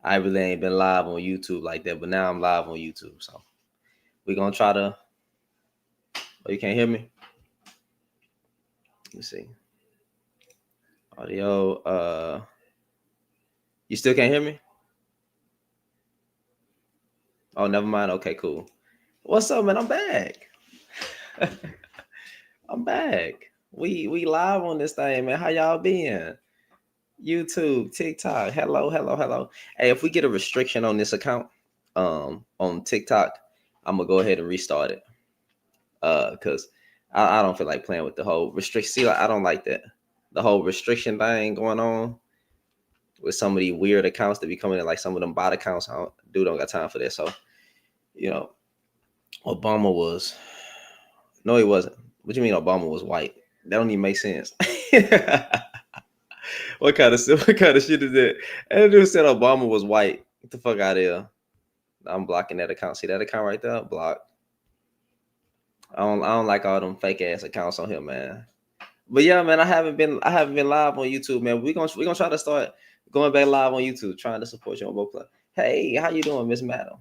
I really ain't been live on YouTube like that, but now I'm live on YouTube. So we're gonna try to. Oh, you can't hear me? Let's see. Audio. You still can't hear me? Oh, never mind. Okay, cool. What's up, man? I'm back. I'm back. We live on this thing, man. How y'all been? YouTube, TikTok. Hello, hello, hello. Hey, if we get a restriction on this account, on TikTok, I'm gonna go ahead and restart it. Cause I don't feel like playing with the whole restriction. See, like, I don't like that. The whole restriction thing going on with some of these weird accounts that be coming in, like some of them bot accounts. Don't got time for that. So, you know, Obama was no, he wasn't. What do you mean Obama was white? That don't even make sense. What kind of shit is that? And dude said Obama was white. Get the fuck out of here. I'm blocking that account. See that account right there? Block. I don't like all them fake ass accounts on here, man. But yeah, man, I haven't been live on YouTube, man. We gonna try to start going back live on YouTube, trying to support you on both platforms. Hey, how you doing, Miss Madam?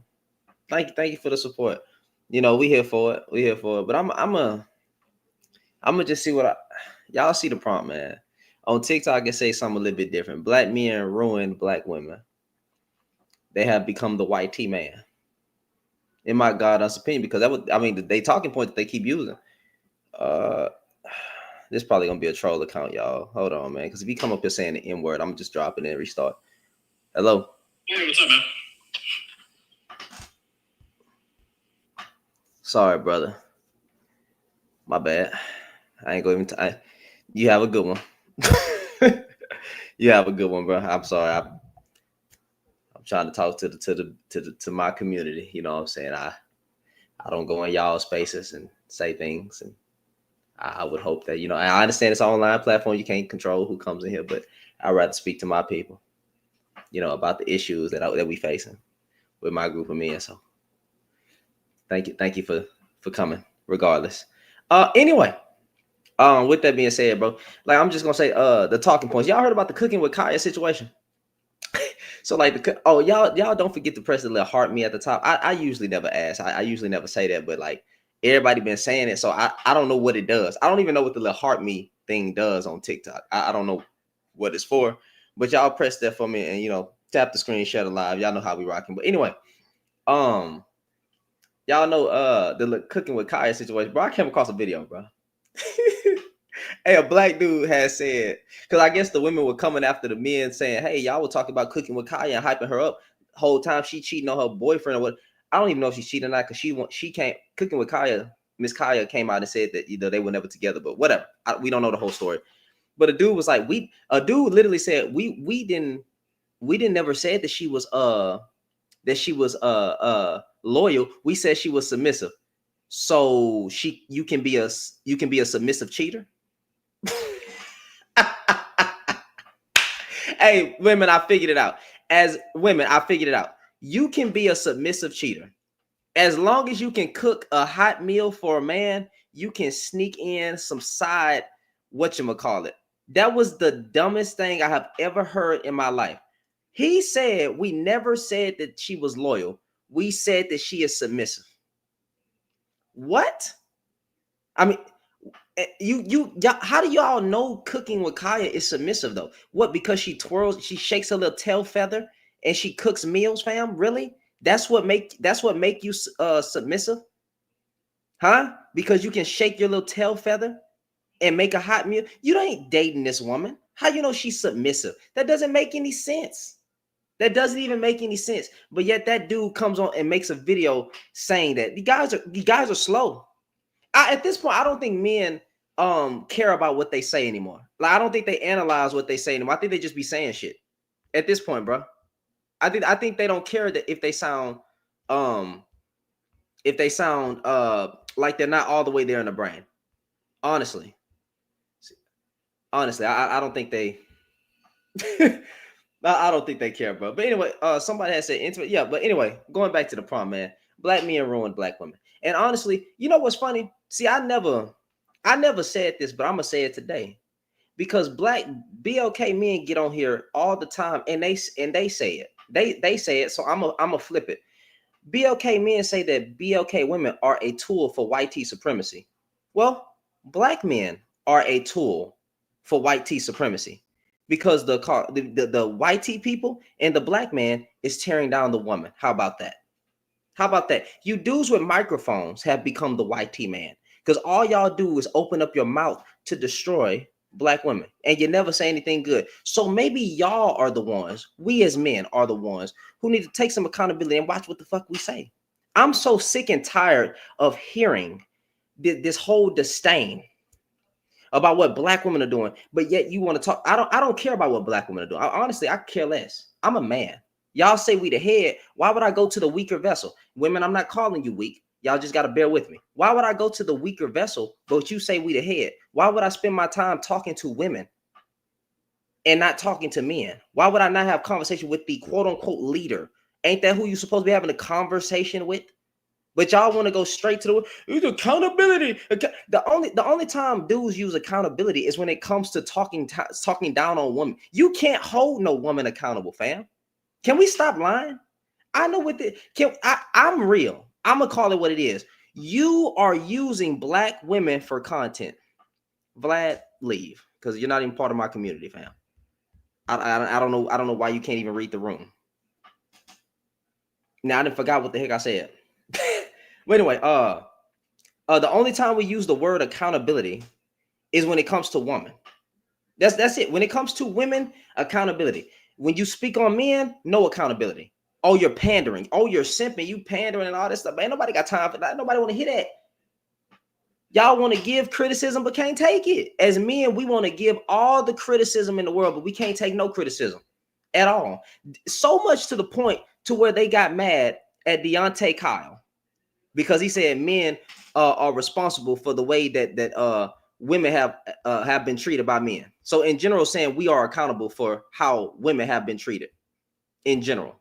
Thank you for the support. We here for it. We here for it. But I'm gonna just see what y'all see the prompt, man. On TikTok, it says something a little bit different. Black men ruin black women. They have become the white T man. In my God's opinion, because they talking point that they keep using. Uh, this probably gonna be a troll account, y'all. Hold on, man. Because if you come up here saying the N word, I'm just dropping it and restart. Hello. Hey, what's up, man? Sorry, brother. My bad. I ain't going to. You have a good one. You have a good one, bro. I'm sorry. I'm trying to talk to my community. You know what I'm saying? I don't go in y'all spaces and say things, and I would hope that I understand it's an online platform. You can't control who comes in here, but I'd rather speak to my people. About the issues that we facing with my group of men. So thank you for coming, regardless. Anyway, with that being said, bro, like I'm just gonna say, the talking points. Y'all heard about the cooking with Kaya situation? So like y'all don't forget to press the little heart me at the top. I usually never ask. I usually never say that, but like everybody been saying it, so I don't know what it does. I don't even know what the little heart me thing does on TikTok. I don't know what it's for, but y'all press that for me and tap the screen, share the live. Y'all know how we rocking. But anyway, y'all know the cooking with Kaya situation, bro. I came across a video, bro. Hey, a black dude has said, because I guess the women were coming after the men saying, hey, y'all were talking about cooking with Kaya and hyping her up the whole time she cheating on her boyfriend or what. I don't even know if she's cheating or not, because she can't cooking with Kaya. Miss Kaya came out and said that they were never together, but whatever. We don't know the whole story. But a dude was like, a dude literally said, we didn't never said that she was loyal. We said she was submissive. So you can be a submissive cheater. Hey, women, I figured it out. As women, I figured it out. You can be a submissive cheater. As long as you can cook a hot meal for a man, you can sneak in some side whatchamacallit. That was the dumbest thing I have ever heard in my life. He said we never said that she was loyal. We said that she is submissive. What? I mean, how do y'all know cooking with Kaya is submissive though? What, because she shakes her little tail feather and she cooks meals, fam? Really? That's what make you submissive? Huh? Because you can shake your little tail feather and make a hot meal? You ain't dating this woman. How you know she's submissive? That doesn't make any sense. That doesn't even make any sense. But yet that dude comes on and makes a video saying that. You guys are slow. At this point, I don't think men care about what they say anymore. Like, I don't think they analyze what they say anymore. I think they just be saying shit at this point, bro. I think they don't care that if they sound like they're not all the way there in the brain. Honestly, I don't think they I don't think they care, bro. But anyway, somebody has said intimate. Yeah, but anyway, going back to the prom, man. Black men ruin black women. And honestly, you know what's funny? See, I never said this, but I'm gonna say it today. Because black BLK men get on here all the time and they say it. They say it, so I'm a flip it. BLK men say that BLK women are a tool for white tea supremacy. Well, black men are a tool for white tea supremacy because the white tea people and the black man is tearing down the woman. How about that? How about that? You dudes with microphones have become the white tea man because all y'all do is open up your mouth to destroy black women and you never say anything good. So maybe y'all are the ones, we as men are the ones who need to take some accountability and watch what the fuck we say. I'm so sick and tired of hearing this whole disdain about what black women are doing, but yet you want to talk. I don't care about what black women are doing. Honestly, I care less. I'm a man. Y'all say we the head. Why would I go to the weaker vessel? Women, I'm not calling you weak. Y'all just got to bear with me. Why would I go to the weaker vessel, but you say we the head? Why would I spend my time talking to women and not talking to men? Why would I not have conversation with the quote unquote leader? Ain't that who you supposed to be having a conversation with? But y'all want to go straight to the accountability. The only time dudes use accountability is when it comes to talking down on women. You can't hold no woman accountable, fam. Can we stop lying? I know what I'm real. I'm gonna call it what it is. You are using black women for content. Vlad, leave because you're not even part of my community, fam. I don't know. I don't know why you can't even read the room. Now I didn't forgot what the heck I said. But anyway, the only time we use the word accountability is when it comes to women. That's it. When it comes to women, accountability. When you speak on men, no accountability. Oh, you're pandering. Oh, you're simping. You pandering and all this stuff. Man, nobody got time for that. Nobody want to hear that. Y'all want to give criticism but can't take it. As men, we want to give all the criticism in the world, but we can't take no criticism at all. So much to the point to where they got mad at Deontay Kyle because he said men are responsible for the way that women have been treated by men. So in general, saying we are accountable for how women have been treated in general,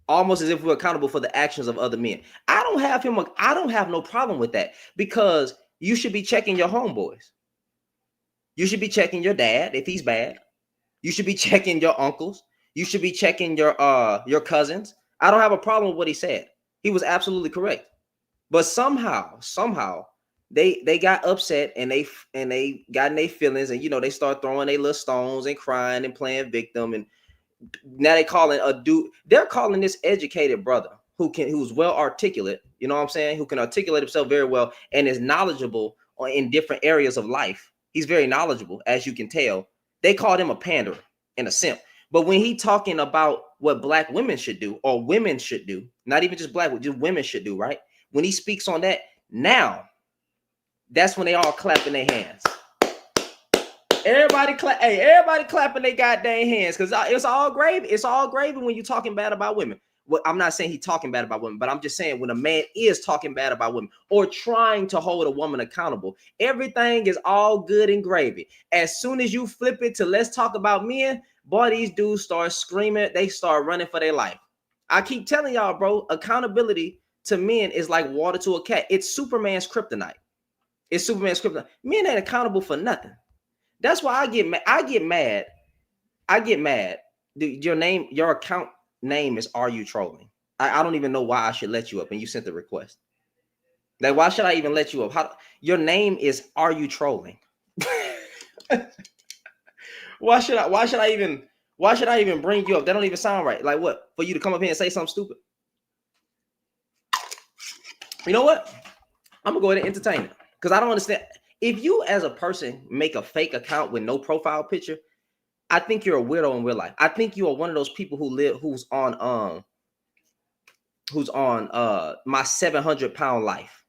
almost as if we're accountable for the actions of other men. I don't have no problem with that because you should be checking your homeboys. You should be checking your dad if he's bad. You should be checking your uncles. You should be checking your cousins. I don't have a problem with what he said. He was absolutely correct. But somehow they got upset and they got in their feelings and they start throwing their little stones and crying and playing victim, and now they're calling this educated brother who's well articulate, you know what I'm saying, who can articulate himself very well and is knowledgeable in different areas of life. He's very knowledgeable, as you can tell. They called him a panderer and a simp. But when he talking about what black women should do or women should do, not even just black, just women should do, right? When he speaks on that, now that's when they all clapping their hands. Everybody clapping their goddamn hands because it's all gravy. It's all gravy when you're talking bad about women. Well, I'm not saying he's talking bad about women, but I'm just saying when a man is talking bad about women or trying to hold a woman accountable, everything is all good and gravy. As soon as you flip it to let's talk about men, boy, these dudes start screaming. They start running for their life. I keep telling y'all, bro, accountability to men is like water to a cat. It's Superman's kryptonite. It's Superman's kryptonite. Men ain't accountable for nothing. That's why I get mad. I get mad. Your account name is Are You Trolling? I don't even know why I should let you up, and you sent the request. Like, why should I even let you up? Your name is Are You Trolling? Why should I even bring you up? That don't even sound right. Like what? For you to come up here and say something stupid? You know what? I'm gonna go ahead and entertain it because I don't understand. If you as a person make a fake account with no profile picture, I think you're a weirdo in real life. I think you are one of those people who's on my 700-pound life.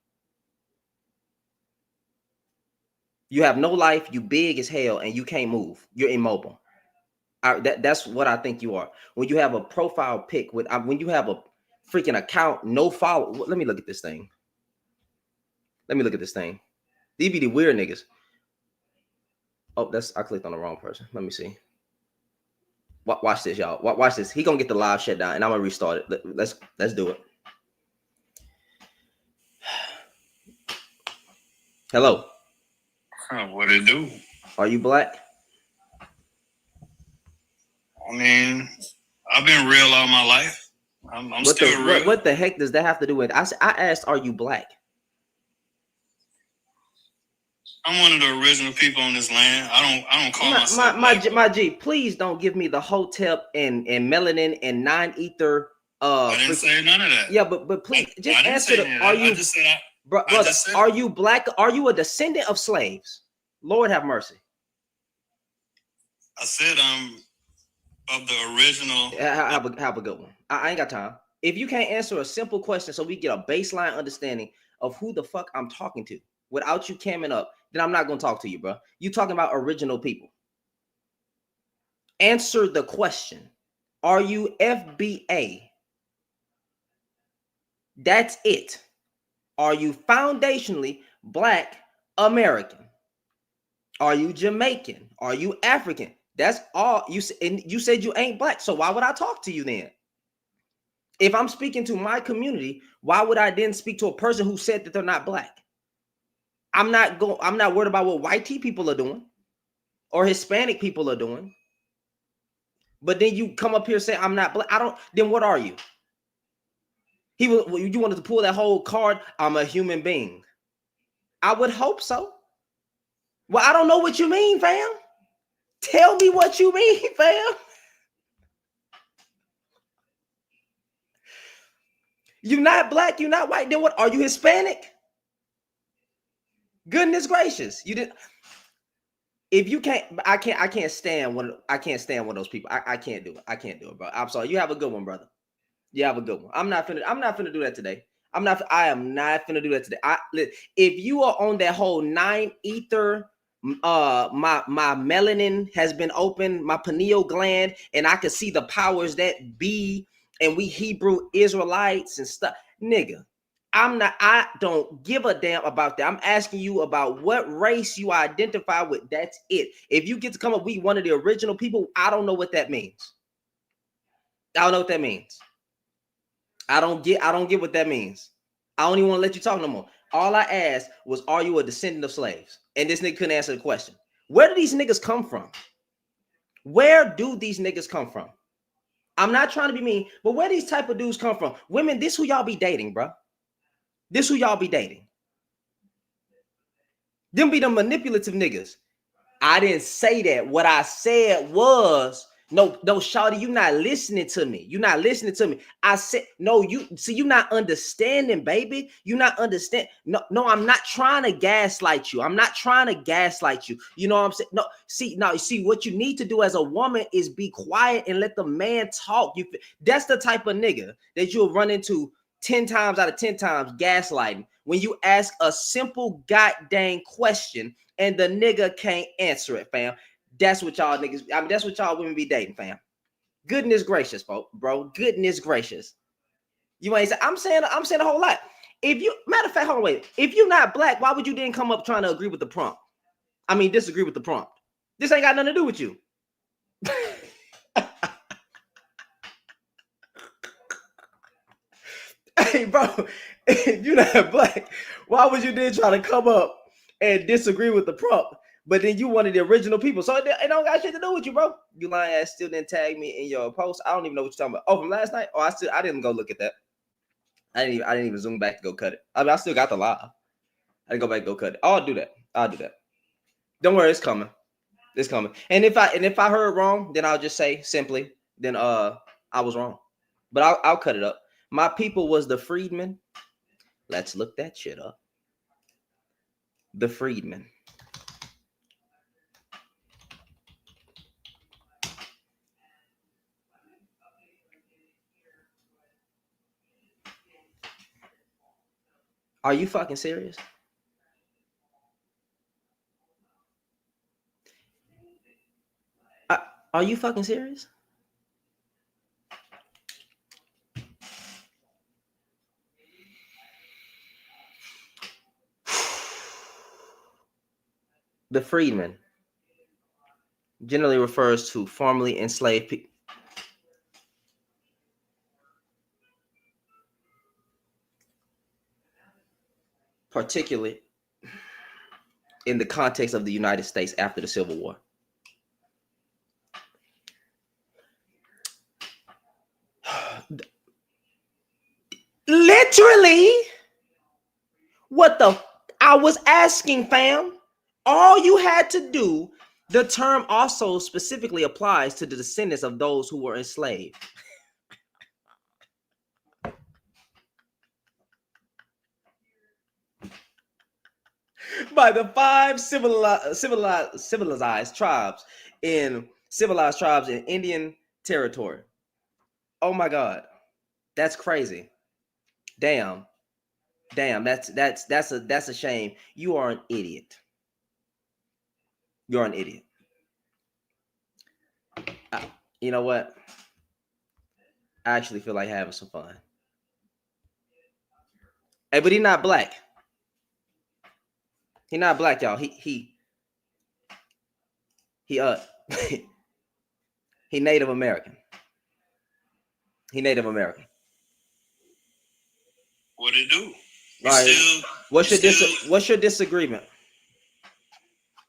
You have no life, you big as hell, and you can't move. You're immobile. That's what I think you are. When you have a profile pic when you have a freaking account, no follow. Let me look at this thing. These be the weird niggas. Oh, I clicked on the wrong person. Let me see. Watch this, y'all. Watch this. He gonna get the live shut down, and I'm gonna restart it. Let's do it. Hello. What it do? Are you black? I mean, I've been real all my life. I'm still real. What the heck does that have to do with? I asked, are you black? I'm one of the original people on this land. I don't call myself my G. Please don't give me the hotep and melanin and 9-ether. I didn't say none of that. Yeah, but please just answer the. Are you? Brother, are you black? Are you a descendant of slaves? Lord have mercy. I said I'm of the original. Have a good one. I ain't got time. If you can't answer a simple question so we get a baseline understanding of who the fuck I'm talking to without you camming up, then I'm not going to talk to you, bro. You talking about original people. Answer the question. Are you FBA? That's it. Are you foundationally Black American? Are you Jamaican? Are you African? That's all you said. And you said you ain't black. So why would I talk to you then? If I'm speaking to my community, why would I then speak to a person who said that they're not black? I'm not worried about what white people are doing or Hispanic people are doing. But then you come up here saying I'm not black. Then what are you? You wanted to pull that whole card. I'm a human being. I would hope so. Well, I don't know what you mean, fam. Tell me what you mean, fam. You're not black, you're not white. Then what? Are you Hispanic? Goodness gracious. You didn't. If you can't, I can't stand one of those people. I can't do it. I can't do it, bro. I'm sorry. You have a good one, brother. You have a good one. I'm not finna do that today. I am not finna do that today. If you are on that whole 9-ether, my melanin has been opened, my pineal gland, and I can see the powers that be, and we Hebrew Israelites and stuff, nigga. I don't give a damn about that. I'm asking you about what race you identify with. That's it. If you get to come up with one of the original people, I don't know what that means. I don't know what that means. I don't get what that means. I don't even want to let you talk no more. All I asked was, are you a descendant of slaves? And this nigga couldn't answer the question. Where do these niggas come from? Where do these niggas come from? I'm not trying to be mean, but where these type of dudes come from? Women, this who y'all be dating, bro. This who y'all be dating. Them be the manipulative niggas. I didn't say that. What I said was, no, shawty, you not listening to me. You're not listening to me. I said, no, you not understanding, baby. You not understand. No, I'm not trying to gaslight you. I'm not trying to gaslight you. You know what I'm saying? No, see, what you need to do as a woman is be quiet and let the man talk. That's the type of nigga that you'll run into 10 times out of 10 times gaslighting. When you ask a simple goddamn question and the nigga can't answer it, fam. That's what y'all niggas, that's what y'all women be dating, fam. Goodness gracious, bro. Goodness gracious. You ain't say, I'm saying a whole lot. If you, matter of fact, hold on, wait. If you're not black, why would you then come up trying to agree with the prompt? Disagree with the prompt. This ain't got nothing to do with you. Hey, bro, if you're not black, why would you then try to come up and disagree with the prompt? But then you one of the original people. So it don't got shit to do with you, bro. You lying ass still didn't tag me in your post. I don't even know what you're talking about. Oh, from last night? Oh, I didn't go look at that. I didn't even zoom back to go cut it. I still got the live. I didn't go back and go cut it. Oh, I'll do that. Don't worry, it's coming. It's coming. And if I heard wrong, then I'll just say simply, then I was wrong. But I'll cut it up. My people was the Freedman. Let's look that shit up. The Freedman. Are you fucking serious? Are you fucking serious? The Freedman generally refers to formerly enslaved people. Particularly in the context of the United States after the Civil War. Literally, what the I was asking, fam. All you had to do, the term also specifically applies to the descendants of those who were enslaved. By the five civilized tribes in Indian territory. Oh my God, that's crazy. Damn, that's a shame. You are an idiot. You're an idiot. You know what? I actually feel like having some fun. Hey, but he's not black. He not black, y'all. He he Native American. He Native American. What it do? Right. What's your disagreement?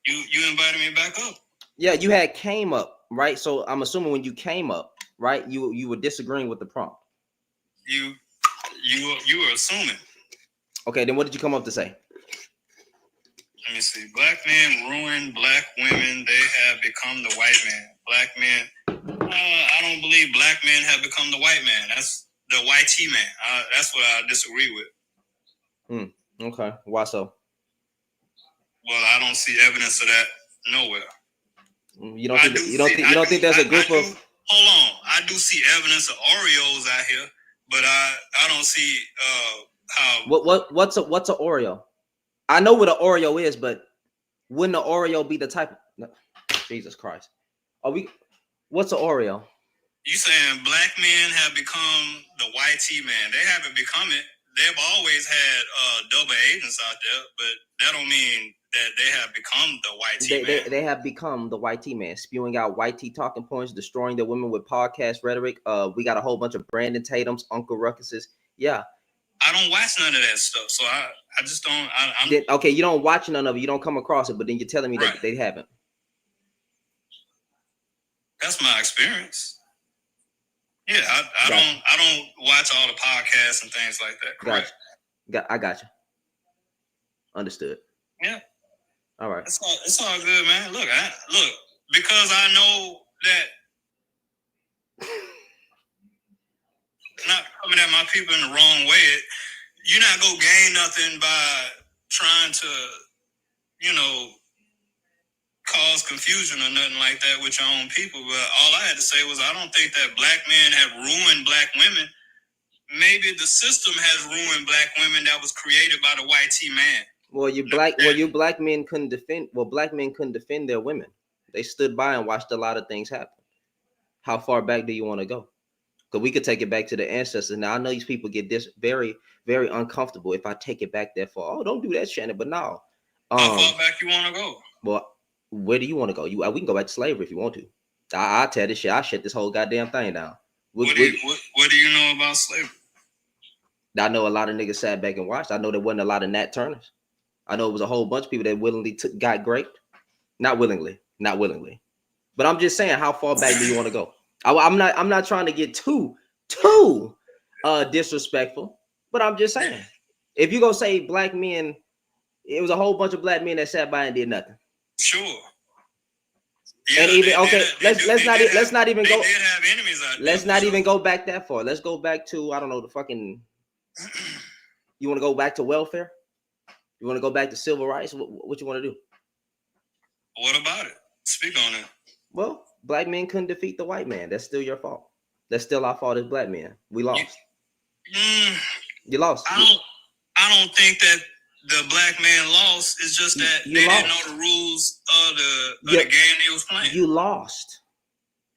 You invited me back up. Yeah, you had came up, right? So I'm assuming when you came up, right, you were disagreeing with the prompt. You were assuming. Okay, then what did you come up to say? Let me see. Black men ruin black women. They have become the white man. Black men. I don't believe black men have become the white man. That's the white man. That's what I disagree with. Okay. Why so? Well, I don't see evidence of that nowhere. You don't think there's a group of. Hold on. I do see evidence of Oreos out here, but I don't see how. What's a Oreo? I know what an Oreo is, but wouldn't an Oreo be the type of no, Jesus Christ? What's an Oreo? You saying black men have become the white man? They haven't become it. They've always had double agents out there, but that don't mean that they have become the white man. They have become the white man, spewing out white talking points, destroying their women with podcast rhetoric. We got a whole bunch of Brandon Tatums, Uncle Ruckuses. Yeah. I don't watch none of that stuff, so I just don't. Okay, you don't watch none of it. You don't come across it, but then you're telling me that they haven't. That's my experience. Yeah, I don't watch all the podcasts and things like that. Correct. I got you. Understood. Yeah. All right. It's all good, man. Look, because I know that not coming at my people in the wrong way. You're not gonna gain nothing by trying to, cause confusion or nothing like that with your own people. But all I had to say was I don't think that black men have ruined black women. Maybe the system has ruined black women that was created by the white man. Black men couldn't defend. Well, black men couldn't defend their women. They stood by and watched a lot of things happen. How far back do you want to go? Because we could take it back to the ancestors. Now I know these people get this very, very uncomfortable if I take it back that far. Oh, don't do that, Shannon. But no. How far back you want to go? Well, where do you want to go? We can go back to slavery if you want to. I'll tell this shit. I'll shut this whole goddamn thing down. What do you know about slavery? I know a lot of niggas sat back and watched. I know there wasn't a lot of Nat Turners. I know it was a whole bunch of people that willingly got raped. Not willingly. But I'm just saying, how far back do you want to go? I'm not trying to get too disrespectful, but I'm just saying, if you gonna say black men, it was a whole bunch of black men that sat by and did nothing. Sure. Yeah, and even let's not even go. They did have enemies out there. Let's not even go back that far. Let's go back to I don't know the fucking. You want to go back to welfare? You want to go back to civil rights? What you want to do? What about it? Speak on it. Well, black men couldn't defeat the white man. That's still your fault. That's still our fault as black men. We lost. You lost. I don't think that the black man lost. It's just that they didn't know the rules of the game they was playing. You lost.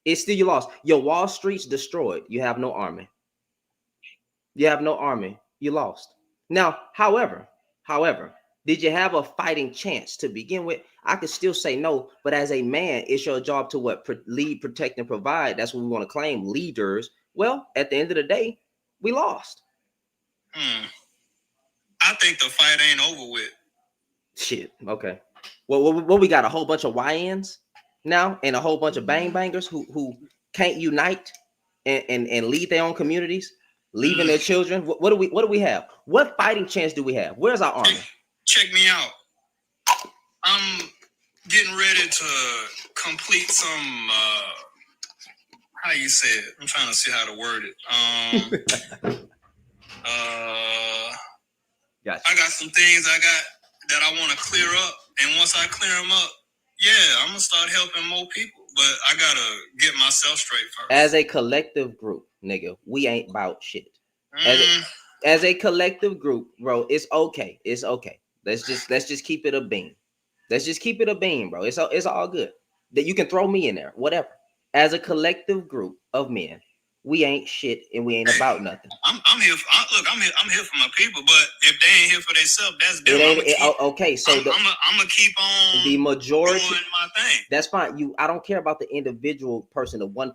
It's still you lost. Your Wall Street's destroyed. You have no army. You lost. Now, however, did you have a fighting chance to begin with? I could still say no, but as a man, it's your job to lead, protect, and provide. That's what we want to claim, leaders. Well, at the end of the day, we lost. I think the fight ain't over with. Shit. Okay. Well, we got a whole bunch of YNs now and a whole bunch of bang bangers who can't unite and lead their own communities. leaving their children. What do we have? What fighting chance do we have? Where's our army? Check me out. I'm getting ready to complete some how you say it? I'm trying to see how to word it. Gotcha. I got some things that I want to clear up, and once I clear them up, yeah, I'm gonna start helping more people. But I gotta get myself straight first. As a collective group, nigga, we ain't about shit. As a collective group, bro, it's okay. It's okay. Let's just keep it a beam. Let's just keep it a beam, bro. It's all good. That you can throw me in there, whatever. As a collective group of men, we ain't shit and we ain't about nothing. I'm here. I'm here for my people. But if they ain't here for themselves, that's them. Okay. So I'm gonna keep on the majority doing my thing. That's fine. I don't care about the individual person, the one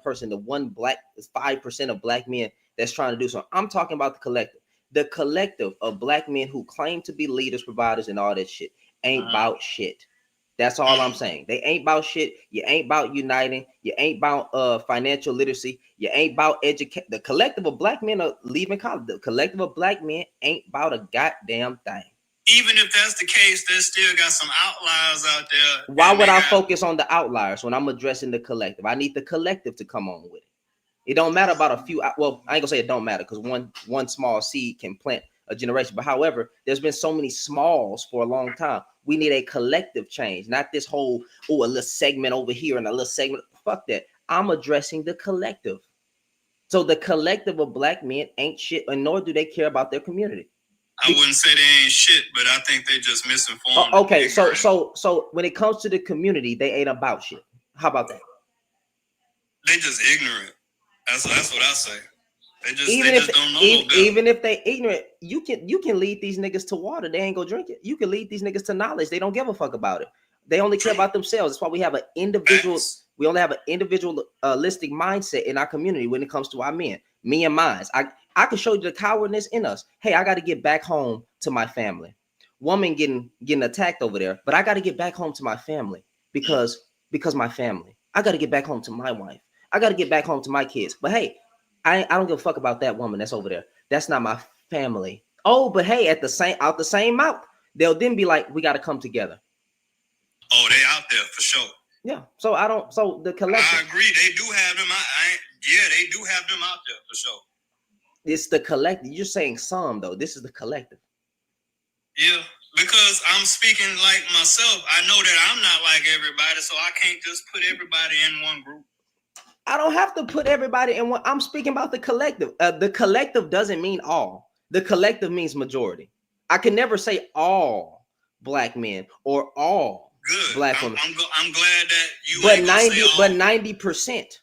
black 5% of black men that's trying to do something. I'm talking about the collective. The collective of black men who claim to be leaders, providers, and all that shit ain't about shit. That's all I'm saying. They ain't about shit. You ain't about uniting. You ain't about financial literacy. You ain't about educate. The collective of black men are leaving college. The collective of black men ain't about a goddamn thing. Even if that's the case, there's still got some outliers out there. Why would I focus on the outliers when I'm addressing the collective? I need the collective to come on with it. It don't matter about a few. Well, I ain't gonna say it don't matter because one small seed can plant a generation. But however, there's been so many smalls for a long time. We need a collective change, not this whole a little segment over here and a little segment. Fuck that. I'm addressing the collective. So the collective of black men ain't shit, and nor do they care about their community. I wouldn't say they ain't shit, but I think they just misinformed. Okay, so when it comes to the community, they ain't about shit. How about that? They just ignorant. That's what I say. They just don't know no better. Even if they ignorant, you can lead these niggas to water. They ain't gonna drink it. You can lead these niggas to knowledge. They don't give a fuck about it. They only care about themselves. That's why we have an individual. We only have an individualistic mindset in our community when it comes to our men. Me and mine. I can show you the cowardness in us. Hey, I got to get back home to my family. Woman getting attacked over there, but I got to get back home to my family because my family. I got to get back home to my wife. I got to get back home to my kids. But hey, I don't give a fuck about that woman that's over there. That's not my family. Oh, but hey, out the same mouth, they'll then be like, we got to come together. Oh, they out there for sure. Yeah. So the collective. I agree. They do have them. They do have them out there for sure. It's the collective. You're saying some though. This is the collective. Yeah, because I'm speaking like myself. I know that I'm not like everybody, so I can't just put everybody in one group. I don't have to put everybody in one. I'm speaking about the collective. The collective doesn't mean all. The collective means majority. I can never say all black men or all black women. I'm glad that you. But 90%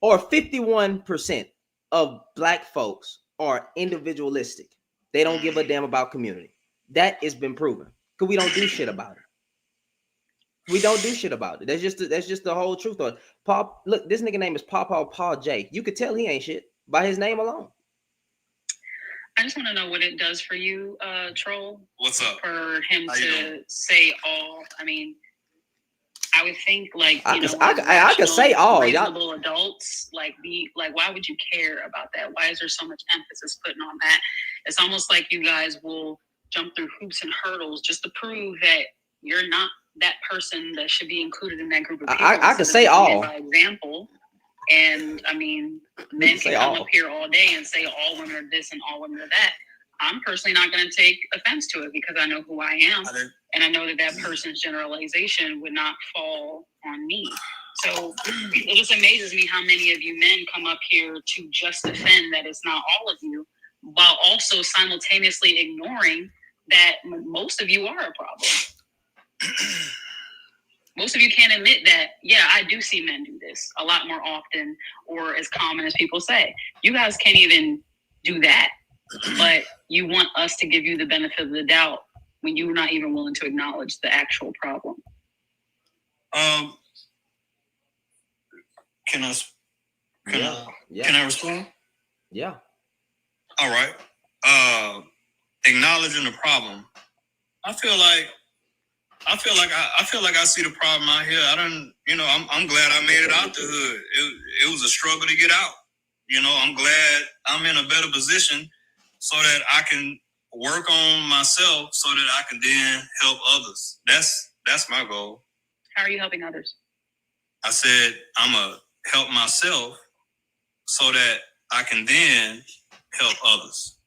or 51% of black folks are individualistic. They don't give a damn about community. That has been proven because we don't do shit about it. We don't do shit about it. That's just the whole truth of it. Paul, look, this nigga name is Paul J. You could tell he ain't shit by his name alone. I just want to know what it does for you, Troll. What's up? For him to say all. I mean, I would think like I could say all. Reasonable adults why would you care about that? Why is there so much emphasis put on that? It's almost like you guys will jump through hoops and hurdles just to prove that you're not that person that should be included in that group of people. I could say all by example. And I mean, men can come up here all day and say all women are this and all women are that. I'm personally not going to take offense to it because I know who I am. And I know that person's generalization would not fall on me. So it just amazes me how many of you men come up here to just defend that it's not all of you, while also simultaneously ignoring that most of you are a problem. Most of you can't admit that, yeah, I do see men do this a lot more often or as common as people say. You guys can't even do that, but you want us to give you the benefit of the doubt when you're not even willing to acknowledge the actual problem. Can I respond? Yeah. All right. Acknowledging the problem. I feel like I see the problem out here. I'm glad I made it out the hood. It was a struggle to get out. You know, I'm glad I'm in a better position so that I can work on myself so that I can then help others. That's my goal. How are you helping others? I said I'm going to help myself so that I can then help others.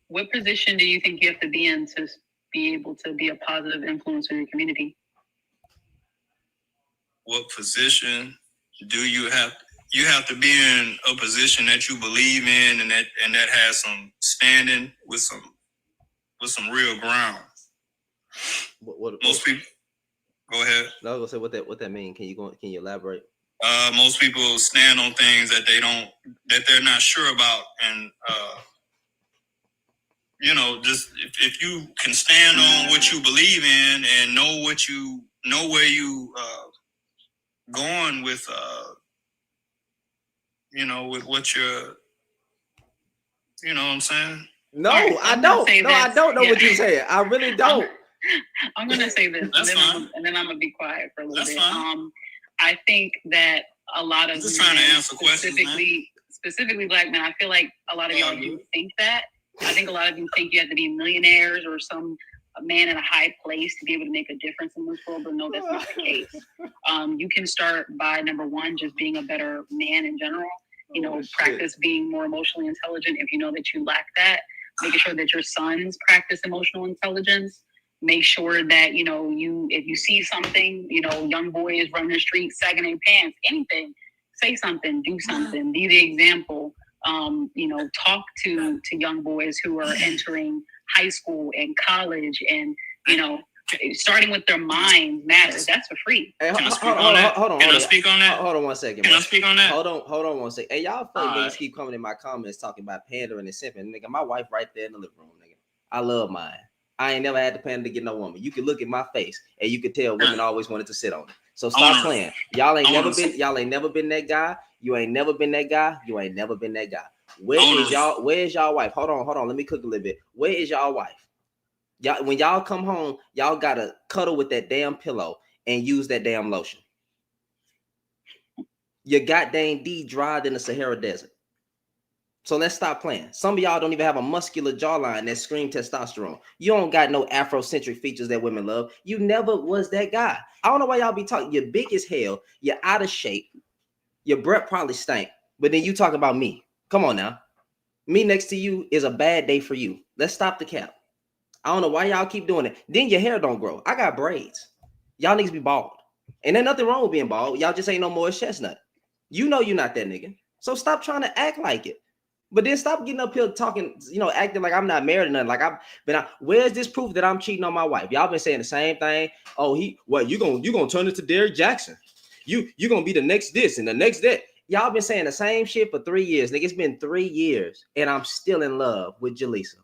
What position do you think you have to be in to be able to be a positive influence in your community? What position do you have? You have to be in a position that you believe in and that has some standing with some real ground. Most people. Go ahead. No, I was gonna say what that mean. Can you elaborate? Most people stand on things that they're not sure about, and you know, just if you can stand on what you believe in and know where you going with you know, with what you're, you know what I'm saying? No, I don't. No, I don't know what you're saying. I really don't. I'm gonna say this, and then I'm gonna be quiet for a little bit. Fine. I think that a lot of just trying to answer specifically black men, I feel like a lot of y'all do think that. I think a lot of you think you have to be millionaires or some man in a high place to be able to make a difference in this world, but no, that's not the case. You can start by number one, just being a better man in general. You know, practice being more emotionally intelligent if you know that you lack that. Making sure that your sons practice emotional intelligence. Make sure that, you know, if you see something, you know, young boys running the street, sagging their pants, anything, say something, do something, be the example. You know, talk to young boys who are entering high school and college, and, you know, starting with their minds matters. That's for free. Hey, hold on. Can I speak on that? Hold on 1 second. Can I speak on that? Hold on 1 second. Hey, y'all fake niggas keep coming in my comments talking about pandering and simping. Nigga, my wife right there in the living room, nigga. I love mine. I ain't never had to pander to get no woman. You can look at my face and you can tell women always wanted to sit on it. So stop playing. Y'all ain't never been that guy. You ain't never been that guy. You ain't never been that guy. Where's y'all wife? Hold on. Let me cook a little bit. Where is y'all wife? Y'all, when y'all come home, y'all gotta cuddle with that damn pillow and use that damn lotion. Your goddamn D dried in the Sahara Desert. So let's stop playing. Some of y'all don't even have a muscular jawline that scream testosterone. You don't got no Afrocentric features that women love. You never was that guy. I don't know why y'all be talking. You're big as hell. You're out of shape. Your breath probably stank. But then you talk about me. Come on now. Me next to you is a bad day for you. Let's stop the cap. I don't know why y'all keep doing it. Then your hair don't grow. I got braids. Y'all niggas be bald. And there's nothing wrong with being bald. Y'all just ain't no more chestnut. You know you're not that nigga. So stop trying to act like it. But then stop getting up here talking, you know, acting like I'm not married or nothing. Like where's this proof that I'm cheating on my wife? Y'all been saying the same thing. Oh, you gonna turn it to Derrick Jackson. You gonna be the next this and the next that. Y'all been saying the same shit for 3 years. Nigga, it's been 3 years and I'm still in love with Jaleesa.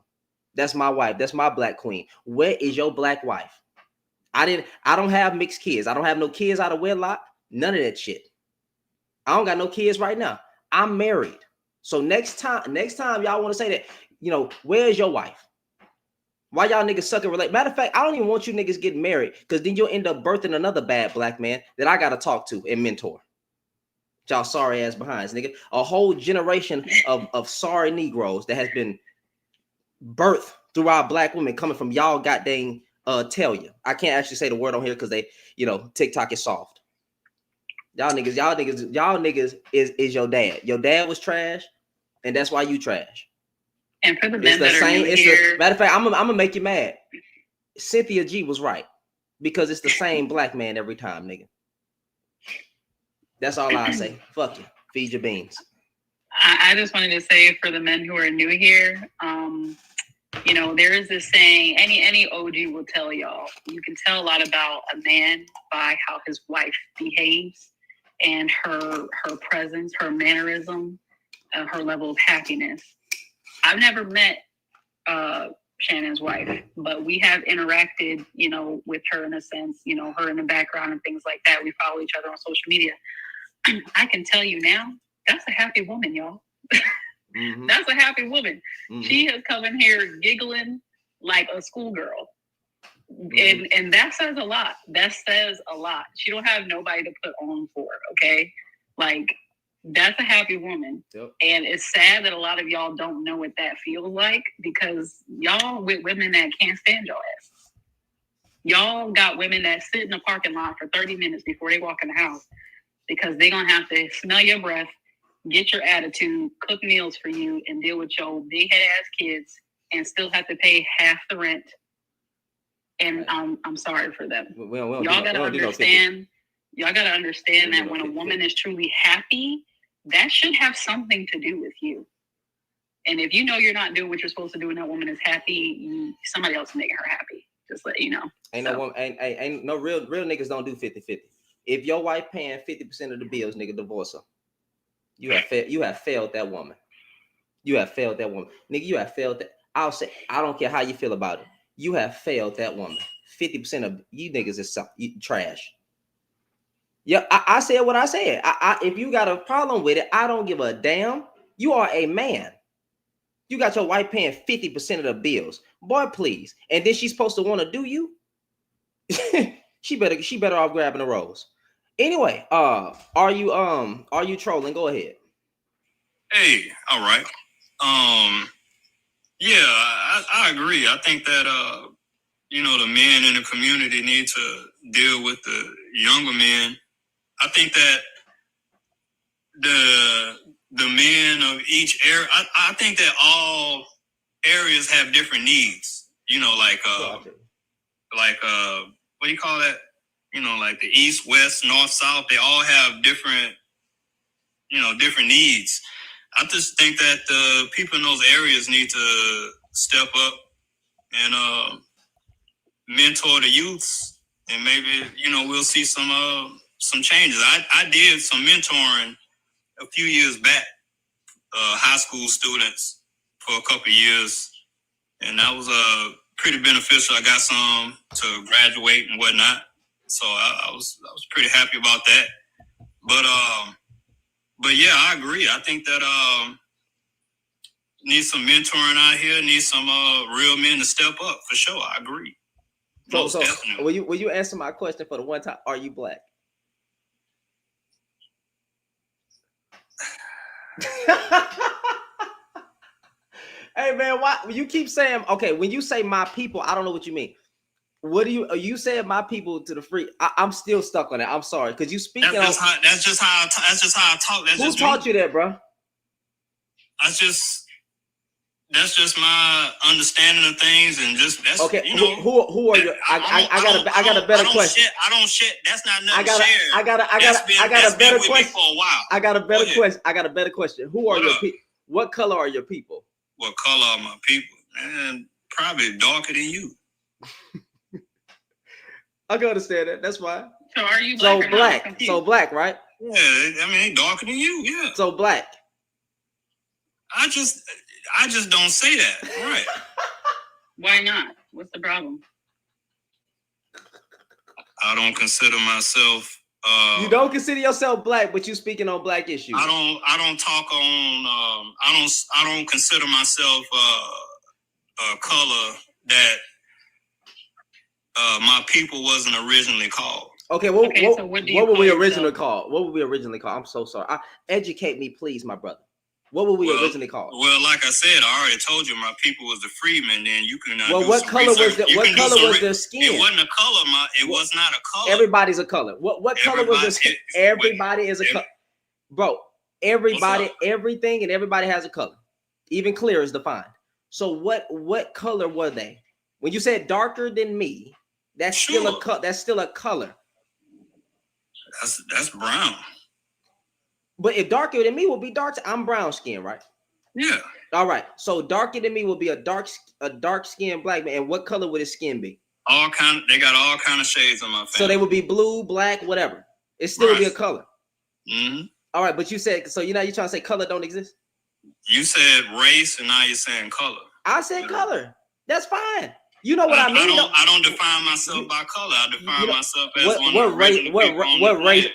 That's my wife. That's my black queen. Where is your black wife? I don't have mixed kids. I don't have no kids out of wedlock. None of that shit. I don't got no kids right now. I'm married. So next time y'all want to say that, you know, where's your wife? Why y'all niggas sucking relate? Matter of fact, I don't even want you niggas getting married because then you'll end up birthing another bad black man that I gotta talk to and mentor. Y'all sorry ass behinds, nigga. A whole generation of sorry Negroes that has been birthed through our black women coming from y'all goddamn tell you. I can't actually say the word on here because they, you know, TikTok is soft. Y'all niggas is your dad. Your dad was trash. And that's why you trash. And for the men that are new here, matter of fact, I'm gonna make you mad. Cynthia G was right because it's the same black man every time, nigga. That's all I say. Fuck you. Feed your beans. I just wanted to say for the men who are new here, you know, there is this saying. Any OG will tell y'all. You can tell a lot about a man by how his wife behaves and her presence, her mannerism. Her level of happiness. I've never met Shannon's wife, but we have interacted, you know, with her in a sense, you know, her in the background and things like that. We follow each other on social media. I can tell you now, that's a happy woman, y'all. Mm-hmm. That's a happy woman. Mm-hmm. She has come in here giggling like a schoolgirl. Mm-hmm. And that says a lot. That says a lot. She don't have nobody to put on for, okay? Like, That's a happy woman. Yep. And it's sad that a lot of y'all don't know what that feels like because y'all with women that can't stand your ass. Y'all got women that sit in the parking lot for 30 minutes before they walk in the house because they're going to have to smell your breath, get your attitude, cook meals for you, and deal with your big head ass kids and still have to pay half the rent. And I'm sorry for them. Y'all got to understand. Y'all got to understand that when a woman is truly happy, that should have something to do with you. And if you know you're not doing what you're supposed to do and that woman is happy, somebody else is making her happy. Just let you know. Ain't no real niggas don't do 50-50. If your wife paying 50% of the bills, nigga, divorce her. You have failed that woman. You have failed that woman. Nigga, you have failed that. I'll say, I don't care how you feel about it. You have failed that woman. 50% of you niggas is trash. Yeah, I said what I said. If you got a problem with it, I don't give a damn. You are a man. You got your wife paying 50% of the bills. Boy, please. And then she's supposed to want to do you? she better off grabbing the rose. Anyway, are you trolling? Go ahead. Hey, all right. Yeah, I agree. I think that the men in the community need to deal with the younger men. I think that the men of each area, I think that all areas have different needs. What do you call that? Like the east, west, north, south, they all have different needs. I just think that the people in those areas need to step up and mentor the youths, and maybe we'll see some changes. I did some mentoring a few years back, high school students for a couple of years, and that was pretty beneficial. I got some to graduate and whatnot, so I was pretty happy about that. But yeah, I agree. I think that need some mentoring out here. Need some real men to step up for sure. I agree. So will you answer my question for the one time? Are you black? Hey man, why you keep saying okay? When you say my people, I don't know what you mean. What do you said my people to the free? I'm still stuck on it. I'm sorry because you speaking. That's just how I talk. Who taught you that, bro? That's just my understanding of things, and just that's okay. Who are you? I got a better question. I don't shit. That's not nothing. I got a better question. For a while. I got a better question. I got a better question. Who are your people? What color are your people? What color are my people? Man, probably darker than you. I can understand that. That's fine. So are you black? So black, right? Yeah, I mean, darker than you. Yeah. So black. I just don't say that. Right. Why not? What's the problem? I don't consider myself. You don't consider yourself black, but you speaking on black issues. I don't talk on. I don't consider myself a color that my people wasn't originally called. Okay, what were we originally called? What were we originally called? I'm so sorry. Educate me, please, my brother. What were we originally called? Well, like I said, I already told you my people was the Freeman. Then you can. What color was their skin? It wasn't a color. It was not a color. Everybody's a color. What color was their skin? Everybody is a color, bro. Everybody, everything, and everybody has a color. Even clear is defined. So what color were they? When you said darker than me, that's still a color. That's still a color. That's brown. But if darker than me will be dark, I'm brown skin, right? Yeah. All right. So darker than me will be a dark skinned black man. And what color would his skin be? They got all kind of shades on my family. So they would be blue, black, whatever. It still would be a color. Mm-hmm. All right, but you said so. You're trying to say color don't exist? You said race, and now you're saying color. I said color. That's fine. You know what I mean? I don't define myself by color. I define myself as what race?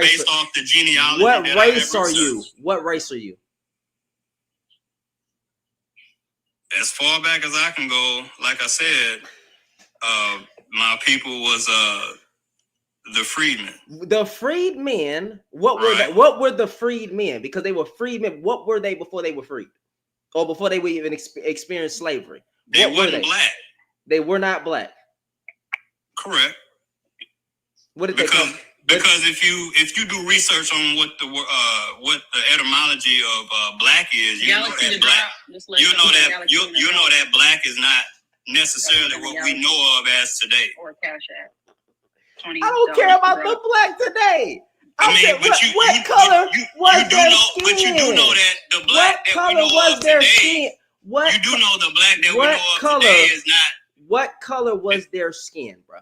Based off the genealogy. What race are you? What race are you? As far back as I can go, like I said, my people was The freedmen. The freedmen. What were they? What were the freedmen? Because they were freedmen. What were they before they were freed, or before they would even experience slavery? They weren't black. They were not black. Correct. What did they come? Because if you do research on what the etymology of black is, you know that black is not necessarily what we know of as today. Or Cash App. I don't care about the black today. What color was their skin? But you do know that the black that we know of today. You do know the black that we know of today is not. What color was their skin, bro?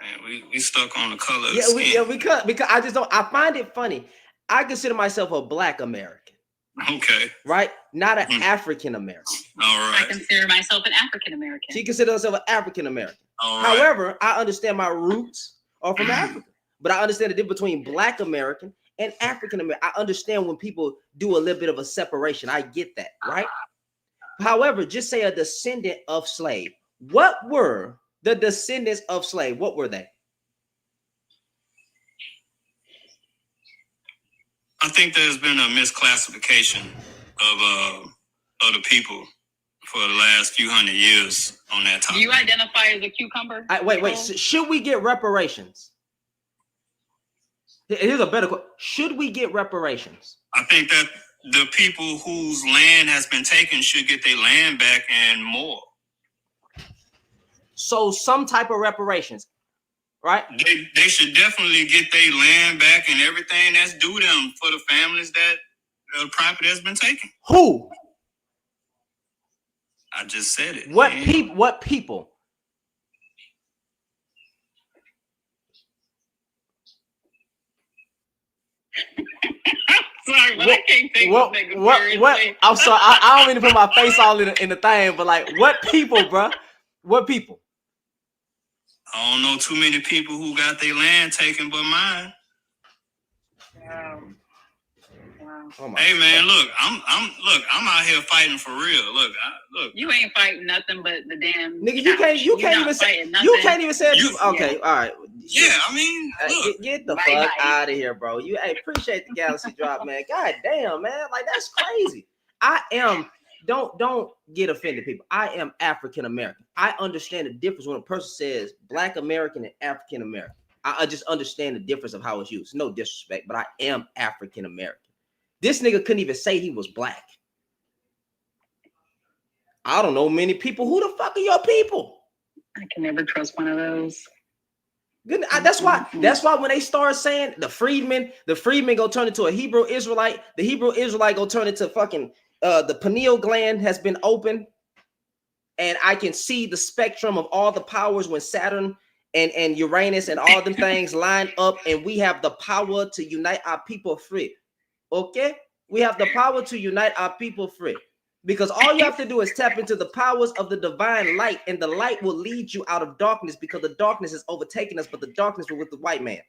Man, we stuck on the color of the skin. We could, because I find it funny. I consider myself a black American. Okay. Right? Not an African American. All right. I consider myself an African American. She considers herself an African American. All right. However, I understand my roots are from Africa. But I understand the difference between black American and African American. I understand when people do a little bit of a separation. I get that, right? However, just say a descendant of slave. What were the descendants of slave? What were they? I think there's been a misclassification of the people for the last few hundred years on that topic. Do you identify as a cucumber? Wait. Should we get reparations? Here's a better question. Should we get reparations? I think that the people whose land has been taken should get their land back and more. So some type of reparations, right? They should definitely get their land back and everything that's due them for the families that property has been taken. Who? I just said it. What people? What people? Sorry, but I can't take what? I'm sorry. I don't mean to put my face all in the thing, but like, what people, bro? What people? I don't know too many people who got their land taken but mine. Wow. Oh hey man, look, I'm out here fighting for real. Look. You ain't fighting nothing but the damn. Nigga, you can't even say. Okay, all right. Yeah, I mean, look. Get the fuck out of here, bro. You appreciate the Galaxy drop, man. God damn, man, like that's crazy. I am. Don't get offended, people. I am African American. I understand the difference when a person says Black American and African American. I just understand the difference of how it's used. No disrespect, but I am African American. This nigga couldn't even say he was black. I don't know many people. Who the fuck are your people? I can never trust one of those. That's why when they start saying the freedmen go turn into a Hebrew Israelite, the Hebrew Israelite go turn into fucking the pineal gland has been open, and I can see the spectrum of all the powers when Saturn and Uranus and all them things line up, and we have the power to unite our people free. Okay, we have the power to unite our people free, because all you have to do is tap into the powers of the divine light, and the light will lead you out of darkness, because the darkness is overtaking us, but the darkness was with the white man.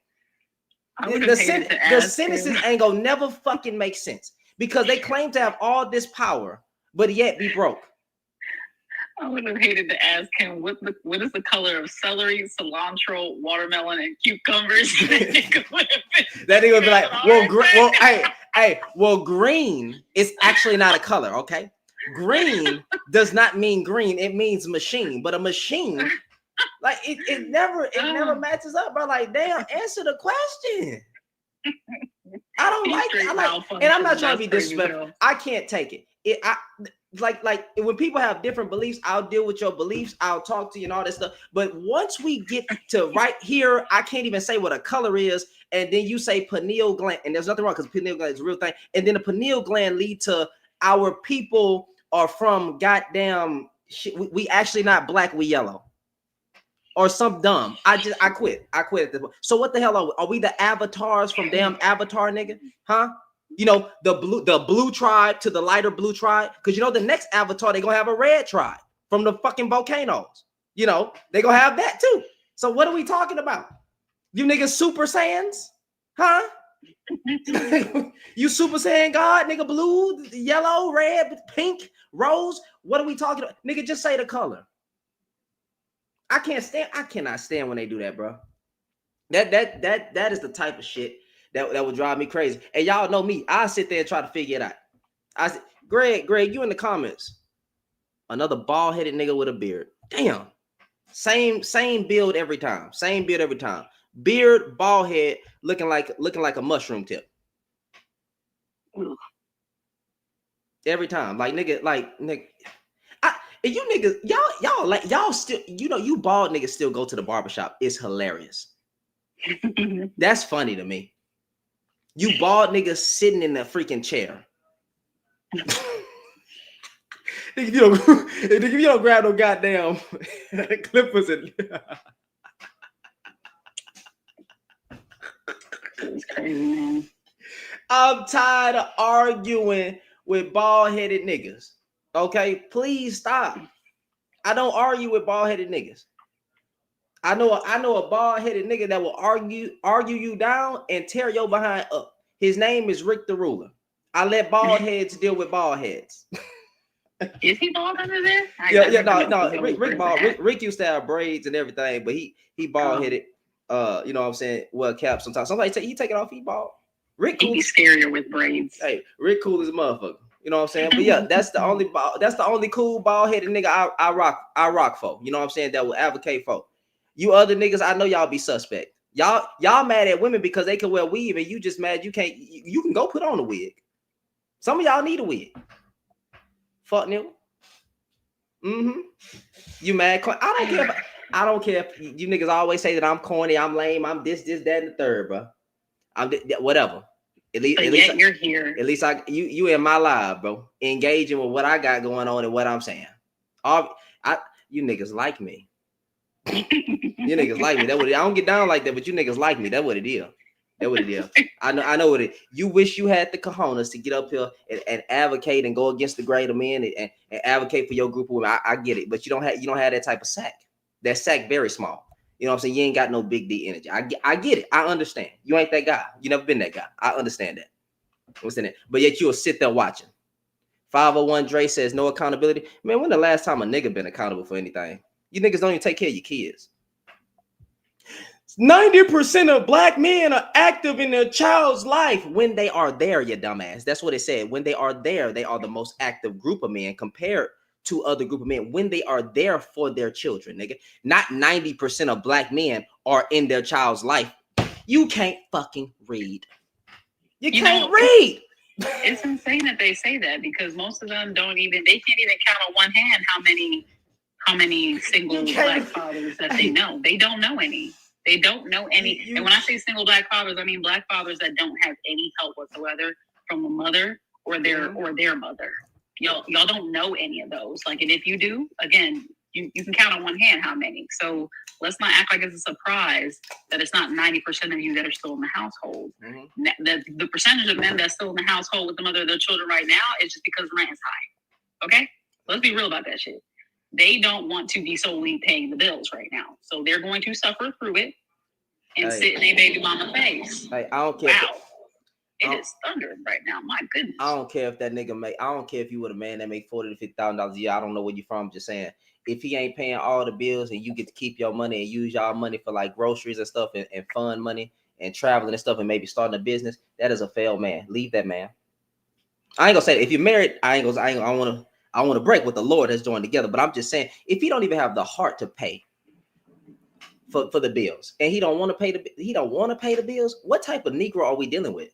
The sentences ain't gonna never fucking make sense, because they claim to have all this power, but yet be broke. I would have hated to ask him what is the color of celery, cilantro, watermelon, and cucumbers. That nigga would be like, well, green is actually not a color, okay? Green does not mean green; it means machine. But a machine, like it never matches up, bro. Like, damn, answer the question. I don't like, and I'm not trying to be disrespectful. I can't take it. Like when people have different beliefs, I'll deal with your beliefs. I'll talk to you and all that stuff. But once we get to right here, I can't even say what a color is. And then you say pineal gland, and there's nothing wrong, because pineal gland is a real thing. And then the pineal gland lead to our people are from goddamn shit. We actually not black, we yellow. Or some dumb. I quit at this point. So what the hell are we? Are we the avatars from damn Avatar, nigga? Huh? You know, the blue tribe to the lighter blue tribe, because you know the next Avatar they're gonna have a red tribe from the fucking volcanoes. You know, they're gonna have that too. So what are we talking about? You niggas Super Saiyans? Huh? You Super Saiyan God, nigga, blue, yellow, red, pink, rose. What are we talking about? Nigga, just say the color. I cannot stand when they do that, bro. That is the type of shit that would drive me crazy. And y'all know me. I sit there and try to figure it out. I said, Greg, you in the comments. Another bald-headed nigga with a beard. Damn. Same build every time. Same build every time. Beard, bald head, looking like a mushroom tip. Every time. Like nigga. You niggas, y'all still, you bald niggas still go to the barbershop. It's hilarious. That's funny to me. You bald niggas sitting in the freaking chair. If you don't grab no goddamn clippers and I'm tired of arguing with bald-headed niggas. Okay, please stop. I don't argue with bald-headed niggas. I know a bald-headed nigga that will argue you down and tear your behind up. His name is Rick the Ruler. I let bald heads deal with bald heads. Is he bald under there? No. Rick bald. Rick used to have braids and everything, but he bald-headed. You know what I'm saying? Well, cap sometimes. Somebody he take it off, he bald. Rick cool. He'd be scarier with braids. Hey, Rick cool as a motherfucker. You know what I'm saying? But yeah, that's the only cool bald-headed nigga I rock for. You know what I'm saying? That will advocate for. You other niggas, I know y'all be suspect. Y'all mad at women because they can wear weave, and you just mad you can't. You can go put on a wig. Some of y'all need a wig. Fuck nigga. You mad? I don't care if you niggas always say that I'm corny, I'm lame, I'm this, that, and the third, bro. I'm whatever. At least you're here. At least you in my live, bro. Engaging with what I got going on and what I'm saying. You niggas like me. You niggas like me. That what I don't get down like that, but you niggas like me. That what it is. That what it is. I know what it is. You wish you had the cojones to get up here and advocate and go against the greater men and advocate for your group of women. I get it, but you don't have that type of sack. That sack very small. You know what I'm saying? You ain't got no big D energy. I get it. I understand. You ain't that guy. You never been that guy. I understand that. What's in it? But yet you'll sit there watching. 501 Dre says no accountability. Man, when the last time a nigga been accountable for anything? You niggas don't even take care of your kids. 90% of black men are active in their child's life when they are there, you dumbass. That's what it said. When they are there, they are the most active group of men compared to other group of men when they are there for their children, nigga. Not 90% of black men are in their child's life. You can't fucking read. You can't read. It's insane that they say that because most of them they can't even count on one hand how many single black fathers that they know. They don't know any. They don't know any. And when I say single black fathers, I mean black fathers that don't have any help whatsoever from a mother or their mother. Y'all don't know any of those. Like, and if you do, again, you can count on one hand how many. So let's not act like it's a surprise that it's not 90% of you that are still in the household. The percentage of men that's still in the household with the mother of their children right now is just because rent is high. Okay? Let's be real about that shit. They don't want to be solely paying the bills right now. So they're going to suffer through it and sit in a baby mama face. I don't care. Wow. It is thundering right now. My goodness. I don't care if that nigga I don't care if you were a man that make $40,000 to $50,000 a year. I don't know where you from. I'm just saying, if he ain't paying all the bills and you get to keep your money and use y'all money for like groceries and stuff and fun money and traveling and stuff and maybe starting a business, that is a failed man. Leave that man. I ain't gonna say that. If you're married, I want to break what the Lord has joined together. But I'm just saying, if he don't even have the heart to pay for the bills and he don't want to pay the bills, what type of Negro are we dealing with?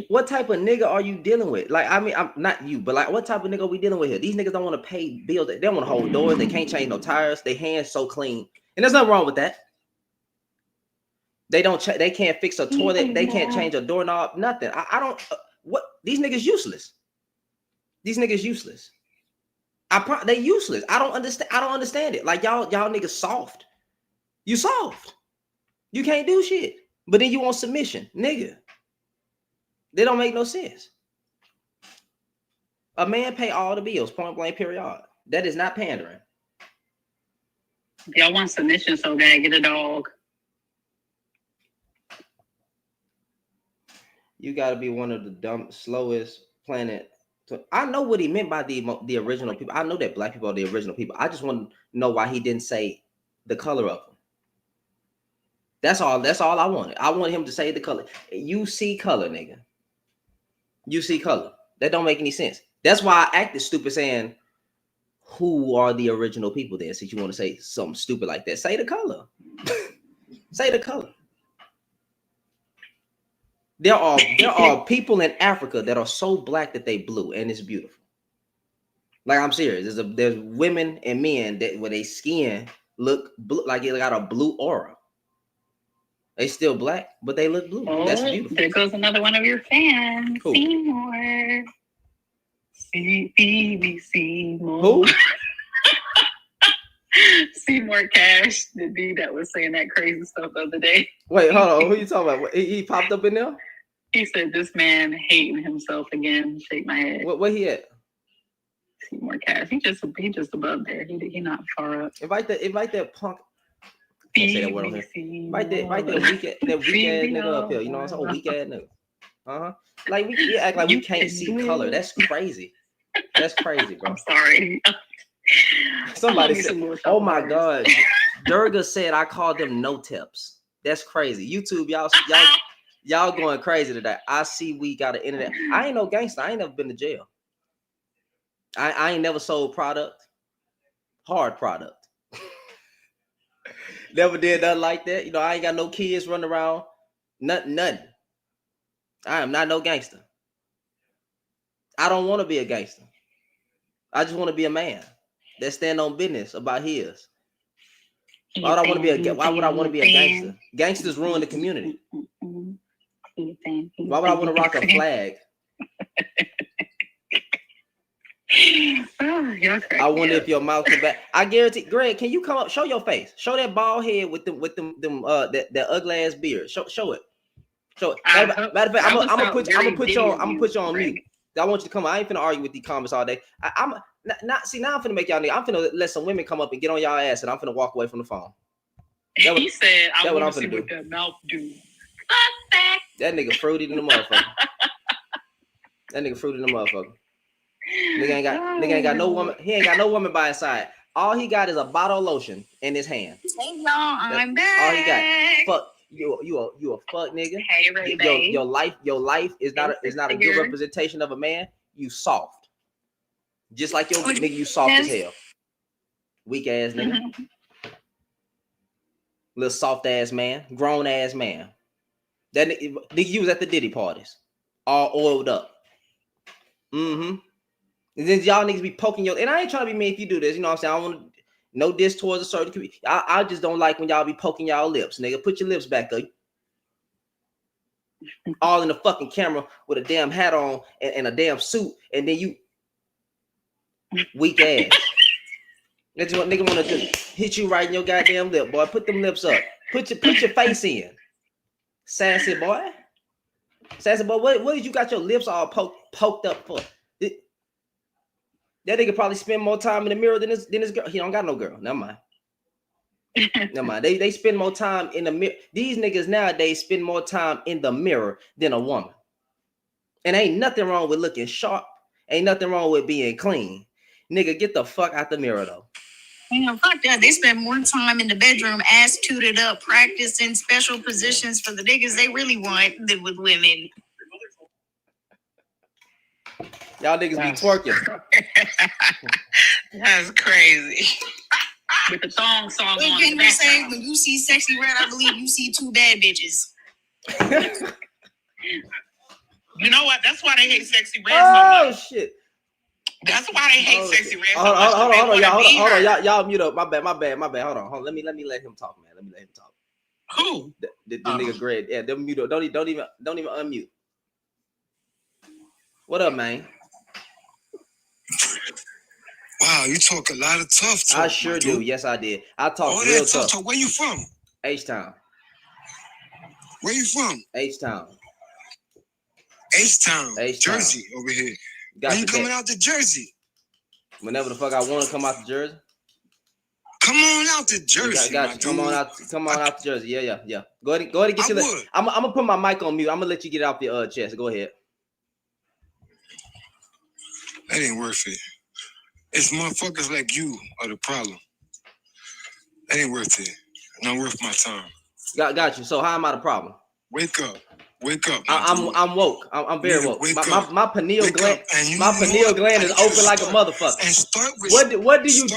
What type of nigga are you dealing with? Like, I mean, I'm not you, but like, what type of nigga are we dealing with here? These niggas don't want to pay bills. They don't want to hold doors. They can't change no tires. They hands so clean, and there's nothing wrong with that. They can't fix a toilet. They can't change a doorknob. Nothing. I don't. What these niggas useless. These niggas useless. They useless. I don't understand it. Like y'all niggas soft. You soft. You can't do shit. But then you want submission, nigga. They don't make no sense. A man pay all the bills, point blank, period. That is not pandering. Y'all want submission so bad, get a dog. You got to be one of the slowest planet. I know what he meant by the original people. I know that black people are the original people. I just want to know why he didn't say the color of them. That's all. That's all I wanted. I want him to say the color. You see color, nigga. You see color. That don't make any sense. That's why I acted stupid saying, who are the original people there? Since you want to say something stupid like that, say the color. Say the color. There are people in Africa that are so black that they blue, and it's beautiful. Like, I'm serious. There's women and men that where they skin look blue, like it got a blue aura. They still black, but they look blue. Oh, that's beautiful. There goes another one of your fans, Who? Seymour. Seymour. Who? Seymour Cash, the dude that was saying that crazy stuff the other day. Wait, hold on. Who you talking about? He popped up in there? He said, "This man hating himself again." Shake my head. Where he at? Seymour Cash. He just above there. He not far up. Invite that punk. I can't say that word on here. Invite that weak ass nigga up here. You know what I'm saying? Weak ass nigga. Like we act like we can't see color. That's crazy. That's crazy, bro. I'm sorry. Somebody said, "Oh my God." Durga said I called them no tips. That's crazy. YouTube, y'all going crazy today. I see we got an internet. I ain't no gangster. I ain't never been to jail. I ain't never sold product. Hard product. Never did nothing like that. You know, I ain't got no kids running around. Nothing. I am not no gangster. I don't want to be a gangster. I just want to be a man that stand on business about his. Why would I want to be why would I want to be a gangster? Gangsters ruin the community. Why would I want to rock a flag? I wonder if your mouth come back. I guarantee, Greg, can you come up? Show your face. Show that bald head with them that ugly ass beard. Show it. Show it. Matter of fact, I'm gonna put you on mute. I want you to come. I ain't finna argue with these comments all day. I'm not see now. I'm finna make y'all nigga. I'm finna let some women come up and get on y'all ass, and I'm finna walk away from the phone. He said, "I want to see what that mouth do." That nigga fruity than the motherfucker. That nigga fruity than the motherfucker. Nigga ain't got no woman. He ain't got no woman by his side. All he got is a bottle of lotion in his hand. Hey y'all, I'm back. All he got. Fuck you a fuck nigga. Hey Ray, your life is not a good representation of a man. You soft. Just like your nigga, you soft as hell. Weak ass nigga. Little soft ass man, grown ass man. That nigga you was at the Diddy parties, all oiled up. And then y'all niggas be poking your, and I ain't trying to be mean if you do this, you know what I'm saying? I don't want no diss towards a certain community. I just don't like when y'all be poking y'all lips, nigga. Put your lips back up. All in the fucking camera with a damn hat on and a damn suit, and then you weak ass. That's what nigga wanna do. Hit you right in your goddamn lip, boy. Put them lips up. Put your face in. Sassy boy. Sassy boy, what did you got your lips all poked up for? That nigga probably spend more time in the mirror than his girl. He don't got no girl. Never mind. Never mind. They spend more time in the mirror. These niggas nowadays spend more time in the mirror than a woman. And ain't nothing wrong with looking sharp. Ain't nothing wrong with being clean. Nigga, get the fuck out the mirror though. Fuck that. They spend more time in the bedroom ass tooted up, practicing special positions for the niggas they really want than with women. Y'all niggas be twerking. That's crazy. With the song What on can the you say? background. When you see Sexy Red, I believe you see two bad bitches. You know what? That's why they hate Sexy Red so much. Oh shit. That's why they hate Sexy Red so much. Hold on, y'all mute up. My bad. Hold on. Let me let him talk, man. Let me let him talk. Who? The nigga Greg. Yeah, them mute up. Don't even unmute. What up, man? Wow, you talk a lot of tough talk. I sure do. Yes, I did. I talk real tough. Where you from? H-Town. Where you from? H-Town. H-Town. Jersey over here. When you coming out to Jersey? Whenever the fuck I want to come out to Jersey. Come on out to Jersey, got you. Come on out to Jersey. Yeah. Go ahead and get your. I'm gonna put my mic on mute. I'm gonna let you get it off your chest. Go ahead. That ain't worth it. It's motherfuckers like you are the problem. That ain't worth it. Not worth my time. Got you. So how am I the problem? Wake up. I'm woke. I'm very woke. My pineal gland. My pineal gland is open like a motherfucker. And start with what do you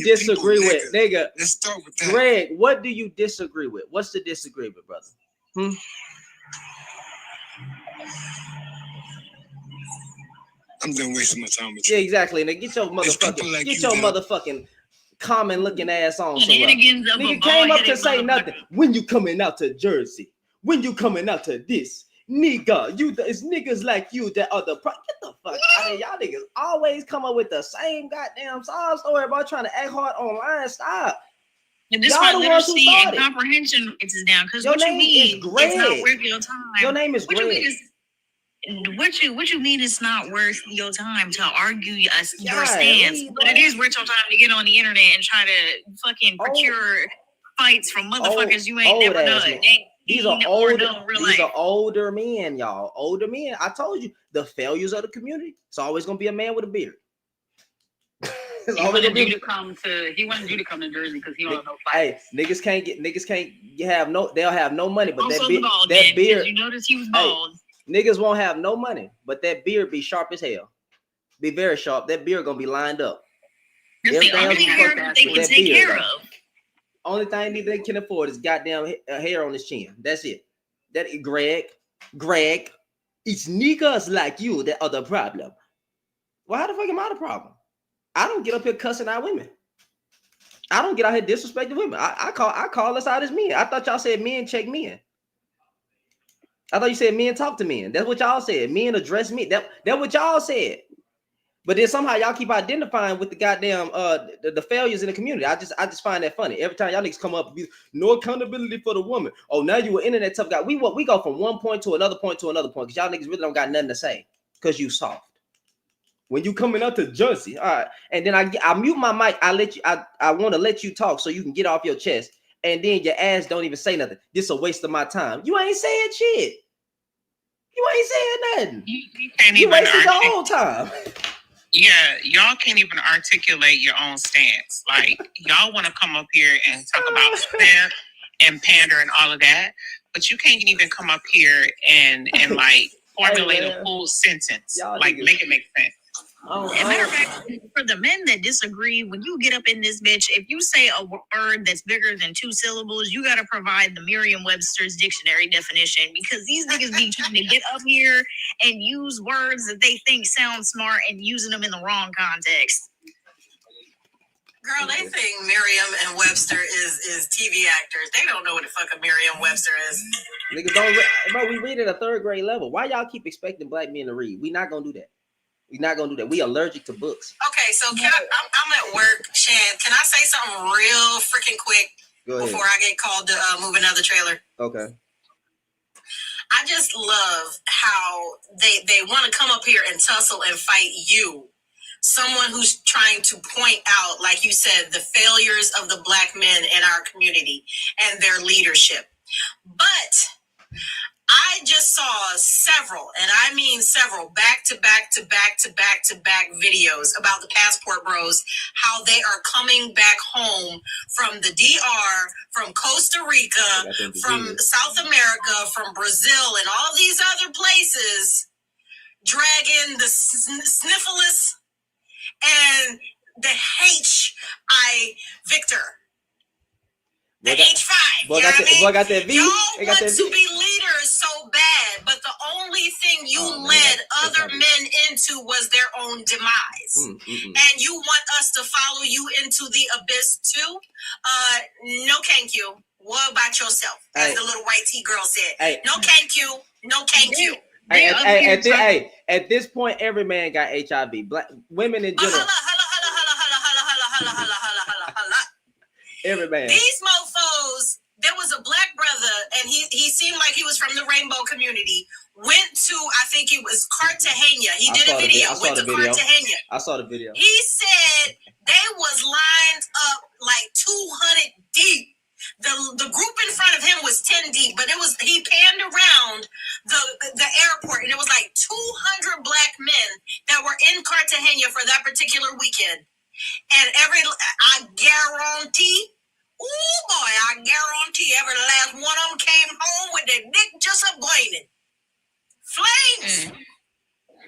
disagree with, nigga? Let's start with that. Greg, what do you disagree with? What's the disagreement, brother? I'm done wasting my time with you. Yeah, exactly. Now get your motherfucking common looking ass on somewhere. Nigga came up to say nothing. When you coming out to Jersey? When you coming out to this? Nigga, it's niggas like you that are the get the fuck out of here. Y'all niggas always come up with the same goddamn sob story about trying to act hard online. Stop. And this part literacy and comprehension is down because what you mean it's not worth your time. Your name is Greg. What you mean it's not worth your time to argue your stance, but it is worth your time to get on the internet and try to fucking procure fights from motherfuckers you ain't never done. These are older men, y'all. Older men. I told you the failures of the community. It's always gonna be a man with a beard. He wanted you to come to Jersey because he don't know fight. Hey, niggas can't they'll have no money, but also that beard. You notice he was bald. Niggas won't have no money, but that beard be sharp as hell. Be very sharp. That beard gonna be lined up. That's the only hair they can take care of. Only thing they can afford is goddamn hair on his chin. That's it. That Greg, it's niggas like you that are the problem. Well, how the fuck am I the problem? I don't get up here cussing out women. I don't get out here disrespecting women. I call us out as men. I thought y'all said men check men. I thought you said men talk to men. That's what y'all said. Men address me. That's what y'all said. But then somehow y'all keep identifying with the goddamn the failures in the community. I just find that funny. Every time y'all niggas come up, no accountability for the woman. Oh, now you an internet tough guy. We go from one point to another point because y'all niggas really don't got nothing to say because you soft. When you coming up to Jersey, all right, and then I mute my mic. I want to let you talk so you can get off your chest, and then your ass don't even say nothing. This a waste of my time. You ain't saying shit. You ain't saying nothing. You can't you even wasted the whole time. Yeah, y'all can't even articulate your own stance. Like y'all want to come up here and talk about spare and pander and all of that, but you can't even come up here and like formulate a full sentence. Y'all like niggas. make it make sense. As a matter of fact, for the men that disagree, when you get up in this bitch, if you say a word that's bigger than 2 syllables, you got to provide the Merriam-Webster's dictionary definition because these niggas be trying to get up here and use words that they think sound smart and using them in the wrong context. Girl, they think Merriam and Webster is TV actors. They don't know what the fuck a Merriam-Webster is. Niggas don't, bro. We read at a 3rd grade level. Why y'all keep expecting black men to read? We not gonna do that. We're not gonna do that. We allergic to books. Okay, so I'm at work, Shan. Can I say something real freaking quick before I get called to move another trailer? Okay. I just love how they want to come up here and tussle and fight you. Someone who's trying to point out, like you said, the failures of the black men in our community and their leadership. But I just saw several, and I mean several, back-to-back videos about the Passport Bros, how they are coming back home from the DR, from Costa Rica, from South America, from Brazil, and all these other places, dragging the sniffless and the Victor. The H5. Boy got that V. Y'all want to be leaders so bad, but the only thing you led other men into was their own demise. And you want us to follow you into the abyss too? No, thank you. What about yourself? As the little white tea girl said. No, thank you. No, thank you. At this point, every man got HIV. Black women in general. Every man. These mofos, there was a black brother, and he seemed like he was from the rainbow community. Went to, I think it was Cartagena. He did a video. Went to Cartagena. I saw the video. He said They was lined up like 200 deep. The group in front of him was 10 deep, but he panned around the airport, and it was like 200 black men that were in Cartagena for that particular weekend. And I guarantee, every last one of them came home with their dick just a-blazing. Flames.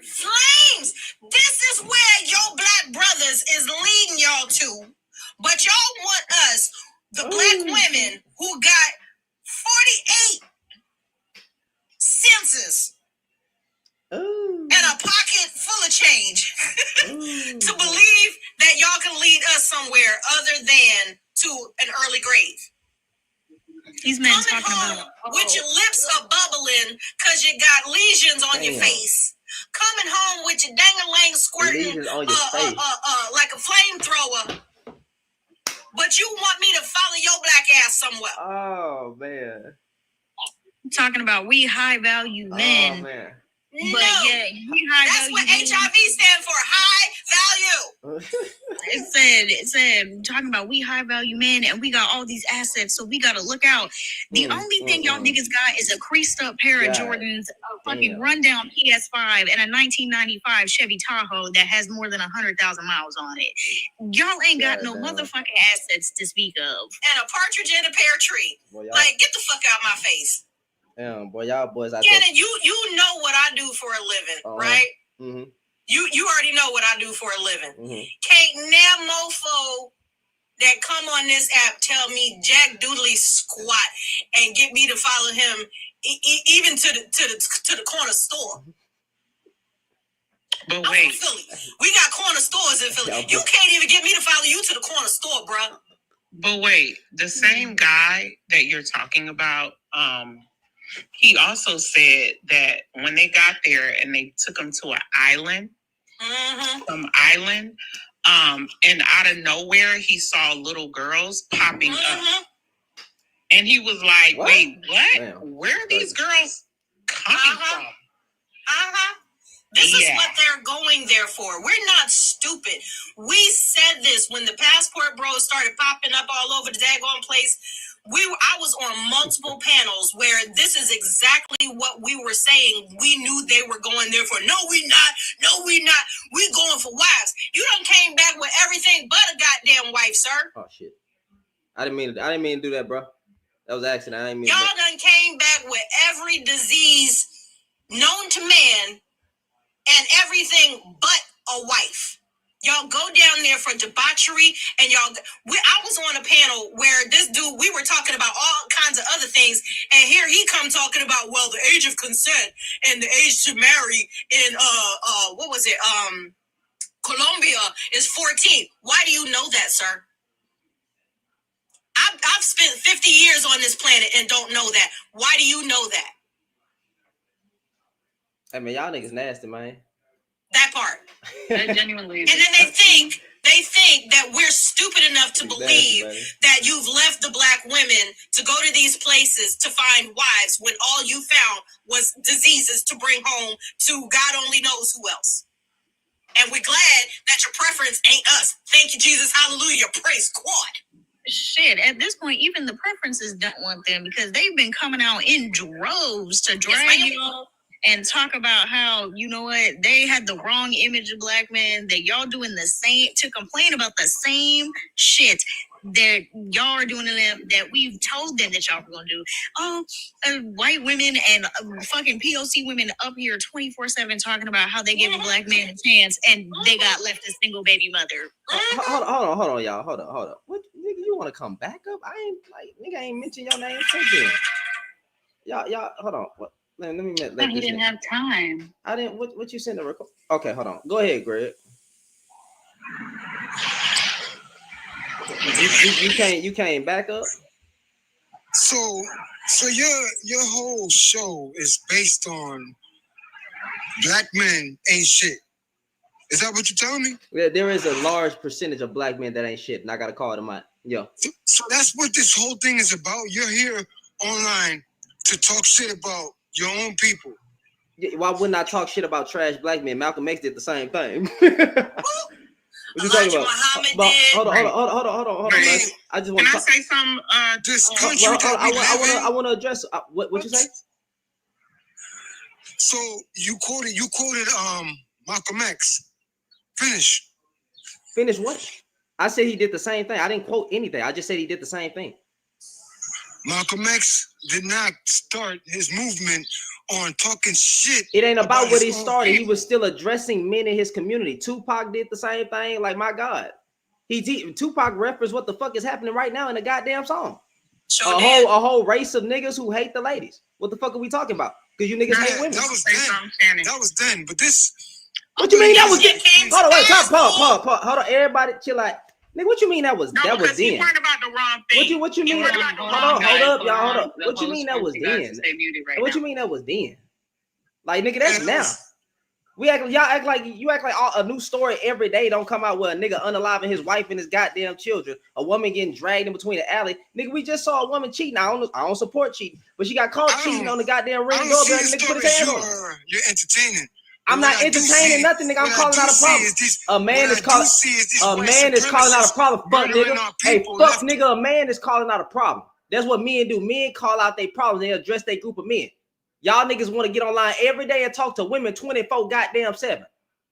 Flames. This is where your black brothers is leading y'all to. But y'all want us, the black women who got 48 senses and a pocket full of change to believe that y'all can lead us somewhere other than to an early grave. These men talking about with your lips are bubbling because you got lesions on your face. Coming home with your dang-a-lang squirting like a flamethrower. But you want me to follow your black ass somewhere. Oh, man. Talking about we high value men. Oh, man. But yeah, we high that's value. What HIV stand for, high value. It said talking about we high value men and we got all these assets, so we gotta look out. The only thing y'all niggas got is a creased up pair of Jordans, a fucking rundown PS5, and a 1995 Chevy Tahoe that has more than 100,000 miles on it. Y'all ain't got no motherfucking assets to speak of. And a partridge in a pear tree. Like, get the fuck out my face. Damn, boy, y'all boys out there. You know what I do for a living, right? Mm-hmm. You already know what I do for a living. Mm-hmm. Can't no mofo that come on this app tell me Jack Doodley squat and get me to follow him even to the corner store. But I'm wait, from Philly. We got corner stores in Philly. You can't even get me to follow you to the corner store, bro. But wait, the same guy that you're talking about, he also said that when they got there and they took him to an island, some island, and out of nowhere he saw little girls popping up, and he was like, what? "Wait, what? Damn. Where are these girls coming from?" This is what they're going there for. We're not stupid. We said this when the passport bros started popping up all over the daggone place. I was on multiple panels where this is exactly what we were saying. We knew they were going there for. No, we not. No, we not. We going for wives. You done came back with everything but a goddamn wife, sir. Oh shit! I didn't mean to do that, bro. That was an accident. I didn't mean. Y'all done came back with every disease known to man and everything but a wife. Y'all go down there for debauchery, and I was on a panel where this dude, we were talking about all kinds of other things, and here he come talking about, well, the age of consent and the age to marry in Colombia is 14. Why do you know that, sir? I've spent 50 years on this planet and don't know that. Why do you know that? I mean, y'all niggas nasty, man. That part. I genuinely. And then they think that we're stupid enough to believe that you've left the black women to go to these places to find wives when all you found was diseases to bring home to God only knows who else. And we're glad that your preference ain't us. Thank you, Jesus. Hallelujah. Praise God. Shit, at this point, even the preferences don't want them because they've been coming out in droves to drag y'all and talk about how, you know what, they had the wrong image of black men, that y'all doing the same, to complain about the same shit that y'all are doing to them, that we've told them that y'all were going to do. Oh, white women and fucking POC women up here 24/7 talking about how they give a black man a chance and they got left a single baby mother. Hold on, y'all. Hold on. What, nigga, you want to come back up? Nigga ain't mention your name again. Y'all, hold on. What? Let me he didn't have time. I didn't. What you sent the record? Okay, hold on. Go ahead, Greg. You came back up. So your whole show is based on black men ain't shit. Is that what you're telling me? Yeah, there is a large percentage of black men that ain't shit, and I gotta call them out. Yo. So that's what this whole thing is about. You're here online to talk shit about your own people. Yeah, why wouldn't I talk shit about trash black men? Malcolm X did the same thing. What you talking about? Muhammad did. Hold on. I just want Can to I say something? This country that we live in. I want to address what you say. So you quoted Malcolm X. Finish what? I said he did the same thing. I didn't quote anything. I just said he did the same thing. Malcolm X did not start his movement on talking shit. It ain't about what he his own started. He people. was still addressing men in his community. Tupac did the same thing. Like, my God. Tupac referenced what the fuck is happening right now in the goddamn song. Sure a whole race of niggas who hate the ladies. What the fuck are we talking about? Because you niggas hate women. That was then. But this. What you mean that was then? Hold on, wait, pause. Hold on, everybody chill out. Nigga, what you mean that was then? You heard about the wrong thing. What you mean? Hold up, y'all. Hold up. What you mean that was then? What you mean that was then? Like, nigga, that's now. Y'all act like a new story every day don't come out with a nigga unaliving his wife and his goddamn children, a woman getting dragged in between the alley. Nigga, we just saw a woman cheating. I don't support cheating, but she got caught cheating on the goddamn ring doorbell. Nigga, put his hands on her. You're entertaining. I'm not entertaining nothing, nigga. I'm calling out a problem. A man is calling out a problem. Fuck, nigga. Hey, fuck, nigga. A man is calling out a problem. That's what men do. Men call out their problems. They address their group of men. Y'all niggas want to get online every day and talk to women 24 goddamn 7.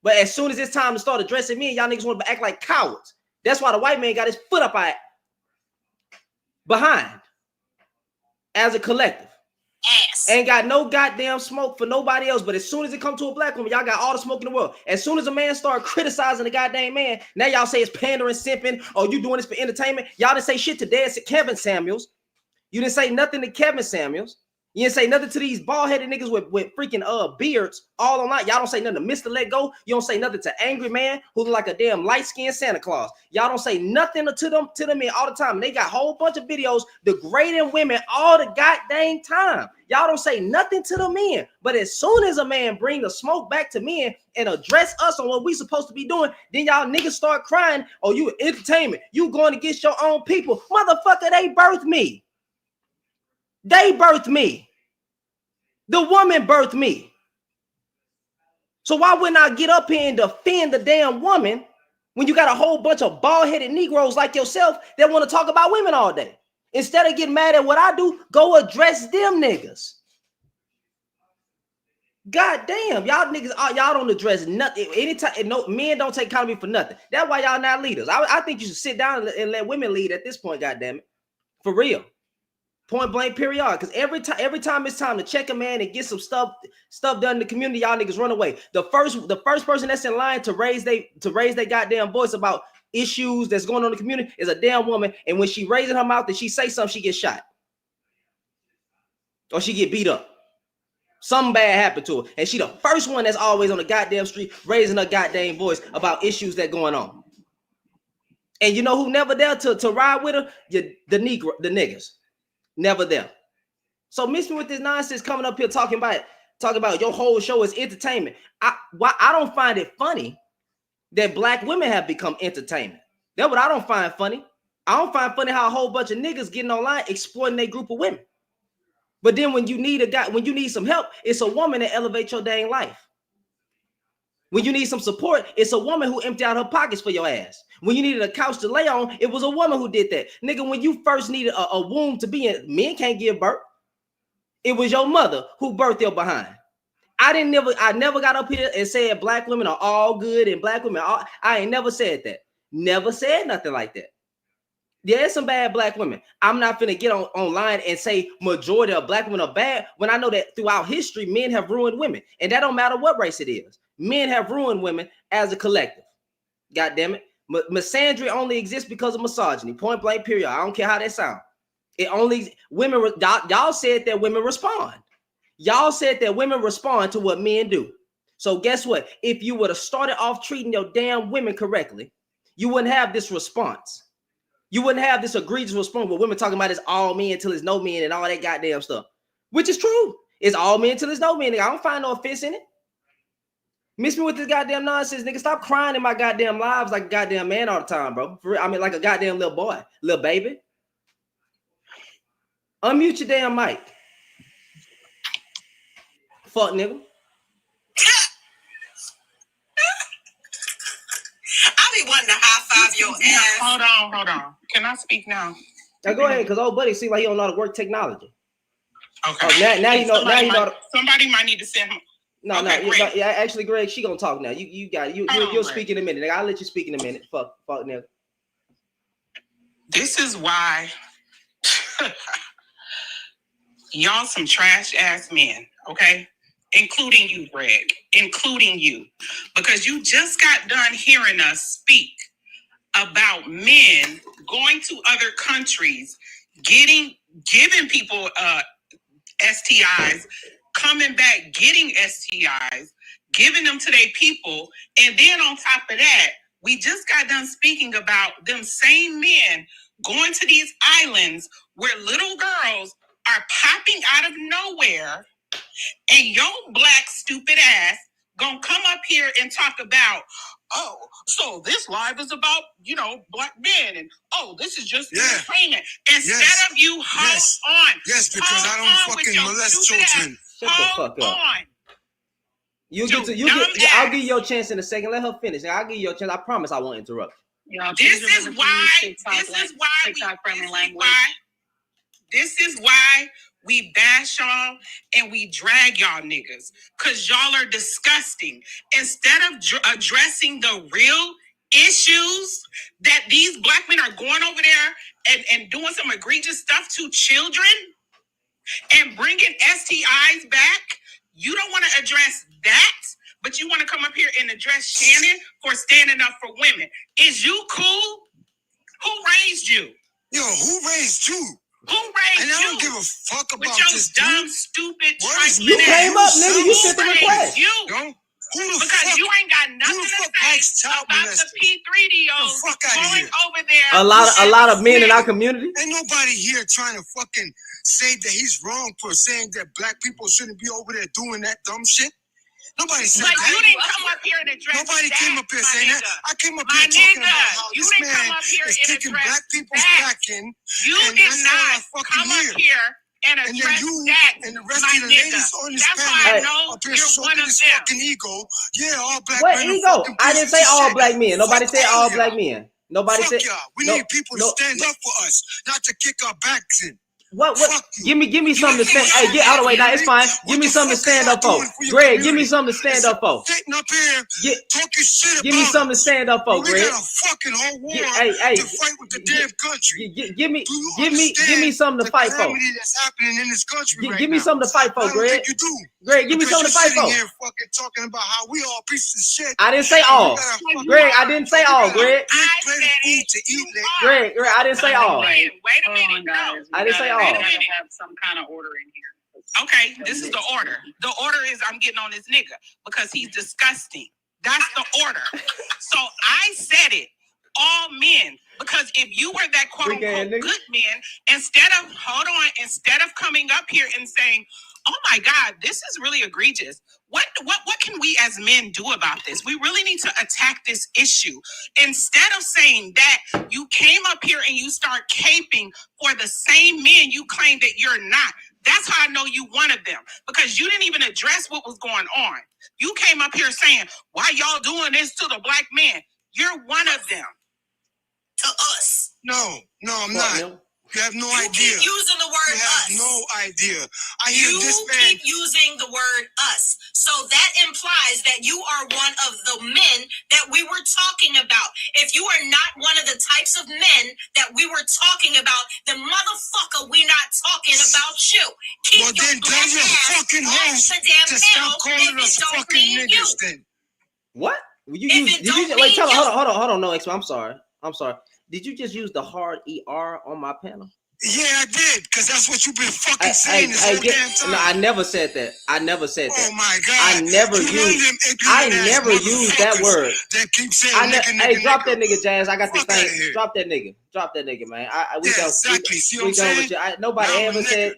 But as soon as it's time to start addressing men, y'all niggas want to act like cowards. That's why the white man got his foot up behind as a collective. Ass. Ain't got no goddamn smoke for nobody else. But as soon as it comes to a black woman, y'all got all the smoke in the world. As soon as a man start criticizing the goddamn man, now y'all say it's pandering, simping, or you doing this for entertainment. Y'all didn't say shit to Kevin Samuels. You didn't say nothing to Kevin Samuels. You didn't say nothing to these bald-headed niggas with freaking beards all online. Y'all don't say nothing to Mr. Let Go. You don't say nothing to Angry Man who look like a damn light-skinned Santa Claus. Y'all don't say nothing to them men all the time. And they got a whole bunch of videos degrading women all the goddamn time. Y'all don't say nothing to the men. But as soon as a man bring the smoke back to men and address us on what we supposed to be doing, then y'all niggas start crying, oh, you entertainment. You going against your own people. Motherfucker, they birthed me. They birthed me. The woman birthed me. So why wouldn't I get up here and defend the damn woman when you got a whole bunch of bald-headed Negroes like yourself that want to talk about women all day? Instead of getting mad at what I do, go address them niggas. God damn, y'all niggas, y'all don't address nothing. Anytime, no, men don't take accountability for nothing. That's why y'all not leaders. I think you should sit down and let women lead at this point, goddamn it. For real. Point blank, period. Because every time it's time to check a man and get some stuff done in the community, y'all niggas run away. The first person that's in line to raise their goddamn voice about issues that's going on in the community is a damn woman. And when she raising her mouth and she say something, she gets shot. Or she get beat up. Something bad happened to her. And she the first one that's always on the goddamn street raising her goddamn voice about issues that going on. And you know who never there to ride with her? The niggas. Never there. So miss me with this nonsense coming up here talking about your whole show is entertainment. I don't find it funny that black women have become entertainment. That's what I don't find funny. I don't find funny how a whole bunch of niggas getting online exploiting their group of women. But then when you need some help, it's a woman that elevates your dang life. When you need some support, it's a woman who emptied out her pockets for your ass. When you needed a couch to lay on, it was a woman who did that. Nigga, when you first needed a womb to be in, men can't give birth. It was your mother who birthed your behind. I never got up here and said black women are all good and black women I ain't never said that. Never said nothing like that. There's some bad black women. I'm not finna get online and say majority of black women are bad when I know that throughout history, men have ruined women. And that don't matter what race it is. Men have ruined women as a collective. God damn it. Misandry only exists because of misogyny. Point blank, period. I don't care how that sounds. It only women. Y'all said that women respond. Y'all said that women respond to what men do. So guess what? If you would have started off treating your damn women correctly, you wouldn't have this response. You wouldn't have this egregious response where women talking about it's all men until it's no men and all that goddamn stuff, which is true. It's all men until it's no men. I don't find no offense in it. Miss me with this goddamn nonsense, nigga. Stop crying in my goddamn lives like a goddamn man all the time, bro. For real, I mean, like a goddamn little boy, little baby. Unmute your damn mic. Fuck, nigga. I'm be wanting to high five your ass. Hold on. Can I speak now? Now go ahead, because old buddy seems like he don't know how to work technology. Okay. Oh, now you know. Now you know. Somebody might need to send him. No, yeah, actually, Greg, she gonna talk now. You got it. You'll speak in a minute. I'll let you speak in a minute. Fuck, nigga. This is why y'all some trash ass men, okay? Including you, Greg. Including you. Because you just got done hearing us speak about men going to other countries, giving people STIs, coming back, getting STIs, giving them to their people. And then on top of that, we just got done speaking about them same men going to these islands where little girls are popping out of nowhere, and your black stupid ass gonna come up here and talk about, oh, so this live is about, black men, and this is just entertainment. Instead of you hold on. Yes, because I don't fucking molest children. Shut the fuck up. I'll give you your chance in a second. Let her finish. I'll give you your chance. I promise I won't interrupt. This is why we bash y'all and we drag y'all niggas, because y'all are disgusting. Instead of addressing the real issues that these black men are going over there and doing some egregious stuff to children and bringing STIs back, you don't want to address that, but you want to come up here and address Shannon for standing up for women. Is you cool? Who raised you? Yo, who raised you? Who raised you? And I don't give a fuck about with your this dumb, stupid, you came up, nigga. You sent the request. Because you ain't got nothing to say about the P3DOs going over there. A lot of men in our community. Ain't nobody here trying to fucking say that he's wrong for saying that black people shouldn't be over there doing that dumb shit. Nobody said that. You didn't come up here and address Nobody that, came up here saying that. I came up here talking about how this man is kicking black people's back in. You did not come up here and address that, and the rest of the ladies on this panel up here stroking this fucking ego. Yeah, all black men. What ego? I didn't say all black men. Nobody said all black men. Nobody said. Y'all. We need people to stand up for us, not to kick our backs in. What? Give me something to stand. Hey, get out of the way. Now it's fine. Give me something to stand up for. Greg, give me something to stand up for. Sitting up here talking shit. Give me something to stand up for, Greg. We got a fucking whole war to fight with the damn country. Give me something to fight for. That's happening in this country right give me something to fight for, Greg. I don't think you do. Greg, give me something to fight for. Here fucking talking about how we all pieces of shit. I didn't say all. Greg, I didn't say all, Greg. Greg, I didn't say all. Wait a minute, guys. I didn't say all. Have some kind of order in here. Okay, this is the order. The order is I'm getting on this nigga because he's disgusting. That's the order. So I said it. All men. Because if you were that quote unquote good men, instead of coming up here and saying, oh my God, this is really egregious. What can we as men do about this? We really need to attack this issue. Instead of saying that, you came up here and you start caping for the same men you claim that you're not. That's how I know you one of them. Because you didn't even address what was going on. You came up here saying, why y'all doing this to the black man? You're one of them. To us. No, I'm not. You have no idea. Keep using the word us. You have no idea. I hear this man. You keep using the word us. So that implies that you are one of the men that we were talking about. If you are not one of the types of men that we were talking about, then motherfucker, we're not talking about you. Keep your black ass fucking off the damn to stop calling us fucking niggas then. What? Wait, tell me, hold on, no, I'm sorry. Did you just use the hard ER on my panel? Yeah, I did, because that's what you've been fucking saying this whole damn time. No, I never said that. Oh my God. I never used that word. That keep saying nigga, drop that nigga, Jazz. I got this thing. Drop that nigga, man. Exactly. See what I'm saying? With you. Nobody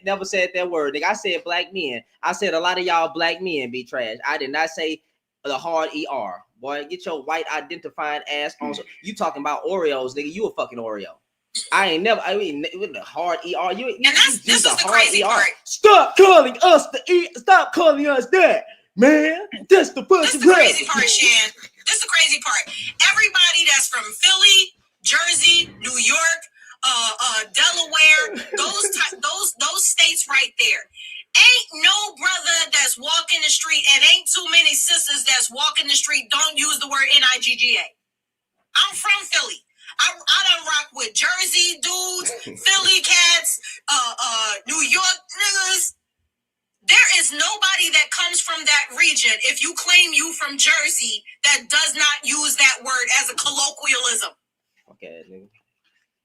never said that word. Nigga, I said black men. I said a lot of y'all black men be trash. I did not say the hard ER. Boy, get your white identifying ass on. You talking about Oreos, nigga? You a fucking Oreo. I mean, with the hard ER. This is the crazy part. Stop calling us Stop calling us that. Man, that's the fucking crazy part, Shan. This is the crazy part. Everybody that's from Philly, Jersey, New York, Delaware, those states right there. Ain't no brother that's walking the street, and ain't too many sisters that's walking the street. Don't use the word Nigga. I'm from Philly. I done rock with Jersey dudes, Philly cats, New York niggas. There is nobody that comes from that region, if you claim you from Jersey, that does not use that word as a colloquialism. Okay, nigga.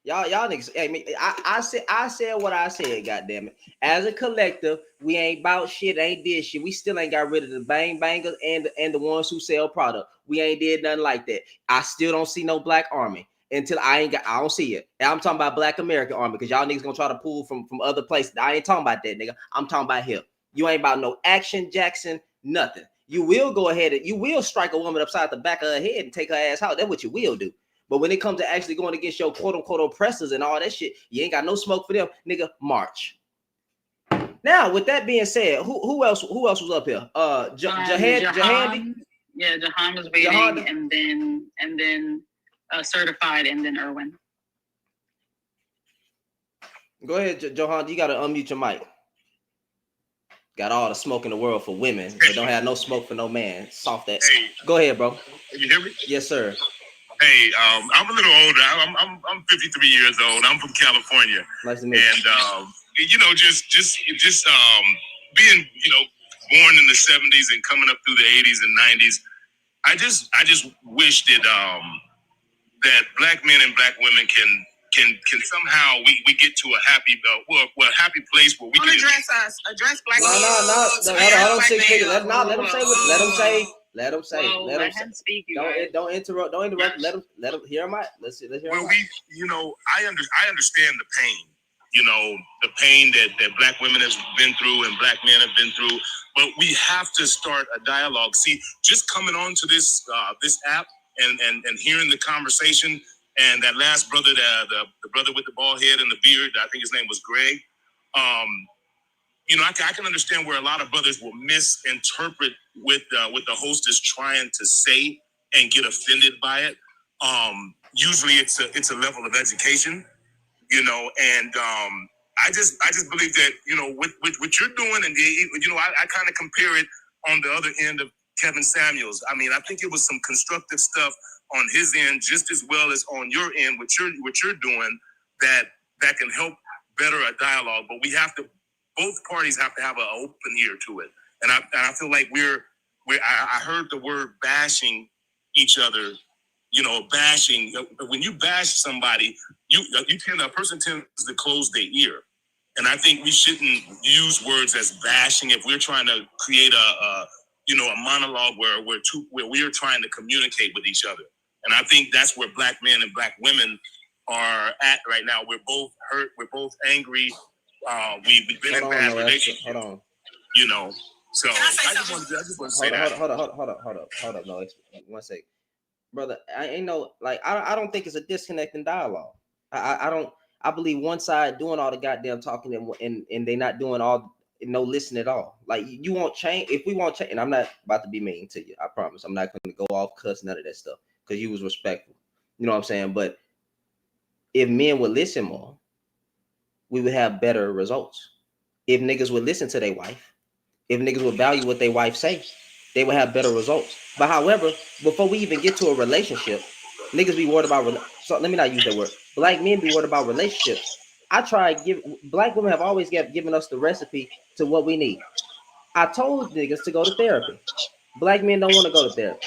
Y'all niggas. Hey, I said what I said. Goddamn it. As a collective, we ain't about shit. Ain't did shit. We still ain't got rid of the bang bangers and the ones who sell product. We ain't did nothing like that. I still don't see no black army until I don't see it. And I'm talking about Black American Army because y'all niggas gonna try to pull from other places. I ain't talking about that, nigga. I'm talking about here. You ain't about no Action Jackson, nothing. You will go ahead and you will strike a woman upside the back of her head and take her ass out. That's what you will do. But when it comes to actually going against your quote unquote oppressors and all that shit, you ain't got no smoke for them, nigga. March. Now, with that being said, who else was up here? Jahan. Yeah, Jahan was waiting, and then Certified, and then Irwin. Go ahead, Jahan. You gotta unmute your mic. Got all the smoke in the world for women, but don't have no smoke for no man. Soft that. Hey, go ahead, bro. Can you hear me? Yes, sir. Hey, I'm a little older. I'm 53 years old. I'm from California. Nice to meet you. And you know, just being, you know, born in the 70s and coming up through the 80s and 90s, I just wish that that black men and black women can somehow we get to a happy happy place where we can address black. Let him say. Don't interrupt. Let him hear him out. Let's hear him out. You know, I understand the pain. You know, the pain that black women have been through and black men have been through. But we have to start a dialogue. See, just coming on to this app and hearing the conversation, and that last brother, the brother with the bald head and the beard, I think his name was Greg. You know, I can understand where a lot of brothers will misinterpret what the host is trying to say and get offended by it. Usually, it's a level of education, you know, and I just believe that, you know, what you're doing, and you know, I kind of compare it on the other end of Kevin Samuels. I mean, I think it was some constructive stuff on his end just as well as on your end, what you're doing that can help better a dialogue. But both parties have to have an open ear to it. And I feel like I heard the word bashing each other, you know, bashing. When you bash somebody, a person tends to close their ear. And I think we shouldn't use words as bashing if we're trying to create a monologue where we are trying to communicate with each other. And I think that's where black men and black women are at right now. We're both hurt. We're both angry. We've been in bad relationships. Hold on. You know, so I just want to say that. Hold up. No, 1 second, brother. I ain't I don't think it's a disconnect in dialogue. I believe one side doing all the goddamn talking and they not doing no listen at all. Like, you want change. If we want change, and I'm not about to be mean to you, I promise. I'm not going to go off cuss, none of that stuff, because you was respectful. You know what I'm saying? But if men would listen more, we would have better results. If niggas would listen to their wife, if niggas would value what their wife say, they would have better results. But however, before we even get to a relationship, niggas be worried about. So let me not use that word. Black men be worried about relationships. Black women have always given us the recipe to what we need. I told niggas to go to therapy. Black men don't want to go to therapy.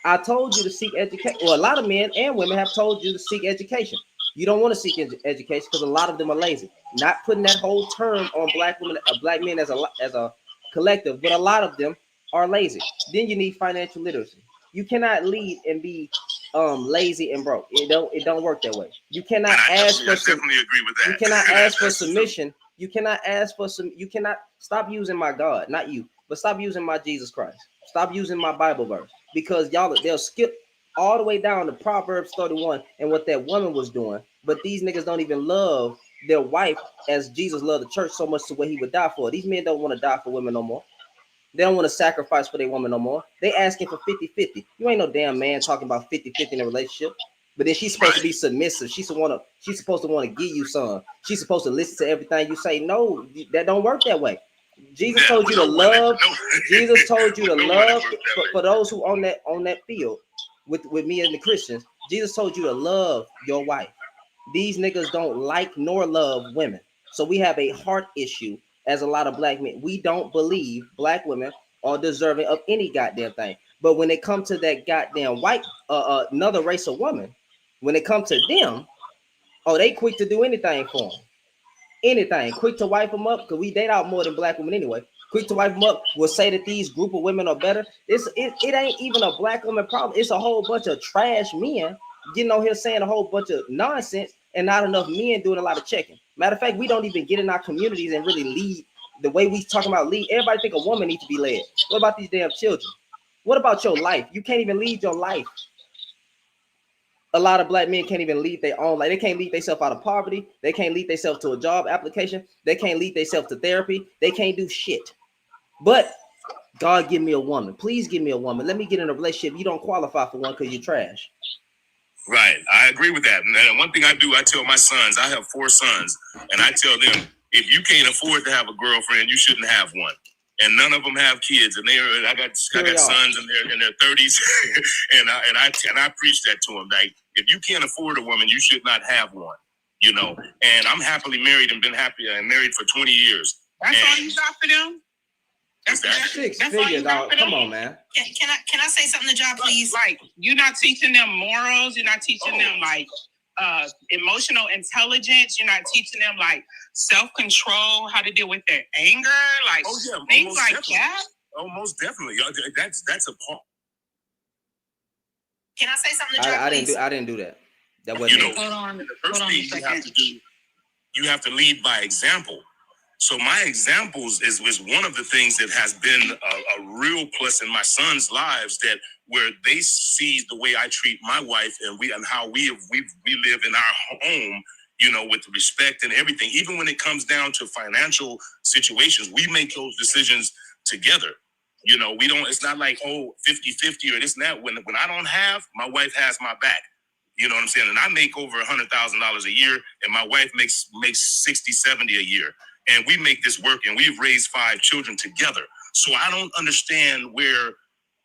I told you to seek education. Well, a lot of men and women have told you to seek education. You don't want to seek education because a lot of them are lazy. Not putting that whole term on black women, black men as a collective, but a lot of them are lazy. Then you need financial literacy. You cannot lead and be lazy and broke. It don't work that way. You cannot ask for. I definitely agree with that. You cannot ask for submission. You cannot ask for some. You cannot stop using my God, not you, but stop using my Jesus Christ. Stop using my Bible verse, because they'll skip all the way down to Proverbs 31 and what that woman was doing. But these niggas don't even love their wife as Jesus loved the church so much to where he would die for. These men don't want to die for women no more. They don't want to sacrifice for their woman no more. They asking for 50-50. You ain't no damn man talking about 50-50 in a relationship. But then she's supposed to be submissive. She's supposed to want to give you some. She's supposed to listen to everything you say. No, that don't work that way. Jesus told you to love. Jesus told you to love. For those who on that field with me and the Christians, Jesus told you to love your wife. These niggas don't like nor love women. So we have a heart issue as a lot of black men. We don't believe black women are deserving of any goddamn thing. But when it comes to that goddamn white, another race of woman, when it comes to them, they quick to do anything for them. Anything. Quick to wipe them up, because we date out more than black women anyway. Quick to wipe them up. Will say that these group of women are better. It ain't even a black woman problem. It's a whole bunch of trash men getting on here saying a whole bunch of nonsense and not enough men doing a lot of checking. Matter of fact, we don't even get in our communities and really lead the way we talking about lead. Everybody think a woman needs to be led. What about these damn children? What about your life? You can't even lead your life. A lot of black men can't even lead their own life. They can't lead themselves out of poverty. They can't lead themselves to a job application. They can't lead themselves to therapy. They can't do shit. But God, give me a woman. Please give me a woman. Let me get in a relationship. You don't qualify for one because you're trash. Right. I agree with that. And one thing I do, I tell my sons, I have 4 sons, and I tell them, if you can't afford to have a girlfriend, you shouldn't have one. And none of them have kids, and I got sons in their 30s, and I preach that to them. Like, if you can't afford a woman, you should not have one. You know. And I'm happily married and been married for 20 years. That's all you got for them. That's 6 figures, dog. Come on, man. Can I say something to John, please? Like, you're not teaching them morals. You're not teaching them like emotional intelligence. You're not teaching them like self-control, how to deal with their anger, like things like that. Oh, most definitely. That's a part. Can I say something to John, please? I didn't do that. That wasn't. Hold on. The first thing you have to do, you have to lead by example. So my examples is one of the things that has been a real plus in my sons' lives, that where they see the way I treat my wife and how we live in our home, you know, with respect and everything. Even when it comes down to financial situations, we make those decisions together. You know, we don't. It's not like 50-50 or this and that. When I don't have, my wife has my back. You know what I'm saying? And I make over $100,000 a year, and my wife makes 60-70 a year. And we make this work, and we've raised 5 children together. So I don't understand where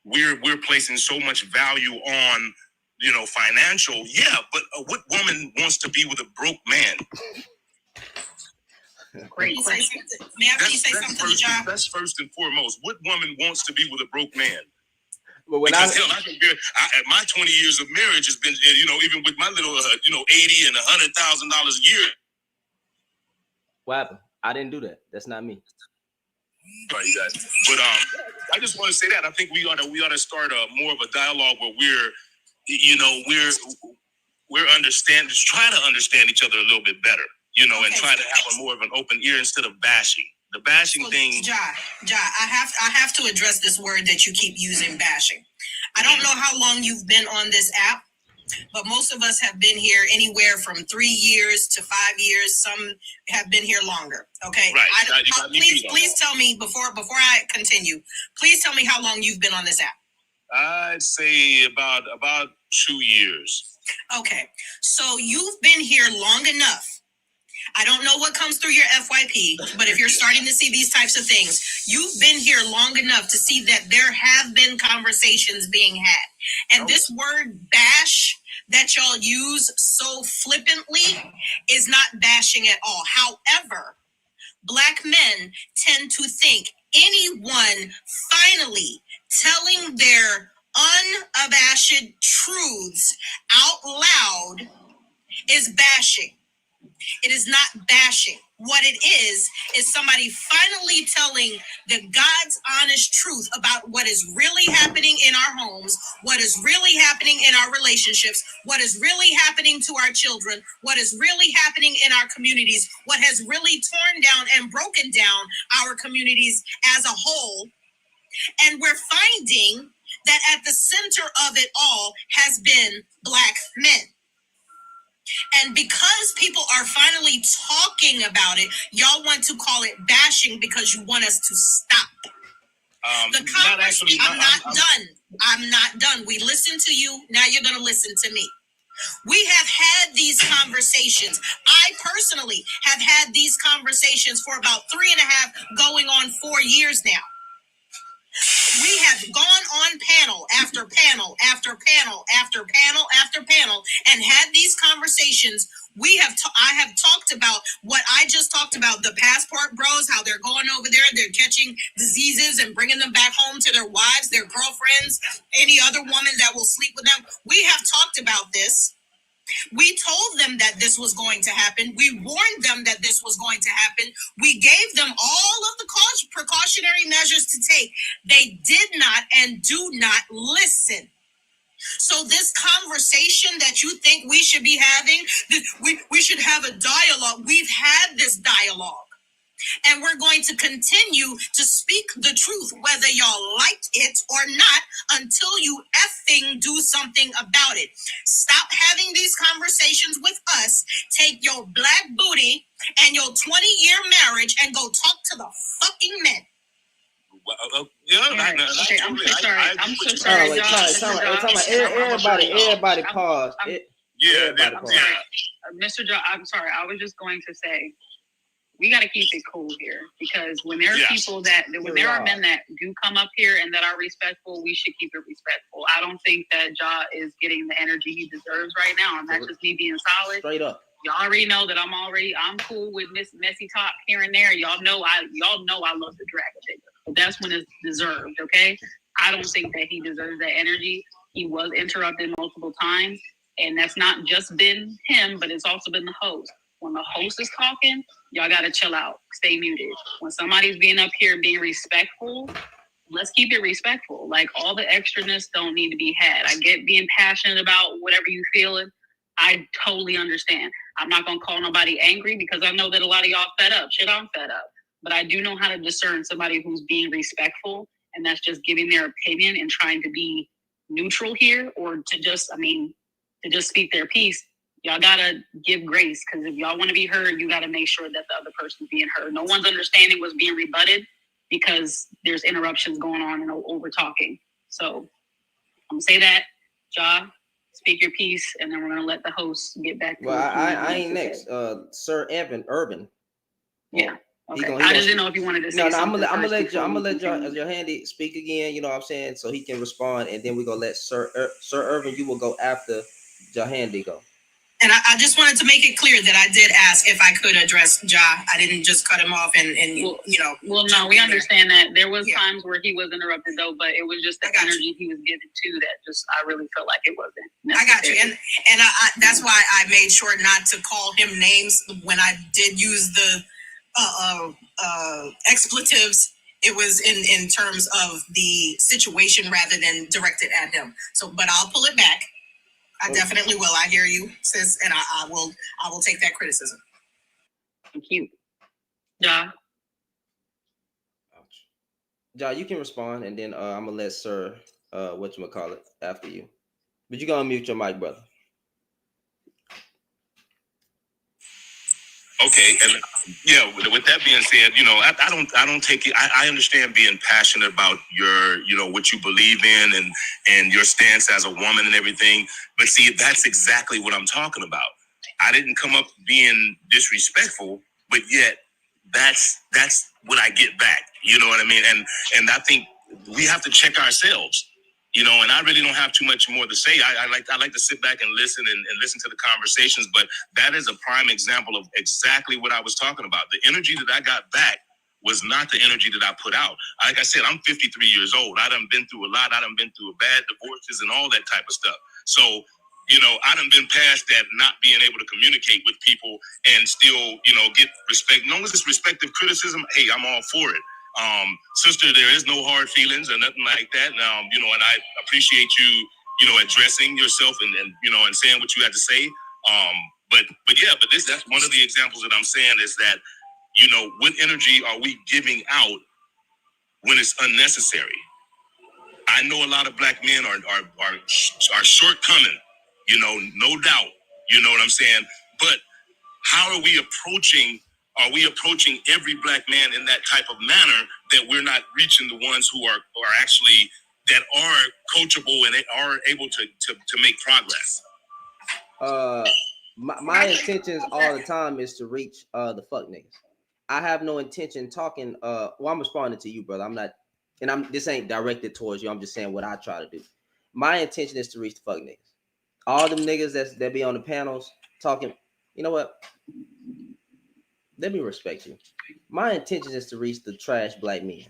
we're placing so much value on, you know, financial. Yeah, but what woman wants to be with a broke man? Great question. May I please say something to John? That's first and foremost. What woman wants to be with a broke man? But when at my 20 years of marriage has been, you know, even with my little, $80,000 and $100,000 a year. What happened? I didn't do that. That's not me. Right, guys. But I just want to say that I think we ought to start more of a dialogue where we're try to understand each other a little bit better, you know, and try to have more of an open ear instead of bashing. The bashing thing. Ja, I have to address this word that you keep using, bashing. I don't know how long you've been on this app, but most of us have been here anywhere from 3 years to 5 years. Some have been here longer. Okay. Right. Please tell me before I continue. Please tell me how long you've been on this app. I'd say about 2 years. Okay. So you've been here long enough. I don't know what comes through your FYP, but if you're starting to see these types of things, you've been here long enough to see that there have been conversations being had. And this word bash that y'all use so flippantly is not bashing at all. However, Black men tend to think anyone finally telling their unabashed truths out loud is bashing. It is not bashing. What it is somebody finally telling the God's honest truth about what is really happening in our homes, what is really happening in our relationships, what is really happening to our children, what is really happening in our communities, what has really torn down and broken down our communities as a whole. And we're finding that at the center of it all has been Black men. And because people are finally talking about it, y'all want to call it bashing because you want us to stop. I'm not done. We listened to you. Now you're going to listen to me. We have had these conversations. I personally have had these conversations for about 3.5, going on 4 years now. We have gone on panel after panel after panel after panel after panel and had these conversations. I have talked about what I just talked about, the passport bros, how they're going over there, they're catching diseases and bringing them back home to their wives, their girlfriends, any other woman that will sleep with them. We have talked about this. We told them that this was going to happen. We warned them that this was going to happen. We gave them all of the precautionary measures to take. They did not and do not listen. So this conversation that you think we should be having, we should have a dialogue. We've had this dialogue. And we're going to continue to speak the truth, whether y'all liked it or not, until you effing do something about it. Stop having these conversations with us. Take your black booty and your 20-year marriage and go talk to the fucking men. I'm so sorry. Everybody pause. Mr. John, I'm sorry. I was just going to say, we got to keep it cool here, because when there are when are men that do come up here and that are respectful, we should keep it respectful. I don't think that Ja is getting the energy he deserves right now, and that's just me being solid. Straight up. Y'all already know that I'm cool with Miss Messy talk here and there. Y'all know I love the drag chick, but that's when it's deserved. Okay, I don't think that he deserves that energy. He was interrupted multiple times, and that's not just been him, but it's also been the host. When the host is talking, y'all gotta chill out, stay muted. When somebody's being up here being respectful, let's keep it respectful. Like, all the extraness don't need to be had. I get being passionate about whatever you feeling. I totally understand. I'm not gonna call nobody angry, because I know that a lot of y'all fed up. Shit, I'm fed up. But I do know how to discern somebody who's being respectful, and that's just giving their opinion and trying to be neutral here, or to just speak their piece. Y'all gotta give grace, because if y'all want to be heard, you gotta make sure that the other person's being heard. No one's understanding what's being rebutted, because there's interruptions going on and over talking. So I'm gonna say that, Ja, speak your piece, and then we're gonna let the host get back to I ain't next. Sir Urban. Yeah. Okay. I just didn't know if you wanted to say something. I'm gonna let your handy speak again, you know what I'm saying, so he can respond, and then we're gonna let Sir Urban, you will go after Jahandy go. And I just wanted to make it clear that I did ask if I could address Ja. I didn't just cut him off and Well, no, we understand that. There was times where he was interrupted, though, but it was just the energy he was given to that just, I really felt like it wasn't necessary. I got you. And I that's why I made sure not to call him names when I did use the expletives. It was in terms of the situation rather than directed at him. So, but I'll pull it back. I definitely will. I hear you, sis, and I will take that criticism. Thank you. Ja. Ja, you can respond, and then I'm gonna let Sir whatchamacallit after you. But you gotta mute your mic, brother. Okay, and with that being said, I don't take it. I understand being passionate about your, what you believe in and your stance as a woman and everything. But see, that's exactly what I'm talking about. I didn't come up being disrespectful, but yet that's what I get back. You know what I mean? And I think we have to check ourselves. And I really don't have too much more to say. I like to sit back and listen and listen to the conversations, but that is a prime example of exactly what I was talking about. The energy that I got back was not the energy that I put out. Like I said, I'm 53 years old. I done been through a lot. I done been through bad divorces and all that type of stuff. So, I done been past that, not being able to communicate with people and still, get respect. As long as it's respective criticism, hey, I'm all for it. Sister, there is no hard feelings or nothing like that. And I appreciate you, addressing yourself and saying what you had to say. But that's one of the examples that I'm saying is that, what energy are we giving out when it's unnecessary? I know a lot of black men are shortcoming, no doubt. You know what I'm saying? But how are we approaching Are we approaching every black man in that type of manner that we're not reaching the ones who are actually that are coachable and are able to make progress? My intentions all the time is to reach the fuck niggas. I have no intention talking. Well, I'm responding to you, brother. I'm not, and this ain't directed towards you. I'm just saying what I try to do. My intention is to reach the fuck niggas. All them niggas that be on the panels talking. You know what? Let me respect you. My intention is to reach the trash black men.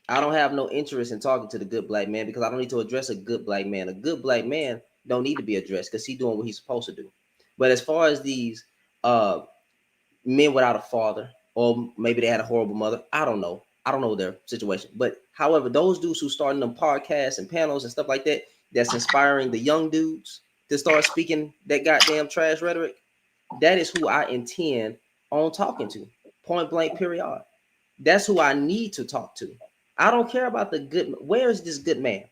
I don't have no interest in talking to the good black man because I don't need to address a good black man. A good black man don't need to be addressed because he's doing what he's supposed to do. But as far as these men without a father, or maybe they had a horrible mother, I don't know. I don't know their situation. But however, those dudes who starting them podcasts and panels and stuff like that, that's inspiring the young dudes to start speaking that goddamn trash rhetoric, that is who I intend on talking to. Point blank, period. That's who I need to talk to. I don't care about the good. Where is this good man?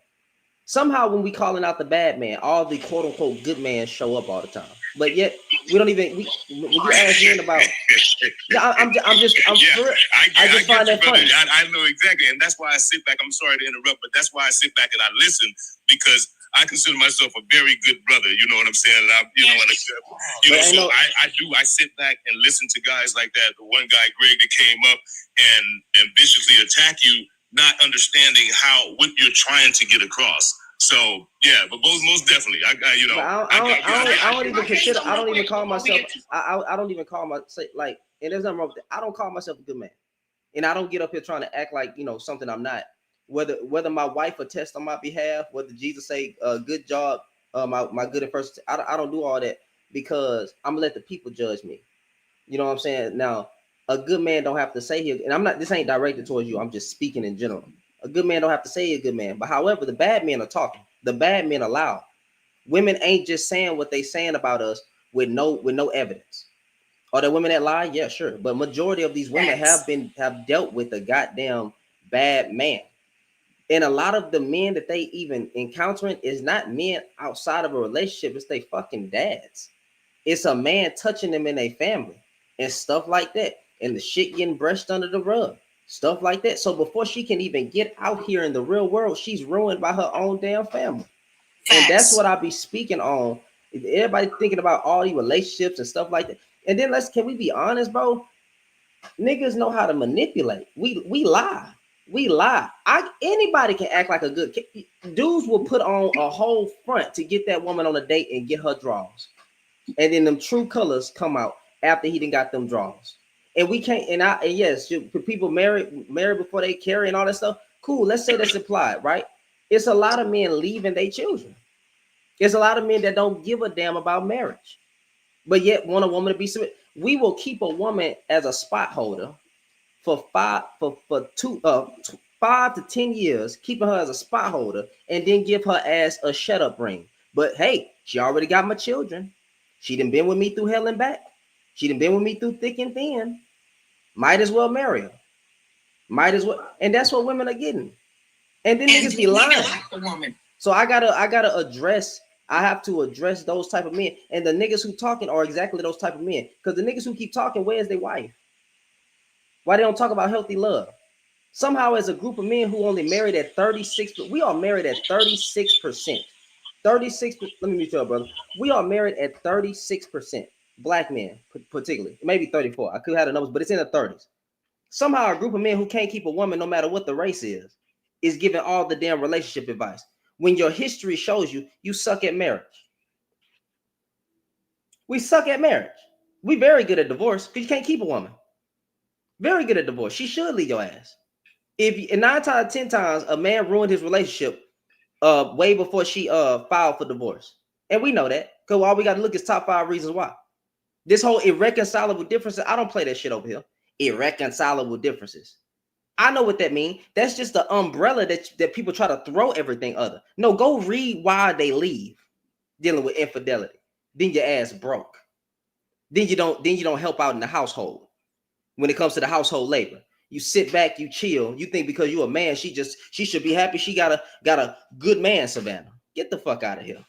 Somehow, when we calling out the bad man, all the quote unquote good men show up all the time. But yet, we don't even. When you ask men about, I just find that funny. I know exactly, and that's why I sit back. I'm sorry to interrupt, but that's why I sit back and I listen because I consider myself a very good brother. You know what I'm saying? And I sit back and listen to guys like that. The one guy, Greg, that came up and viciously attack you, not understanding what you're trying to get across. So yeah, but most definitely, I don't even consider. I don't even call myself. I don't even call myself like. And there's nothing wrong with that. I don't call myself a good man, and I don't get up here trying to act like something I'm not. Whether my wife attests on my behalf, whether Jesus say good job, my good and first. I don't do all that because I'm gonna let the people judge me. You know what I'm saying? Now, a good man don't have to say here, and I'm not. This ain't directed towards you. I'm just speaking in general. A good man don't have to say a good man, but however, the bad men are talking. The bad men are loud. Women ain't just saying what they saying about us with no evidence. Are there women that lie? Yeah, sure. But majority of these women have dealt with a goddamn bad man. And a lot of the men that they even encountering is not men outside of a relationship. It's they fucking dads. It's a man touching them in a family and stuff like that. And the shit getting brushed under the rug. Stuff like that. So before she can even get out here in the real world, she's ruined by her own damn family. And that's what I be speaking on. Everybody thinking about all these relationships and stuff like that. And then can we be honest, bro? Niggas know how to manipulate. We lie. We lie. Anybody can act like a good dudes will put on a whole front to get that woman on a date and get her draws. And then them true colors come out after he done got them draws. And we can't, and yes, people marry before they carry and all that stuff. Cool, let's say that's implied, right? It's a lot of men leaving their children. There's a lot of men that don't give a damn about marriage, but yet want a woman to be submitted. We will keep a woman as a spot holder for 5 to 10 years, keeping her as a spot holder, and then give her ass a shut up ring. But hey, she already got my children. She done been with me through hell and back. She done been with me through thick and thin. Might as well marry her. Might as well. And that's what women are getting. And then niggas be lying. So I gotta address. I have to address those type of men. And the niggas who talking are exactly those type of men. Because the niggas who keep talking, where's their wife? Why they don't talk about healthy love? Somehow, as a group of men who only married at 36, we are married at 36%. 36. Let me meet you up, brother. We are married at 36%. Black men, particularly, maybe 34. I could have the numbers, but it's in the 30s. Somehow, a group of men who can't keep a woman, no matter what the race is giving all the damn relationship advice. When your history shows you suck at marriage. We suck at marriage. We very good at divorce because you can't keep a woman. Very good at divorce. She should leave your ass. If 9 times out of 10 times a man ruined his relationship way before she filed for divorce, and we know that because all we got to look is top 5 reasons why. This whole irreconcilable differences, I don't play that shit over here. Irreconcilable differences. I know what that means. That's just the umbrella that people try to throw everything other. No, go read why they leave dealing with infidelity. Then your ass broke. Then you don't help out in the household. When it comes to the household labor, you sit back, you chill. You think because you're a man, she should be happy. She got a good man, Savannah. Get the fuck out of here.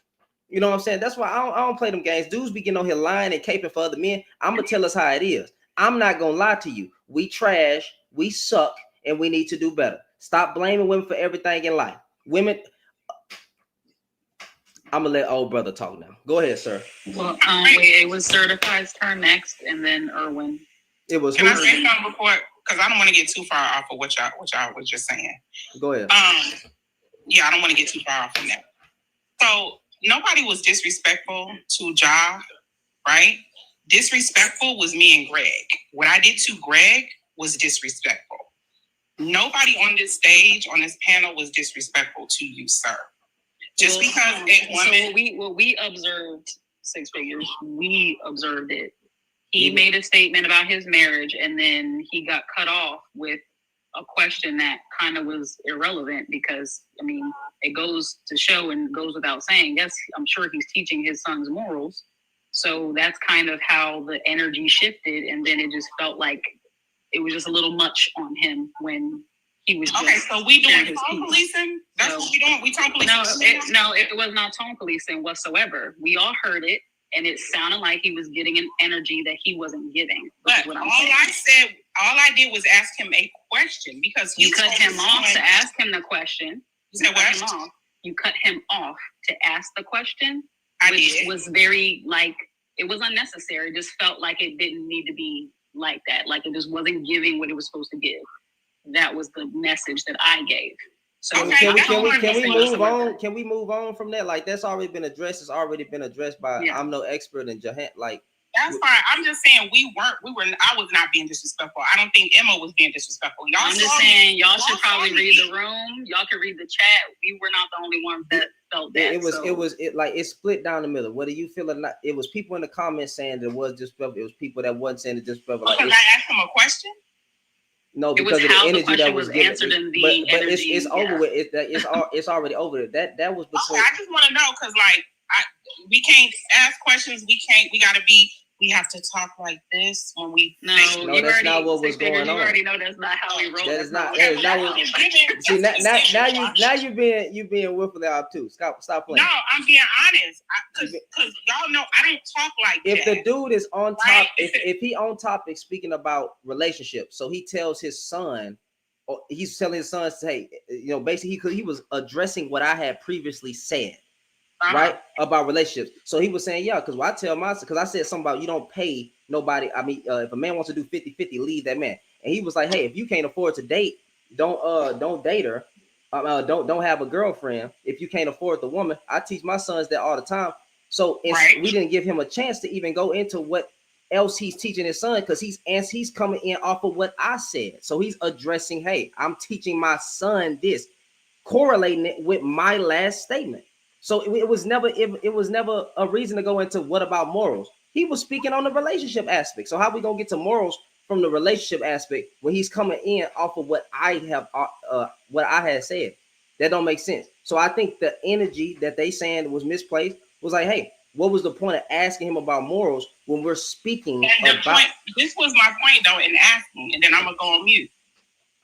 You know what I'm saying? That's why I don't play them games. Dudes be getting on here lying and caping for other men. I'm gonna tell us how it is. I'm not gonna lie to you. We trash, we suck, and we need to do better. Stop blaming women for everything in life. Women, I'm gonna let old brother talk now. Go ahead, sir. Well, wait, it was Certified's turn next, and then Erwin. It was. Can I say something before? Because I don't want to get too far off of what y'all was just saying. Go ahead. Yeah, I don't want to get too far off from that. So nobody was disrespectful to Ja, right? Disrespectful was me and Greg. What I did to Greg was disrespectful. Nobody on this stage, on this panel, was disrespectful to you, sir. Just because a woman... So we observed Six Figures. We observed it. He made a statement about his marriage, and then he got cut off with a question that kind of was irrelevant because, I mean, it goes to show and goes without saying, yes, I'm sure he's teaching his sons morals. So that's kind of how the energy shifted, and then it just felt like it was just a little much on him when he was okay, so we doing tone policing? That's what we doing? We tone policing? No, it was not tone policing whatsoever. We all heard it, and it sounded like he was getting an energy that he wasn't giving. But all I did was ask him a question because you cut him off to ask him the question. You said what? You cut him off to ask the question. Which was very, like, it was unnecessary. It just felt like it didn't need to be like that. Like it just wasn't giving what it was supposed to give. That was the message that I gave. So can we move on? Can we move on from that? Like that's already been addressed. It's already been addressed by I'm no expert in Jahan. Like that's fine. I'm just saying I was not being disrespectful. I don't think Emma was being disrespectful. I'm just saying y'all should probably read the room. Y'all can read the chat. We were not the only ones that felt that. It split down the middle. Whether you feel or not, it was people in the comments saying it was disrespectful. It was people that wasn't saying it disrespectful. Like, I asked him a question. No, because of the energy that was given. Answered in the but it's over with. It's already over with. That was before. Okay, I just want to know because we can't ask questions. We gotta be. We have to talk like this when we. No, that's not what was going on. You already know that's not how we roll. That is not what. See, now you being willfully obtuse. Stop playing. No, I'm being honest. Because y'all know I don't talk like that. If the dude is on top, if he on topic speaking about relationships, so he tells his son, or he's telling his son, hey, basically he was addressing what I had previously said. Right, about relationships. So he was saying, yeah, because I tell my son, because I said something about you don't pay nobody. I mean, if a man wants to do 50-50, leave that man. And he was like, hey, if you can't afford to date, don't date her. Don't have a girlfriend if you can't afford the woman. I teach my sons that all the time. So we didn't give him a chance to even go into what else he's teaching his son because he's coming in off of what I said. So he's addressing, hey, I'm teaching my son this, correlating it with my last statement. So it was never a reason to go into what about morals. He was speaking on the relationship aspect. So how we gonna get to morals from the relationship aspect when he's coming in off of what I had said? That don't make sense. So I think the energy that they saying was misplaced was like, hey, what was the point of asking him about morals when we're speaking about? This was my point though in asking, and then I'm gonna go on mute.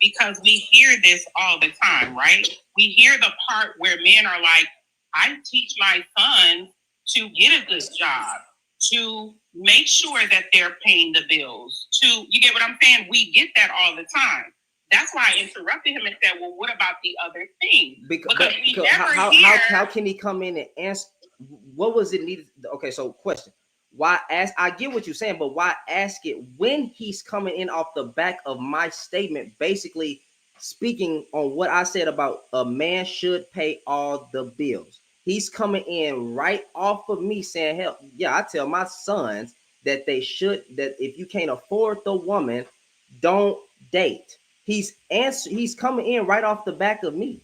Because we hear this all the time, right? We hear the part where men are like, I teach my son to get a good job, to make sure that they're paying the bills, you get what I'm saying? We get that all the time. That's why I interrupted him and said, well, what about the other thing? Because how can he come in and answer? What was it needed? Okay, so question. Why ask? I get what you're saying, but why ask it when he's coming in off the back of my statement, basically speaking on what I said about a man should pay all the bills. He's coming in right off of me saying, hell, yeah, I tell my sons that that if you can't afford the woman, don't date. He's coming in right off the back of me.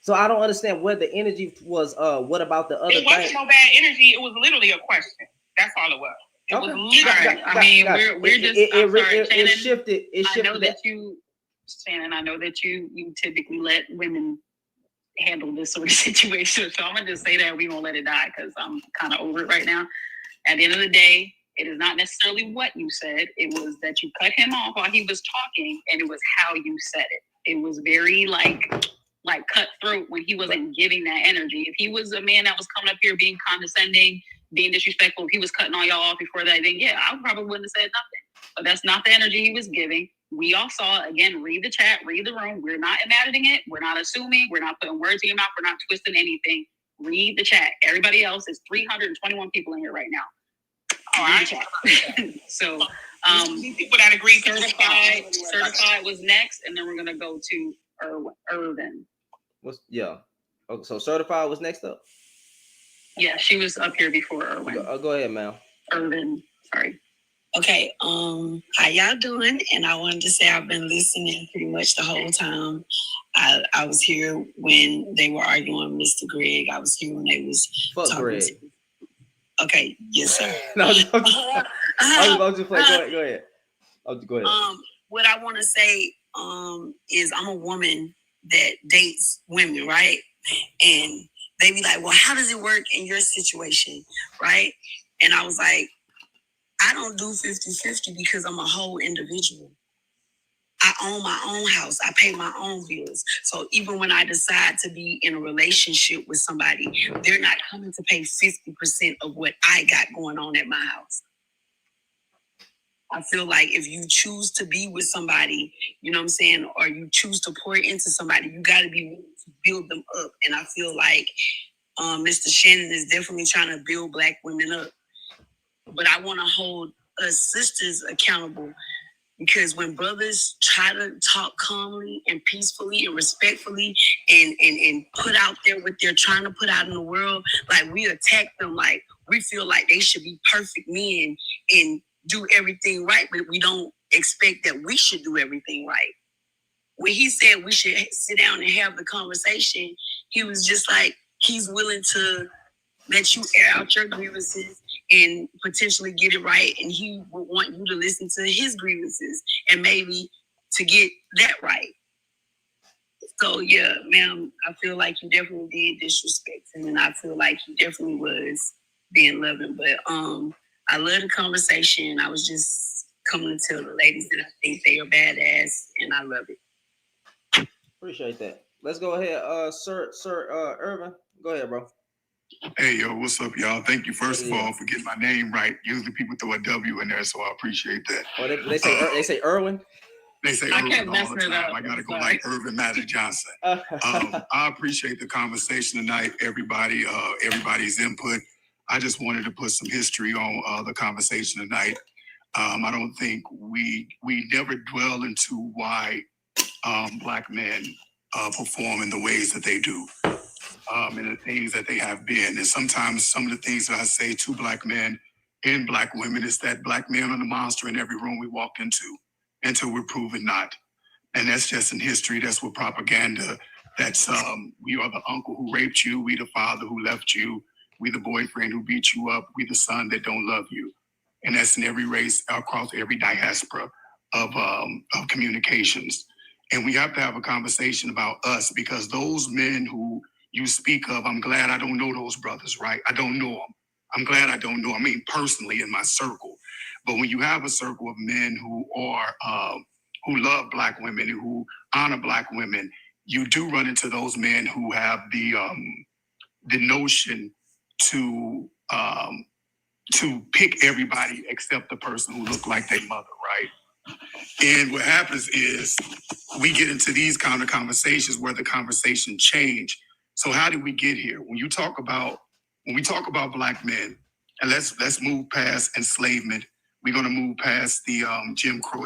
So I don't understand where the energy was. What about the other thing? It wasn't no bad energy. It was literally a question. That's all it was. It was literally. I mean, we're just. It shifted. I know that you, Shannon. I know that you typically let women handle this sort of situation. So I'm gonna just say that we won't let it die because I'm kind of over it right now. At the end of the day, it is not necessarily what you said. It was that you cut him off while he was talking, and it was how you said it. It was very like cutthroat when he wasn't giving that energy. If he was a man that was coming up here being condescending, being disrespectful, if he was cutting all y'all off before that, then yeah, I probably wouldn't have said nothing. But that's not the energy he was giving. We all saw it. Again, read the chat, read the room. We're not imagining it. We're not assuming. We're not putting words in your mouth. We're not twisting anything. Read the chat. Everybody else is 321 people in here right now. Read the chat. So people that agree. Certified was next, and then we're gonna go to Irvin. Okay, so certified was next up. Yeah, she was up here before Irvin. Go ahead, Mal. Irvin, sorry. Okay, how y'all doing? And I wanted to say I've been listening pretty much the whole time. I was here when they were arguing with Mr. Greg. I was here when they was Fuck Greg. Okay, yes, sir. No, I'll just play. Go ahead. Go ahead. What I want to say is I'm a woman that dates women, right? And they be like, well, how does it work in your situation, right? And I was like, I don't do 50-50 because I'm a whole individual. I own my own house. I pay my own bills. So even when I decide to be in a relationship with somebody, they're not coming to pay 50% of what I got going on at my house. I feel like if you choose to be with somebody, you know what I'm saying, or you choose to pour into somebody, you got to be willing to build them up. And I feel like Mr. Shannon is definitely trying to build Black women up. But I want to hold us sisters accountable, because when brothers try to talk calmly and peacefully and respectfully and put out there what they're trying to put out in the world, like we attack them, like we feel like they should be perfect men and do everything right, but we don't expect that we should do everything right. When he said we should sit down and have the conversation, he was just like, he's willing to let you air out your grievances and potentially get it right. And he would want you to listen to his grievances and maybe to get that right. So yeah, ma'am, I feel like you definitely did disrespect him, and I feel like he definitely was being loving. But I love the conversation. I was just coming to tell the ladies that I think they are badass, and I love it. Appreciate that. Let's go ahead, Sir Irvin. Go ahead, bro. Hey, yo, what's up, y'all? Thank you, first of all, for getting my name right. Usually people throw a W in there, so I appreciate that. Oh, they say Irwin? They say Irvin all the time. I got to go like Irvin Magic Johnson. I appreciate the conversation tonight, everybody, everybody's input. I just wanted to put some history on the conversation tonight. I don't think we never dwell into why Black men perform in the ways that they do. And the things that they have been. And sometimes some of the things that I say to Black men and Black women is that Black men are the monster in every room we walk into until we're proven not. And that's just in history. That's what propaganda. That's we are the uncle who raped you. We the father who left you. We the boyfriend who beat you up. We the son that don't love you. And that's in every race across every diaspora of communications. And we have to have a conversation about us, because those men who you speak of, I'm glad I don't know those brothers, right? I don't know them. I'm glad I don't know. I mean, personally in my circle. But when you have a circle of men who are, who love Black women, who honor Black women, you do run into those men who have the notion to pick everybody except the person who looked like their mother, right? And what happens is we get into these kind of conversations where the conversation change. So how did we get here? When we talk about Black men, and let's move past enslavement. We're going to move past the Jim Crow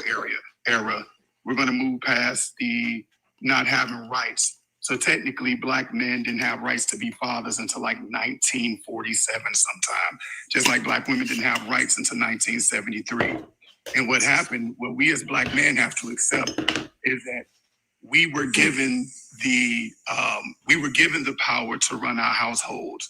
era. We're going to move past the not having rights. So technically, Black men didn't have rights to be fathers until like 1947 sometime, just like Black women didn't have rights until 1973. And what happened, what we as Black men have to accept is that we were given the power to run our households.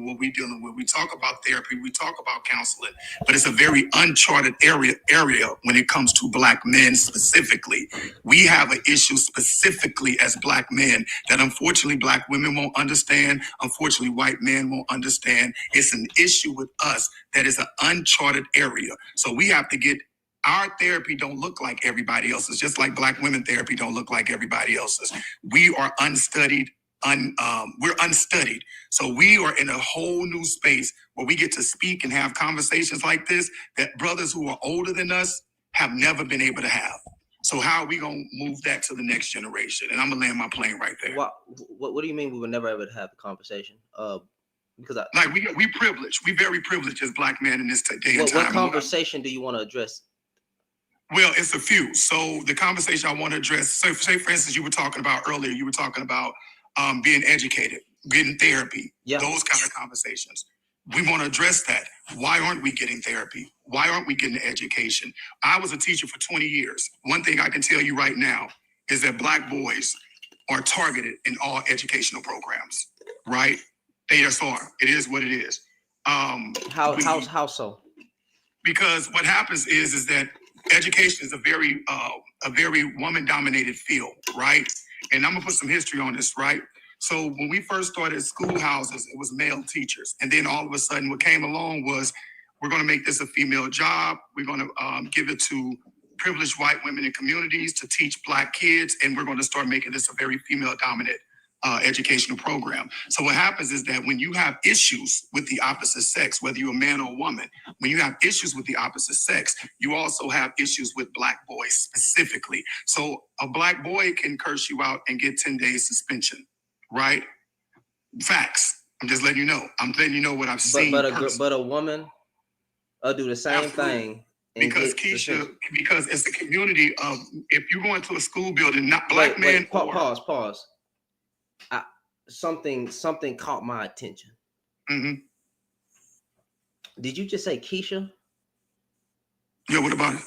what we're dealing with. We talk about therapy, we talk about counseling, but it's a very uncharted area when it comes to Black men specifically. We have an issue specifically as Black men that unfortunately Black women won't understand, unfortunately white men won't understand. It's an issue with us that is an uncharted area. So we have to get our therapy don't look like everybody else's, just like Black women therapy don't look like everybody else's. We are unstudied. We're unstudied. So we are in a whole new space where we get to speak and have conversations like this that brothers who are older than us have never been able to have. So how are we going to move that to the next generation? And I'm going to land my plane right there. What do you mean we were never able to have the conversation? Because we privileged. We very privileged as Black men in this day and time. What conversation do you want to address? Well, it's a few. So the conversation I want to address, say for instance, you were talking about earlier, being educated, getting therapy, those kind of conversations. We want to address that. Why aren't we getting therapy? Why aren't we getting education? I was a teacher for 20 years. One thing I can tell you right now is that Black boys are targeted in all educational programs, right? They just are. It is what it is. How so? Because what happens is that education is a very woman-dominated field, right? And I'm gonna put some history on this, right? So when we first started schoolhouses, it was male teachers, and then all of a sudden, what came along was we're gonna make this a female job. We're gonna give it to privileged white women in communities to teach Black kids, and we're gonna start making this a very female-dominant educational program. So what happens is that when you have issues with the opposite sex, whether you're a man or a woman, when you have issues with the opposite sex, you also have issues with Black boys specifically. So a Black boy can curse you out and get 10 days suspension, right? Facts. I'm just letting you know. I'm letting you know what I've seen. But a woman do the same thing. Because Keisha, because it's a community of, if you go into a school building, not Black men. Pause. Something caught my attention. Mm-hmm. Did you just say Keisha? Yeah, what about it?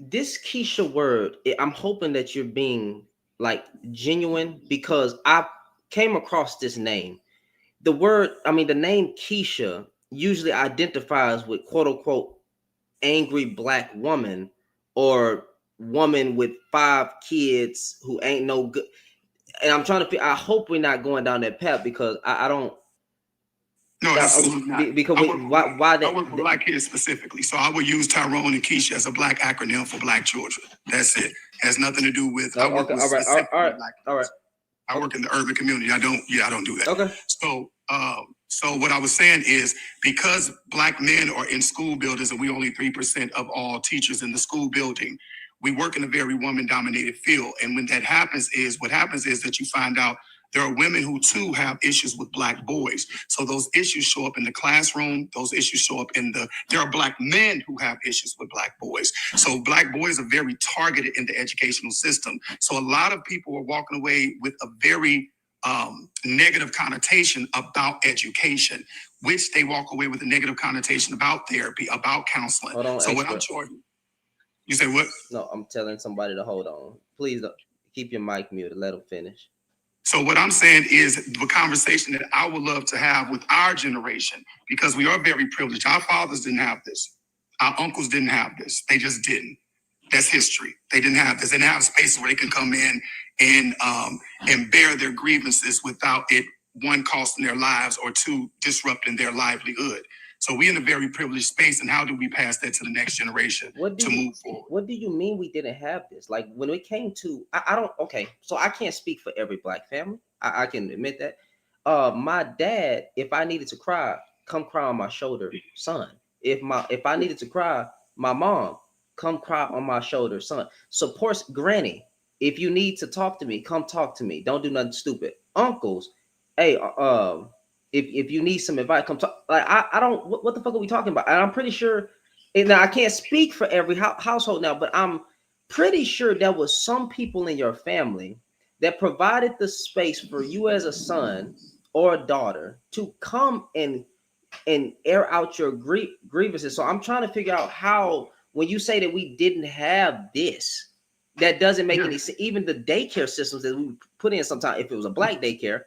This Keisha word, I'm hoping that you're being like genuine, because I came across this name. The name Keisha usually identifies with quote unquote angry Black woman or woman with 5 kids who ain't no good. And I'm trying to. I hope we're not going down that path, because I don't. No, absolutely not. Because why that? I work with Black kids specifically, so I would use Tyrone and Keisha as a Black acronym for Black children. That's it. It has nothing to do with. All right. I work in the urban community. I don't do that. Okay. So what I was saying is, because Black men are in school buildings and we only 3% of all teachers in the school building, we work in a very woman-dominated field. And when that happens what happens is that you find out there are women who too have issues with Black boys. So those issues show up in the classroom. Those issues show up there are Black men who have issues with Black boys. So Black boys are very targeted in the educational system. So a lot of people are walking away with a very negative connotation about education, which they walk away with a negative connotation about therapy, about counseling. Hold on, so what I'm showing you say what? No, I'm telling somebody to hold on. Please don't keep your mic muted. Let them finish. So what I'm saying is the conversation that I would love to have with our generation, because we are very privileged. Our fathers didn't have this. Our uncles didn't have this. They just didn't. That's history. They didn't have this. They didn't have spaces where they can come in and bear their grievances without it, 1, costing their lives, or 2, disrupting their livelihood. So we're in a very privileged space, and how do we pass that to the next generation to move forward? What do you mean we didn't have this? Like when it came to, I don't, okay, so I can't speak for every Black family. I can admit that. My dad, if I needed to cry, come cry on my shoulder, son. If I needed to cry, my mom, come cry on my shoulder, son. Supports granny. If you need to talk to me, come talk to me. Don't do nothing stupid. Uncles, hey, if you need some advice, come talk. Like I don't. What the fuck are we talking about? And I'm pretty sure. And now I can't speak for every household now, but I'm pretty sure there was some people in your family that provided the space for you as a son or a daughter to come and air out your grievances. So I'm trying to figure out how, when you say that we didn't have this, that doesn't make any sense. Even the daycare systems that we put in sometimes, if it was a Black daycare,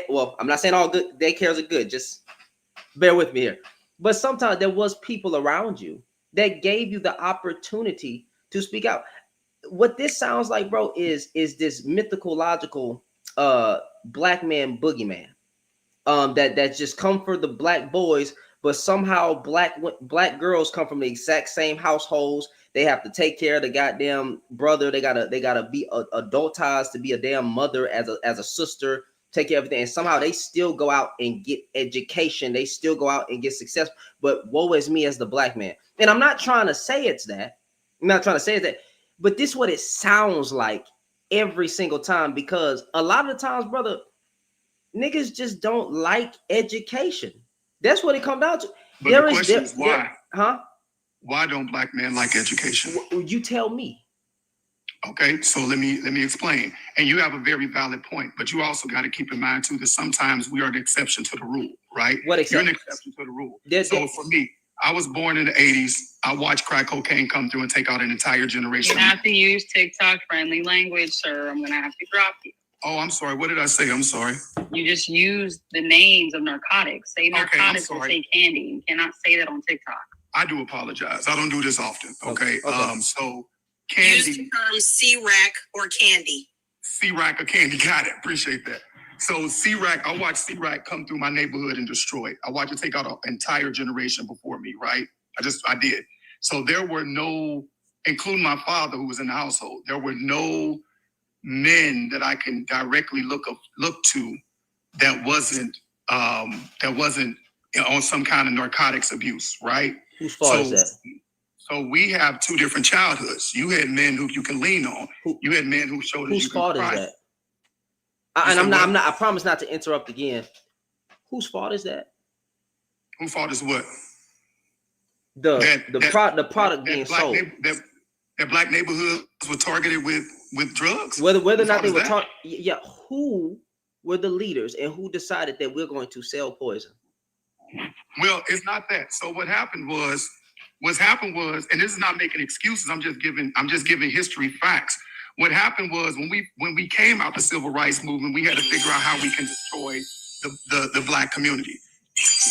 well, I'm not saying all good daycares are good. Just bear with me here. But sometimes there was people around you that gave you the opportunity to speak out. What this sounds like, bro, is this mythological black man boogeyman that just come for the black boys, but somehow black girls come from the exact same households. They have to take care of the goddamn brother. They gotta be adultized to be a damn mother as a sister, take care of everything, and somehow they still go out and get education. They still go out and get success. But woe is me as the black man. And I'm not trying to say it's that. I'm not trying to say it's that. But this is what it sounds like every single time, because a lot of the times, brother, niggas just don't like education. That's what it comes down to. But the question is why? Why don't black men like education? You tell me. Okay, so let me explain. And you have a very valid point, but you also got to keep in mind too that sometimes we are the exception to the rule, right? What exception? You're an exception to the rule. So for me, I was born in the 80s. I watched crack cocaine come through and take out an entire generation. You have to use TikTok friendly language, sir. I'm gonna have to drop you. Oh, I'm sorry. What did I say? I'm sorry. You just use the names of narcotics. Say narcotics or say candy. You cannot say that on TikTok. I do apologize. I don't do this often. Okay. So candy. Use the term C-rack or candy. C-rack or candy. Got it. Appreciate that. So C-rack, I watched C-rack come through my neighborhood and destroy it. I watched it take out an entire generation before me, right? I did. So there were no, including my father who was in the household, there were no men that I can directly look to that wasn't on some kind of narcotics abuse, right? Whose fault is that? So we have two different childhoods. You had men who you can lean on. You had men who showed whose fault is that? I promise not to interrupt again. Whose fault is that? Whose fault is what? The product being sold. That black neighborhoods were targeted with drugs. Whether or not they were targeted, yeah. Who were the leaders and who decided that we're going to sell poison? Well, it's not that. So what happened was, and this is not making excuses. I'm just giving history facts. What happened was when we came out the civil rights movement, we had to figure out how we can destroy the black community,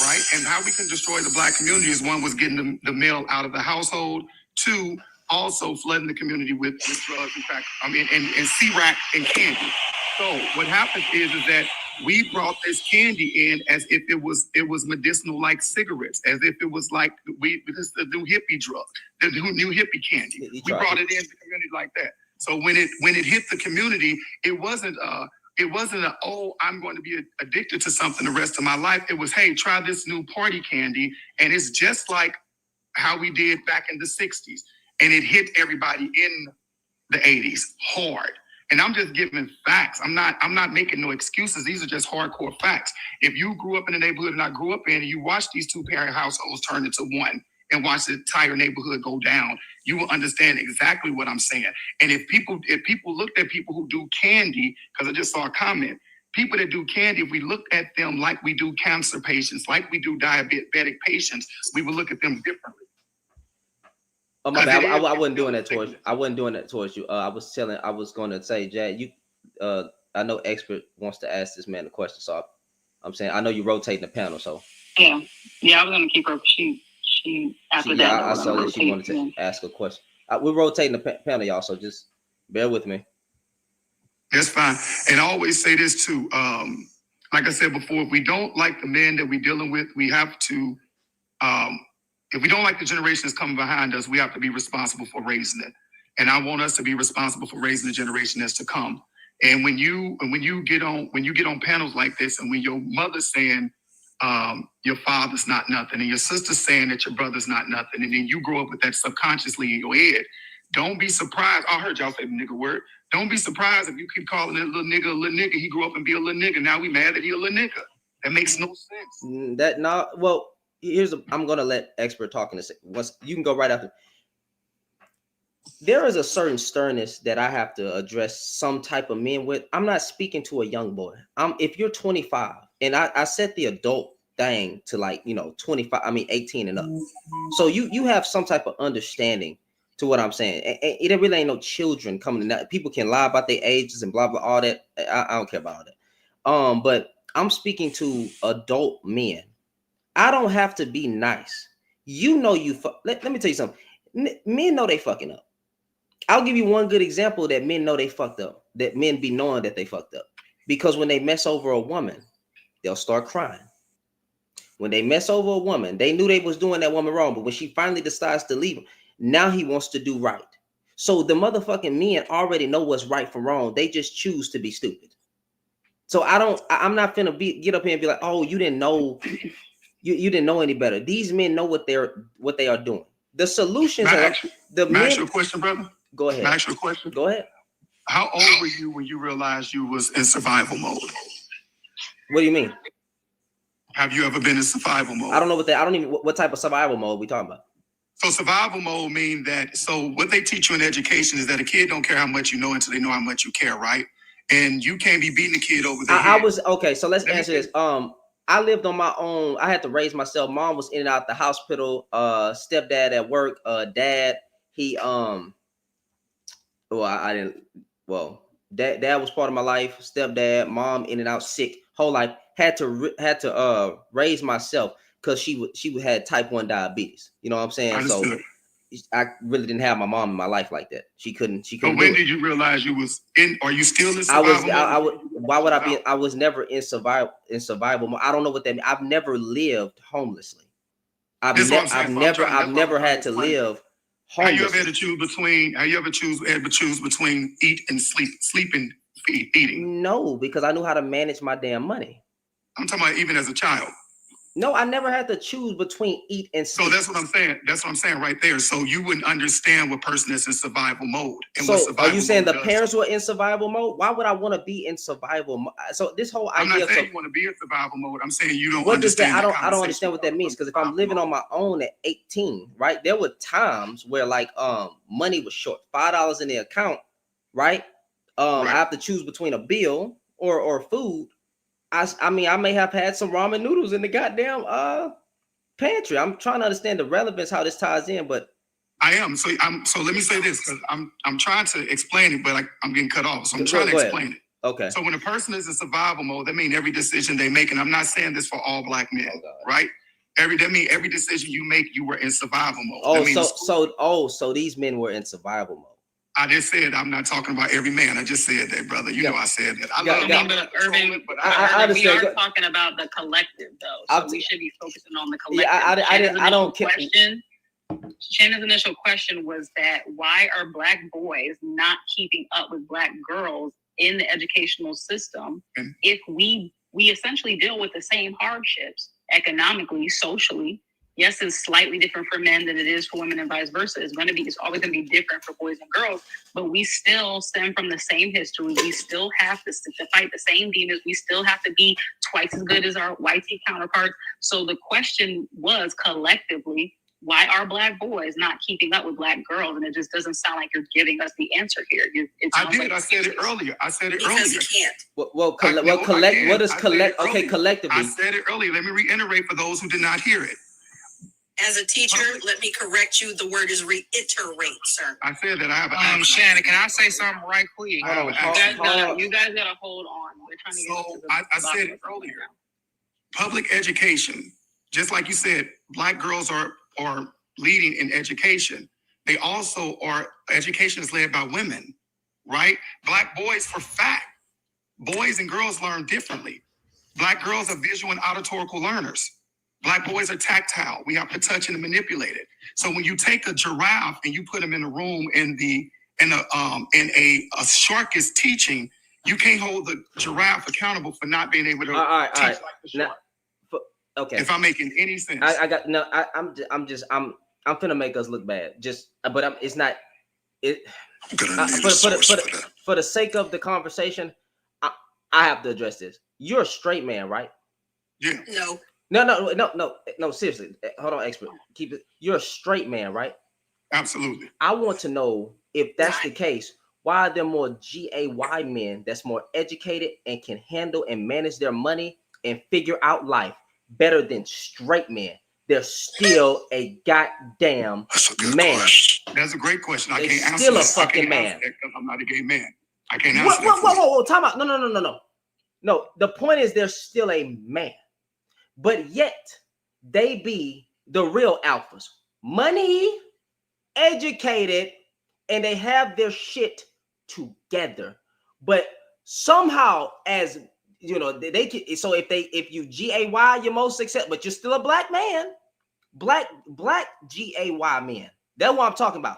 right? And how we can destroy the black community is one was getting the male out of the household. Two, also flooding the community with drugs, in fact, and C-rack and candy. So what happens is that we brought this candy in as if it was medicinal, like cigarettes, as if it was like this is the new hippie drug, the new hippie candy. We brought it into the community like that. So when it hit the community, it wasn't oh, I'm going to be addicted to something the rest of my life. It was, hey, try this new party candy, and it's just like how we did back in the 60s. And it hit everybody in the 80s hard. And I'm just giving facts. I'm not making no excuses. These are just hardcore facts. If you grew up in the neighborhood and I grew up in, and you watch these two-parent households turn into one and watch the entire neighborhood go down, you will understand exactly what I'm saying. And if people looked at people who do candy, because I just saw a comment, people that do candy, if we look at them like we do cancer patients, like we do diabetic patients, we would look at them differently. Oh my bad. I wasn't doing that towards you. I wasn't doing that towards you. I was going to say, Jad, I know Expert wants to ask this man a question. So I'm saying, I know you're rotating the panel. So yeah, I was going to keep her. She after that. I saw that she wanted to ask a question. We're rotating the panel, y'all. So just bear with me. That's fine. And I always say this too. Like I said before, if we don't like the men that we're dealing with, we have to. If we don't like the generation that's coming behind us, we have to be responsible for raising it. And I want us to be responsible for raising the generation that's to come. And when you get on panels like this, and when your mother's saying your father's not nothing, and your sister's saying that your brother's not nothing, and then you grow up with that subconsciously in your head, don't be surprised. I heard y'all say the nigga word. Don't be surprised if you keep calling that little nigga. He grew up and be a little nigga. Now we mad that he a little nigga. That makes no sense. I'm gonna let Expert talk in a second. Once you can go right after. There is a certain sternness that I have to address some type of men with. I'm not speaking to a young boy. If you're 25, and I set the adult thing to 25, 18 and up. So you have some type of understanding to what I'm saying. It really ain't no children coming in. People can lie about their ages and blah blah all that. I don't care about all that. But I'm speaking to adult men. I don't have to be nice. You know you let me tell you something. Men know they fucking up. I'll give you one good example that men know they fucked up. That men be knowing that they fucked up. Because when they mess over a woman, they'll start crying. When they mess over a woman, they knew they was doing that woman wrong, but when she finally decides to leave him, now he wants to do right. So the motherfucking men already know what's right from wrong. They just choose to be stupid. So I'm not finna get up here and be like, oh, you didn't know, you didn't know any better. These men know what they are doing. The solutions are the men. Ask you a question, brother. Go ahead. Ask you a question. Go ahead. How old were you when you realized you was in survival mode? What do you mean? Have you ever been in survival mode? I don't know what type of survival mode we talking about. So survival mode mean that, so what they teach you in education is that a kid don't care how much you know until they know how much you care, right? And you can't be beating a kid over the head. Okay, so let's answer this. I lived on my own. I had to raise myself. Mom was in and out the hospital. Stepdad at work. Dad, he dad was part of my life. Stepdad, mom in and out sick whole life. Had to raise myself because she had type 1 diabetes. You know what I'm saying? So I really didn't have my mom in my life like that. She couldn't. But when did you realize you was in? Are you still in survival? Why would I be? I was never in survival mode. I don't know what that means. I've never lived homelessly. I've never had to live homeless. Have you ever had to choose between eat and sleep and eating? No, because I knew how to manage my damn money. I'm talking about even as a child. No, I never had to choose between eat and sleep. So that's what I'm saying. That's what I'm saying right there. So you wouldn't understand what person is in survival mode. And so are you saying the parents were in survival mode? Why would I want to be in survival mode? So this whole idea. I'm not saying you want to be in survival mode. I'm saying you don't understand. I don't understand what that means. Because if I'm living on my own at 18, right? There were times where like money was short, $5 in the account, right? I have to choose between a bill or food. I mean, I may have had some ramen noodles in the goddamn pantry. I'm trying to understand the relevance, how this ties in, but I am. So let me say this, because I'm trying to explain it, but I'm getting cut off. So I'm trying to explain it. Okay. So when a person is in survival mode, that means every decision they make, and I'm not saying this for all black men, right? Every decision you make, you were in survival mode. So these men were in survival mode. I just said I'm not talking about every man. I just said that, brother. You know I said that. We are talking about the collective, though. So we should be focusing on the collective. I don't care. Shannon's initial question was that why are black boys not keeping up with black girls in the educational system if we essentially deal with the same hardships economically, socially? Yes, it's slightly different for men than it is for women and vice versa. It's always going to be different for boys and girls, but we still stem from the same history. We still have to fight the same demons. We still have to be twice as good as our white counterparts. So the question was collectively, why are black boys not keeping up with black girls? And it just doesn't sound like you're giving us the answer here. I said it earlier. Because you can't. What is collect? Okay, collectively. I said it earlier. Let me reiterate for those who did not hear it. As a teacher, let me correct you. The word is reiterate, sir. I said that I have Shannon, can I say something right quick? You guys gotta hold on. We're trying to get to the I said it earlier. Public education, just like you said, black girls are leading in education. They also are, education is led by women, right? Black boys, for fact, boys and girls learn differently. Black girls are visual and auditorical learners. Black boys are tactile. We have to touch and manipulate it. So when you take a giraffe and you put him in a room and a shark is teaching, you can't hold the giraffe accountable for not being able to teach like the shark. Okay. If I'm making any sense. I'm finna make us look bad. It's not it. For the sake of the conversation, I have to address this. You're a straight man, right? Yeah. No, seriously. Hold on, expert. Keep it. You're a straight man, right? Absolutely. I want to know if that's the case, why are there more GAY men that's more educated and can handle and manage their money and figure out life better than straight men? They're still a goddamn man. Question. That's a great question. I can't answer. Still a fucking man. I'm not a gay man. I can't answer. Whoa, time out. No. No, the point is they're still a man, but yet they be the real alphas. Money, educated, and they have their shit together. But somehow, as you know, they can. So if you GAY, you're most successful, but you're still a black man. Black GAY men. That's what I'm talking about.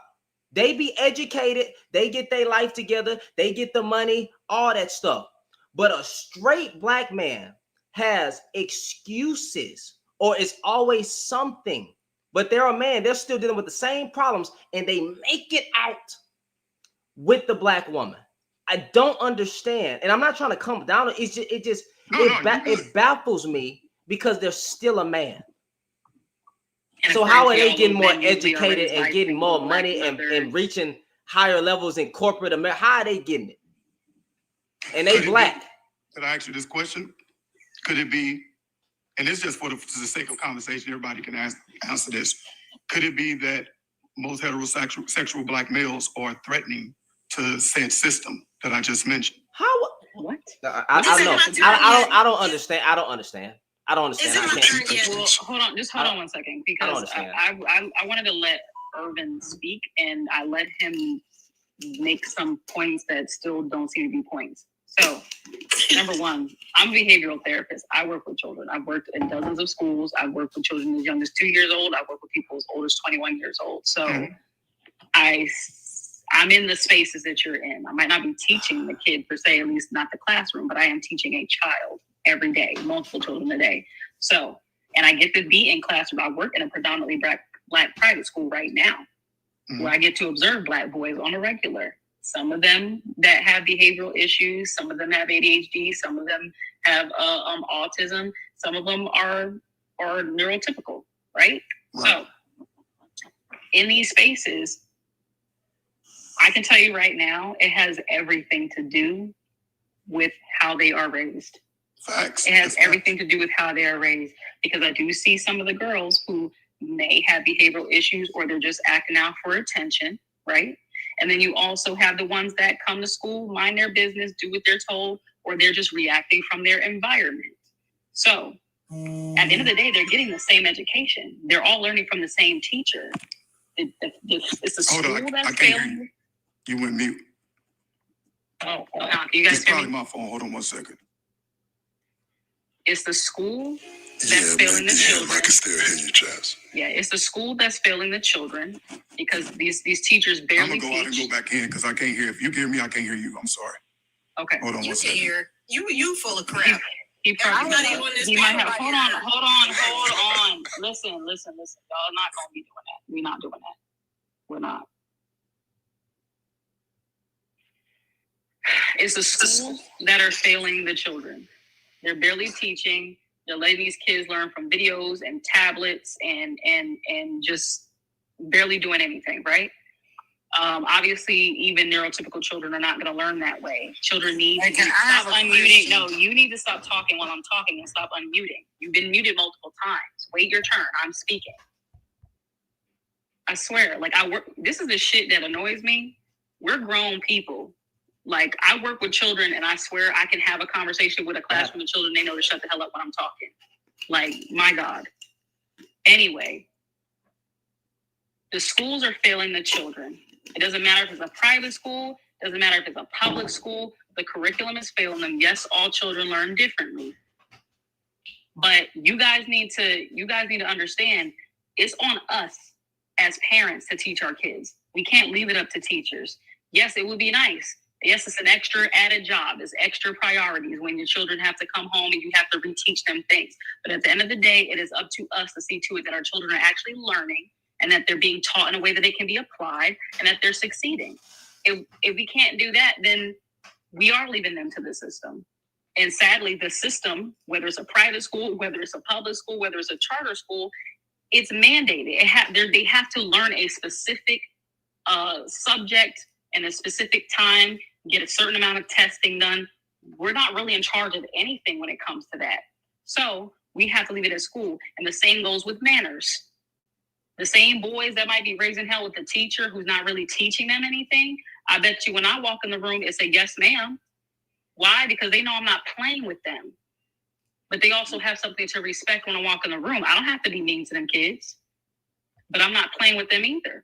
They be educated, they get their life together, they get the money, all that stuff. But a straight black man has excuses, or it's always something. But they're a man, they're still dealing with the same problems, and they make it out with the black woman. I don't understand, and I'm not trying to come down. It baffles me because they're still a man. So how are they getting more educated and getting more money and reaching higher levels in corporate America? How are they getting it? And they black. Could I ask you this question? Could it be, and it's just for the sake of conversation, everybody can answer this. Could it be that most heterosexual black males are threatening to said system that I just mentioned? How? What? I don't understand. I don't understand. Well, hold on 1 second, because I wanted to let Irvin speak, and I let him make some points that still don't seem to be points. So, number one, I'm a behavioral therapist. I work with children. I've worked in dozens of schools. I've worked with children as young as 2 years old. I've worked with people as old as 21 years old. So, I'm in the spaces that you're in. I might not be teaching the kid per se, at least not the classroom, but I am teaching a child every day, multiple children a day. So, and I get to be in classroom. I work in a predominantly black private school right now, where I get to observe black boys on a regular. Some of them that have behavioral issues, some of them have ADHD, some of them have autism, some of them are neurotypical, right? So, in these spaces, I can tell you right now, it has everything to do with how they are raised. Facts. It has everything to do with how they are raised, because I do see some of the girls who may have behavioral issues, or they're just acting out for attention, right? And then you also have the ones that come to school, mind their business, do what they're told, or they're just reacting from their environment. So at the end of the day, they're getting the same education. They're all learning from the same teacher. It's the school that's failing. You went mute. Oh, you guys it's probably my phone. Hold on 1 second. It's the school that's failing the children. I can still hear you, Chaz. Yeah, it's the school that's failing the children, because these teachers barely teach. I'm gonna go out and go back in because I can't hear. If you hear me, I can't hear you. I'm sorry. Okay. Hold on You 1 can second. hear. You full of crap. He probably not even on this he might have. right Hold on. Listen. Y'all not gonna be doing that. We're not doing that. We're not. It's the schools that are failing the children. They're barely teaching. They're letting these kids learn from videos and tablets and just barely doing anything, right? Obviously, even neurotypical children are not going to learn that way. Children need to stop unmuting. No, you need to stop talking while I'm talking and stop unmuting. You've been muted multiple times. Wait your turn. I'm speaking. I swear, this is the shit that annoys me. We're grown people. Like, I work with children, and I swear I can have a conversation with a classroom of children. They know to shut the hell up when I'm talking. Like, my God. Anyway, the schools are failing the children. It doesn't matter if it's a private school. It doesn't matter if it's a public school. The curriculum is failing them. Yes, all children learn differently. But you guys need to understand, it's on us as parents to teach our kids. We can't leave it up to teachers. Yes, it would be nice. Yes, it's an extra added job. It's extra priorities when your children have to come home and you have to reteach them things. But at the end of the day, it is up to us to see to it that our children are actually learning and that they're being taught in a way that it can be applied and that they're succeeding. If we can't do that, then we are leaving them to the system. And sadly, the system, whether it's a private school, whether it's a public school, whether it's a charter school, it's mandated. They have to learn a specific subject in a specific time, get a certain amount of testing done. We're not really in charge of anything when it comes to that. So we have to leave it at school. And the same goes with manners. The same boys that might be raising hell with the teacher who's not really teaching them anything, I bet you when I walk in the room, it say, yes, ma'am. Why? Because they know I'm not playing with them. But they also have something to respect when I walk in the room. I don't have to be mean to them kids, but I'm not playing with them either.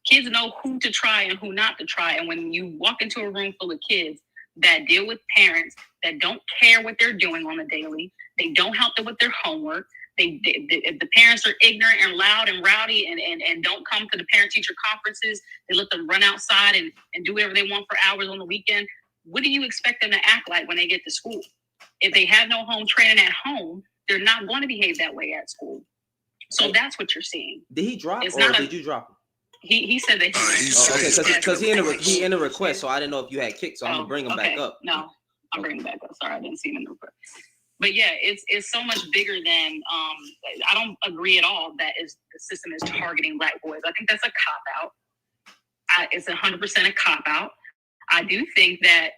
Kids know who to try and who not to try. And when you walk into a room full of kids that deal with parents that don't care what they're doing on the daily, they don't help them with their homework. If the parents are ignorant and loud and rowdy and don't come to the parent-teacher conferences, they let them run outside and do whatever they want for hours on the weekend. What do you expect them to act like when they get to school? If they have no home training at home, they're not going to behave that way at school. So that's what you're seeing. Did he drop did you drop him? He said that because he in the request, so I didn't know if you had kicked, so I'm gonna bring him back up. No, I'm bringing him back up. Sorry, I didn't see him in the request. But yeah, it's so much bigger than I don't agree at all that the system is targeting Black boys. I think that's a cop out. It's 100% a cop out. I do think that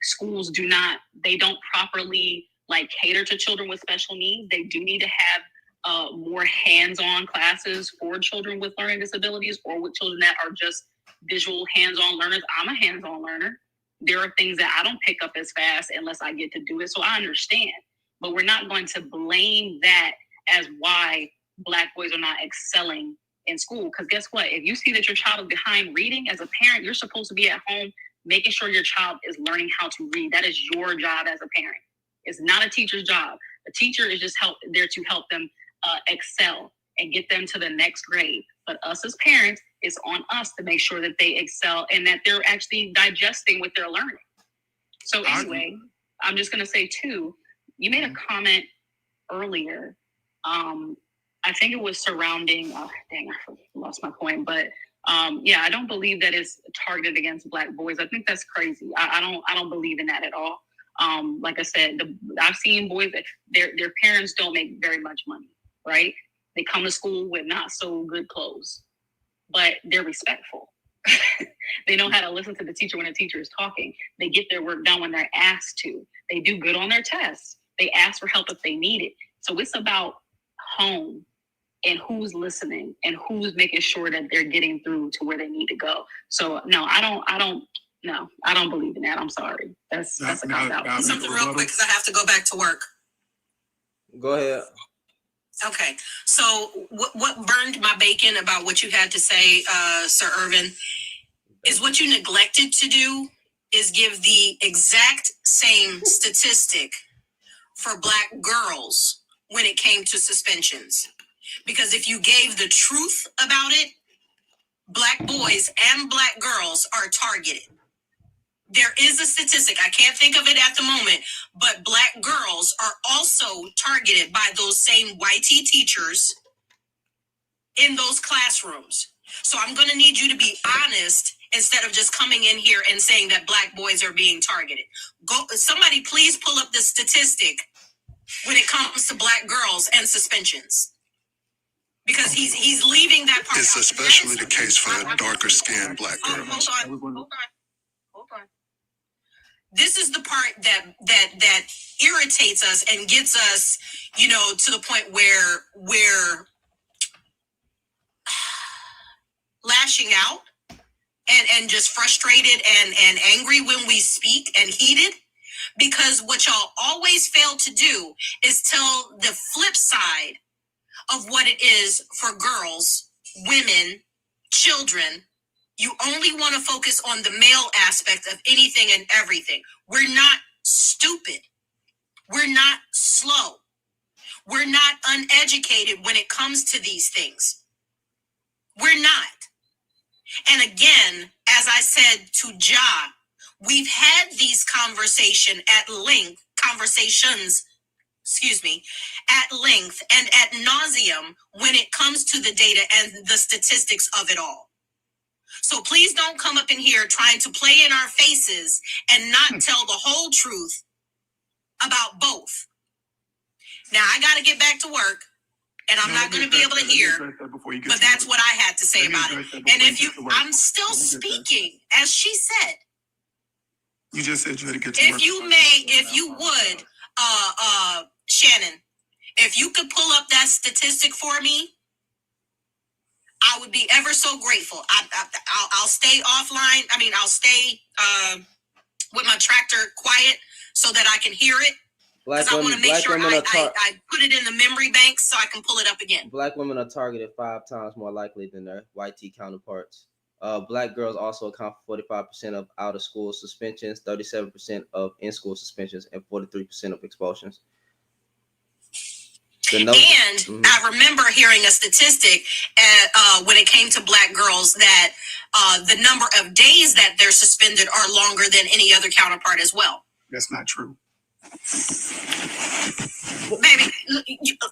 schools don't properly cater to children with special needs. They do need to have more hands-on classes for children with learning disabilities or with children that are just visual hands-on learners. I'm a hands-on learner. There are things that I don't pick up as fast unless I get to do it. So I understand. But we're not going to blame that as why Black boys are not excelling in school. Because guess what? If you see that your child is behind reading, as a parent, you're supposed to be at home making sure your child is learning how to read. That is your job as a parent. It's not a teacher's job. A teacher is just there to help them excel and get them to the next grade. But us as parents, it's on us to make sure that they excel and that they're actually digesting what they're learning. So anyway, I'm just going to say too, you made a comment earlier. I think it was surrounding, I lost my point, but I don't believe that it's targeted against Black boys. I think that's crazy. I don't believe in that at all. Like I said, I've seen boys that their parents don't make very much money, right? They come to school with not so good clothes, but they're respectful. They know how to listen to the teacher when the teacher is talking. They get their work done when they're asked to. They do good on their tests. They ask for help if they need it. So it's about home and who's listening and who's making sure that they're getting through to where they need to go. So no, I don't believe in that. I'm sorry. That's a cop out. Something real quick because I have to go back to work. Go ahead. Okay, so what burned my bacon about what you had to say, Sir Irvin, is what you neglected to do is give the exact same statistic for Black girls when it came to suspensions. Because if you gave the truth about it, Black boys and Black girls are targeted. There is a statistic, I can't think of it at the moment, but Black girls are also targeted by those same YT teachers in those classrooms. So I'm going to need you to be honest instead of just coming in here and saying that Black boys are being targeted. Somebody please pull up the statistic when it comes to Black girls and suspensions. Because he's leaving that part It's out. especially the case for darker skinned Black girls. Hold on. This is the part that irritates us and gets us, to the point where we're lashing out and just frustrated and angry when we speak and heated. Because what y'all always fail to do is tell the flip side of what it is for girls, women, children. You only want to focus on the male aspect of anything and everything. We're not stupid. We're not slow. We're not uneducated when it comes to these things. We're not. And again, as I said to Ja, we've had these conversations at length and at nauseum when it comes to the data and the statistics of it all. So please don't come up in here trying to play in our faces and not tell the whole truth about both. Now, I got to get back to work, and I'm not going to be able to hear, but that's what I had to say about it. And I'm still speaking, as she said. You just said you had to get to work. If you would, Shannon, if you could pull up that statistic for me, I would be ever so grateful. I'll stay offline. I'll stay with my tractor quiet so that I can hear it. Because I want to make sure I put it in the memory bank so I can pull it up again. Black women are targeted 5 times more likely than their white tea counterparts. Black girls also account for 45% of out-of-school suspensions, 37% of in-school suspensions, and 43% of expulsions. I remember hearing a statistic when it came to Black girls that the number of days that they're suspended are longer than any other counterpart as well. That's not true. Baby,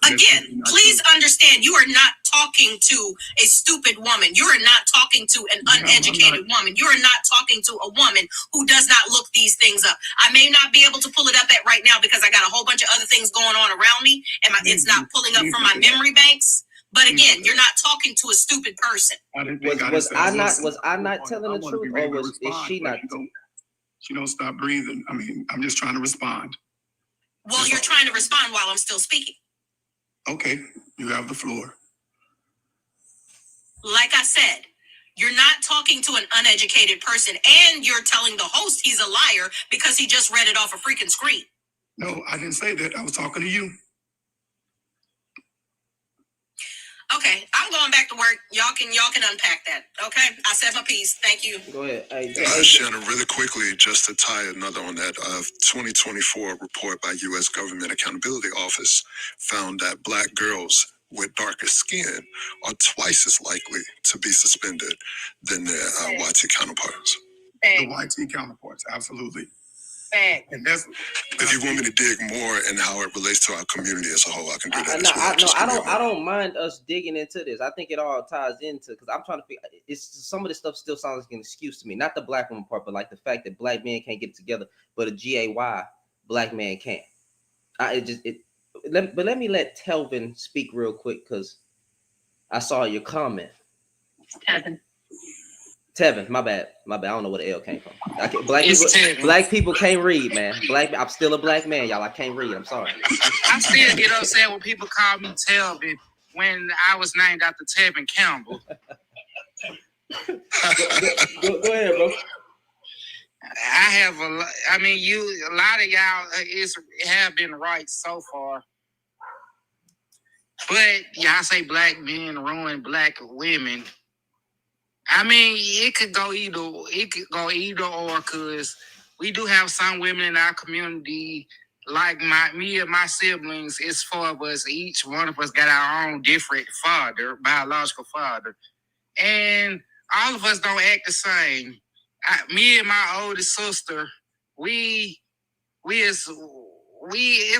again, please understand, you are not talking to a stupid woman. You are not talking to an uneducated woman. You are not talking to a woman who does not look these things up. I may not be able to pull it up at right now because I got a whole bunch of other things going on around me, and it's not pulling up from my memory banks. But again, you're not talking to a stupid person. Was I not telling the truth, or is she not? She don't stop breathing. I mean, I'm just trying to respond. Well, you're trying to respond while I'm still speaking. Okay, you have the floor. Like I said, you're not talking to an uneducated person, and you're telling the host he's a liar because he just read it off a freaking screen. No, I didn't say that. I was talking to you. Okay, I'm going back to work. Y'all can unpack that. Okay, I said my piece. Thank you. Go ahead. Shannon, really quickly, just to tie another on that, 2024 report by U.S. Government Accountability Office found that Black girls with darker skin are twice as likely to be suspended than their YT counterparts. The YT counterparts, absolutely. And that's, if you want me to dig more and how it relates to our community as a whole, I can do that. I don't mind us digging into this. I think it all ties into, because I'm trying to figure. It's some of this stuff still sounds like an excuse to me. Not the Black woman part, but like the fact that Black men can't get it together, but a GAY Black man can't. Let me let Telvin speak real quick because I saw your comment. Tevin, my bad. I don't know where the L came from. Black people can't read, man. I'm still a Black man, y'all. I can't read. I'm sorry. I still get upset when people call me Telvin when I was named after Tevin Campbell. Go ahead, bro. A lot of y'all have been right so far. But y'all say Black men ruin Black women. I mean, it could go either or, because we do have some women in our community, like me and my siblings. It's 4 of us. Each one of us got our own different biological father. And all of us don't act the same. Me and my oldest sister, it's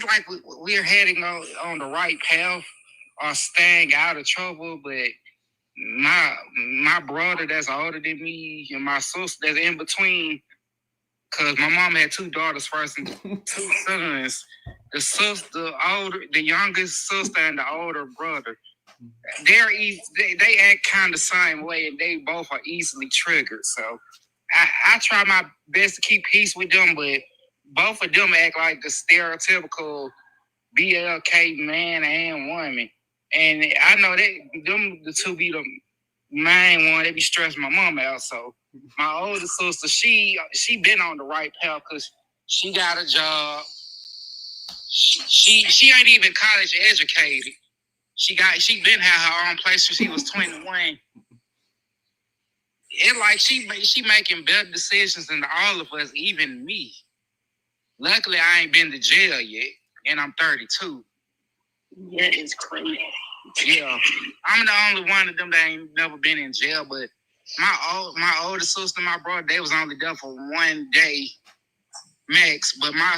like we're heading on the right path or staying out of trouble, but my brother that's older than me and my sister that's in between, because my mom had 2 daughters first and 2 sons. The youngest sister and the older brother, they act kind of the same way, and they both are easily triggered. So I try my best to keep peace with them, but both of them act like the stereotypical BLK man and woman. And I know the 2 be the main one. They be stressing my mom out. So my older sister, she been on the right path because she got a job. She ain't even college educated. She been had her own place since she was 21. It like she making better decisions than all of us, even me. Luckily, I ain't been to jail yet, and I'm 32. That is crazy. Yeah, I'm the only one of them that ain't never been in jail. But my older sister, my brother, they was only there for 1 day max. But my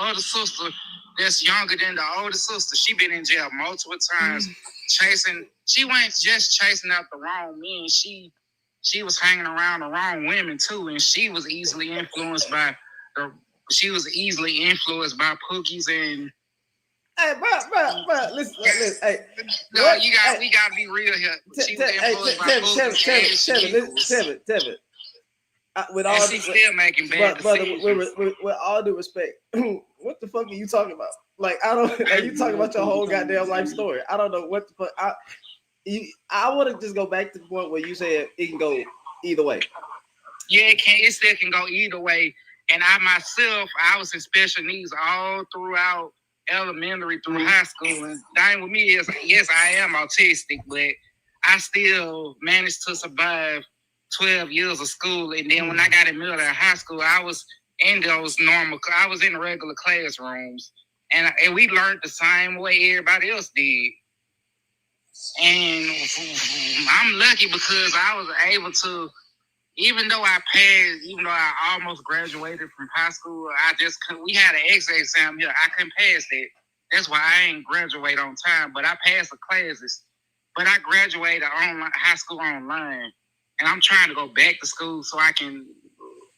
other sister, that's younger than the older sister, she been in jail multiple times. She wasn't just chasing out the wrong men. She was hanging around the wrong women too, and she was easily influenced by Pookies and. Hey, bro, listen. Hey, no, we gotta be real here. She was influenced by Pookies. Tevin. With all, she's still making bad decisions. With all due respect, what the fuck are you talking about? Like, I don't. Like, you talking about your whole goddamn life story? I don't know what the fuck. I want to just go back to the point where you said it can go either way. Yeah, it still can go either way. And I was in special needs all throughout elementary through high school. And the thing with me is, yes, I am autistic, but I still managed to survive 12 years of school. And then when I got in middle and high school, I was in I was in regular classrooms. And we learned the same way everybody else did. And I'm lucky because I was able to, even though I almost graduated from high school, we had an exit exam here. I couldn't pass that. That's why I ain't graduate on time, but I passed the classes. But I graduated high school online, and I'm trying to go back to school so I can,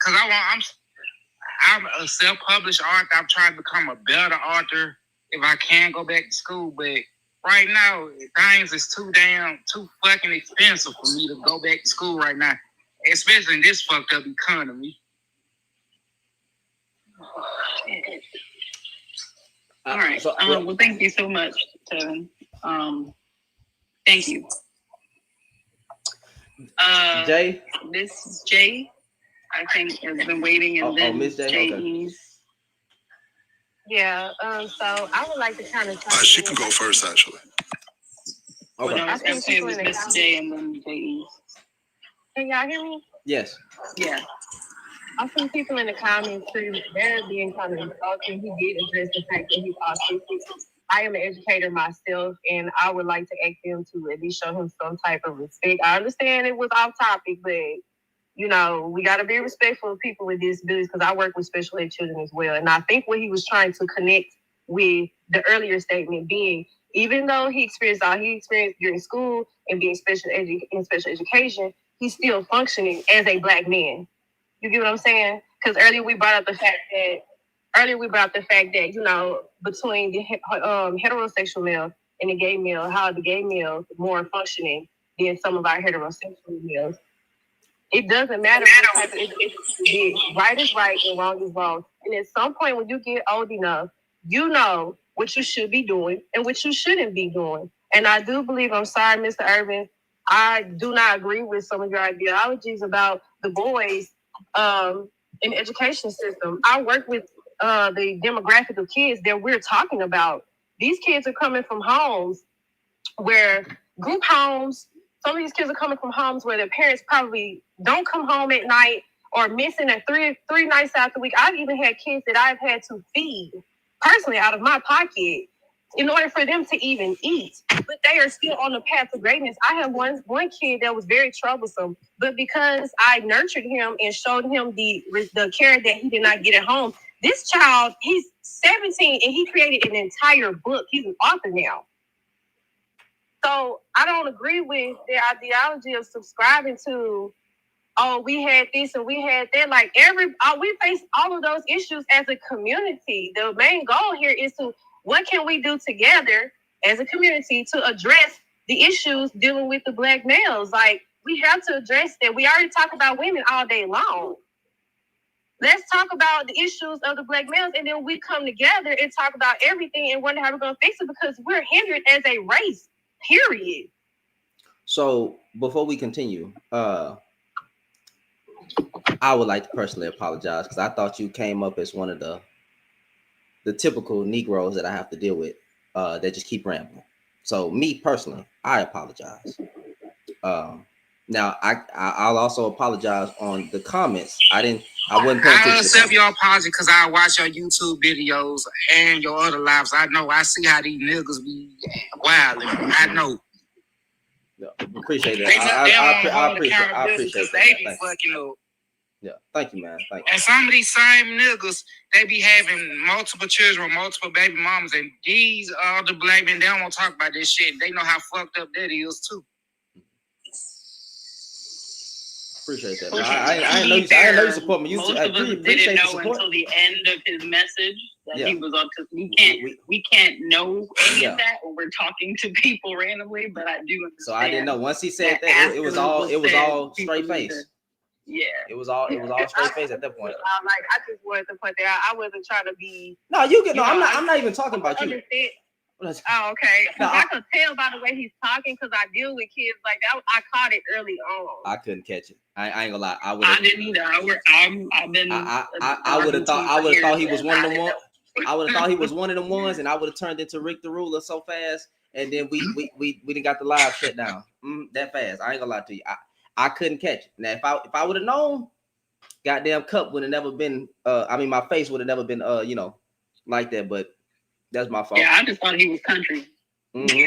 cause I'm a self-published author. I'm trying to become a better author if I can go back to school, but right now, things is too fucking expensive for me to go back to school right now, especially in this fucked up economy. All right. Well, thank you so much, Tevin. Thank you. Jay? Miss J, I think, has been waiting, and then Miss J. Okay. Yeah, so I would like to kind of she can go first, actually. Okay. Well, I was going to say it was Miss J and then J. Can y'all hear me? Yes. Yeah. I've seen people in the comments too, they're being kind of insulting. He did address the fact that he's autistic. I am an educator myself, and I would like to ask them to at least show him some type of respect. I understand it was off topic, but you know, we got to be respectful of people with disabilities because I work with special ed children as well. And I think what he was trying to connect with the earlier statement being, even though he experienced all he experienced during school and being in special education, he's still functioning as a Black man. You get what I'm saying? Because earlier we brought up the fact that, you know, between the heterosexual male and the gay male, how the gay male is more functioning than some of our heterosexual males. It doesn't matter what type of education you get. Right is right and wrong is wrong. And at some point when you get old enough, you know what you should be doing and what you shouldn't be doing. And I do believe, I'm sorry, Mr. Irvin, I do not agree with some of your ideologies about the boys in the education system. I work with the demographic of kids that we're talking about. These kids are coming from homes where group homes, some of these kids are coming from homes where their parents probably don't come home at night or missing at three nights out the week. I've even had kids that I've had to feed personally out of my pocket in order for them to even eat. But they are still on the path to greatness. I have one kid that was very troublesome, but because I nurtured him and showed him the care that he did not get at home, this child, he's 17 and he created an entire book. He's an author now. So I don't agree with the ideology of subscribing to, oh, we had this and we had that. Like we face all of those issues as a community. The main goal here is to, what can we do together as a community to address the issues dealing with the Black males? Like, we have to address that. We already talk about women all day long. Let's talk about the issues of the Black males, and then we come together and talk about everything and wonder how we're going to fix it, because we're hindered as a race, period. So before we continue, I would like to personally apologize because I thought you came up as one of the typical Negroes that I have to deal with that just keep rambling. So me personally, I apologize. Now I'll also apologize on the comments. I wasn't paying attention. I accept your apology because I watch your YouTube videos and your other lives. I see how these niggas be wild. I know. Yeah, appreciate it. I appreciate it. They be fucking up. Yeah, thank you, man. Thank you. And some of these same niggas, they be having multiple children, multiple baby mamas, and these other Black men, they don't want to talk about this shit. They know how fucked up that is too. Can't say that. I didn't know you support me. Most of us didn't know until the end of his message that he was autistic. We can't know any of that when we're talking to people randomly, but I do understand. So I didn't know. Once he said that, it was all straight face. Yeah, it was all straight face at that point. I just wanted to point that out. I wasn't trying to be. No, you can. No, I'm not even talking about you. Oh, okay. No, I could tell by the way he's talking because I deal with kids like that. I caught it early on. I couldn't catch it. I ain't gonna lie. I didn't either. I've been. I would have thought he was one of them. I would have thought he was one of them ones, and I would have turned into Rick the Ruler so fast, and then we didn't got the live shut down that fast. I ain't gonna lie to you. I couldn't catch it. Now if I would have known, goddamn cup would have never been. My face would have never been. Like that. But that's my fault. Yeah, I just thought he was country. Mm-hmm.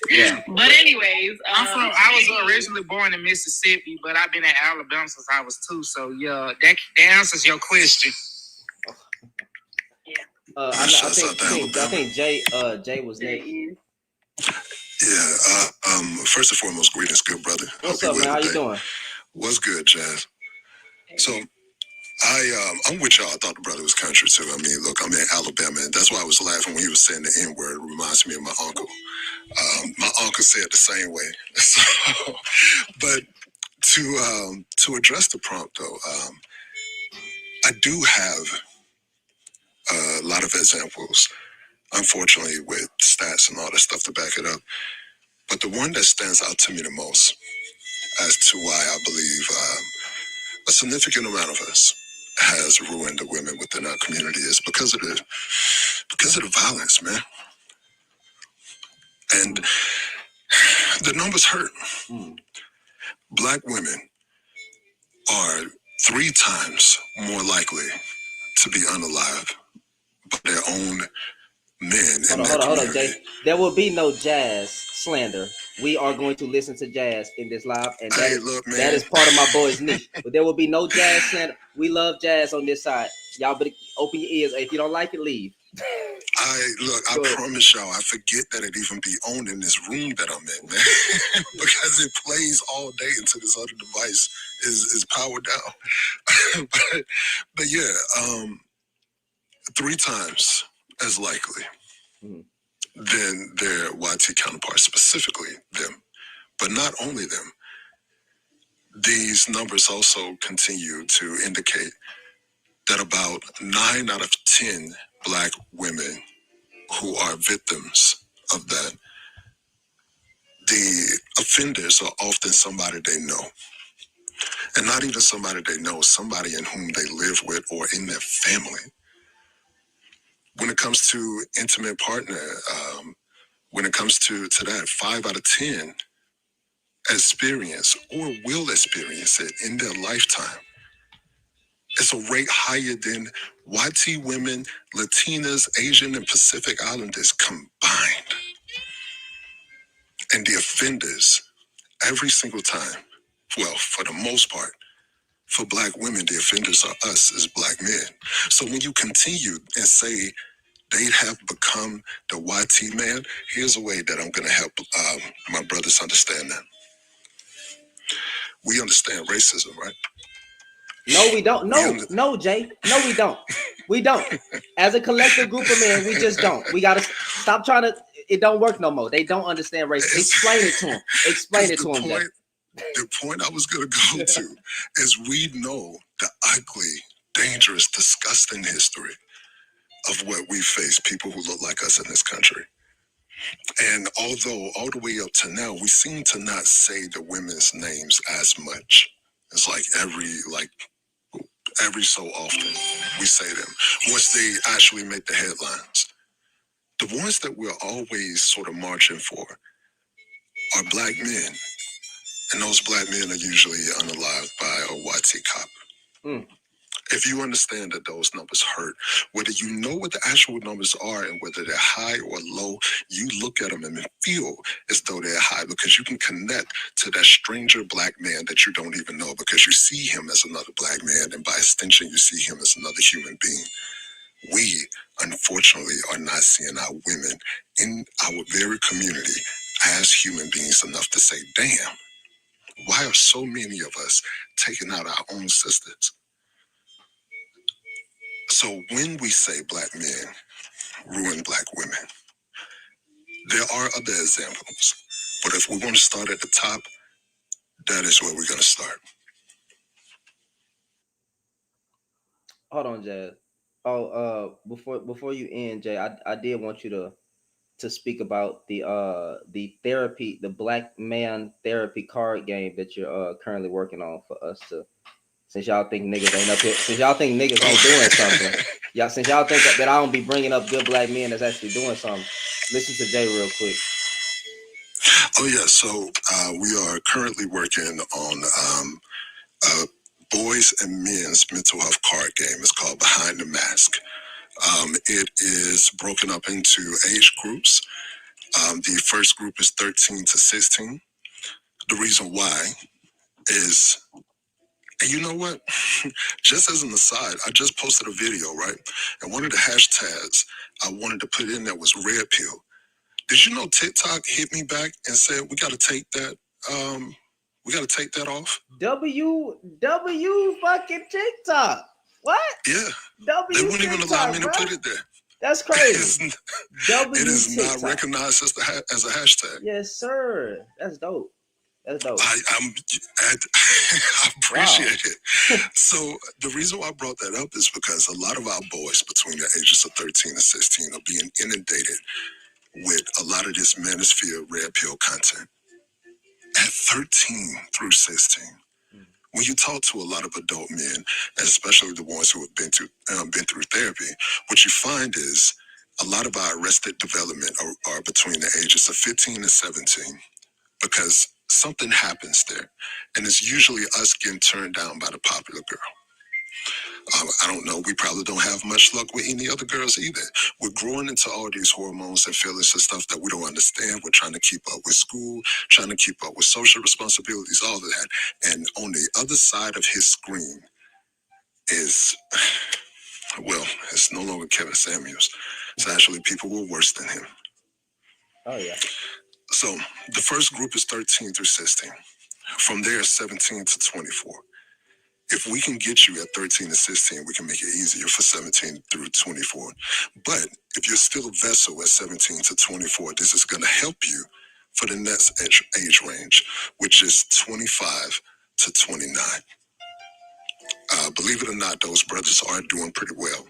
Yeah. But anyways, I was originally born in Mississippi, but I've been in Alabama since I was 2. So yeah, that answers your question. I think Jay was next. Yeah. First and foremost, greetings, good brother. What's up, man? How you doing? What's good, Jazz? So I'm with y'all. I thought the brother was country too. I mean, look, I'm in Alabama, and that's why I was laughing when he was saying the N-word. It reminds me of my uncle. My uncle said the same way. So, but to address the prompt though, I do have a lot of examples, unfortunately, with stats and all that stuff to back it up. But the one that stands out to me the most as to why I believe a significant amount of us has ruined the women within our community is because of the violence, man. And the numbers hurt. Black women are 3 times more likely to be unalive by their own men. Hold on, Jay. There will be no jazz slander. We are going to listen to jazz in this live, and that is part of my boy's niche. But there will be no jazz slander. We love jazz on this side. Y'all better open your ears. If you don't like it, leave. I promise y'all, I forget that it even be owned in this room that I'm in, man. Because it plays all day until this other device is powered down. but yeah, 3 times as likely than their YT counterparts, specifically them. But not only them, these numbers also continue to indicate that about 9 out of 10 Black women who are victims of that, the offenders are often somebody they know. And not even somebody they know, somebody in whom they live with or in their family. When it comes to intimate partner, when it comes to that, 5 out of 10 experience or will experience it in their lifetime. It's a rate higher than YT women, Latinas, Asian, and Pacific Islanders combined. And the offenders, every single time, well, for the most part, for Black women, the offenders are us as Black men. So when you continue and say they have become the YT man, here's a way that I'm going to help my brothers understand that. We understand racism, right? No, we don't. No, Jay. No, we don't. We don't. As a collective group of men, we just don't. We got to stop trying to. It don't work no more. They don't understand racism. Explain it to them. Explain it to them, Jay. The point I was going to go to is we know the ugly, dangerous, disgusting history of what we face, people who look like us in this country. And although all the way up to now, we seem to not say the women's names as much. It's like every so often we say them. Once they actually make the headlines. The ones that we're always sort of marching for are Black men. And those Black men are usually unalived by a YT cop. If you understand that those numbers hurt, whether you know what the actual numbers are and whether they're high or low, you look at them and feel as though they're high because you can connect to that stranger Black man that you don't even know because you see him as another Black man and by extension you see him as another human being. We, unfortunately, are not seeing our women in our very community as human beings enough to say, damn, why are so many of us taking out our own sisters? So when we say Black men ruin Black women, there are other examples. But if we want to start at the top, that is where we're going to start. Hold on, Jazz. Before you end, Jay, I did want you to to speak about the therapy, the Black Man Therapy card game that you're currently working on for us to. Since y'all think niggas ain't up here, since y'all think niggas ain't doing something, since y'all think that I don't be bringing up good black men that's actually doing something, listen to Jay real quick. Oh yeah, so we are currently working on boys and men's mental health card game. It's called Behind the Mask. It is broken up into age groups. The first group is 13 to 16. The reason why is, and you know what? Just as an aside, I just posted a video, right? And one of the hashtags I wanted to put in there was red pill. Did you know TikTok hit me back and said we got to take that? We got to take that off. W fucking TikTok. What? Yeah. W they wouldn't even allow me to put it there. That's crazy. It is not recognized as as a hashtag. Yes, sir. That's dope. That's dope. I appreciate it. So the reason why I brought that up is because a lot of our boys between the ages of 13 and 16 are being inundated with a lot of this manosphere red pill content. At 13 through 16, when you talk to a lot of adult men, especially the ones who have been through therapy, what you find is a lot of our arrested development are between the ages of 15 and 17, because something happens there, and it's usually us getting turned down by the popular girl. I don't know. We probably don't have much luck with any other girls either. We're growing into all these hormones and feelings and stuff that we don't understand. We're trying to keep up with school, trying to keep up with social responsibilities, all of that. And on the other side of his screen is, well, it's no longer Kevin Samuels. It's actually people who are worse than him. Oh, yeah. So the first group is 13 through 16. From there, 17 to 24. If we can get you at 13 to 16, we can make it easier for 17 through 24. But if you're still a vessel at 17 to 24, this is going to help you for the next age range, which is 25 to 29. Believe it or not, those brothers are doing pretty well.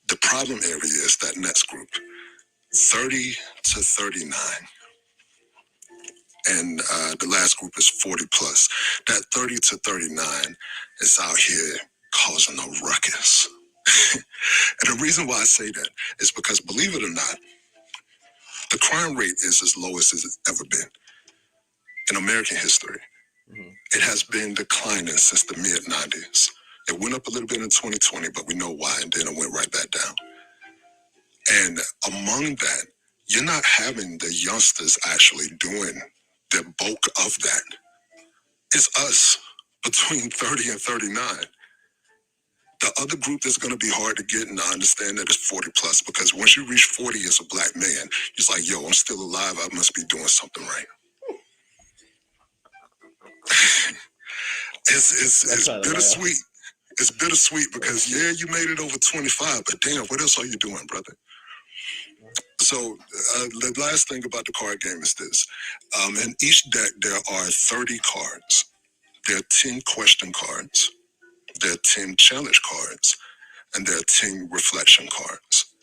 The problem area is that next group, 30 to 39. And the last group is 40 plus. That 30 to 39 is out here causing a ruckus. And the reason why I say that is because, believe it or not, the crime rate is as low as it's ever been in American history. Mm-hmm. It has been declining since the mid-90s. It went up a little bit in 2020, but we know why, and then it went right back down. And among that, you're not having the youngsters actually doing the bulk of that. It's us between 30 and 39. The other group that's going to be hard to get, and I understand that, is 40 plus, because once you reach 40 as a black man, it's like, yo, I'm still alive. I must be doing something right. It's bittersweet. It's bittersweet because, yeah, you made it over 25, but damn, what else are you doing, brother? So the last thing about the card game is this. In each deck, there are 30 cards. There are 10 question cards. There are 10 challenge cards. And there are 10 reflection cards.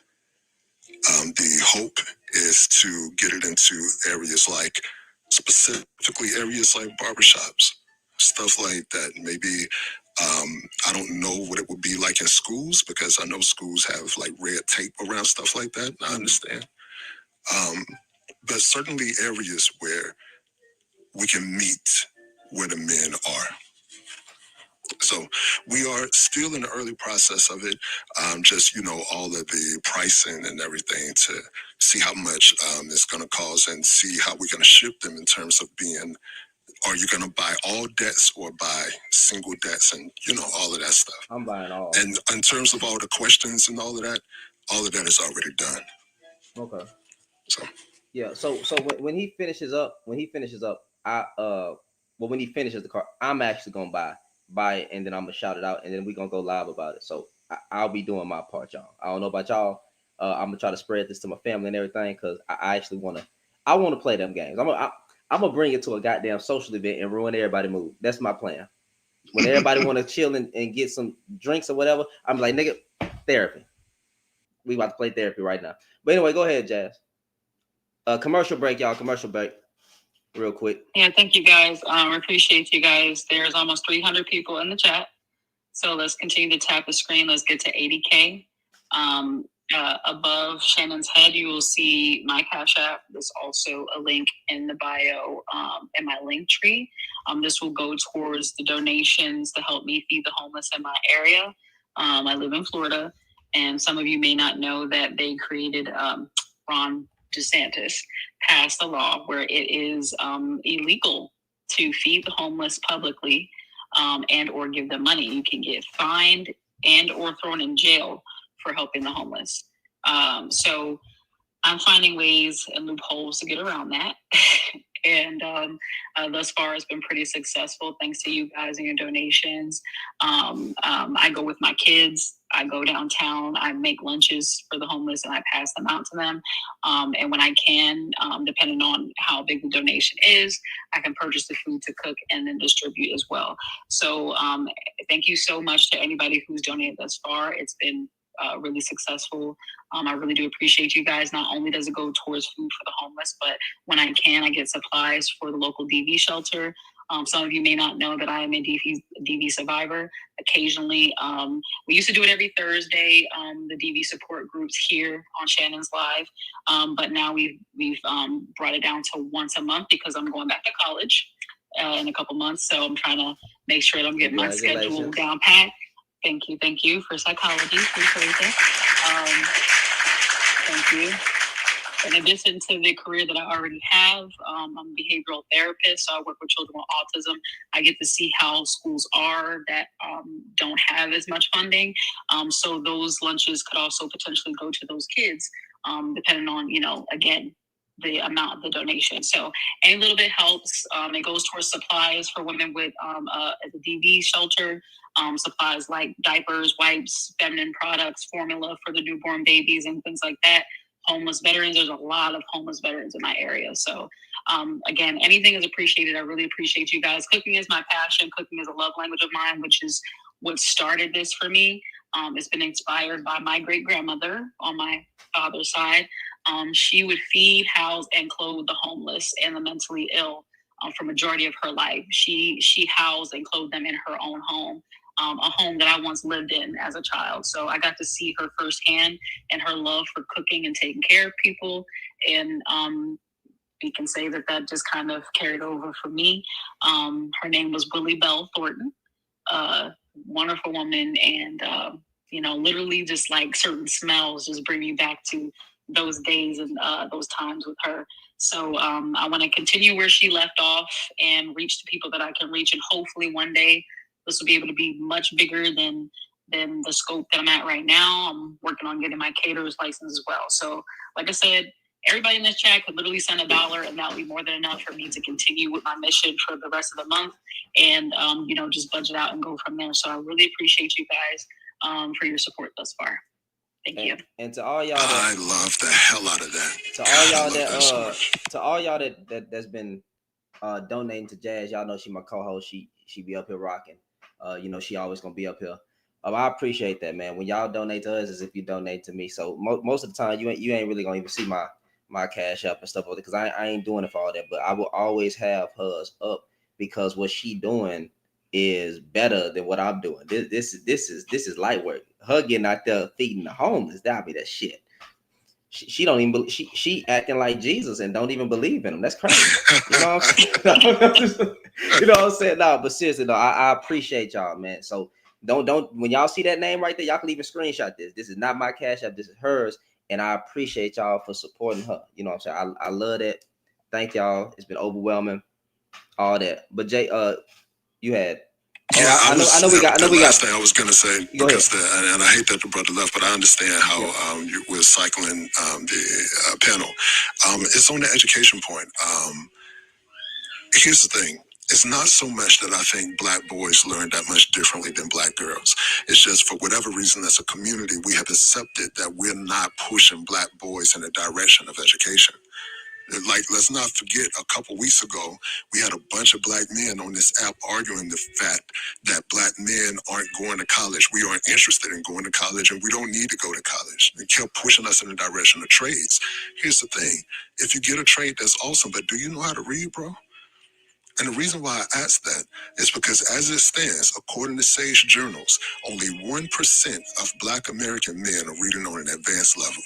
The hope is to get it into areas like, specifically areas like barbershops, stuff like that. Maybe, I don't know what it would be like in schools, because I know schools have like red tape around stuff like that. I understand. But certainly areas where we can meet where the men are. So we are still in the early process of it. Just, all of the pricing and everything to see how much it's going to cost and see how we're going to ship them in terms of being, are you going to buy all debts or buy single debts and, all of that stuff. I'm buying all. And in terms of all the questions and all of that is already done. Okay. So. Yeah. So when he finishes up, when he finishes the car, I'm actually going to buy it, and then I'm gonna shout it out, and then we're gonna go live about it. So I'll be doing my part, y'all. I don't know about y'all. I'm gonna try to spread this to my family and everything, because I actually wanna play them games. I'm gonna bring it to a goddamn social event and ruin everybody's mood. That's my plan. When everybody wanna chill and get some drinks or whatever, I'm like, nigga, therapy. we about to play therapy right now. But anyway, go ahead, Jazz. Commercial break, y'all. Commercial break. Real quick. Yeah, thank you guys. Appreciate you guys. There's almost 300 people in the chat. So let's continue to tap the screen. Let's get to 80K. Above Shannon's head, you will see my Cash App. There's also a link in the bio in my link tree. This will go towards the donations to help me feed the homeless in my area. I live in Florida, and some of you may not know that they created Ron DeSantis passed a law where it is illegal to feed the homeless publicly and or give them money. You can get fined and or thrown in jail for helping the homeless. So I'm finding ways and loopholes to get around that. And thus far it's been pretty successful thanks to you guys and your donations. I go with my kids. I go downtown. I make lunches for the homeless and I pass them out to them. And when I can, depending on how big the donation is, I can purchase the food to cook and then distribute as well. So thank you so much to anybody who's donated thus far. It's been really successful. I really do appreciate you guys. Not only does it go towards food for the homeless, but when I can, I get supplies for the local DV shelter. Some of you may not know that I am a DV survivor. Occasionally, we used to do it every Thursday, the DV support groups here on Shannon's Live. But now we've brought it down to once a month because I'm going back to college in a couple months. So I'm trying to make sure that I'm getting my schedule down pat. Thank you for psychology. Appreciate it. Thank you. In addition to the career that I already have, I'm a behavioral therapist, so I work with children with autism. I get to see how schools are that don't have as much funding. So those lunches could also potentially go to those kids, depending on, again, the amount of the donation. So any little bit helps. It goes towards supplies for women with the DV shelter, supplies like diapers, wipes, feminine products, formula for the newborn babies and things like that. Homeless veterans, there's a lot of homeless veterans in my area. So again, anything is appreciated. I really appreciate you guys. Cooking is my passion. Cooking is a love language of mine, which is what started this for me. It's been inspired by my great grandmother on my father's side. She would feed, house, and clothe the homeless and the mentally ill for majority of her life. She housed and clothed them in her own home, a home that I once lived in as a child. So I got to see her firsthand and her love for cooking and taking care of people. And we can say that just kind of carried over for me. Her name was Willie Bell Thornton, wonderful woman. And, literally just like certain smells just bring me back to those days and those times with her. So I want to continue where she left off and reach the people that I can reach. And hopefully one day this will be able to be much bigger than the scope that I'm at right now. I'm working on getting my caterer's license as well. So like I said, everybody in this chat could literally send $1 and that would be more than enough for me to continue with my mission for the rest of the month and, just budget out and go from there. So I really appreciate you guys for your support thus far. Thank you. And to all y'all, I love the hell out of that. To all y'all that's been donating to Jazz, y'all know she my co-host. She be up here rocking. She always gonna be up here. I appreciate that, man. When y'all donate to us, as if you donate to me. So most of the time, you ain't really gonna even see my Cash App and stuff like that because I ain't doing it for all that. But I will always have hers up because what she doing is better than what I'm doing. This is light work. Her getting out there feeding the homeless, that'll be that shit. She don't even believe, she acting like Jesus and don't even believe in him. That's crazy. You know what I'm saying? You know what I'm saying? No, but seriously though, I appreciate y'all, man. So don't when y'all see that name right there, y'all can even screenshot this. This is not my Cash App, this is hers, and I appreciate y'all for supporting her. You know what I'm saying? I love that. Thank y'all. It's been overwhelming. All that. But Jay, you had. I know we got. Last thing I was gonna say because and I hate that the brother left, but I understand how we're cycling the panel. It's on the education point. Here's the thing. It's not so much that I think black boys learn that much differently than black girls. It's just for whatever reason, as a community, we have accepted that we're not pushing black boys in the direction of education. Like, let's not forget, a couple weeks ago, we had a bunch of black men on this app arguing the fact that black men aren't going to college. We aren't interested in going to college, and we don't need to go to college. They kept pushing us in the direction of trades. Here's the thing. If you get a trade, that's awesome, but do you know how to read, bro? And the reason why I ask that is because as it stands, according to Sage Journals, only 1% of black American men are reading on an advanced level.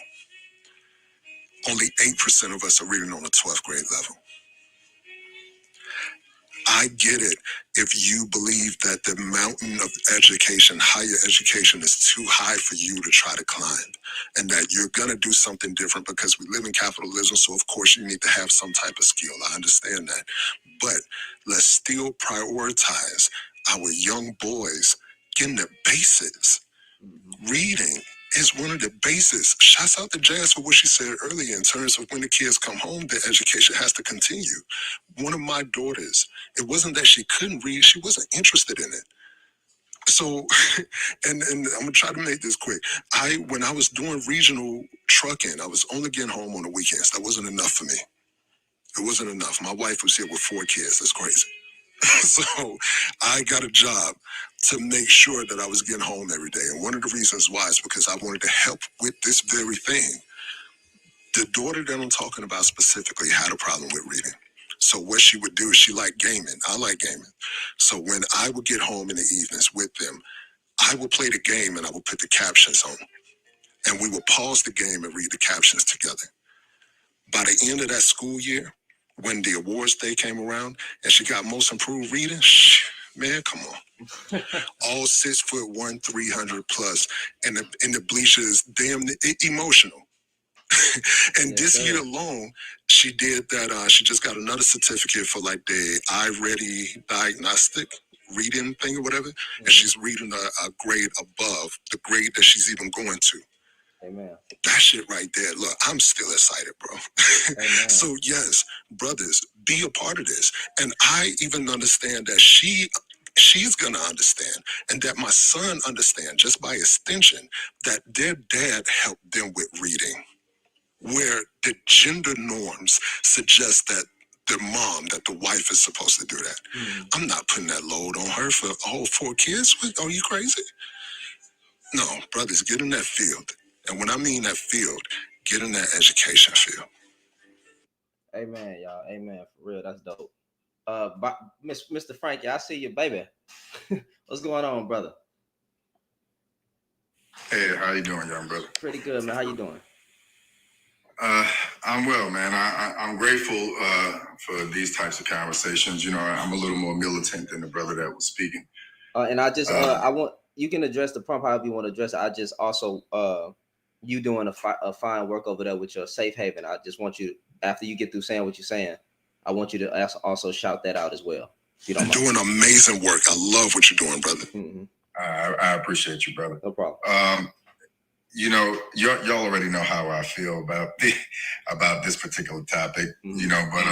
Only 8% of us are reading on a 12th grade level. I get it if you believe that the mountain of education, higher education, is too high for you to try to climb, and that you're going to do something different because we live in capitalism, so of course you need to have some type of skill. I understand that. But let's still prioritize our young boys getting the basics. Reading is one of the basics. Shouts out to Jazz for what she said earlier in terms of when the kids come home, their education has to continue. One of my daughters, it wasn't that she couldn't read, she wasn't interested in it. So, and I'm gonna try to make this quick. When I was doing regional trucking, I was only getting home on the weekends. That wasn't enough for me. It wasn't enough. My wife was here with 4 kids. That's crazy. So I got a job to make sure that I was getting home every day. And one of the reasons why is because I wanted to help with this very thing. The daughter that I'm talking about specifically had a problem with reading. So what she would do is she liked gaming. I like gaming. So when I would get home in the evenings with them, I would play the game and I would put the captions on. And we would pause the game and read the captions together. By the end of that school year, when the awards day came around and she got most improved reading, man, come on. All 6'1", 300 plus, and in the bleachers, damn emotional. And this year alone, she did that. She just got another certificate for like the iReady diagnostic reading thing or whatever. And she's reading a grade above the grade that she's even going to. Amen. That shit right there. Look, I'm still excited, bro. So yes, brothers, be a part of this. And I even understand that she's gonna understand, and that my son understand just by extension that their dad helped them with reading, where the gender norms suggest that the mom, that the wife is supposed to do that. I'm not putting that load on her for all 4 kids. Are you crazy? No, brothers, get in that field. And when I mean that field, get in that education field. Amen, y'all. Amen. For real, that's dope. Mr. Frankie, I see you, baby. What's going on, brother? Hey, how you doing, young brother? Pretty good, man. How you doing? I'm well, man. I'm grateful for these types of conversations. You know, I'm a little more militant than the brother that was speaking. And I just, I want, you can address the prompt however you want to address it. I just also, you doing a fine work over there with your safe haven. I just want you, after you get through saying what you're saying, I want you to also shout that out as well. You're doing amazing work. I love what you're doing, brother. Mm-hmm. I appreciate you, brother. No problem. You know, y'all already know how I feel about this particular topic. Mm-hmm. You know, but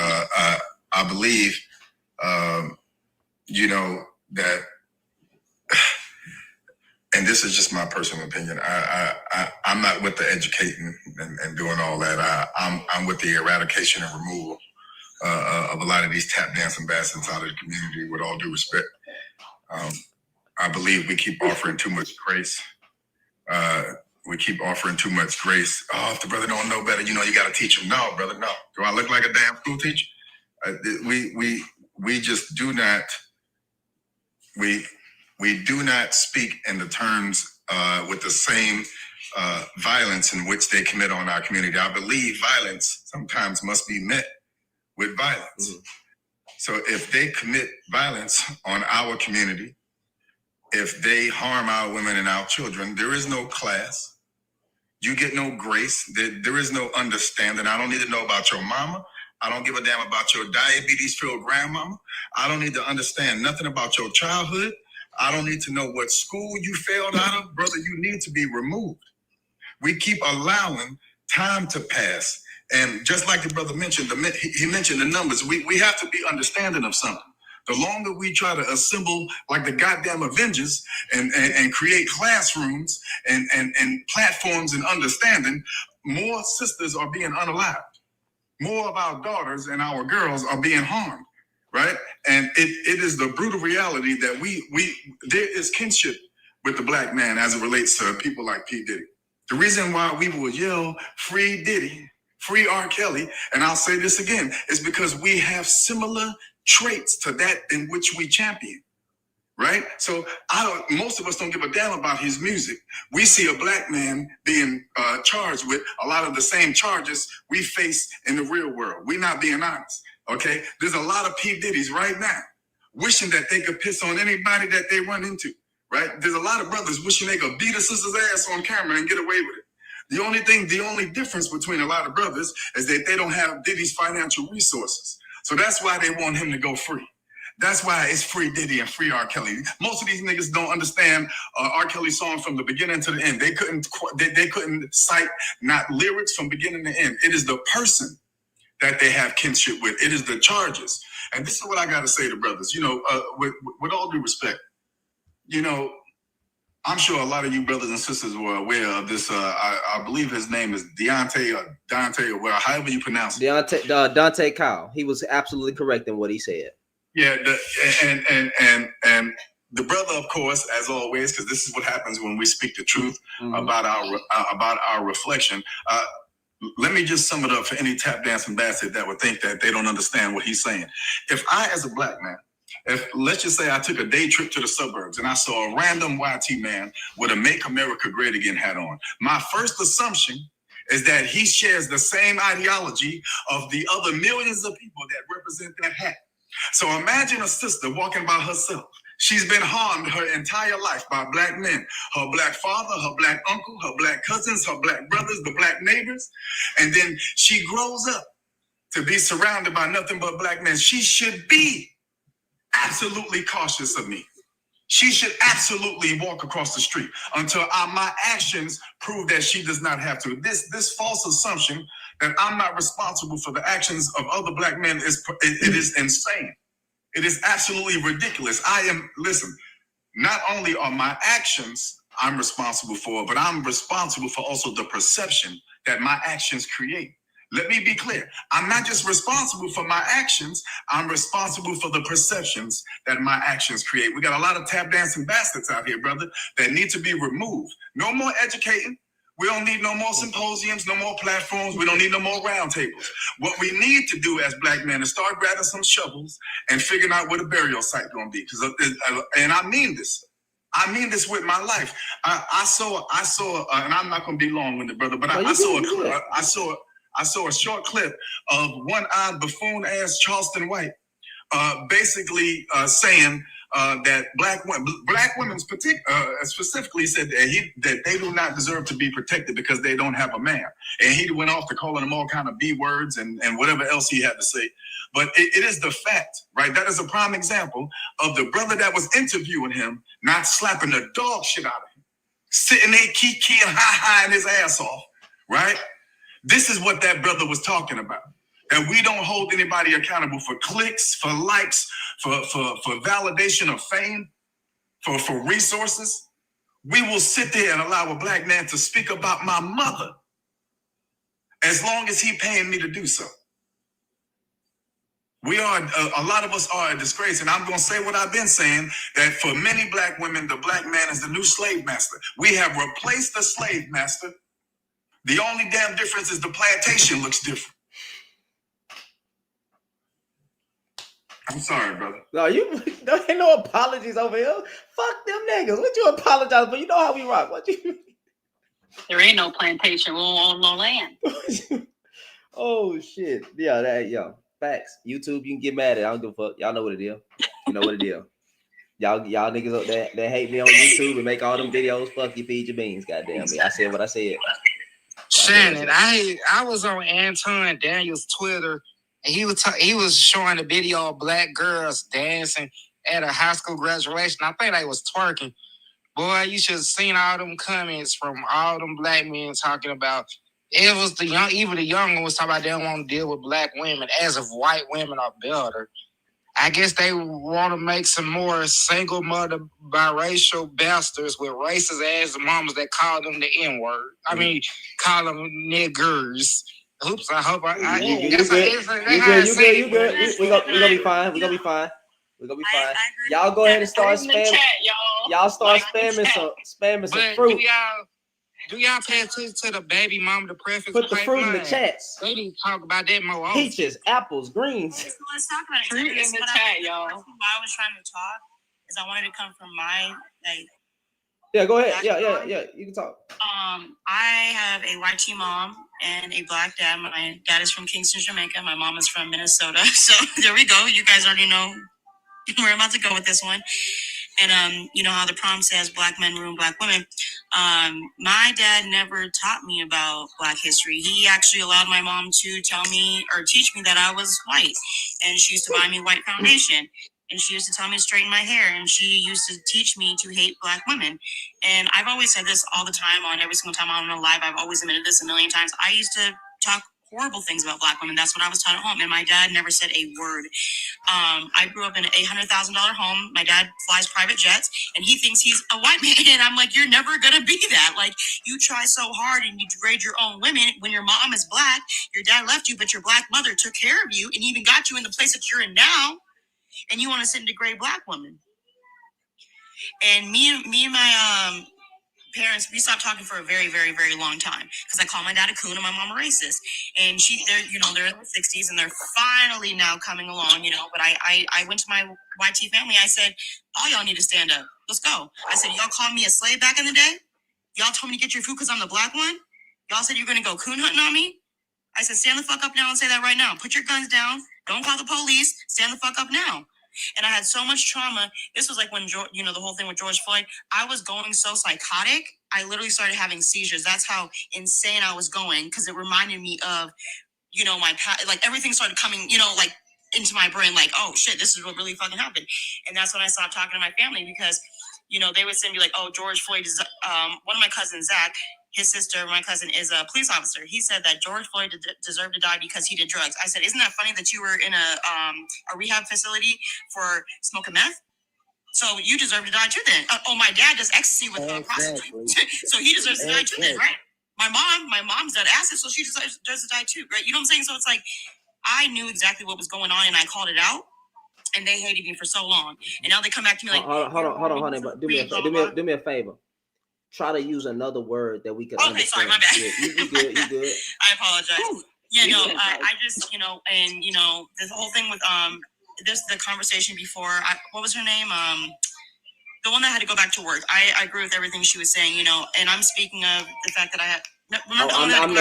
I believe, you know, that. And this is just my personal opinion. I'm not with the educating and doing all that. I'm with the eradication and removal of a lot of these tap dancing bastards out of the community. With all due respect, I believe we keep offering too much grace. We keep offering too much grace. Oh, if the brother don't know better, you know, you got to teach him. No, brother, no. Do I look like a damn school teacher? We just do not. We do not speak in the terms with the same violence in which they commit on our community. I believe violence sometimes must be met with violence. Mm-hmm. So if they commit violence on our community, if they harm our women and our children, there is no class. You get no grace. There is no understanding. I don't need to know about your mama. I don't give a damn about your diabetes-filled grandmama. I don't need to understand nothing about your childhood. I don't need to know what school you failed out of. Brother, you need to be removed. We keep allowing time to pass. And just like the brother mentioned, he mentioned the numbers. We have to be understanding of something. The longer we try to assemble like the goddamn Avengers and create classrooms and platforms and understanding, more sisters are being unalived. more of our daughters and our girls are being harmed, right? And it is the brutal reality that there is kinship with the black man as it relates to people like P. Diddy. The reason why we will yell, free Diddy, free R. Kelly, and I'll say this again, is because we have similar traits to that in which we champion. Right? So most of us don't give a damn about his music. We see a black man being charged with a lot of the same charges we face in the real world. We're not being honest. Okay? There's a lot of P. Diddy's right now wishing that they could piss on anybody that they run into. Right? There's a lot of brothers wishing they could beat a sister's ass on camera and get away with it. The only difference between a lot of brothers is that they don't have Diddy's financial resources. So that's why they want him to go free. That's why it's free Diddy and free R. Kelly. Most of these niggas don't understand R. Kelly's song from the beginning to the end. They couldn't cite not lyrics from beginning to end. It is the person that they have kinship with. It is the charges. And this is what I got to say to brothers. You know, with all due respect, you know, I'm sure a lot of you brothers and sisters were aware of this. I believe his name is Dante, or however you pronounce it. Dante Kyle. He was absolutely correct in what he said. Yeah, and the brother, of course, as always, because this is what happens when we speak the truth about our reflection. Let me just sum it up for any tap dancing bastard that would think that they don't understand what he's saying. If I, as a black man, let's just say I took a day trip to the suburbs and I saw a random YT man with a Make America Great Again hat on, my first assumption is that he shares the same ideology of the other millions of people that represent that hat. So imagine a sister walking by herself. She's been harmed her entire life by black men. Her black father, her black uncle, her black cousins, her black brothers, the black neighbors. And then she grows up to be surrounded by nothing but black men. She should be absolutely cautious of me. She should absolutely walk across the street until my actions prove that she does not have to. This false assumption that I'm not responsible for the actions of other black men it is insane. It is absolutely ridiculous. Listen, not only are my actions I'm responsible for, but I'm responsible for also the perception that my actions create. Let me be clear. I'm not just responsible for my actions. I'm responsible for the perceptions that my actions create. We got a lot of tap dancing bastards out here, brother, that need to be removed. No more educating. We don't need no more symposiums, no more platforms. We don't need no more roundtables. What we need to do as black men is start grabbing some shovels and figuring out where the burial site going to be. And I mean this. I mean this with my life. I saw, and I'm not going to be long-winded, brother, but I saw a short clip of one-eyed buffoon-ass Charleston White basically saying that black women specifically said that they do not deserve to be protected because they don't have a man. And he went off to calling them all kind of B words and whatever else he had to say. But it is the fact, right? That is a prime example of the brother that was interviewing him not slapping the dog shit out of him, sitting there keying high his ass off, right? This is what that brother was talking about. And we don't hold anybody accountable for clicks, for likes, for validation of fame, for resources. We will sit there and allow a black man to speak about my mother as long as he paying me to do so. We are, a lot of us are a disgrace. And I'm going to say what I've been saying, that for many black women, the black man is the new slave master. We have replaced the slave master. The only damn difference is the plantation looks different. I'm sorry, brother. No, there ain't no apologies over here. Fuck them niggas. What you apologize for? You know how we rock. What you? There ain't no plantation. We don't own no land. Oh shit. Yeah, facts. YouTube, you can get mad at it. I don't give a fuck. Y'all know what it is. You know what it is. Y'all niggas up there that hate me on YouTube and make all them videos. Fuck you, feed your beans. Goddamn me. I said what I said. Shannon, I was on Anton Daniels' Twitter, and he was showing a video of black girls dancing at a high school graduation. I think they was twerking. Boy, you should have seen all them comments from all them black men talking about it was even the young ones talking about they don't want to deal with black women as if white women are better. I guess they want to make some more single mother biracial bastards with racist ass mamas that call them the N-word. I mean, call them niggers. Oops, I hope I You good. We gonna be fine. We gonna be fine. Y'all go ahead and start spamming. Y'all start spamming some fruit. Do y'all pay attention to the baby mama, the preface? Put the fruit in the chats. They need to talk about that more often. Peaches, apples, greens. Okay, so let's talk about it. Fruit in the chat, y'all. Why I was trying to talk is I wanted to come from my Yeah, go ahead. Yeah. You can talk. I have a white tea mom and a black dad. My dad is from Kingston, Jamaica. My mom is from Minnesota. So there we go. You guys already know where I'm about to go with this one. And you know how the prom says black men ruin black women. My dad never taught me about black history. He actually allowed my mom to tell me or teach me that I was white. And she used to buy me white foundation. And she used to tell me to straighten my hair. And she used to teach me to hate black women. And I've always said this all the time on every single time I'm on a live. I've always admitted this a million times. I used to talk horrible things about black women. That's what I was taught at home. And my dad never said a word. I grew up in an $800,000 home. My dad flies private jets, and he thinks he's a white man. And I'm like, you're never gonna be that. Like, you try so hard and you degrade your own women. When your mom is black, your dad left you, but your black mother took care of you and even got you in the place that you're in now. And you want to sit and degrade black women. And me and my parents, we stopped talking for a very, very, very long time because I call my dad a coon and my mom a racist. And they're in their 60s and they're finally now coming along, But I went to my YT family. I said, all y'all need to stand up. Let's go. I said, y'all called me a slave back in the day. Y'all told me to get your food because I'm the black one. Y'all said you're going to go coon hunting on me. I said, stand the fuck up now and say that right now. Put your guns down. Don't call the police. Stand the fuck up now. And I had so much trauma. This was like when, the whole thing with George Floyd, I was going so psychotic. I literally started having seizures. That's how insane I was going because it reminded me of, my past. Like everything started coming, like into my brain, like, oh shit, this is what really fucking happened. And that's when I stopped talking to my family because, they would send me like, oh, George Floyd is, one of my cousins, Zach, his sister, my cousin, is a police officer. He said that George Floyd deserved to die because he did drugs. I said, isn't that funny that you were in a rehab facility for smoking meth? So you deserve to die too then. My dad does ecstasy with prostitutes. So he deserves to die too then, right? My mom's done acid, so she deserves to die too, right? You know what I'm saying? So it's like, I knew exactly what was going on and I called it out. And they hated me for so long. And now they come back to me like, hold on, honey, but do me a favor. Try to use another word that we can understand. Sorry, my bad. Yeah, you good. I apologize. I just, and, this whole thing with, the conversation before, what was her name? The one that had to go back to work. I agree with everything she was saying, and I'm speaking of the fact that I had,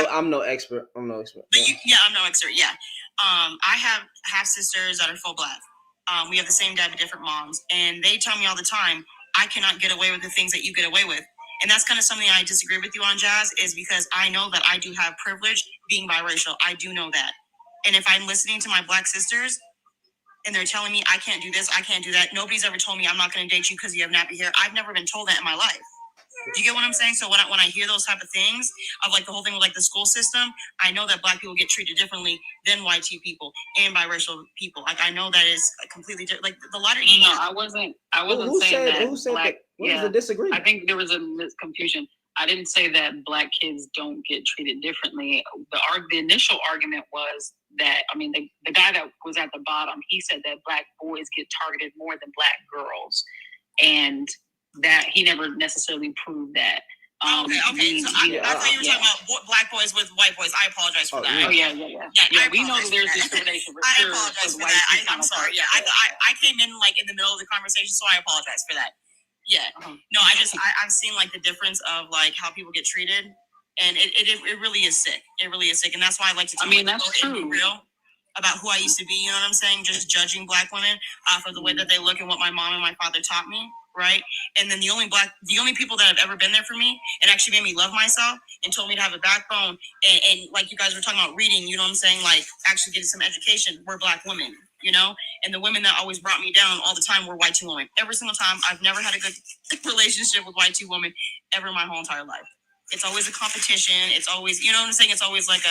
I'm no expert. But yeah. I'm no expert. Yeah. I have half sisters that are full black. We have the same dad, but different moms. And they tell me all the time, I cannot get away with the things that you get away with. And that's kind of something I disagree with you on, Jazz, is because I know that I do have privilege being biracial. I do know that. And if I'm listening to my black sisters and they're telling me I can't do this, I can't do that. Nobody's ever told me I'm not going to date you because you have nappy hair. I've never been told that in my life. Do you get what I'm saying? So when I hear those type of things of like the whole thing with like the school system, I know that black people get treated differently than white people and biracial people. Like I know that is completely different. Like the lot of I wasn't saying that. Who said that? What was the disagreement? I think there was a misconfusion. I didn't say that black kids don't get treated differently. The initial argument was that, the guy that was at the bottom, he said that black boys get targeted more than black girls. And that he never necessarily proved that. Okay. So I thought you were talking about black boys with white boys. I apologize for that. Yeah, we know that there's discrimination for sure. I apologize for that. I'm sorry. Yeah, I came in like in the middle of the conversation, so I apologize for that. Yeah. No, I've seen like the difference of like how people get treated, and it really is sick. It really is sick, and that's why I like to talk that's true. And be real about who I used to be. You know what I'm saying? Just judging black women off of the way that they look and what my mom and my father taught me. Right. And then the only people that have ever been there for me and actually made me love myself and told me to have a backbone and like you guys were talking about reading, you know what I'm saying? Like actually getting some education were black women, and the women that always brought me down all the time were white women. Every single time. I've never had a good relationship with white women ever in my whole entire life. It's always a competition. It's always, you know what I'm saying? It's always like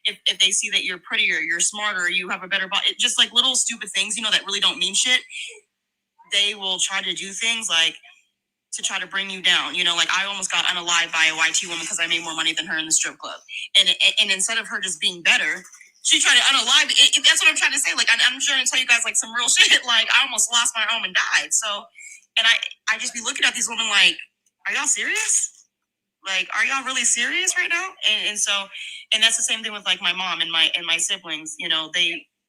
if they see that you're prettier, you're smarter, you have a better body, just like little stupid things, that really don't mean shit. They will try to do things like to try to bring you down. You know, like I almost got unalived by a YT woman because I made more money than her in the strip club. And instead of her just being better, she tried to unalive it. That's what I'm trying to say. Like, I'm trying to tell you guys like some real shit. Like, I almost lost my home and died. So, and I just be looking at these women like, are y'all serious? Like, are y'all really serious right now? And so, and that's the same thing with like my mom and my siblings. You know,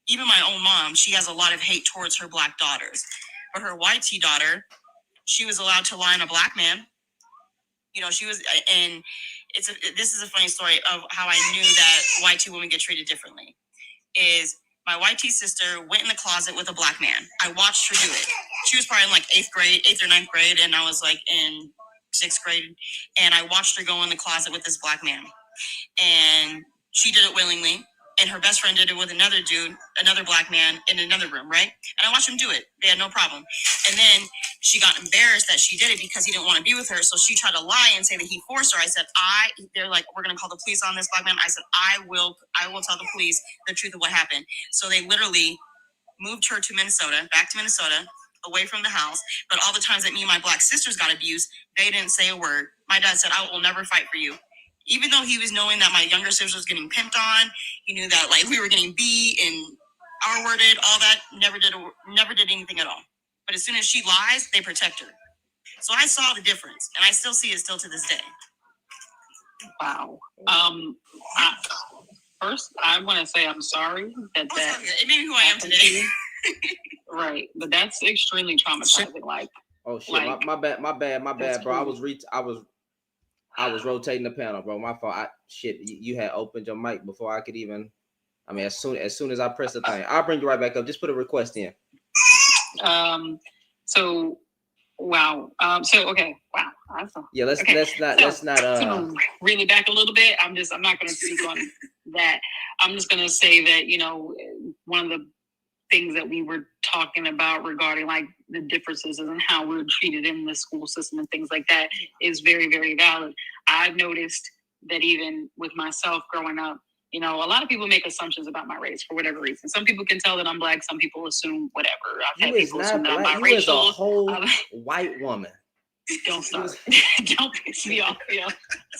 even my own mom, she has a lot of hate towards her black daughters. But her YT daughter, she was allowed to lie on a black man. You know, she was, and this is a funny story of how I knew that YT women get treated differently. Is my YT sister went in the closet with a black man. I watched her do it. She was probably in like 8th or 9th grade, and I was like in 6th grade. And I watched her go in the closet with this black man. And she did it willingly. And her best friend did it with another dude, another black man in another room, right? And I watched them do it. They had no problem. And then she got embarrassed that she did it because he didn't want to be with her. So she tried to lie and say that he forced her. I said, they're like, we're going to call the police on this black man. I said, I will tell the police the truth of what happened. So they literally moved her to Minnesota, back to Minnesota, away from the house. But all the times that me and my black sisters got abused, they didn't say a word. My dad said, I will never fight for you. Even though he was knowing that my younger sister was getting pimped on, he knew that like we were getting beat and R-worded, all that, never did anything at all. But as soon as she lies, they protect her. So I saw the difference, and I still see it still to this day. Wow. First, I want to say I'm sorry that it made me who I am today. Right, but that's extremely traumatizing. Like, oh shit, like, my bad, bro. Cool. I was rotating the panel, bro. My fault. You had opened your mic before I could even. I mean, as soon as I press the thing, I'll bring you right back up. Just put a request in. So, wow. So okay, wow. Awesome. Yeah, let's not. Really back a little bit. I'm not going to speak on that. I'm just going to say that, you know, one of the things that we were talking about regarding like the differences and how we're treated in the school system and things like that is very, very valid. I've noticed that even with myself growing up, you know, a lot of people make assumptions about my race for whatever reason. Some people can tell that I'm black. Some people assume whatever. I've had people assume that I'm biracial. You is a whole white woman. Don't start. Don't piss me off. Yeah.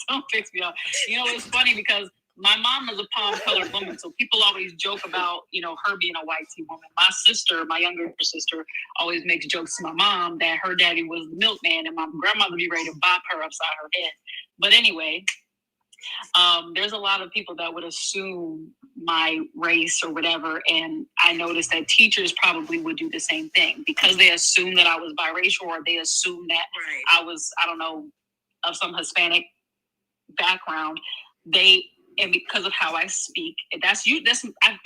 Don't piss me off. You know, it's funny because my mom is a palm-colored woman, so people always joke about, you know, her being a white woman. My sister, my younger sister, always makes jokes to my mom that her daddy was the milkman, and my grandmother be ready to bop her upside her head. But anyway, there's a lot of people that would assume my race or whatever, and I noticed that teachers probably would do the same thing because they assume that I was biracial, or they assume that I was, I don't know, of some Hispanic background. And because of how I speak,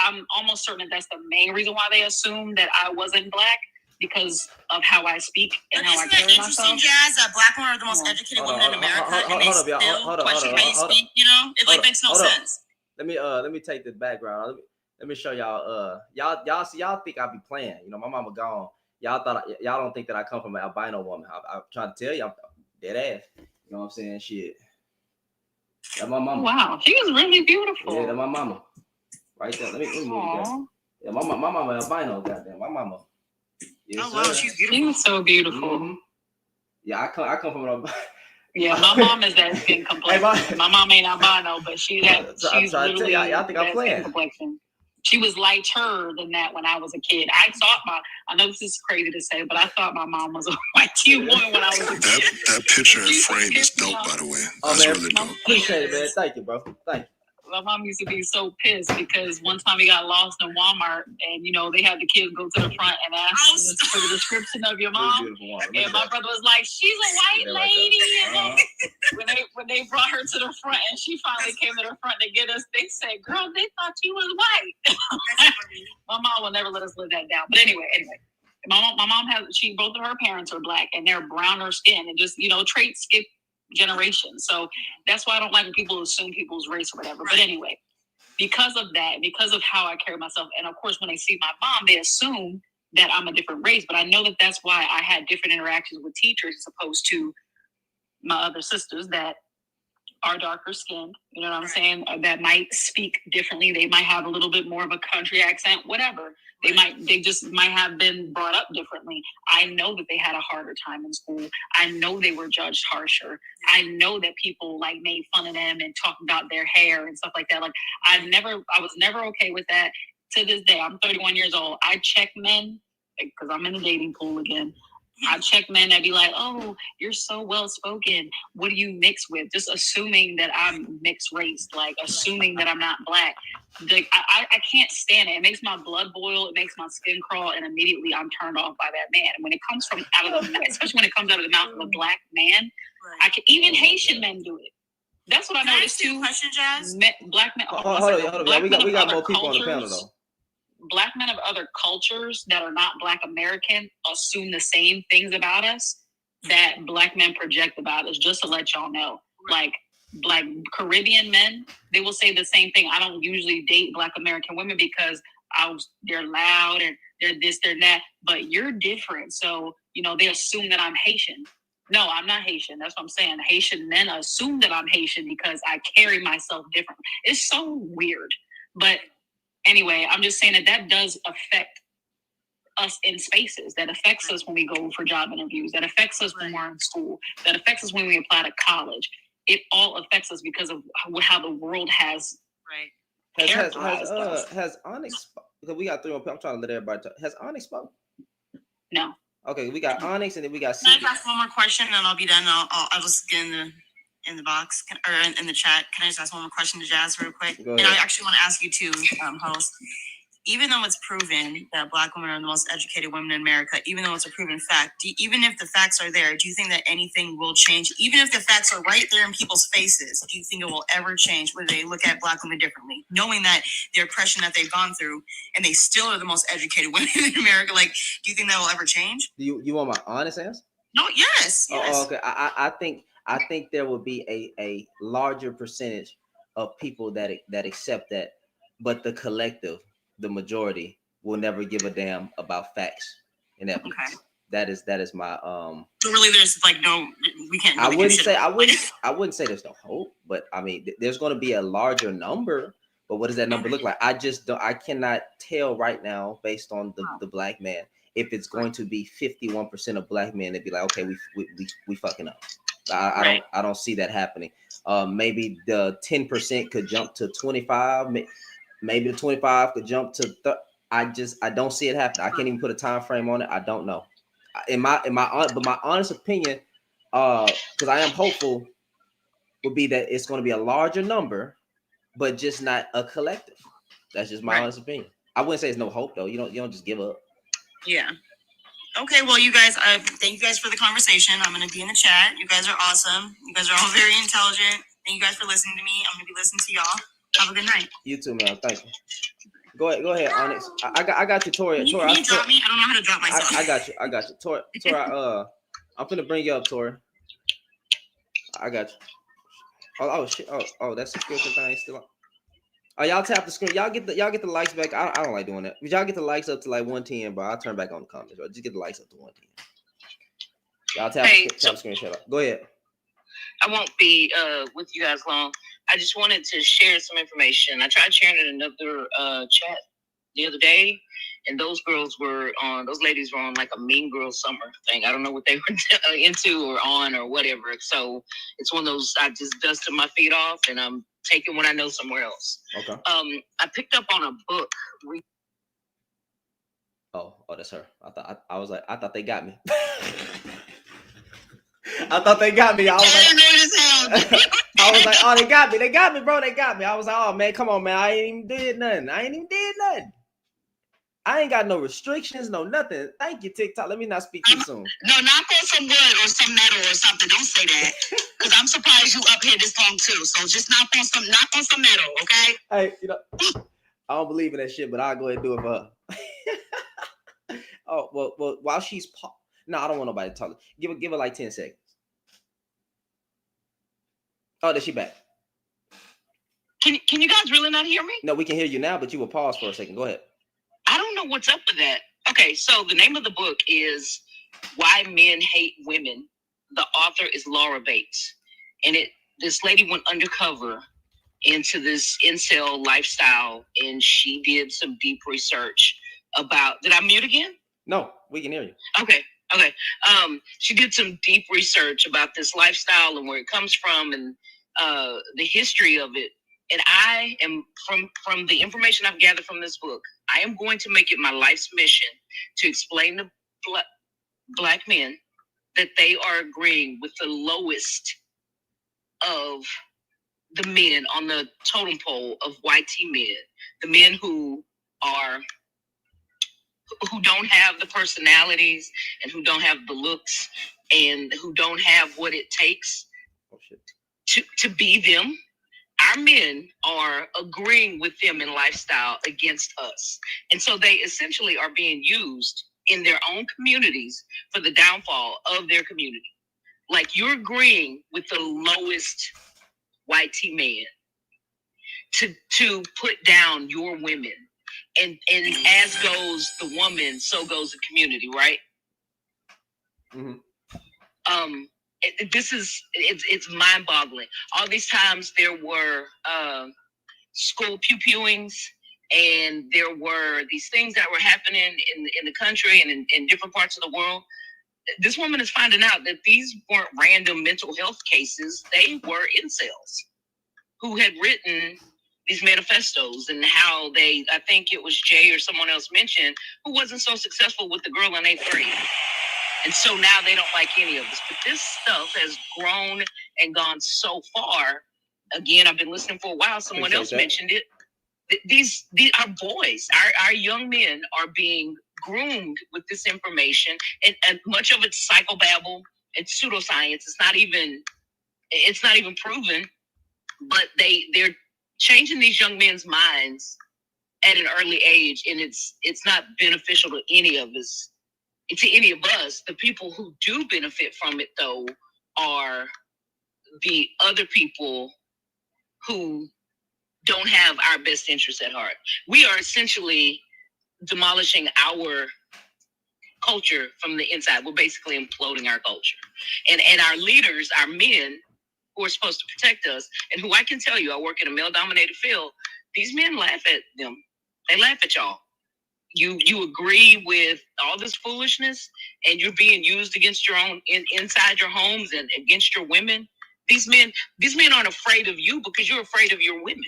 I'm almost certain that's the main reason why they assume that I wasn't black, because of how I speak and how I carry myself. Isn't that interesting, Jazz? That black women are the most educated women in America, and they still question how you speak. You know, it like makes no sense. Let me take the background. Let me show y'all. Y'all think I be playing. You know, my mama gone. Y'all don't think that I come from an albino woman. I'm trying to tell you, I'm dead ass. You know what I'm saying? Shit. That's my mama. Wow, she was really beautiful. Yeah, that's my mama. Right there. Let me move that. Yeah, my mama albino, goddamn. My mama. Yes, oh wow, she's beautiful. She was so beautiful. Mm-hmm. Yeah, I come from an yeah, my mom is that skin complexion. My mom ain't albino, but she's literally y'all think I'm playing. Complexion. She was lighter than that when I was a kid. I know this is crazy to say, but I thought my mom was a white woman when I was a kid. That picture and frame is dope, by the way. That's really dope. Appreciate it, man. Thank you, bro. Thank you. My mom used to be so pissed because one time we got lost in Walmart, and you know they had the kids go to the front and ask for the description of your mom. And my brother was like, "She's a white lady." And when they brought her to the front, and she finally came to the front to get us, they said, "Girl, they thought you was white." My mom will never let us live that down. But anyway, my mom has both of her parents are black, and they're browner skin, and just traits skip generations. So that's why I don't like when people assume people's race or whatever. But anyway, because of that, because of how I carry myself, and of course when they see my mom, they assume that I'm a different race. But I know that that's why I had different interactions with teachers as opposed to my other sisters that are darker skinned, you know what I'm saying? That might speak differently. They might have a little bit more of a country accent, whatever. They just might have been brought up differently. I know that they had a harder time in school. I know they were judged harsher. I know that people like made fun of them and talked about their hair and stuff like that. Like I was never okay with that. To this day, I'm 31 years old. I check men because I'm in the dating pool again. I check men that be like, oh, you're so well spoken. What do you mix with? Just assuming that I'm mixed race, like assuming that I'm not black. Like I can't stand it. It makes my blood boil. It makes my skin crawl, and immediately I'm turned off by that man. And when it comes from out of the, especially when it comes out of the mouth of a black man, I can. Even Haitian men do it. That's what I noticed too. Question, Jazz? Black men. Hold on. We got more people on the panel though. Black men of other cultures that are not Black American assume the same things about us that Black men project about us, just to let y'all know. Like Caribbean men, they will say the same thing. I don't usually date Black American women because they're loud and they're this, they're that, but you're different. So, they assume that I'm Haitian. No, I'm not Haitian. That's what I'm saying. Haitian men assume that I'm Haitian because I carry myself differently. It's so weird. But anyway, I'm just saying that does affect us in spaces. That affects us when we go for job interviews. That affects us when we're in school. That affects us when we apply to college. It all affects us because of how the world has characterized us. Has Onyx? Because we got 3 more. I'm trying to let everybody talk. Has Onyx spoken? No. Okay, we got Onyx and then we got. Can I ask one more question and I'll be done? I'll just get in the box or in the chat. Can I just ask one more question to Jazz real quick? Go ahead. And I actually want to ask you too, host. Even though it's proven that Black women are the most educated women in America, even though it's a proven fact, even if the facts are there, do you think that anything will change? Even if the facts are right there in people's faces, do you think it will ever change whether they look at Black women differently? Knowing that the oppression that they've gone through and they still are the most educated women in America, like, do you think that will ever change? Do you want my honest answer? No, yes. Oh, okay. I think there will be a larger percentage of people that accept that, but the collective, the majority, will never give a damn about facts and evidence. Okay. That is my So really, there's like no, we can't. Really I wouldn't say there's no hope, but I mean, there's going to be a larger number. But what does that number look like? I cannot tell right now based on the Black man if it's going to be 51% of Black men that be like, okay, we fucking up. I don't see that happening. Maybe the 10% could jump to 25. Maybe the 25 could jump to. I don't see it happening. I can't even put a time frame on it. I don't know. But my honest opinion, because I am hopeful, would be that it's going to be a larger number, but just not a collective. That's just my honest opinion. I wouldn't say it's no hope though. You don't just give up. Yeah. Okay, well, you guys, thank you guys for the conversation. I'm going to be in the chat. You guys are awesome. You guys are all very intelligent. Thank you guys for listening to me. I'm going to be listening to y'all. Have a good night. You too, man. Thank you. Go ahead, Onyx. I got you, Tori. Can you drop me? I don't know how to drop myself. I got you. Tori, I'm finna bring you up, Tori. I got you. Oh shit. Oh, that subscription thing still on. Oh, y'all tap the screen. Y'all get the likes back. I don't like doing that. But y'all get the likes up to like 110, bro. I'll turn back on the comments, bro. Just get the likes up to 110. Y'all tap the screen. Shut up. Go ahead. I won't be with you guys long. I just wanted to share some information. I tried sharing it in another chat the other day, and those ladies were on like a Mean Girl Summer thing. I don't know what they were into or on or whatever. So it's one of those, I just dusted my feet off and I'm taking what I know somewhere else. Okay. I picked up on a book. Oh, that's her. I thought they got me. I thought they got me. I was like, oh, they got me, bro. They got me. I was like, oh man, come on, man. I ain't even did nothing. I ain't got no restrictions, no nothing. Thank you, TikTok. Let me not speak too soon. No, knock on some wood or some metal or something. Don't say that, because I'm surprised you up here this long too. So just knock on some metal, okay? Hey, I don't believe in that shit, but I'll go ahead and do it for her. Oh well, while she's no, I don't want nobody to talk. Give her like 10 seconds. Oh, there she back. Can you guys really not hear me? No, we can hear you now, but you will pause for a second. Go ahead. I don't know what's up with that. Okay, so the name of the book is Why Men Hate Women. The author is Laura Bates. And this lady went undercover into this incel lifestyle, and she did some deep research about. Did I mute again? No, we can hear you. Okay. She did some deep research about this lifestyle and where it comes from, and the history of it. And I am from the information I've gathered from this book, I am going to make it my life's mission to explain to black men that they are agreeing with the lowest of the men on the totem pole of YT men, the men who don't have the personalities and who don't have the looks and who don't have what it takes to be them. Our men are agreeing with them in lifestyle against us. And so they essentially are being used in their own communities for the downfall of their community. Like, you're agreeing with the lowest YT man to put down your women. And as goes the woman, so goes the community, right? Mm-hmm. It's mind-boggling. All these times there were school pew-pewings, and there were these things that were happening in the country and in different parts of the world. This woman is finding out that these weren't random mental health cases. They were incels who had written these manifestos, and how I think it was Jay or someone else mentioned, who wasn't so successful with the girl in 8th grade. And so now they don't like any of this. But this stuff has grown and gone so far. Again, I've been listening for a while. Someone else mentioned it. These our boys, our young men are being groomed with this information, and much of it's psychobabble and pseudoscience. It's not even proven, but they're changing these young men's minds at an early age, and it's not beneficial to any of us. To any of us. The people who do benefit from it, though, are the other people who don't have our best interests at heart. We are essentially demolishing our culture from the inside. We're basically imploding our culture. And our leaders, our men who are supposed to protect us, and who, I can tell you, I work in a male-dominated field, these men laugh at them. They laugh at y'all. You agree with all this foolishness, and you're being used against your own inside your homes and against your women. These men aren't afraid of you because you're afraid of your women.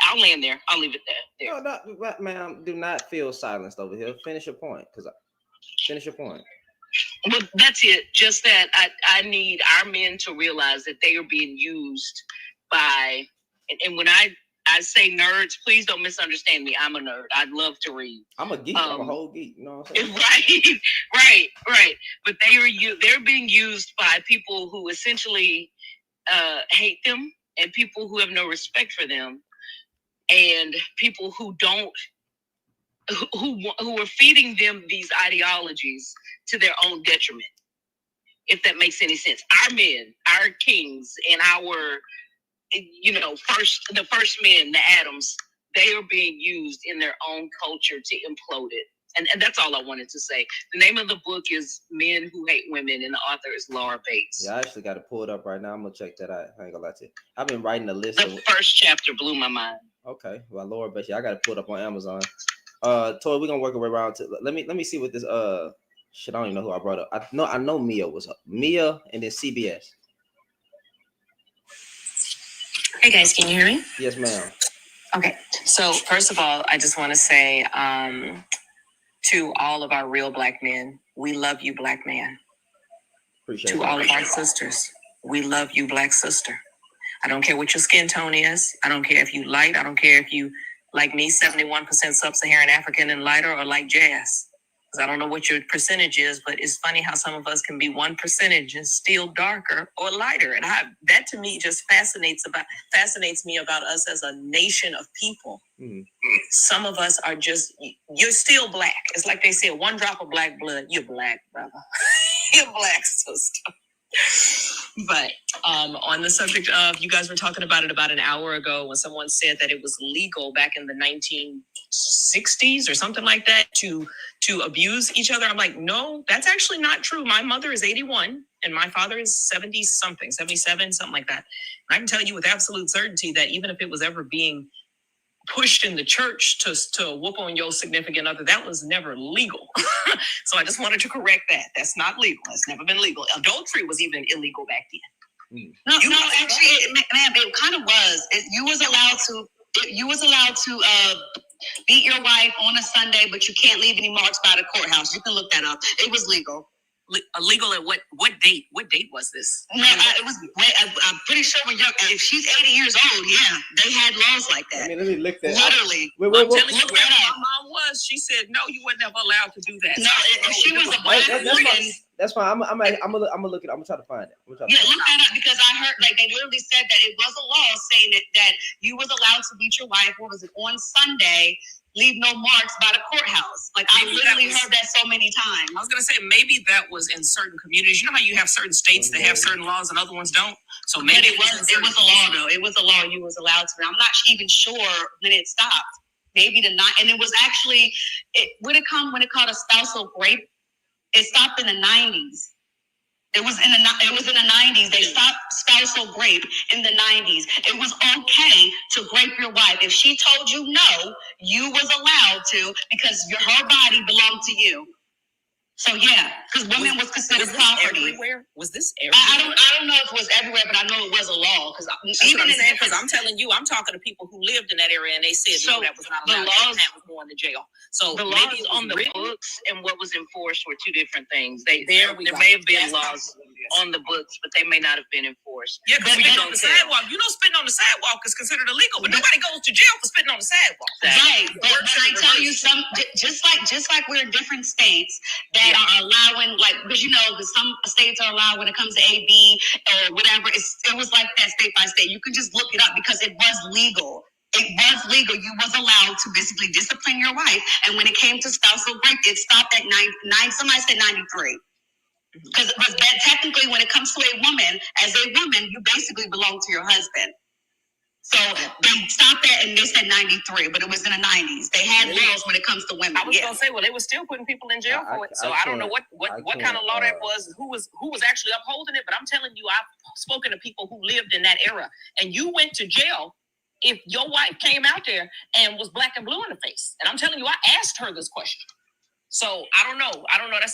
I'll land there. I'll leave it there. No, ma'am, do not feel silenced over here. Finish your point, finish your point. Well, that's it. Just that I need our men to realize that they are being used by, and when I say nerds, please don't misunderstand me. I'm a nerd. I'd love to read. I'm a geek. I'm a whole geek. You know what I'm saying? Right. But they're being used by people who essentially hate them, and people who have no respect for them, and people who are feeding them these ideologies to their own detriment. If that makes any sense. Our men, our kings, and our the first men, the Adams, they are being used in their own culture to implode it. And that's all I wanted to say. The name of the book is Men Who Hate Women, and the author is Laura Bates. Yeah, I actually got to pull it up right now. I'm going to check that out. I ain't going to lie to you. I've been writing a list. The first chapter blew my mind. Okay. Well, Laura Bates, I got to pull it up on Amazon. Toy, we're going to work our way around to, let me see what this, shit, I don't even know who I brought up. I know Mia was up. Mia and then CBS. Hey guys, can you hear me? Yes, ma'am. Okay, so first of all, I just want to say to all of our real black men, we love you, black man. Appreciate to that. all of our sisters, we love you, black sister. I don't care what your skin tone is. I don't care if you light. I don't care if you, like me, 71% sub-Saharan African and lighter, or like Jazz. I don't know what your percentage is, but it's funny how some of us can be 1% and still darker or lighter. And that to me just fascinates me about us as a nation of people. Mm-hmm. Some of us are you're still black. It's like they said, one drop of black blood, you're black, brother. You're black, sister. But on the subject of, you guys were talking about it about an hour ago when someone said that it was legal back in the 1960s or something like that to abuse each other. I'm like, no, that's actually not true. My mother is 81 and my father is 70-something, 77, something like that. And I can tell you with absolute certainty that even if it was ever being pushed in the church to whoop on your significant other, that was never legal. So I just wanted to correct that. That's not legal. That's never been legal. Adultery was even illegal back then. No, actually, ma'am, it kind of was. You was allowed to beat your wife on a Sunday, but you can't leave any marks by the courthouse. You can look that up. It was legal. Illegal at what date? What date was this? No, it was. I'm pretty sure if she's 80 years old, yeah, they had laws like that. Let me look that. Literally. I'm telling you where my mom was. She said no, you were never allowed to do that. No, if she was a black woman. That's fine. I'm gonna look it. I'm gonna try to find it. Look that up because I heard they literally said that it was a law saying that you was allowed to beat your wife. What was it on Sunday? Leave no marks by the courthouse. I literally heard that so many times. I was gonna say maybe that was in certain communities. You know how you have certain states that have certain laws and other ones don't. So maybe it was a law though. It was a law you was allowed to. I'm not even sure when it stopped. Maybe and it was actually when it called a spousal rape. It stopped in the 90s. It was in the 90s. They stopped spousal rape in the 90s. It was okay to rape your wife. If she told you no, you was allowed to because her body belonged to you. So yeah, because women was considered property. Everywhere? Was this everywhere? I don't know if it was everywhere, but I know it was a law. Because I'm telling you, I'm talking to people who lived in that area, and they said no, that was not allowed. That was going to jail. So the laws on the books and what was enforced were two different things. There may have been laws on the books, but they may not have been enforced. Yeah, because spitting on the sidewalk. You know, spitting on the sidewalk is considered illegal, but nobody goes to jail for spitting on the sidewalk. Right, but I tell you just like we're in different states that are allowing, because some states are allowed when it comes to AB or whatever. It was like that state by state. You can just look it up because it was legal. It was legal. You was allowed to basically discipline your wife. And when it came to spousal rape, it stopped at 9. Somebody said 93. Because technically, when it comes to a woman, as a woman, you basically belong to your husband. So they stopped that and they said 93, but it was in the 90s. They had laws when it comes to women. I was gonna say, they were still putting people in jail for it. So I don't know what kind of law that was, who was actually upholding it. But I'm telling you, I've spoken to people who lived in that era, and you went to jail if your wife came out there and was black and blue in the face. And I'm telling you, I asked her this question. So I don't know.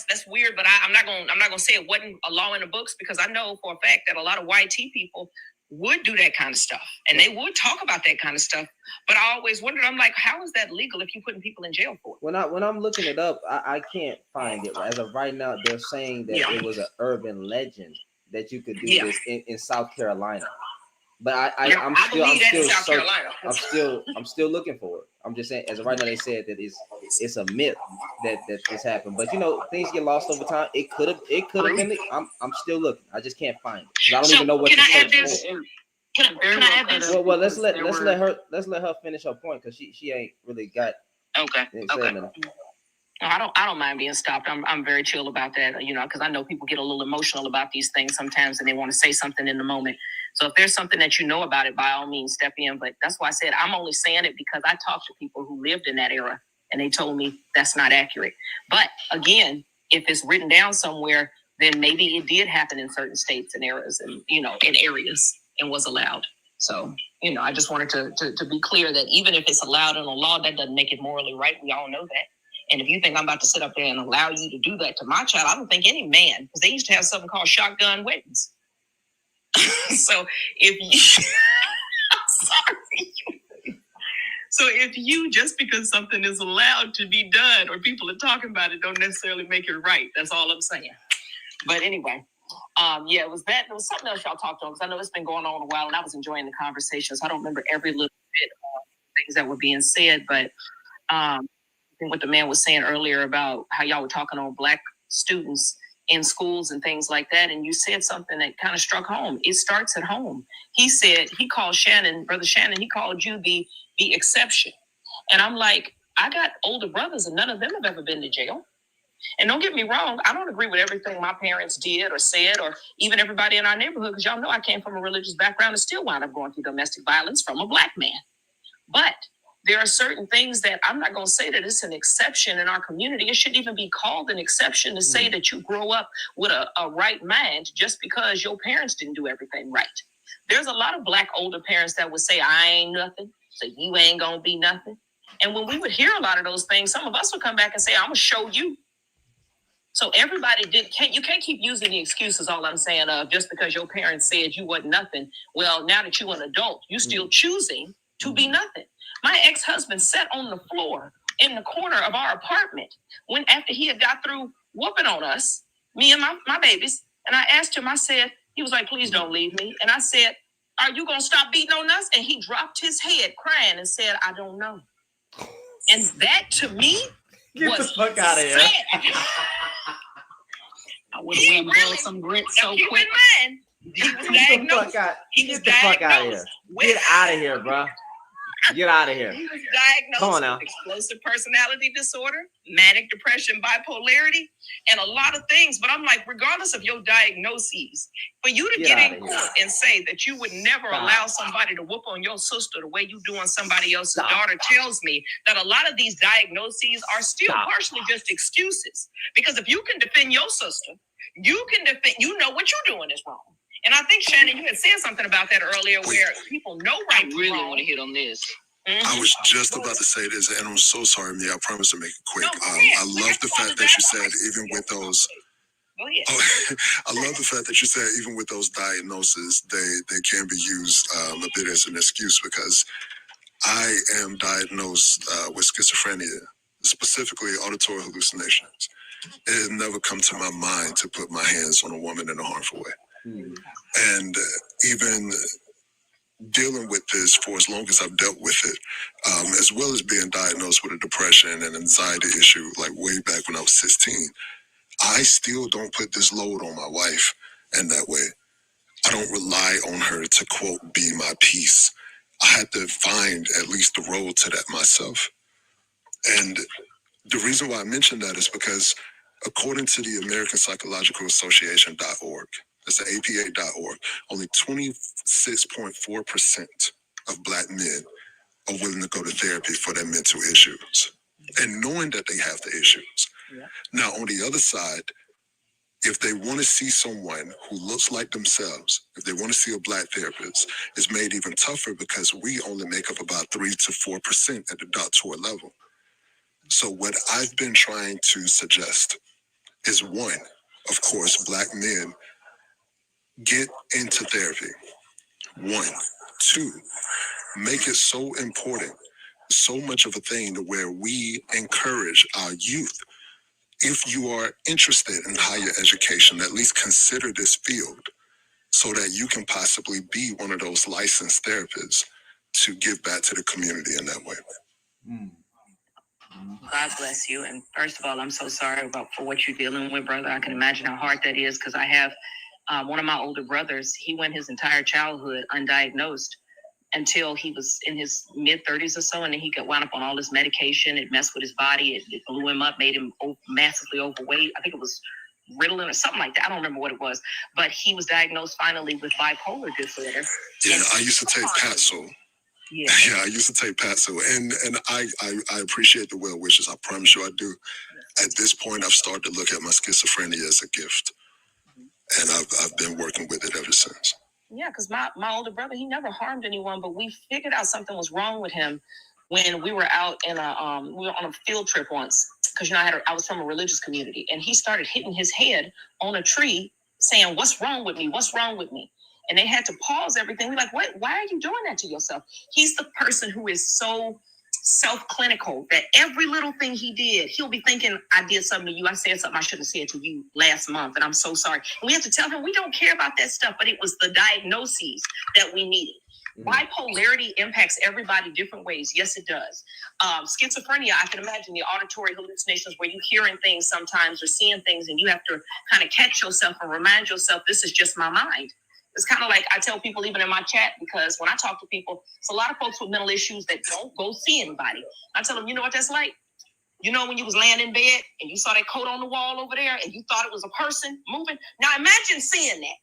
That's weird, but I'm not gonna say it wasn't a law in the books because I know for a fact that a lot of YT people would do that kind of stuff and they would talk about that kind of stuff. But I always wondered, I'm like, how is that legal if you're putting people in jail for it? When I'm looking it up, I can't find it. As of right now, they're saying that it was an urban legend that you could do this in South Carolina. But I'm still looking for it. I'm just saying, as of right now, they said that it's a myth that this happened. But things get lost over time. It could have been. I'm still looking. I just can't find it. I don't even know what to search for. Can I add this? Well, let's let her finish her point because she ain't really got. Okay. No, I don't mind being stopped. I'm very chill about that, because I know people get a little emotional about these things sometimes and they want to say something in the moment. So if there's something that you know about it, by all means, step in. But that's why I said I'm only saying it because I talked to people who lived in that era and they told me that's not accurate. But again, if it's written down somewhere, then maybe it did happen in certain states and eras and, in areas and was allowed. So, I just wanted to be clear that even if it's allowed in a law, that doesn't make it morally right. We all know that. And if you think I'm about to sit up there and allow you to do that to my child, I don't think any man, because they used to have something called shotgun weddings. So if you, So if you, just because something is allowed to be done or people are talking about it, don't necessarily make it right. That's all I'm saying. But anyway, it was that. There was something else y'all talked on because I know it's been going on a while and I was enjoying the conversation. So I don't remember every little bit of things that were being said, but what the man was saying earlier about how y'all were talking on Black students in schools and things like that. And you said something that kind of struck home. It starts at home. He said, he called Brother Shannon, he called you the exception. And I'm like, I got older brothers and none of them have ever been to jail. And don't get me wrong, I don't agree with everything my parents did or said, or even everybody in our neighborhood, because y'all know I came from a religious background and still wound up going through domestic violence from a Black man. But there are certain things that I'm not going to say that it's an exception in our community. It shouldn't even be called an exception to say that you grow up with a right mind just because your parents didn't do everything right. There's a lot of Black older parents that would say, I ain't nothing, so you ain't going to be nothing. And when we would hear a lot of those things, some of us would come back and say, I'm going to show you. So everybody you can't keep using the excuses, all I'm saying, just because your parents said you wasn't nothing. Well, now that you're an adult, you're still choosing to be nothing. My ex-husband sat on the floor in the corner of our apartment when after he had got through whooping on us, me and my babies, and I asked him, I said, he was like, please don't leave me. And I said, are you going to stop beating on us? And he dropped his head crying and said, I don't know. And that to me Get was the fuck out of here. I would have went some grits so quick. He was diagnosed. Get the fuck out of here. Get out of here, bro. Get out of here. He was diagnosed with explosive personality disorder, manic depression, bipolarity, and a lot of things. But I'm like, regardless of your diagnoses, for you to get in court and say that you would never allow somebody to whoop on your sister the way you do on somebody else's daughter tells me that a lot of these diagnoses are still partially just excuses. Because if you can defend your sister, you can defend, you know what you're doing is wrong. And I think, Shannon, you had said something about that earlier where people know right and wrong. I really want to hit on this. I was just about to say this, and I'm so sorry, Mia. I promise to make it quick. I love the fact that you said even with those. I love the fact that you said even with those diagnoses, they can be used a bit as an excuse, because I am diagnosed with schizophrenia, specifically auditory hallucinations. It had never come to my mind to put my hands on a woman in a harmful way. And even dealing with this for as long as I've dealt with it, as well as being diagnosed with a depression and anxiety issue, like way back when I was 16, I still don't put this load on my wife in that way. I don't rely on her to, quote, be my peace. I had to find at least the road to that myself. And the reason why I mention that is because according to the American Psychological Association.org, that's the APA.org, only 26.4% of Black men are willing to go to therapy for their mental issues, and knowing that they have the issues. Yeah. Now, on the other side, if they want to see someone who looks like themselves, if they want to see a Black therapist, it's made even tougher because we only make up about 3 to 4% at the doctoral level. So what I've been trying to suggest is, one, of course, Black men get into therapy. 1, 2, make it so important, so much of a thing to where we encourage our youth. If you are interested in higher education, at least consider this field so that you can possibly be one of those licensed therapists to give back to the community in that way. God bless you. And first of all, I'm so sorry for what you're dealing with, brother. I can imagine how hard that is, because I have one of my older brothers. He went his entire childhood undiagnosed until he was in his mid-30s or so, and then he got wound up on all this medication. It messed with his body. It blew him up, made him massively overweight. I think it was Ritalin or something like that. I don't remember what it was. But he was diagnosed finally with bipolar disorder. Yeah, I used to take Paxil. Yeah, I used to take Paxil, and I appreciate the well wishes. I promise you I do. At this point, I've started to look at my schizophrenia as a gift, and I've been working with it ever since. Yeah, because my older brother, he never harmed anyone, but we figured out something was wrong with him when we were out in we were on a field trip once. Because I was from a religious community, and he started hitting his head on a tree, saying, "What's wrong with me? What's wrong with me?" And they had to pause everything. We're like, "What? Why are you doing that to yourself?" He's the person who is so self-clinical that every little thing he did, he'll be thinking, I did something to you. I said something I shouldn't have said to you last month, and I'm so sorry. And we have to tell him we don't care about that stuff, but it was the diagnoses that we needed. Bipolarity impacts everybody different ways. Yes, it does. Schizophrenia, I can imagine the auditory hallucinations where you're hearing things sometimes or seeing things, and you have to kind of catch yourself and remind yourself, this is just my mind. It's kind of like I tell people even in my chat, because when I talk to people, it's a lot of folks with mental issues that don't go see anybody. I tell them, you know what that's like? You know when you was laying in bed and you saw that coat on the wall over there and you thought it was a person moving? Now imagine seeing that.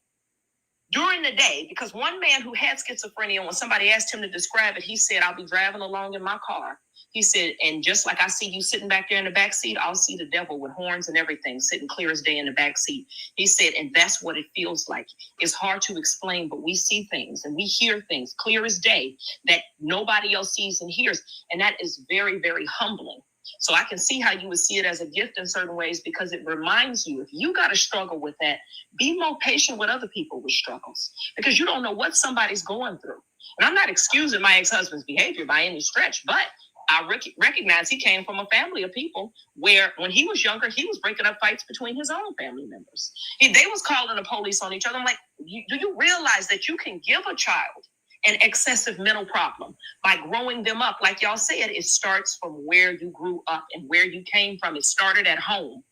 during the day, because one man who had schizophrenia, when somebody asked him to describe it, he said, I'll be driving along in my car. He said, and just like I see you sitting back there in the back seat, I'll see the devil with horns and everything sitting clear as day in the back seat. He said, and that's what it feels like. It's hard to explain, but we see things and we hear things clear as day that nobody else sees and hears. And that is very, very humbling. So I can see how you would see it as a gift in certain ways, because it reminds you, if you got to struggle with that, be more patient with other people with struggles, because you don't know what somebody's going through. And I'm not excusing my ex-husband's behavior by any stretch, but I recognize he came from a family of people where when he was younger, he was breaking up fights between his own family members. They was calling the police on each other. I'm like, do you realize that you can give a child an excessive mental problem by growing them up? Like y'all said, it starts from where you grew up and where you came from. It started at home.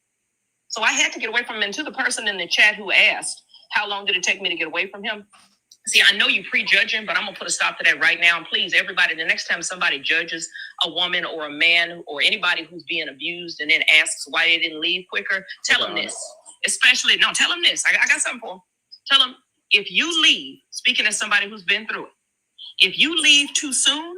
So I had to get away from him. And to the person in the chat who asked, how long did it take me to get away from him? See, I know you prejudging, but I'm going to put a stop to that right now. And please, everybody, the next time somebody judges a woman or a man or anybody who's being abused and then asks why they didn't leave quicker, tell them this. Tell them this. I got something for them. Tell them, if you leave, speaking as somebody who's been through it, if you leave too soon,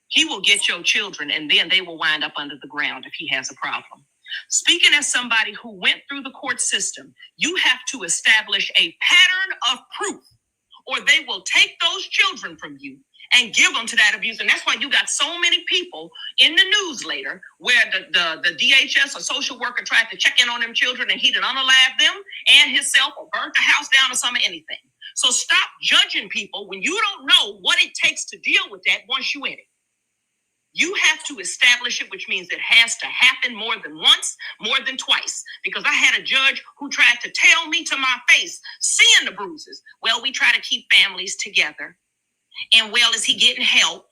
he will get your children and then they will wind up under the ground if he has a problem. Speaking as somebody who went through the court system, you have to establish a pattern of proof, or they will take those children from you and give them to that abuse. And that's why you got so many people in the news later where the DHS or social worker tried to check in on them children and he did unalive them and himself or burnt the house down or something, anything. So stop judging people when you don't know what it takes to deal with that once you're in it. You have to establish it, which means it has to happen more than once, more than twice. Because I had a judge who tried to tell me to my face, seeing the bruises, well, we try to keep families together. And well, is he getting help?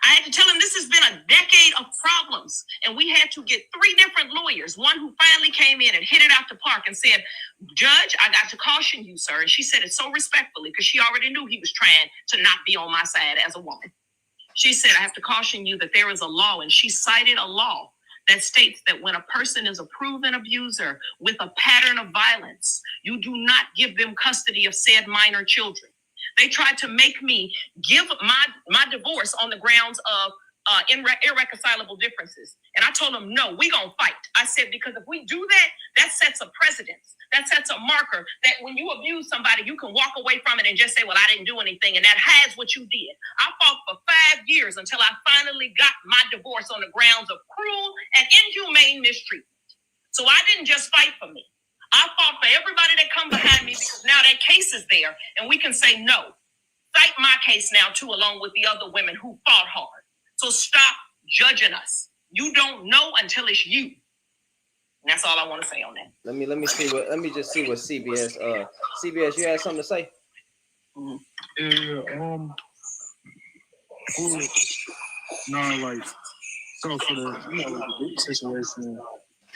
I had to tell him this has been a decade of problems. And we had to get 3 different lawyers, one who finally came in and hit it out the park and said, Judge, I got to caution you, sir. And she said it so respectfully because she already knew he was trying to not be on my side as a woman. She said, I have to caution you that there is a law, and she cited a law that states that when a person is a proven abuser with a pattern of violence, you do not give them custody of said minor children. They tried to make me give my divorce on the grounds of irreconcilable differences. And I told them, no, we gonna fight. I said, because if we do that, that sets a precedence. That sets a marker that when you abuse somebody, you can walk away from it and just say, well, I didn't do anything. And that hides what you did. I fought for 5 years until I finally got my divorce on the grounds of cruel and inhumane mistreatment. So I didn't just fight for me. I fought for everybody that come behind me, because now that case is there and we can say, no, fight my case now too, along with the other women who fought hard. So stop judging us. You don't know until it's you. And that's all I want to say on that. Let me just see what CBS CBS, you had something to say? So for the situation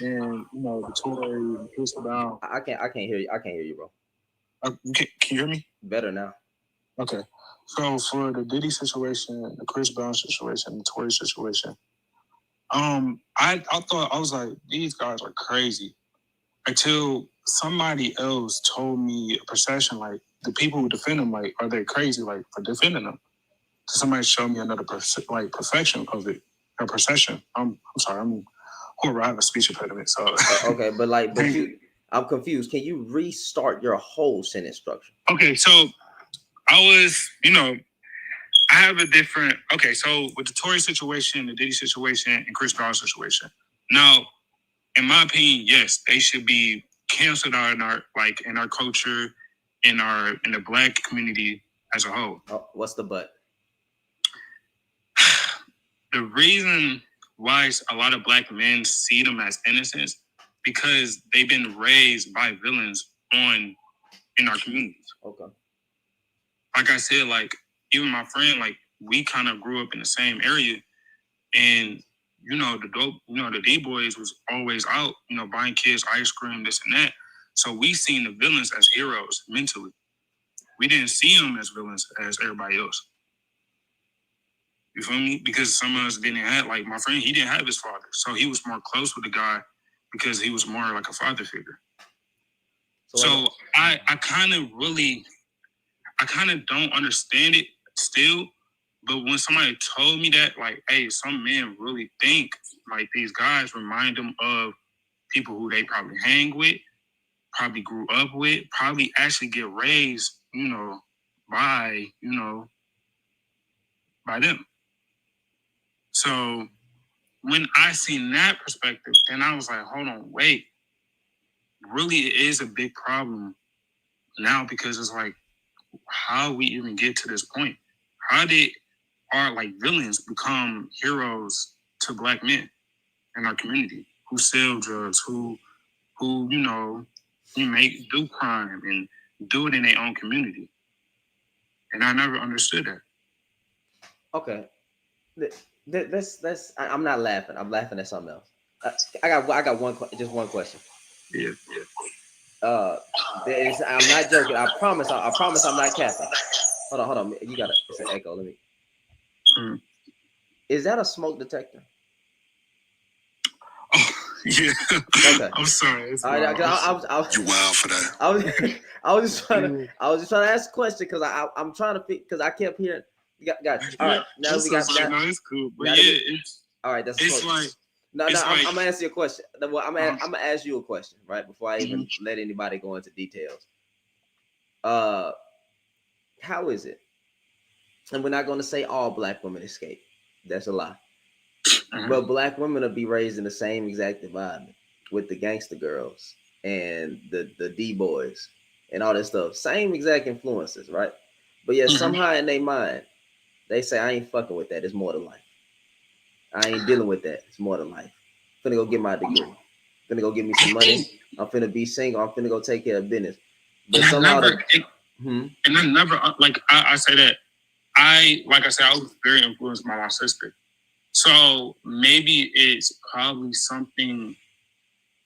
and the Tory Chris Brown. I can't hear you. I can't hear you, bro. Can you hear me? Better now. Okay. So for the Diddy situation, the Chris Brown situation, the Tory situation, I thought, I was like, these guys are crazy. Until somebody else told me a perception, like the people who defend them, like, are they crazy, like, for defending them? So somebody showed me another perfection of it, a perception. I'm sorry, I'm horrible. I have a speech impediment. So okay, but I'm confused. Can you restart your whole sentence structure? Okay, so I was, I have a different. Okay, so with the Tory situation, the Diddy situation, and Chris Brown situation. Now, in my opinion, yes, they should be canceled out in our culture, in the Black community as a whole. Oh, what's the but? The reason why a lot of Black men see them as innocents because they've been raised by villains in our communities. Okay. Like I said, like even my friend, like we kind of grew up in the same area, and the D boys was always out, buying kids ice cream, this and that. So we seen the villains as heroes mentally. We didn't see them as villains as everybody else. You feel me? Because some of us didn't have, like my friend, he didn't have his father, so he was more close with the guy because he was more like a father figure. So I kind of really I kind of don't understand it still. But when somebody told me that, like, hey, some men really think like these guys remind them of people who they probably hang with, probably grew up with, probably actually get raised, by them. So when I seen that perspective, then I was like, hold on, wait. Really, it is a big problem now because it's like, how we even get to this point? How did our like villains become heroes to Black men in our community who sell drugs, who do crime and do it in their own community? And I never understood that. Okay, I'm not laughing. I'm laughing at something else. I got one question. Yeah. I'm not joking. I promise I'm not capping. Hold on. You got it's an echo. Let me. Is that a smoke detector? Oh, yeah. Okay. I'm sorry. You wild for that. I was just trying to ask a question because I'm trying to because I kept hearing. Got you. All right. Now we got that. No, it's cool. But it's all right. That's it's like. No, I'm gonna answer your question. Well, I'm gonna ask you a question, right? Before I even let anybody go into details. How is it? And we're not gonna say all Black women escape. That's a lie. But Black women will be raised in the same exact environment with the gangster girls and the D boys and all that stuff. Same exact influences, right? But yet somehow in their mind, they say, I ain't fucking with that. It's more than life. I ain't dealing with that. It's more than life. I'm finna go get my degree. I'm finna go get me some money. I'm finna be single. I'm finna go take care of business. But somehow and I never like I say that I was very influenced by my sister. So maybe it's probably something.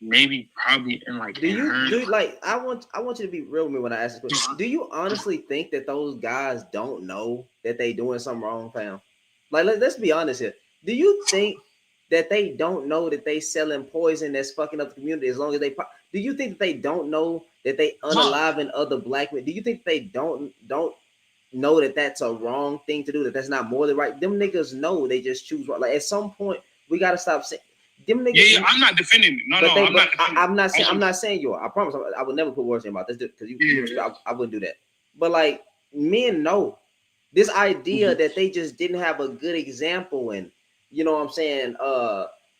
Probably in like. Do you like? I want you to be real with me when I ask this question. Do you honestly think that those guys don't know that they doing something wrong, fam? Like, let's be honest here. Do you think that they don't know that they selling poison that's fucking up the community? As long as they, do you think that they don't know that they unaliving other Black men? Do you think they don't know that that's a wrong thing to do? That that's not morally right? Them niggas know. They just choose wrong. Like at some point, we gotta stop saying. Them niggas, yeah, I'm not defending it. I'm not saying you are. I promise. I would never put words in your mouth. That's because I wouldn't do that. But like men know this idea that they just didn't have a good example, and you know what I'm saying.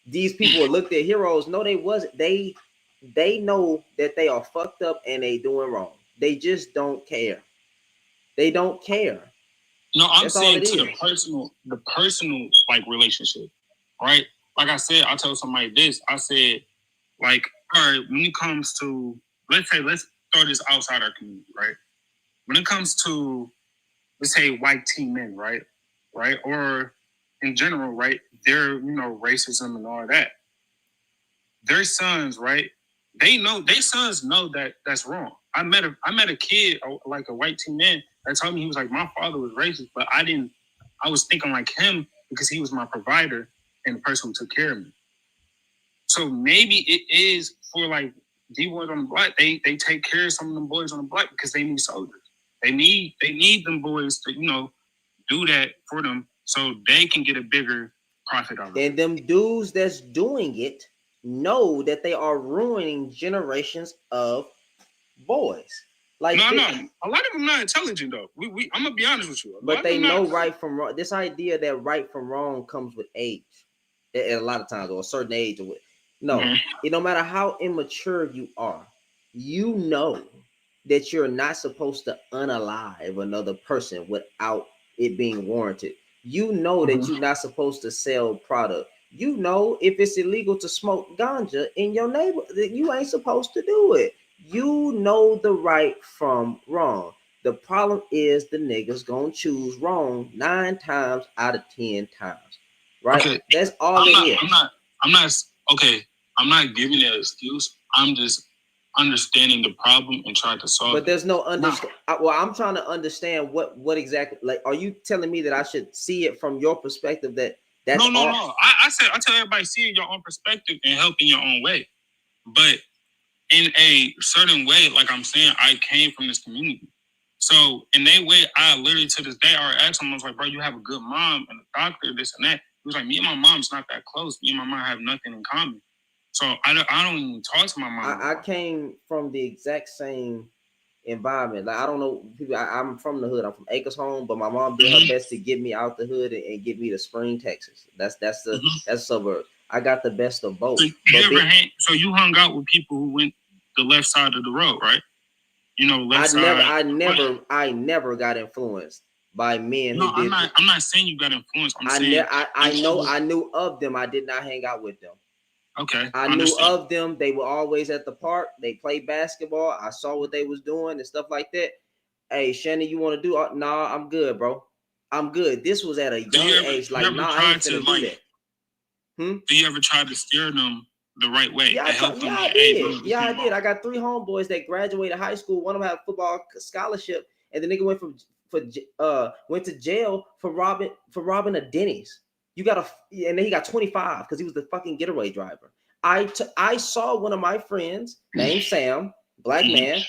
These people were looked at heroes. No, they wasn't. They know that they are fucked up and they doing wrong. They just don't care. They don't care. No, I'm saying to the personal like relationship, right? Like I said, I told somebody this. I said, like, all right, when it comes to, let's throw this outside our community, right? When it comes to, let's say, white teen men, right? Or in general, right? Their, racism and all that. Their sons, right? Their sons know that that's wrong. I met a kid, like a white teen man, that told me, he was like, my father was racist, but I was thinking like him because he was my provider and the person who took care of me. So maybe it is for like D-boys on the block. They take care of some of them boys on the block because they need soldiers. They need them boys to, do that for them so they can get a bigger profit out of it. And them dudes that's doing it know that they are ruining generations of boys. Like no, a lot of them not intelligent though. I'm gonna be honest with you. But they know right from wrong. This idea that right from wrong comes with age, at a lot of times, or a certain age. No matter how immature you are, you know that you're not supposed to unalive another person without it being warranted. You know that you're not supposed to sell product. You know if it's illegal to smoke ganja in your neighborhood, you ain't supposed to do it. You know the right from wrong. The problem is the niggas gonna choose wrong 9 times out of 10 times. Right? Okay. That's all it is. I'm not giving it an excuse. I'm just understanding the problem and trying to solve it. But there's no understand. Well, I'm trying to understand what exactly. Like, are you telling me that I should see it from your perspective? That's no. I tell everybody, see it your own perspective and help in your own way. But in a certain way, like I'm saying, I came from this community. So in that way, I literally to this day, I asked him, I was like, bro, you have a good mom and a doctor, this and that. He was like, me and my mom's not that close. Me and my mom have nothing in common. So I don't even talk to my mom. I came from the exact same environment. Like I don't know, people. I'm from the hood. I'm from Acres Home, but my mom did her best to get me out the hood and get me to Spring, Texas. That's the suburb. I got the best of both. So you hung out with people who went the left side of the road, right? You know, left side. I never got influenced by men who did. I'm not saying you got influenced. I knew of them. I did not hang out with them. Okay. I knew of them. They were always at the park. They played basketball. I saw what they was doing and stuff like that. Hey, Shannon, you want to do? Nah, I'm good, bro. I'm good. This was at a young age. Like, nah, I ain't finna do that. Do you ever try to steer them the right way? Yeah, I did. I got 3 homeboys that graduated high school. One of them had a football scholarship, and the nigga went to jail for robbing a Denny's. And then he got 25 because he was the fucking getaway driver. I saw one of my friends named Sam, black man,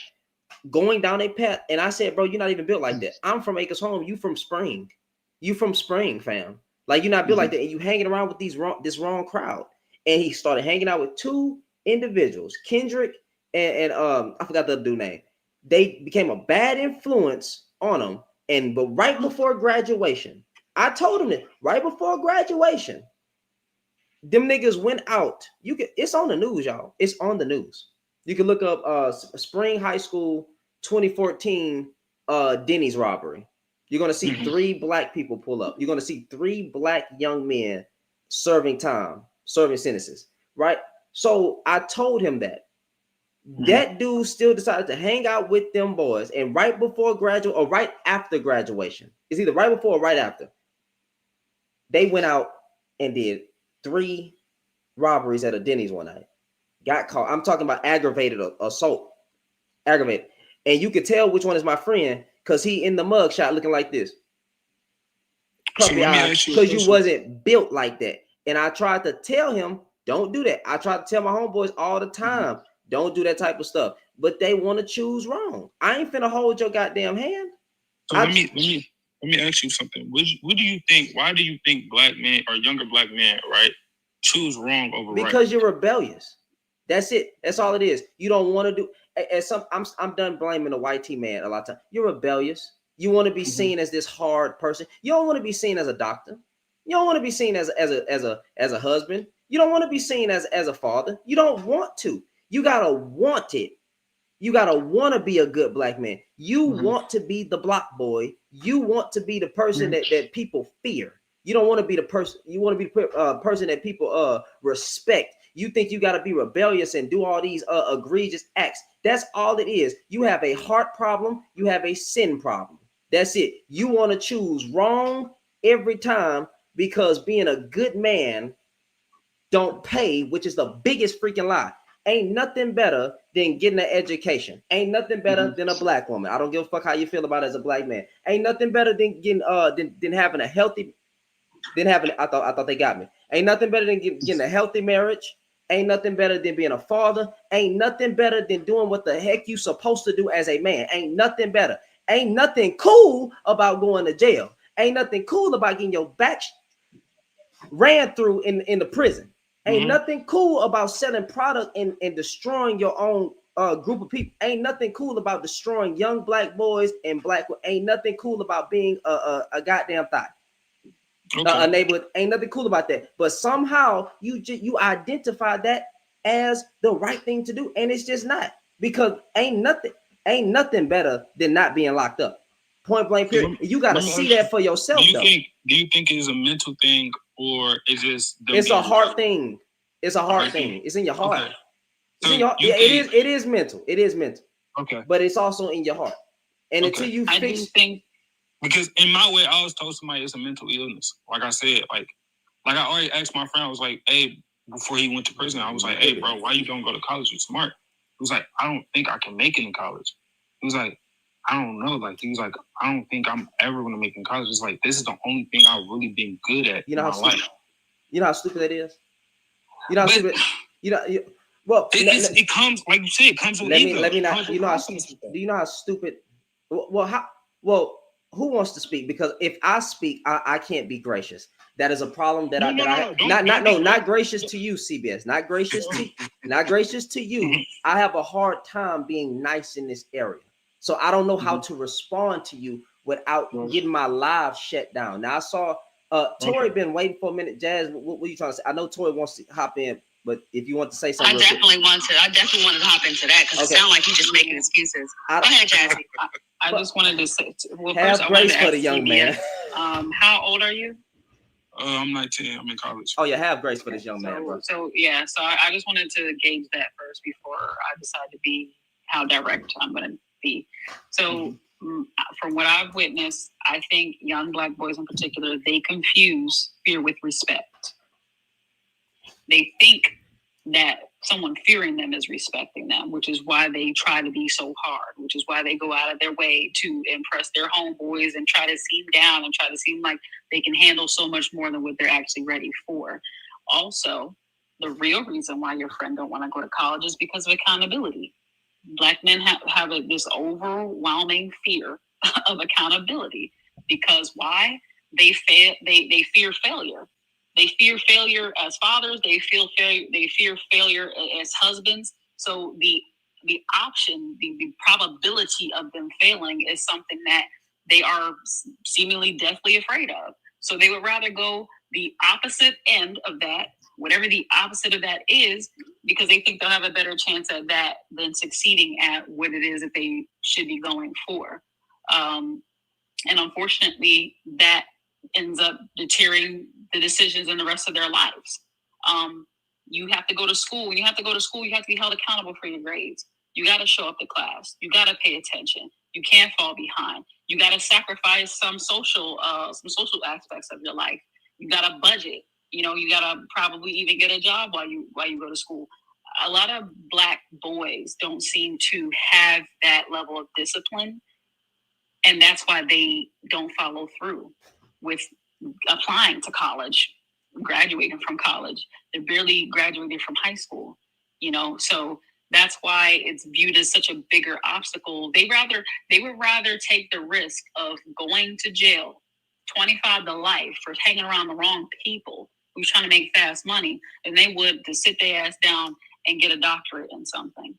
going down a path, and I said, bro, you're not even built like that. I'm from Acres Home. You from Spring. You from Spring, fam. Like, you're not built like that, and you hanging around with this wrong crowd. And he started hanging out with 2 individuals, Kendrick and I forgot the other dude's name. They became a bad influence on him. But right before graduation, I told him that right before graduation, them niggas went out. It's on the news, y'all. It's on the news. You can look up Spring High School 2014 Denny's robbery. You're gonna see 3 black people pull up. You're gonna see 3 black young men serving sentences, right? So I told him that. That dude still decided to hang out with them boys, and right before graduation or right after graduation, it's either right before or right after, they went out and did 3 robberies at a Denny's one night. Got caught. I'm talking about aggravated assault. Aggravated. And you could tell which one is my friend because he in the mug shot looking like this. Puppy eyes, because you wasn't built like that. And I tried to tell him, don't do that. I tried to tell my homeboys all the time, don't do that type of stuff. But they want to choose wrong. I ain't finna hold your goddamn hand. So let me ask you something. What do you think? Why do you think black men or younger black men, right, choose wrong over right? Because you're rebellious. That's it. That's all it is. You don't want to do. I'm done blaming the white T man a lot of time. You're rebellious. You want to be seen as this hard person. You don't want to be seen as a doctor. You don't want to be seen as a husband. You don't want to be seen as a father. You don't want to. You gotta want it. You gotta want to be a good black man. You want to be the block boy. You want to be the person that people fear. You don't want to be the person. You want to be the person that people respect. You think you got to be rebellious and do all these egregious acts. That's all it is. You have a heart problem. You have a sin problem. That's it. You want to choose wrong every time because being a good man don't pay, which is the biggest freaking lie. Ain't nothing better than getting an education. Ain't nothing better than a black woman. I don't give a fuck how you feel about it as a black man. Ain't nothing better than getting than having a healthy. I thought they got me. Ain't nothing better than getting a healthy marriage. Ain't nothing better than being a father. Ain't nothing better than doing what the heck you supposed to do as a man. Ain't nothing better. Ain't nothing cool about going to jail. Ain't nothing cool about getting your back ran through in the prison. Ain't nothing cool about selling product and destroying your own group of people. Ain't nothing cool about destroying young black boys and black. Ain't nothing cool about being a goddamn thot. A neighborhood. Ain't nothing cool about that. But somehow you identify that as the right thing to do, and it's just not, because ain't nothing better than not being locked up. Point blank period. You got to see that for yourself. Do you think it's a mental thing, or is this? It's a heart thing. It's a heart thing. It's in your heart. Okay. It's in your, it is mental. It is mental. Okay. But it's also in your heart. And until you fix things. Because in my way, I was told somebody it's a mental illness. Like I said, like I already asked my friend, I was like, hey, before he went to prison, I was like, hey, bro, why you don't go to college? You're smart. He was like, I don't think I can make it in college. He was like, I don't know. Like, he was like, I don't think I'm ever going to make it in college. It's like, this is the only thing I've really been good at in my life. You know how stupid that is? You know how stupid? Well, it comes, like you said, it comes with ego. Let me not, you know how stupid, Well, who wants to speak? Because if I speak, I can't be gracious. That is a problem that I have. Not gracious to you, CBS. Not gracious to you. I have a hard time being nice in this area. So I don't know how to respond to you without getting my live shut down. Now I saw Tori been waiting for a minute. Jazz, what are you trying to say? I know Tori wants to hop in, but if you want to say something, I definitely wanted to hop into that because it sounds like you're just making excuses. Go ahead, Jazzy. I just wanted to say, well, have first, grace for the young man. How old are you? I'm 19. I'm in college. Oh yeah, have grace for this young man, bro. So I just wanted to gauge that first before I decide to be how direct I'm going to be. So from what I've witnessed, I think young Black boys in particular, they confuse fear with respect. They think that someone fearing them is respecting them, which is why they try to be so hard, which is why they go out of their way to impress their homeboys and try to seem down and try to seem like they can handle so much more than what they're actually ready for. Also, the real reason why your friend don't want to go to college is because of accountability. Black men have this overwhelming fear of accountability because why? They fear failure. They fear failure as fathers. They fear failure as husbands. So the option, the probability of them failing is something that they are seemingly deathly afraid of. So they would rather go the opposite end of that, whatever the opposite of that is, because they think they'll have a better chance at that than succeeding at what it is that they should be going for. And unfortunately, that ends up deterring the decisions in the rest of their lives. You have to go to school. When you have to go to school, you have to be held accountable for your grades. You got to show up to class. You got to pay attention. You can't fall behind. You got to sacrifice some social aspects of your life. You got to budget. You got to probably even get a job while you go to school. A lot of Black boys don't seem to have that level of discipline, and that's why they don't follow through with applying to college, graduating from college. They're barely graduating from high school, so that's why it's viewed as such a bigger obstacle. They would rather take the risk of going to jail, 25 to life, for hanging around the wrong people who's trying to make fast money than they would to sit their ass down and get a doctorate in something.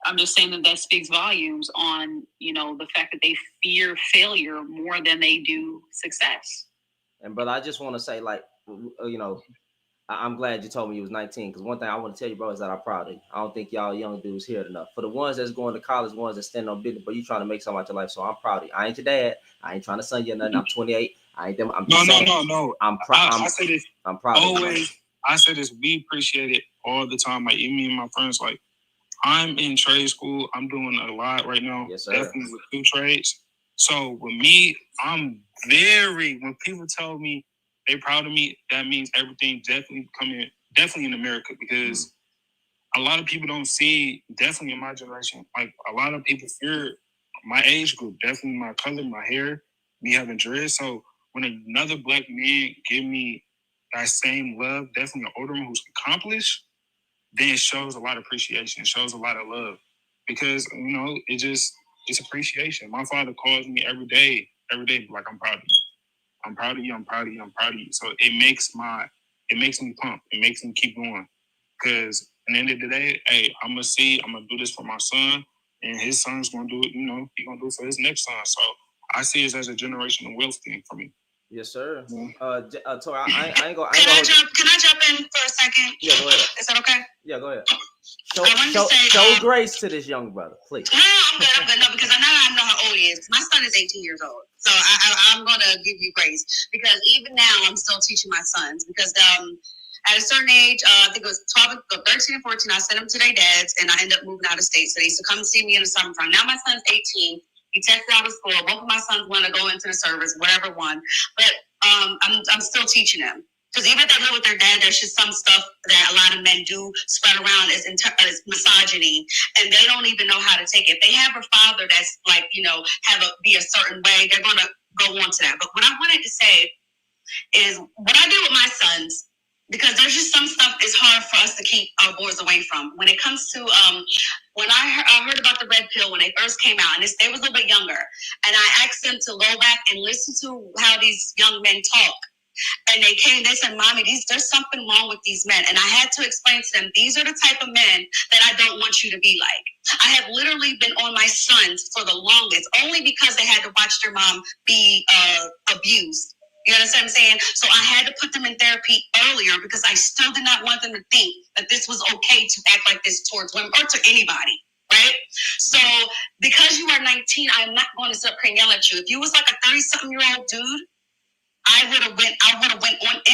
I'm just saying that speaks volumes on, the fact that they fear failure more than they do success. And brother, I just want to say, I'm glad you told me you was 19, because one thing I want to tell you, bro, is that I'm proud of you. I don't think y'all young dudes hear it enough. For the ones that's going to college, the ones that stand on business, but you trying to make something out your life, so I'm proud of you. I ain't your dad. I ain't trying to son you nothing. I'm 28. I ain't them. I'm just saying. No. I'm proud. I say this. I'm proud. Always. I say this. We appreciate it all the time. Like me and my friends, like, I'm in trade school. I'm doing a lot right now. Yes, sir. Definitely with 2 trades. So with me, when people tell me they proud of me, that means everything definitely in America, because a lot of people don't see, definitely in my generation, like a lot of people fear my age group, definitely my color, my hair, me having dreads. So when another Black man give me that same love, definitely an older man who's accomplished, then it shows a lot of appreciation. It shows a lot of love, because it's appreciation. My father calls me every day, like, I'm proud of you. I'm proud of you. I'm proud of you. I'm proud of you. So it makes me pump. It makes me keep going. Because at the end of the day, hey, I'm gonna do this for my son, and his son's gonna do it. He's gonna do it for his next son. So I see it as a generational wealth thing for me. Yes, sir. Mm-hmm. Tori, I ain't gonna. Can I jump in for a second? Yeah, go ahead. Is that okay? Yeah, go ahead. Show grace to this young brother, please. No, I'm good. No, because I know how old he is. My son is 18 years old. So I'm going to give you grace, because even now I'm still teaching my sons, because at a certain age, I think it was 13 and 14, I sent them to their dads, and I ended up moving out of state. So they used to come and see me in the summertime. Now my son's 18. He tested out of school. Both of my sons want to go into the service, whatever one. But I'm still teaching them. Because even if they live with their dad, there's just some stuff that a lot of men do spread around as misogyny, and they don't even know how to take it. If they have a father that's like, be a certain way, they're going to go on to that. But what I wanted to say is what I do with my sons, because there's just some stuff it's hard for us to keep our boys away from. When it comes to when I heard about the red pill when they first came out, and they was a little bit younger, and I asked them to go back and listen to how these young men talk. And they said, Mommy, there's something wrong with these men. And I had to explain to them, these are the type of men that I don't want you to be like. I have literally been on my sons for the longest, only because they had to watch their mom be abused. You understand what I'm saying? So I had to put them in therapy earlier because I still did not want them to think that this was okay to act like this towards women or to anybody. Right? So because you are 19, I'm not going to sit up here and yell at you. If you was like a 30-something-year-old dude, I would have went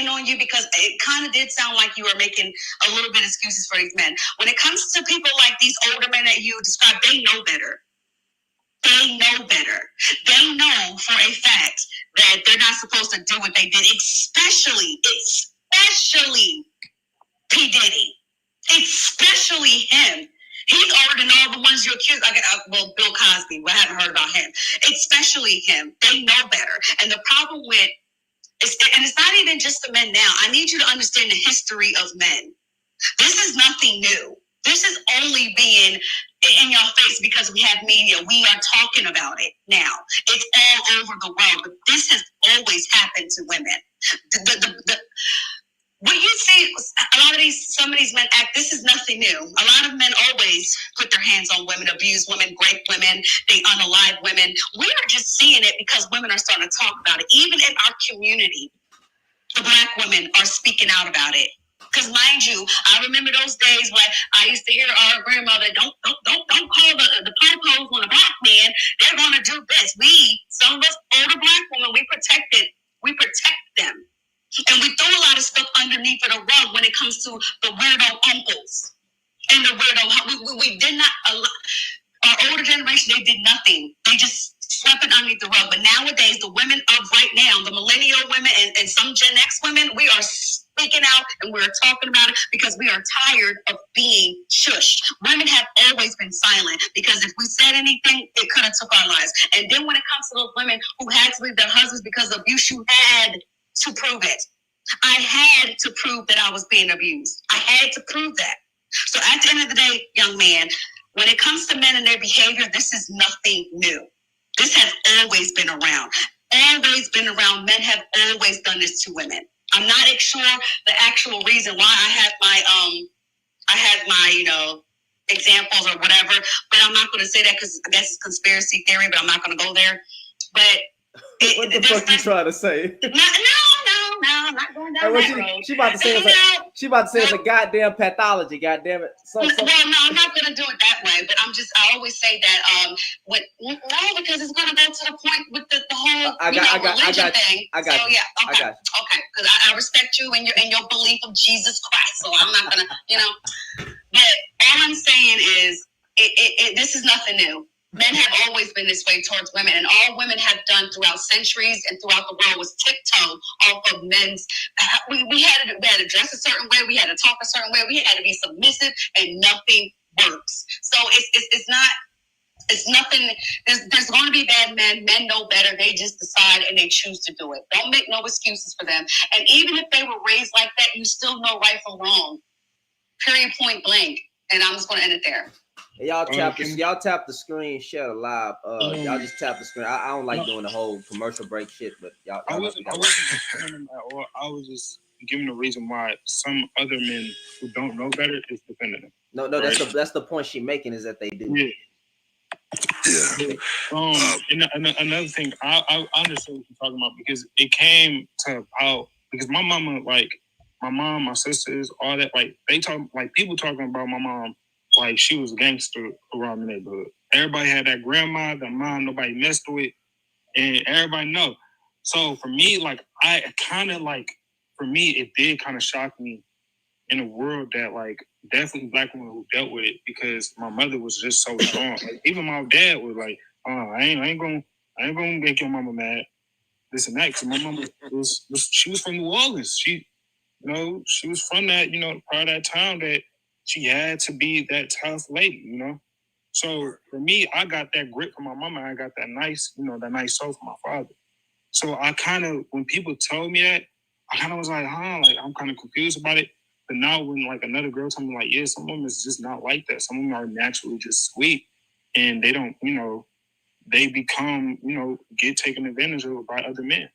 on you because it kind of did sound like you were making a little bit of excuses for these men. When it comes to people like these older men that you described, they know better. They know better. They know for a fact that they're not supposed to do what they did, especially P. Diddy, especially him. He's older than all the ones you accused. Well, Bill Cosby, I haven't heard about him. Especially him. They know better. And the problem with and it's not even just the men now. I need you to understand the history of men. This is nothing new. This is only being in your face because we have media. We are talking about it now. It's all over the world. But this has always happened to women. What you see, some of these men act, this is nothing new. A lot of men always put their hands on women, abuse women, rape women, they unalive women. We are just seeing it because women are starting to talk about it. Even in our community, the Black women are speaking out about it. Because mind you, I remember those days when I used to hear our grandmother, don't call the po-pos on a Black man. They're going to do this. Some of us older Black women, we protect them. And we throw a lot of stuff underneath of the rug when it comes to the weirdo uncles and the weirdo. We did not. Our older generation, they did nothing. They just swept it underneath the rug. But nowadays, the women of right now, the millennial women and some Gen X women, we are speaking out and we're talking about it because we are tired of being shushed. Women have always been silent because if we said anything, it could have took our lives. And then when it comes to those women who had to leave their husbands because of abuse, you had to prove it. I had to prove that I was being abused. I had to prove that. So at the end of the day, young man, when it comes to men and their behavior, this is nothing new. This has always been around. Always been around. Men have always done this to women. I'm not sure the actual reason why I had my examples or whatever, but I'm not going to say that because that's conspiracy theory, but I'm not going to go there. But what the fuck you trying to say? No, I'm not going down that road. She about to say it's a goddamn pathology. Goddamn it. Well, no, I'm not going to do it that way. But I always say that because it's going to go to the point with the whole religion thing. I got you. Okay, because I respect you and your belief of Jesus Christ. So I'm not going to, But all I'm saying is, this is nothing new. Men have always been this way towards women, and all women have done throughout centuries and throughout the world was tiptoe off of men's. We had to dress a certain way, we had to talk a certain way, we had to be submissive, and nothing works. So it's nothing. There's going to be bad men. Men know better. They just decide and they choose to do it. Don't make no excuses for them. And even if they were raised like that, you still know right from wrong. Period. Point blank. And I'm just going to end it there. Y'all tap the screen, share live. Y'all just tap the screen. I don't like doing the whole commercial break shit, but y'all. I was just giving the reason why some other men who don't know better is defending them. No, right? that's the point she's making is that they do. Yeah. And another thing, I understand what you're talking about because it came to out because my mama, like my mom, my sisters, all that, like they talk, like people talking about my mom. Like she was a gangster around the neighborhood. Everybody had that grandma, that mom nobody messed with, and everybody know. So for me, like I kind of like, for me, it did kind of shock me in a world that like definitely Black women who dealt with it because my mother was just so strong. Like even my dad was like, I ain't gonna make your mama mad. This and that. Cause my mama she was from New Orleans. She was from that, part of that town that. She had to be that tough lady, So for me, I got that grit from my mama. I got that nice, that nice soul from my father. So I kind of, when people told me that, I kind of was like, like I'm kind of confused about it. But now when like another girl told me like, yeah, some women is just not like that. Some women are naturally just sweet, and they don't, they become, get taken advantage of by other men.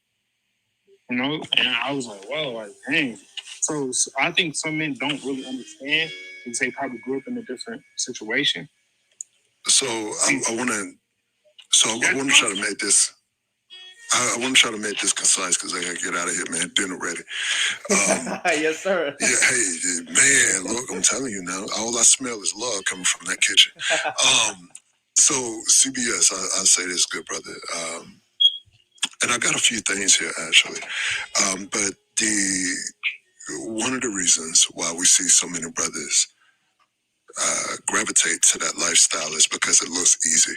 And I was like, whoa, like, dang. So I think some men don't really understand because they probably grew up in a different situation. So I want to try to make this. I want to try to make this concise because I gotta get out of here, man. Dinner ready. Yes, sir. Yeah, hey, man. Look, I'm telling you now. All I smell is love coming from that kitchen. So CBS, I say this, good brother. And I got a few things here actually. But one of the reasons why we see so many brothers gravitate to that lifestyle is because it looks easy.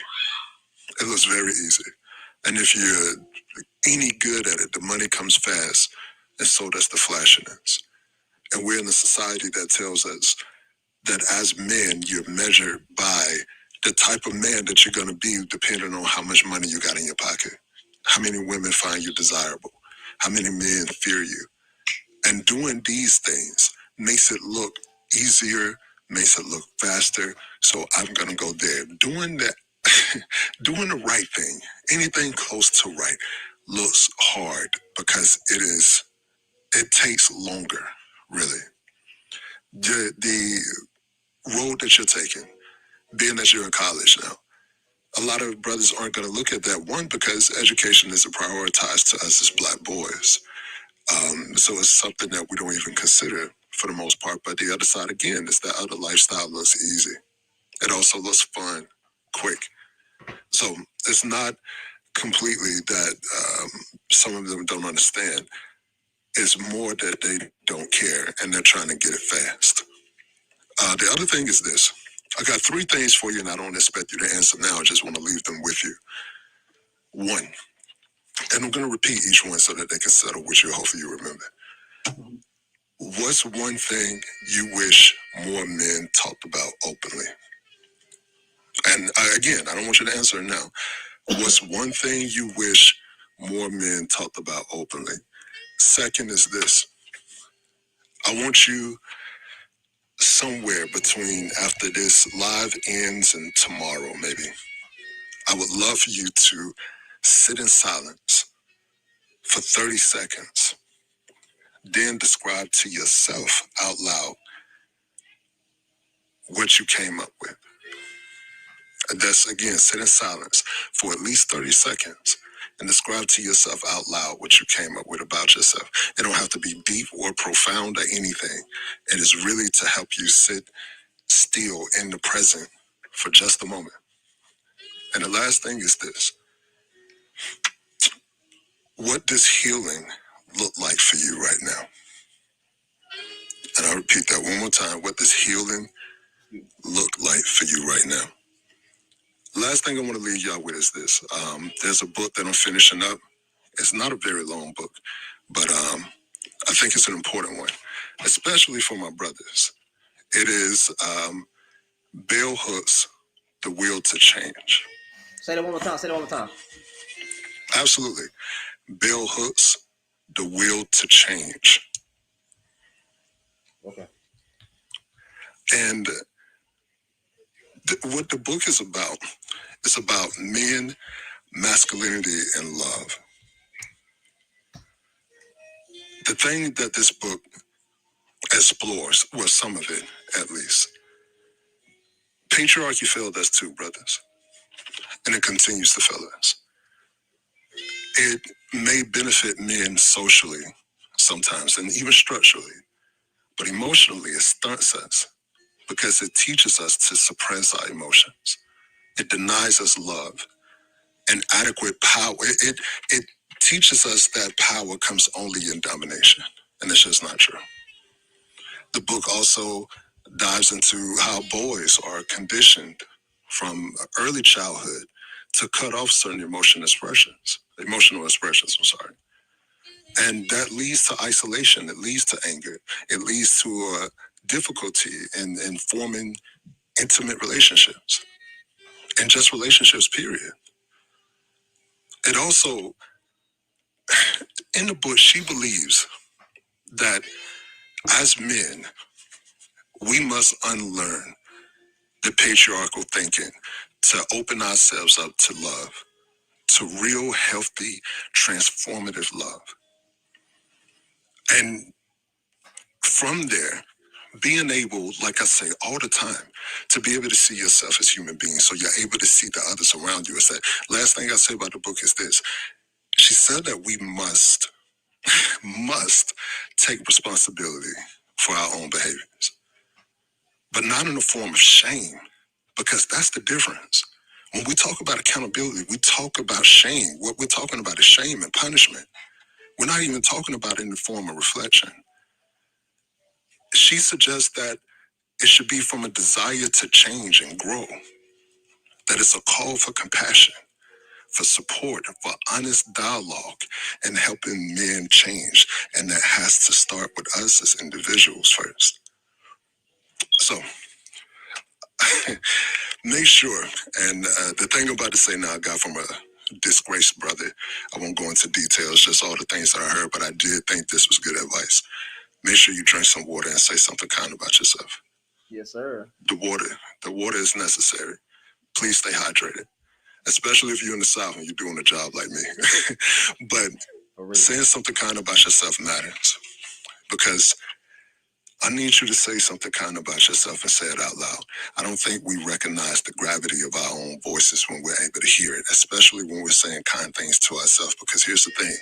It looks very easy. And if you're any good at it, the money comes fast, and so does the flashiness. And we're in a society that tells us that as men, you're measured by the type of man that you're going to be depending on how much money you got in your pocket, how many women find you desirable, how many men fear you. And doing these things makes it look easier, makes it look faster. So I'm going to go there. Doing that, doing the right thing, anything close to right, looks hard because it takes longer, really. The road that you're taking, being that you're in college now, a lot of brothers aren't going to look at that, one, because education isn't prioritized to us as Black boys. So it's something that we don't even consider for the most part. But the other side, again, is that other lifestyle looks easy. It also looks fun, quick. So it's not completely that some of them don't understand. It's more that they don't care and they're trying to get it fast. The other thing is this. I got 3 things for you, and I don't expect you to answer now. I just want to leave them with you. 1, and I'm going to repeat each one so that they can settle with you. Hopefully you remember. What's one thing you wish more men talked about openly? And again, I don't want you to answer it now. What's one thing you wish more men talked about openly? Second is this. I want you somewhere between after this live ends and tomorrow, maybe. I would love for you to sit in silence for 30 seconds, then describe to yourself out loud what you came up with. And that's, again, sit in silence for at least 30 seconds and describe to yourself out loud what you came up with about yourself. It don't have to be deep or profound or anything. It is really to help you sit still in the present for just a moment. And the last thing is this. What does healing look like for you right now? And I'll repeat that one more time. What does healing look like for you right now? Last thing I want to leave y'all with is this. There's a book that I'm finishing up. It's not a very long book, but I think it's an important one, especially for my brothers. It is Bell Hooks, The Will to Change. Say that one more time. Say that one more time. Absolutely. Bell Hooks, The Will to Change. Okay. And what the book is about men, masculinity, and love. The thing that this book explores, or some of it at least, patriarchy failed us too, brothers. And it continues to fail us. It may benefit men socially sometimes and even structurally, but emotionally it stunts us because it teaches us to suppress our emotions. It denies us love and adequate power. It teaches us that power comes only in domination, and it's just not true. The book also dives into how boys are conditioned from early childhood to cut off certain emotional expressions, I'm sorry. And that leads to isolation. It leads to anger. It leads to difficulty in forming intimate relationships and just relationships, period. It also, in the book, she believes that as men, We must unlearn the patriarchal thinking to open ourselves up to love, to real, healthy, transformative love. And from there, being able, like I say all the time, to be able to see yourself as human beings so you're able to see the others around you. Is that last thing I say about the book is this. She said that we must take responsibility for our own behaviors, but not in the form of shame, because that's the difference. When we talk about accountability, we talk about shame. What we're talking about is shame and punishment. We're not even talking about it in the form of reflection. She suggests that it should be from a desire to change and grow, that it's a call for compassion, for support, for honest dialogue, and helping men change. And that has to start with us as individuals first. So, make sure, and the thing I'm about to say now, I got from a disgraced brother. I won't go into details, just all the things that I heard, but I did think this was good advice. Make sure you drink some water and say something kind about yourself. Yes, sir. The water is necessary. Please stay hydrated, especially if you're in the South and you're doing a job like me. But saying something kind about yourself matters, because I need you to say something kind about yourself and say it out loud. I don't think we recognize the gravity of our own voices when we're able to hear it, especially when we're saying kind things to ourselves. Because here's the thing,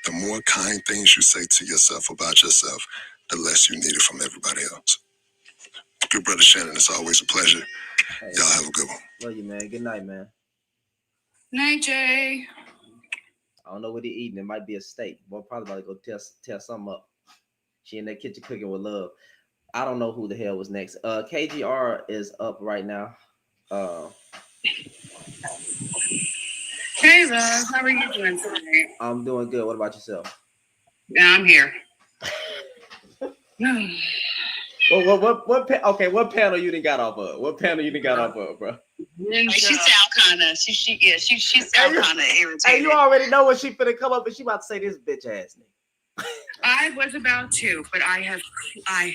the more kind things you say to yourself about yourself, the less you need it from everybody else. Good brother Shannon, it's always a pleasure. Hey, y'all have a good one. Love you, man. Good night, man. Night, Jay. I don't know what he eating. It might be a steak. We'll probably about to go tear something up. She in that kitchen cooking with love. I don't know who the hell was next. KGR is up right now. Hey, love. How are you doing today? I'm doing good. What about yourself? Yeah, I'm here. Well, what panel you done got off of? What panel you done got off of, bro? She sound kind of, she sound kind of irritated. Hey, you already know when she finna come up and she about to say this bitch ass nigga. I was about to, but I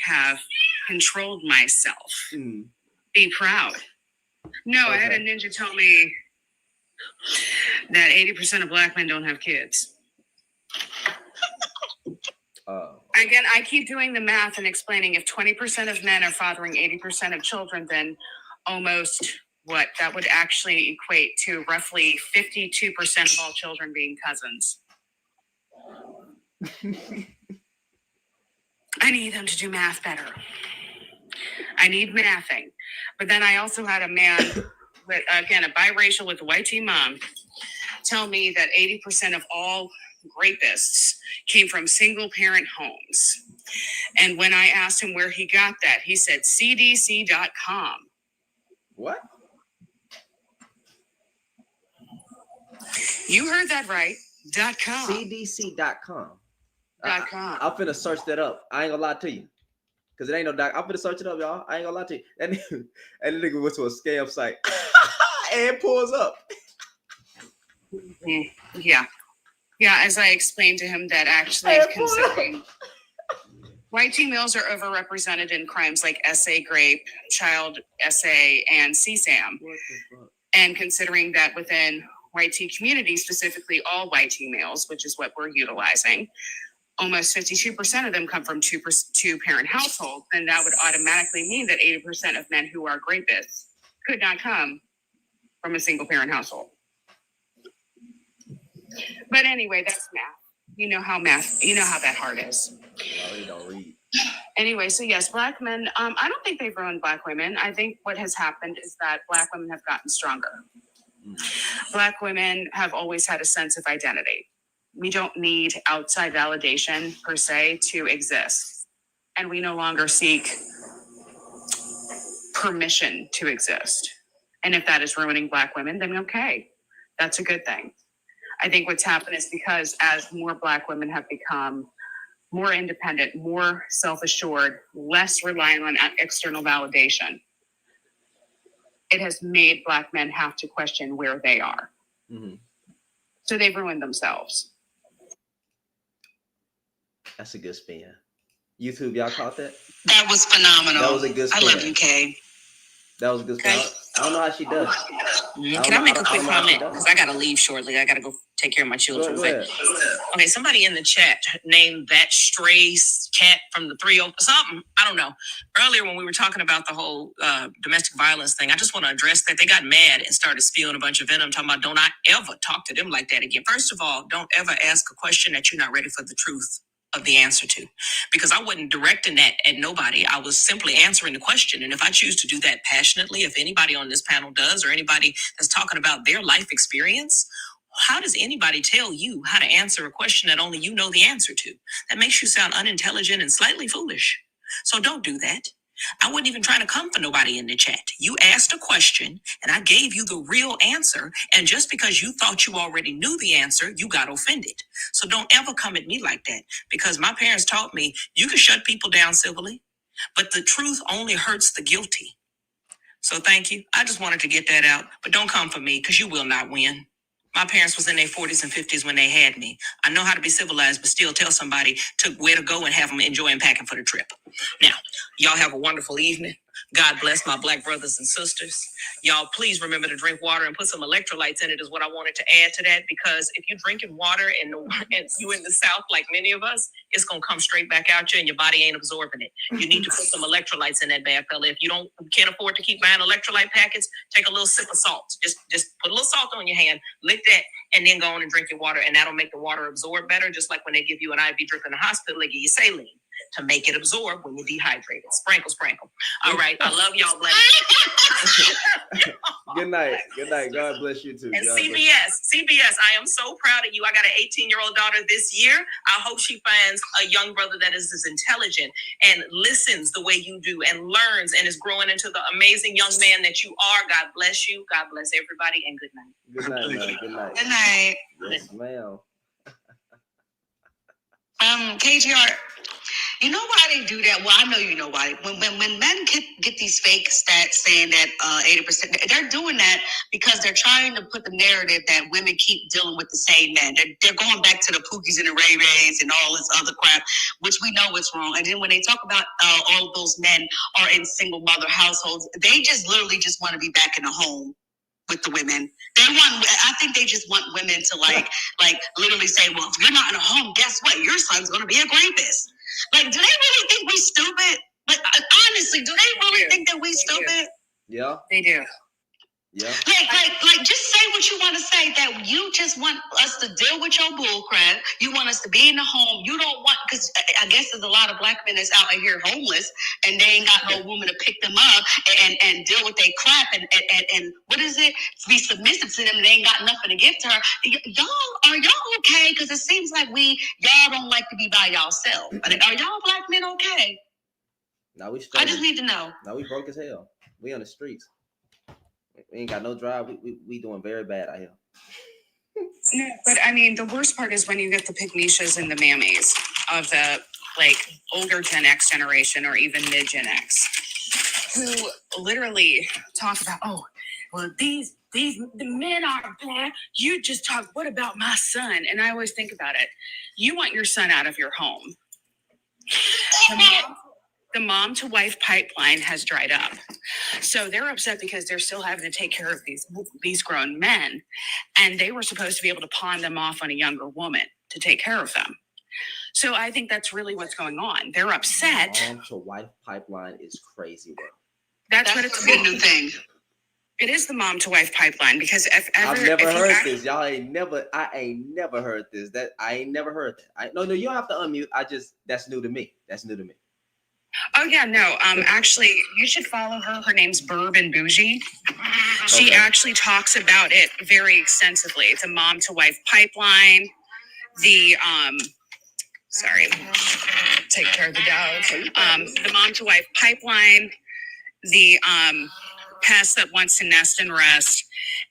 have controlled myself. Be proud. No, okay. I had a ninja tell me that 80% of black men don't have kids. Again, I keep doing the math and explaining if 20% of men are fathering 80% of children, then almost what that would actually equate to roughly 52% of all children being cousins. I need them to do math better. I need mathing. But then I also had a man, with, again, a biracial with a white teen mom, tell me that 80% of all rapists came from single parent homes. And when I asked him where he got that, he said CDC.com. What? You heard that right. .com. CDC.com. .com. I'm finna search that up. I ain't gonna lie to you. Because it ain't no doc. I'm finna search it up, y'all. I ain't gonna lie to you. And the nigga went to a scam site and pulls up. Yeah. Yeah, as I explained to him that actually considering white teen males are overrepresented in crimes like SA rape, child SA, and CSAM. And considering that within white teen communities, specifically all white teen males, which is what we're utilizing, almost 52% of them come from two-parent households, and that would automatically mean that 80% of men who are rapists could not come from a single-parent household. But anyway, that's math. You know how that hard is. I really don't read. Anyway, so yes, black men, I don't think they've ruined black women. I think what has happened is that black women have gotten stronger. Black women have always had a sense of identity. We don't need outside validation per se to exist. And we no longer seek permission to exist. And if that is ruining black women, then okay, that's a good thing. I think what's happened is because as more black women have become more independent, more self-assured, less reliant on external validation, it has made black men have to question where they are. Mm-hmm. So they've ruined themselves. That's a good spin. YouTube, y'all caught that? That was phenomenal. That was a good spin. I love you, Kay. That was a good spin. I don't know how she does. Can I make a quick comment? Because I got to leave shortly. I got to go take care of my children. Okay, somebody in the chat named that stray cat from the 30 something. I don't know. Earlier when we were talking about the whole domestic violence thing, I just want to address that. They got mad and started spewing a bunch of venom, talking about don't I ever talk to them like that again. First of all, don't ever ask a question that you're not ready for the truth of the answer to, because I wasn't directing that at nobody. I was simply answering the question. And if I choose to do that passionately, if anybody on this panel does, or anybody that's talking about their life experience, how does anybody tell you how to answer a question that only you know the answer to? That makes you sound unintelligent and slightly foolish. So don't do that. I wasn't even trying to come for nobody in the chat. You asked a question and I gave you the real answer. And just because you thought you already knew the answer, you got offended. So don't ever come at me like that, because my parents taught me you can shut people down civilly, but the truth only hurts the guilty. So thank you. I just wanted to get that out, but don't come for me because you will not win. My parents was in their 40s and 50s when they had me. I know how to be civilized, but still tell somebody to where to go and have them enjoy and packing for the trip. Now, y'all have a wonderful evening. God bless my black brothers and sisters. Y'all, please remember to drink water and put some electrolytes in it is what I wanted to add to that, because if you're drinking water and you in the South, like many of us, it's going to come straight back out you and your body ain't absorbing it. You need to put some electrolytes in that bad fella. If you can't afford to keep buying electrolyte packets, take a little sip of salt. Just put a little salt on your hand, lick that, and then go on and drink your water, and that'll make the water absorb better, just like when they give you an IV drip in the hospital, they give you saline to make it absorb when you're dehydrated. Sprinkle, sprinkle. All right. I love y'all. Good night. Good night. God bless you too. And CBS, I am so proud of you. I got an 18-year-old daughter this year. I hope she finds a young brother that is as intelligent and listens the way you do and learns and is growing into the amazing young man that you are. God bless you. God bless everybody, and good night. Good night, man. Good night. Good night. Yes, ma'am. KGR, you know why they do that? Well, I know you know why. When men get these fake stats saying that 80%, they're doing that because they're trying to put the narrative that women keep dealing with the same men. They're going back to the Pookies and the Ray Rays and all this other crap, which we know is wrong. And then when they talk about all of those men are in single mother households, they just literally just want to be back in the home with the women. I think they just want women to like literally say, well, if you're not in a home, guess what? Your son's going to be a rapist. Like, do they really think we stupid? Like, honestly, do they really think that we stupid? Yeah. They do. Yeah. Like, just say what you want to say. That you just want us to deal with your bull crap. You want us to be in the home. You don't want, because I guess there's a lot of black men that's out here homeless and they ain't got no woman to pick them up and deal with their crap and what is it? To be submissive to them. They ain't got nothing to give to her. Are y'all okay? Because it seems like y'all don't like to be by y'allself. Are y'all black men okay? Now we I just need to know. Now we broke as hell. We on the streets. We ain't got no drive. We doing very bad out here. No, but I mean, the worst part is when you get the pygmishas and the mammies of the like older Gen X generation or even mid Gen X, who literally talk about, oh, well, the men are bad. You just talk, what about my son? And I always think about it. You want your son out of your home. The mom to wife pipeline has dried up. So they're upset because they're still having to take care of these grown men. And they were supposed to be able to pawn them off on a younger woman to take care of them. So I think that's really what's going on. They're upset. Mom to wife pipeline is crazy, bro. That's what it's a new thing. It is the mom to wife pipeline, because I've never heard this. Y'all I ain't never heard this. I ain't never heard that. No, you don't have to unmute. That's new to me. Oh yeah, no. Actually, you should follow her. Her name's Burb and Bougie. She actually talks about it very extensively. It's a mom to wife pipeline. The take care of the dog. The mom to wife pipeline. The pest that wants to nest and rest,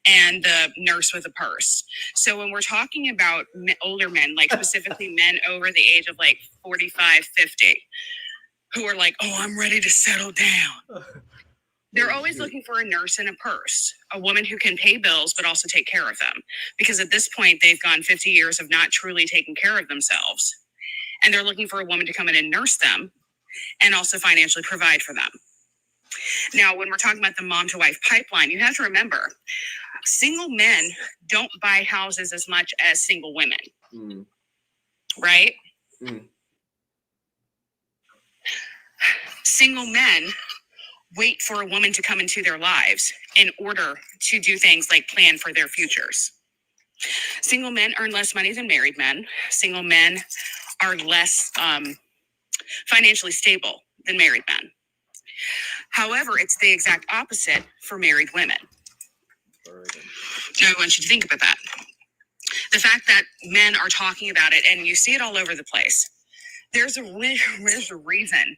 and the nurse with a purse. So when we're talking about older men, like specifically men over the age of like 45, 50. Who are like, oh, I'm ready to settle down. They're always looking for a nurse and a purse, a woman who can pay bills, but also take care of them. Because at this point, they've gone 50 years of not truly taking care of themselves. and they're looking for a woman to come in and nurse them and also financially provide for them. Now, when we're talking about the mom to wife pipeline, you have to remember, single men don't buy houses as much as single women, right? Single men wait for a woman to come into their lives in order to do things like plan for their futures. Single men earn less money than married men. Single men are less financially stable than married men. However, it's the exact opposite for married women. So I want you to think about that. The fact that men are talking about it, and you see it all over the place. There's a reason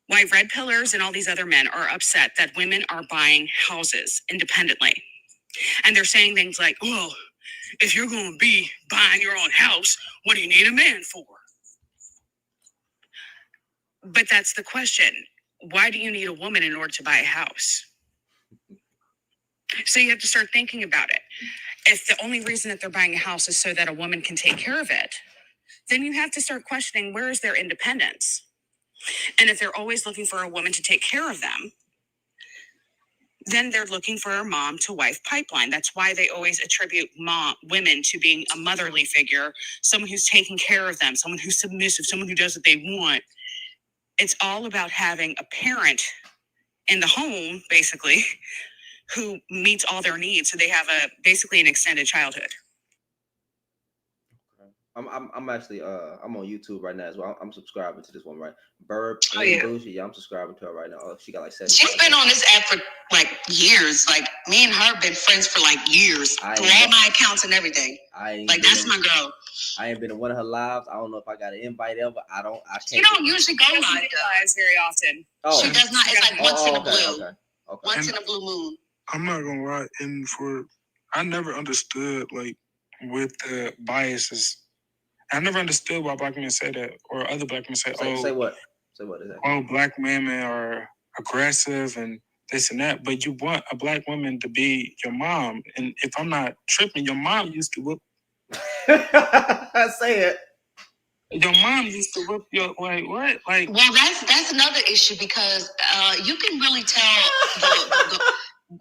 why red pillars and all these other men are upset that women are buying houses independently. And they're saying things like, well, if you're going to be buying your own house, what do you need a man for? But that's the question. Why do you need a woman in order to buy a house? So you have to start thinking about it. If the only reason that they're buying a house is so that a woman can take care of it, then you have to start questioning, where is their independence? And if they're always looking for a woman to take care of them, then they're looking for a mom to wife pipeline. That's why they always attribute women to being a motherly figure, someone who's taking care of them, someone who's submissive, someone who does what they want. It's all about having a parent in the home, basically, who meets all their needs. So they have basically an extended childhood. I'm actually I'm on YouTube right now as well. I'm subscribing to this one, right? Burb Bougie. Yeah, I'm subscribing to her right now. Oh, she got like 7. She's been on this app for like years. Like me and her been friends for like years through all my accounts and everything. That's my girl. I ain't been in one of her lives. I don't know if I got an invite ever. I can't. She don't usually go live very often. Oh. She does not. It's like once in a blue. Okay. Once in a blue moon. I'm not gonna lie, I never understood with the biases. I never understood why black men say that, or other black men say, say what? Say what is that? Oh, black women are aggressive and this and that, but you want a black woman to be your mom. And if I'm not tripping, your mom used to whip. Say it. Your mom used to whip your, what? Well, that's another issue because you can really tell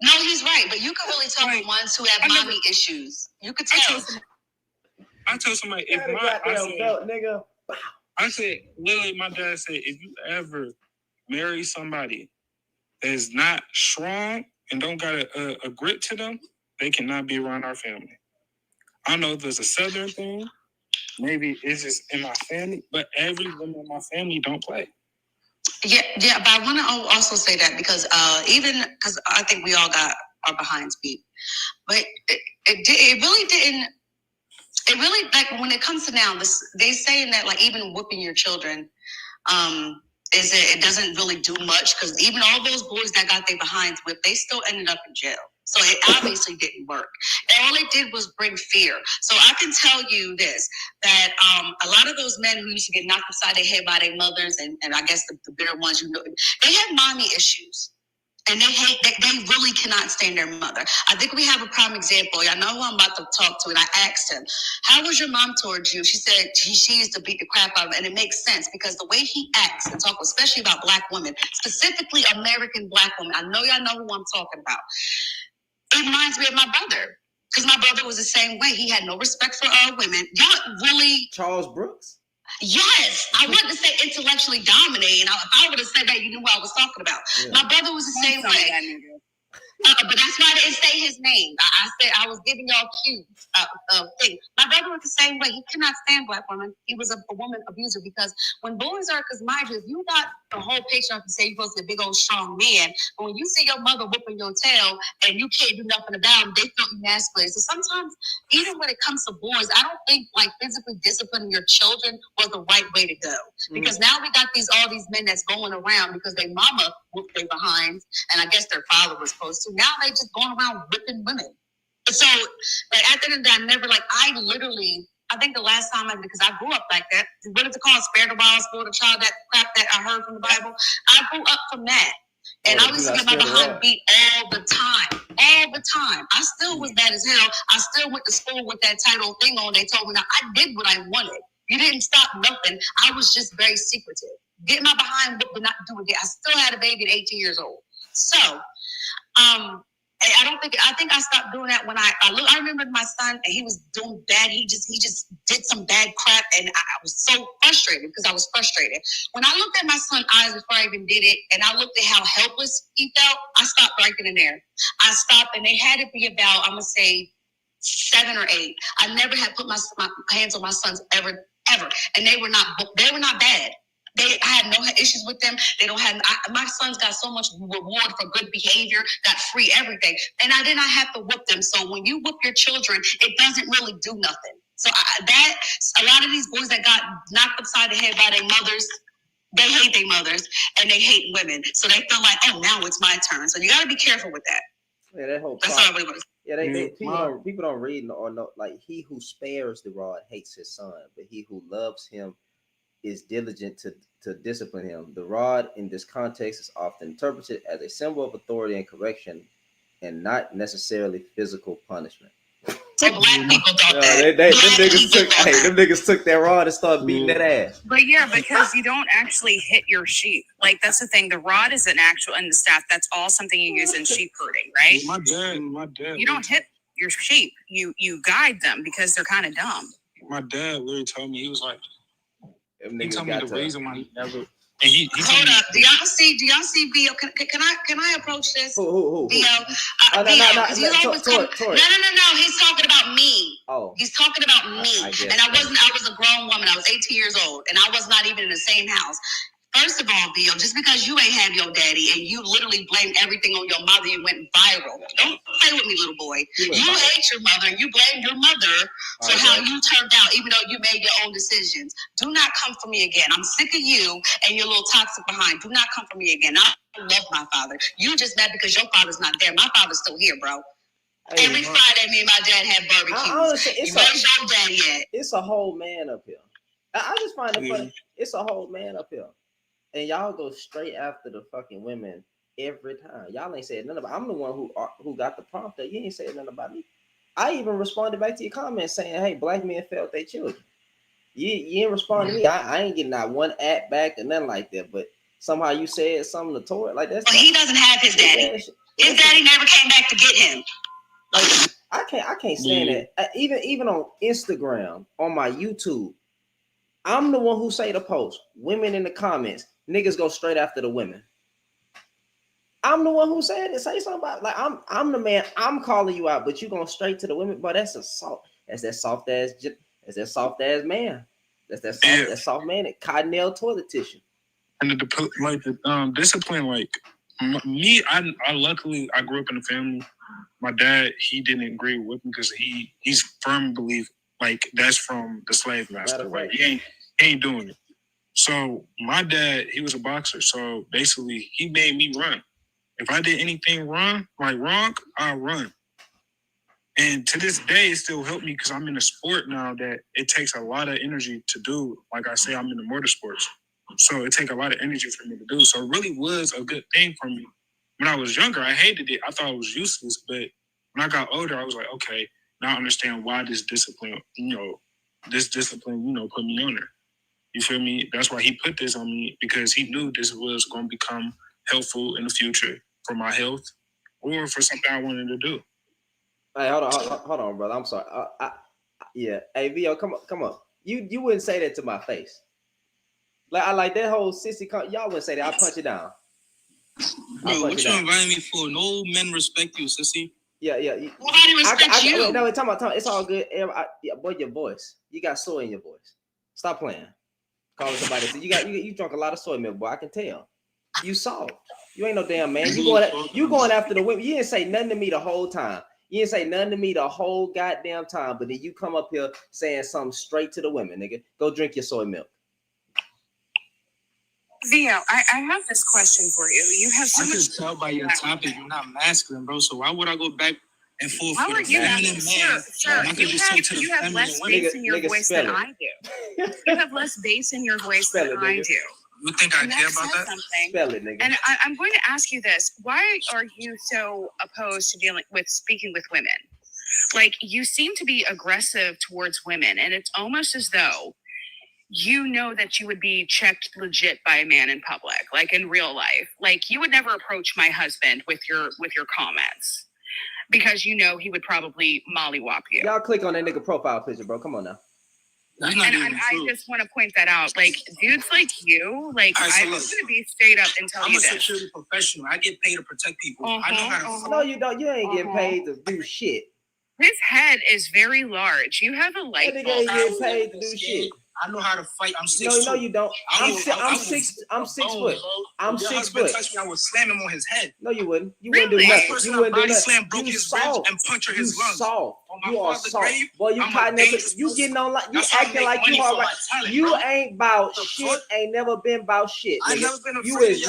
no, he's right, but you can really tell the ones who have mommy issues. You could tell. I told somebody, I said, literally, my dad said, if you ever marry somebody that's not strong and don't got a grit to them, they cannot be around our family. I know there's a Southern thing. Maybe it's just in my family, but every woman in my family don't play. Yeah, but I want to also say that because because I think we all got our behinds beat, but it really didn't. It really, like, when it comes to now, they saying that, like, even whooping your children, it doesn't really do much because even all those boys that got their behinds whipped, they still ended up in jail. So it obviously didn't work. And all it did was bring fear. So I can tell you this, that a lot of those men who used to get knocked upside their head by their mothers, and I guess the bitter ones, they have mommy issues. And they really cannot stand their mother. I think we have a prime example. I know who I'm about to talk to, and I asked him, how was your mom towards you? She said she used to beat the crap out of him, and it makes sense because the way he acts and talks, especially about black women, specifically American black women, I know y'all know who I'm talking about. It reminds me of my brother, because my brother was the same way. He had no respect for women. Y'all really... Charles Brooks? Yes, I wanted to say intellectually dominating. If I would have said that, you knew what I was talking about. Yeah. My brother was the same way. But that's why I didn't say his name. I said I was giving y'all cues. Thing. My brother was the same way. He could not stand black women. He was a woman abuser because when boys are, because mind you, if you got the whole picture up and say you're supposed to be a big old strong man, but when you see your mother whooping your tail and you can't do nothing about them, they feel emasculated. So sometimes, even when it comes to boys, I don't think like physically disciplining your children was the right way to go. Because now we got all these men that's going around because their mama whooped their behinds, and I guess their father was supposed to. Now they just going around whipping women. So, like, at the end of the day, I think the last time because I grew up like that, what is it called? Spare the wild, spoil the child, that crap that I heard from the Bible. I grew up from that. And I used to get my behind beat all the time. All the time. I still was bad as hell. I still went to school with that title thing on. They told me that I did what I wanted. You didn't stop nothing. I was just very secretive. Get my behind whooped but not do it. I still had a baby at 18 years old. So, I think I stopped doing that when I remember my son, and he was doing bad. He just did some bad crap, and I was so frustrated because I was frustrated. When I looked at my son's eyes before I even did it, and I looked at how helpless he felt, I stopped right then and there. I stopped, and they had to be about, I'm gonna say, 7 or 8. I never had put my hands on my sons ever, and they were not bad. I had no issues with them. They don't have. My sons got so much reward for good behavior, got free everything, and I did not have to whoop them. So when you whoop your children, it doesn't really do nothing. So a lot of these boys that got knocked upside the head by their mothers, they hate their mothers and they hate women. So they feel like, oh, now it's my turn. So you got to be careful with that. Yeah, that whole. That's all I really want to say. Yeah, people don't read or know. Like, he who spares the rod hates his son, but he who loves him is diligent to discipline him. The rod in this context is often interpreted as a symbol of authority and correction, and not necessarily physical punishment. Black people thought that. Them niggas took that rod and started beating that ass. But yeah, because you don't actually hit your sheep. Like, that's the thing. The rod is an actual, and the staff, that's all something you use in sheep herding, right? My dad. You don't hit your sheep. You guide them because they're kind of dumb. My dad literally told me, he was like, he told me the reason why he never. And he hold up. Do y'all see Vio? Can I approach this? Who? Vio. No. He's talking about me. Oh. He's talking about me. I was a grown woman. I was 18 years old, and I was not even in the same house. First of all, Vio, just because you ain't have your daddy and you literally blame everything on your mother, you went viral. Don't play with me, little boy. You hate your mother and you blame your mother for how you turned out, even though you made your own decisions. Do not come for me again. I'm sick of you and your little toxic behind. Do not come for me again. I love my father. You just mad because your father's not there. My father's still here, bro. Every Friday, me and my dad had barbecues. Where's your dad yet? It's a whole man up here. I just find it funny. It's a whole man up here. And y'all go straight after the fucking women every time. Y'all ain't said nothing about. I'm the one who got the prompt that you ain't said nothing about me. I even responded back to your comments saying, "Hey, black men failed their children." You ain't respond to me. I ain't getting not one at back or nothing like that. But somehow you said something to Tori like that. Well, he doesn't have his daddy. His daddy never came back to get him. Like, I can't stand that. Even on Instagram, on my YouTube, I'm the one who say the post. Women in the comments. Niggas go straight after the women. I'm the one who said it. Say something about, like, I'm the man. I'm calling you out, but you going straight to the women. But that's that soft ass man. That's that soft man. That cottonelle toilet tissue. And the discipline, like me, I luckily I grew up in a family. My dad, he didn't agree with me because he's firm belief like that's from the slave master. Right? He ain't doing it. So my dad, he was a boxer. So basically, he made me run. If I did anything wrong, I'll run. And to this day, it still helped me because I'm in a sport now that it takes a lot of energy to do. Like I say, I'm in the motorsports. So it takes a lot of energy for me to do. So it really was a good thing for me. When I was younger, I hated it. I thought it was useless. But when I got older, I was like, okay, now I understand why this discipline, put me on there. You feel me? That's why he put this on me, because he knew this was going to become helpful in the future for my health or for something I wanted to do. Hey, hold on, brother. I'm sorry. Yeah. Hey, Vio, come on. You wouldn't say that to my face. Like, I like that whole sissy. Y'all wouldn't say that. I'll punch it down. Bro, what you inviting me for? No men respect you, sissy. Yeah. Nobody respects you. No, time out. It's all good. Boy, your voice. You got soy in your voice. Stop playing. Calling somebody. So you drunk a lot of soy milk, boy. I can tell. You soft. You ain't no damn man. You going after the women. You didn't say nothing to me the whole time. You didn't say nothing to me the whole goddamn time. But then you come up here saying something straight to the women, nigga. Go drink your soy milk. Vio, I have this question for you. You have so much. I can tell by your topic you're not masculine, bro. So why would I go back and forth How with are a you feminine man? Sir, you have less bass in your voice than I do. You have less bass in your voice than I do. You think I care about that? Spell it, nigga. And I'm going to ask you this. Why are you so opposed to speaking with women? Like, you seem to be aggressive towards women, and it's almost as though you know that you would be checked legit by a man in public, like in real life. Like you would never approach my husband with your comments because you know he would probably mollywop you. Y'all click on that nigga profile picture, bro. Come on now. And I just want to point that out. Like dudes like you, like I'm going to be straight up and tell you this. I'm a security professional. I get paid to protect people. I know how to. No, you don't. You ain't getting paid to do shit. His head is very large. You have a light bulb. Ain't getting paid to do shit. I know how to fight. I'm 6'2". No, you don't. I'm 6 foot. I'm 6 foot. I would slam him on his head. No, you wouldn't. You wouldn't do nothing. You wouldn't do nothing. Broke his ribs and punctured his lungs. Soft. You are soft. Boy, you you getting on like you acting like you are right. You ain't about shit. Ain't never been about shit. You is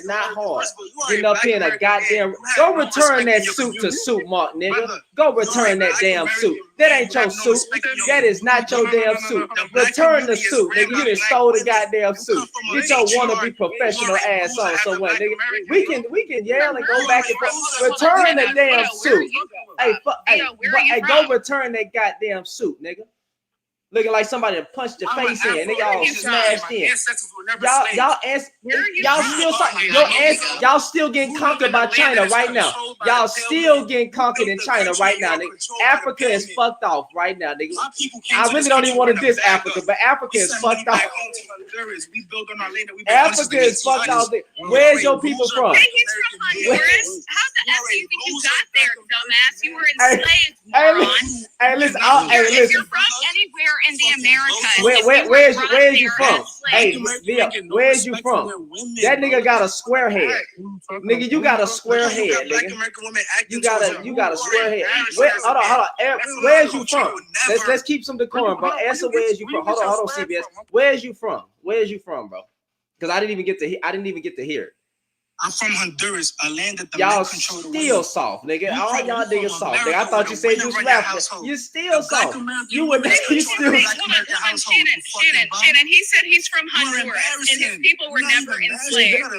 not hard. Getting up here in a goddamn. Go return that suit to suit, Mark, nigga. Go return that damn suit. That ain't your suit. That is not your damn suit. Return the suit, nigga. You done stole the goddamn suit. Get your wannabe professional ass on somewhere, nigga. We can yell and go back and forth. Return the damn suit. Hey, go return that goddamn suit, nigga. Looking like somebody punched your face in. Nigga all smashed in. Y'all still getting conquered by China right now. Y'all still getting conquered in China right now, nigga. Africa is fucked off right now, nigga. I really don't even want to diss Africa, but Africa is fucked off. Africa is fucked off. Where's your people from? He's from Honduras. How the F do you think you got there, dumbass? You were enslaved, moron. If you're from anywhere in the Americas, where's you from? Hey, Via, where's you from? That nigga got a square head. Nigga, you got a square head, nigga. You got a square head. Hold on. Where's you from? Let's keep some decorum, bro. Answer where's you from? Hold on, CBS. Where's you from? Where's you from, bro? Because I didn't even get to hear it. I'm from Honduras, a land that the y'all men control the still soft, nigga. All y'all niggas soft, nigga. I thought you said you was laughing. You still soft. You still. Shannon, he said he's from Honduras, and his people were never enslaved.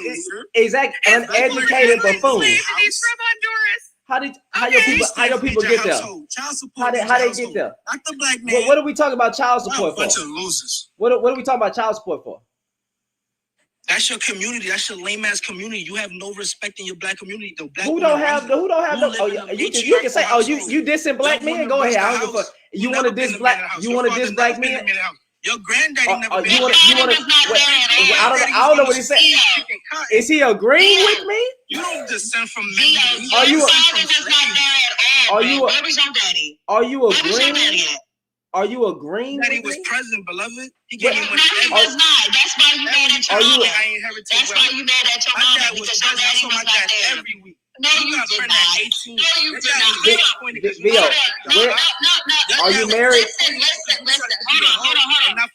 Exactly, uneducated buffoon. He's from Honduras. How your people get there? How they get there? What are we talking about child support for? Bunch of losers. What are we talking about child support for? That's your community. That's your lame ass community. You have no respect in your black community. Who don't have no? You can say, oh, you dissing black men? Go ahead. I don't give a fuck. You want to diss black? You want to diss black men? Your granddaddy never been. I don't know what he said. Is he agreeing with me? You don't descend from men. Are you agreeing? Are you agreeing? That he was president, beloved. He gave me money. That's why you mad at your mom. That's why you mad at your mom because your daddy was not there every week. No, you did not. No, you did not. Are you married? Listen. Hold on. A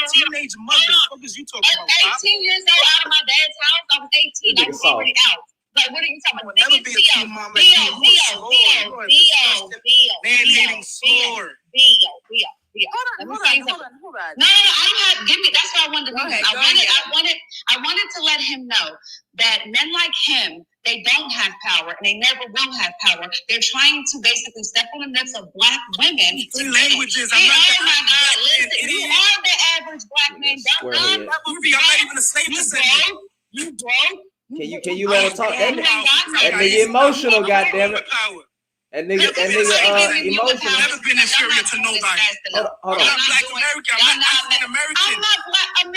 teenage mother. What is you talking about? 18 years old out of my dad's house. I was 18. I was already out. Like, what are you talking about? Never be a teen mom like you. Man-hating slore. Hold on. No, I'm not. Give me. That's what I wanted to do. I wanted to let him know that men like him, they don't have power and they never will have power. They're trying to basically step on the necks of black women. Three languages. I'm not the average black man. You are the average black man. I'm not even a slave descendant. You broke. Can you let her talk? That nigga emotional, goddammit. That nigga emotional. I've never been inferior to nobody. Hold on. I'm not black American. I'm not African American. I'm not black. I'm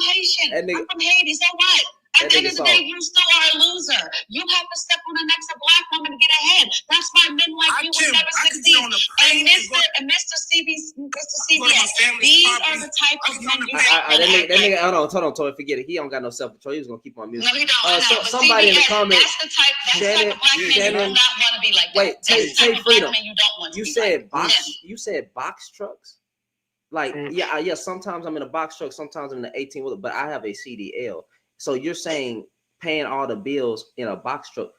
Haitian. I'm from Haiti. So what? At the end of the day, you still are a loser. You have to step on the necks of black women to get ahead. That's why men like you will never succeed. And Mr. CBS, these are the type of men you have. That nigga, hold on, Tori, forget it. He don't got no self-control. He was gonna keep on music. No, he don't. Somebody in the comments. That's the type of black men you do not want to be like that. Wait, take Freedom. You said box trucks. Like, yeah. Sometimes I'm in a box truck. Sometimes I'm in an 18-wheeler, but I have a CDL. So you're saying paying all the bills in a box truck.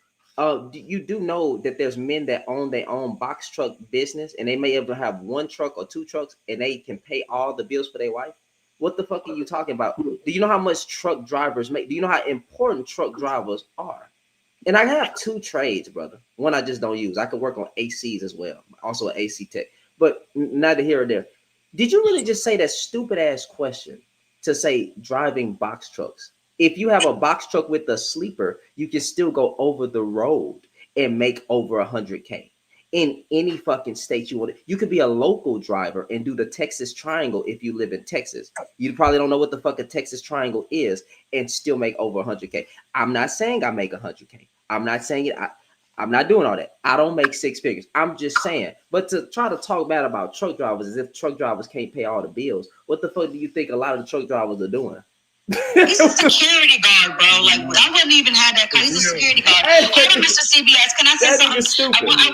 You do know that there's men that own their own box truck business and they may ever have one truck or two trucks and they can pay all the bills for their wife. What the fuck are you talking about? Do you know how much truck drivers make? Do you know how important truck drivers are? And I have two trades, brother. One I just don't use. I could work on ACs as well. Also an AC tech, but neither here or there. Did you really just say that stupid ass question to say driving box trucks? If you have a box truck with a sleeper, you can still go over the road and make over 100K in any fucking state you want. You could be a local driver and do the Texas Triangle if you live in Texas. You probably don't know what the fuck a Texas Triangle is and still make over 100K. I'm not saying I make 100K. I'm not saying it. I'm not doing all that. I don't make six figures. I'm just saying. But to try to talk bad about truck drivers as if truck drivers can't pay all the bills, what the fuck do you think a lot of the truck drivers are doing? He's a security guard, bro. Like, I wouldn't even have that. He's a security guard. Hold on, Mr. CBS. Can I say something? I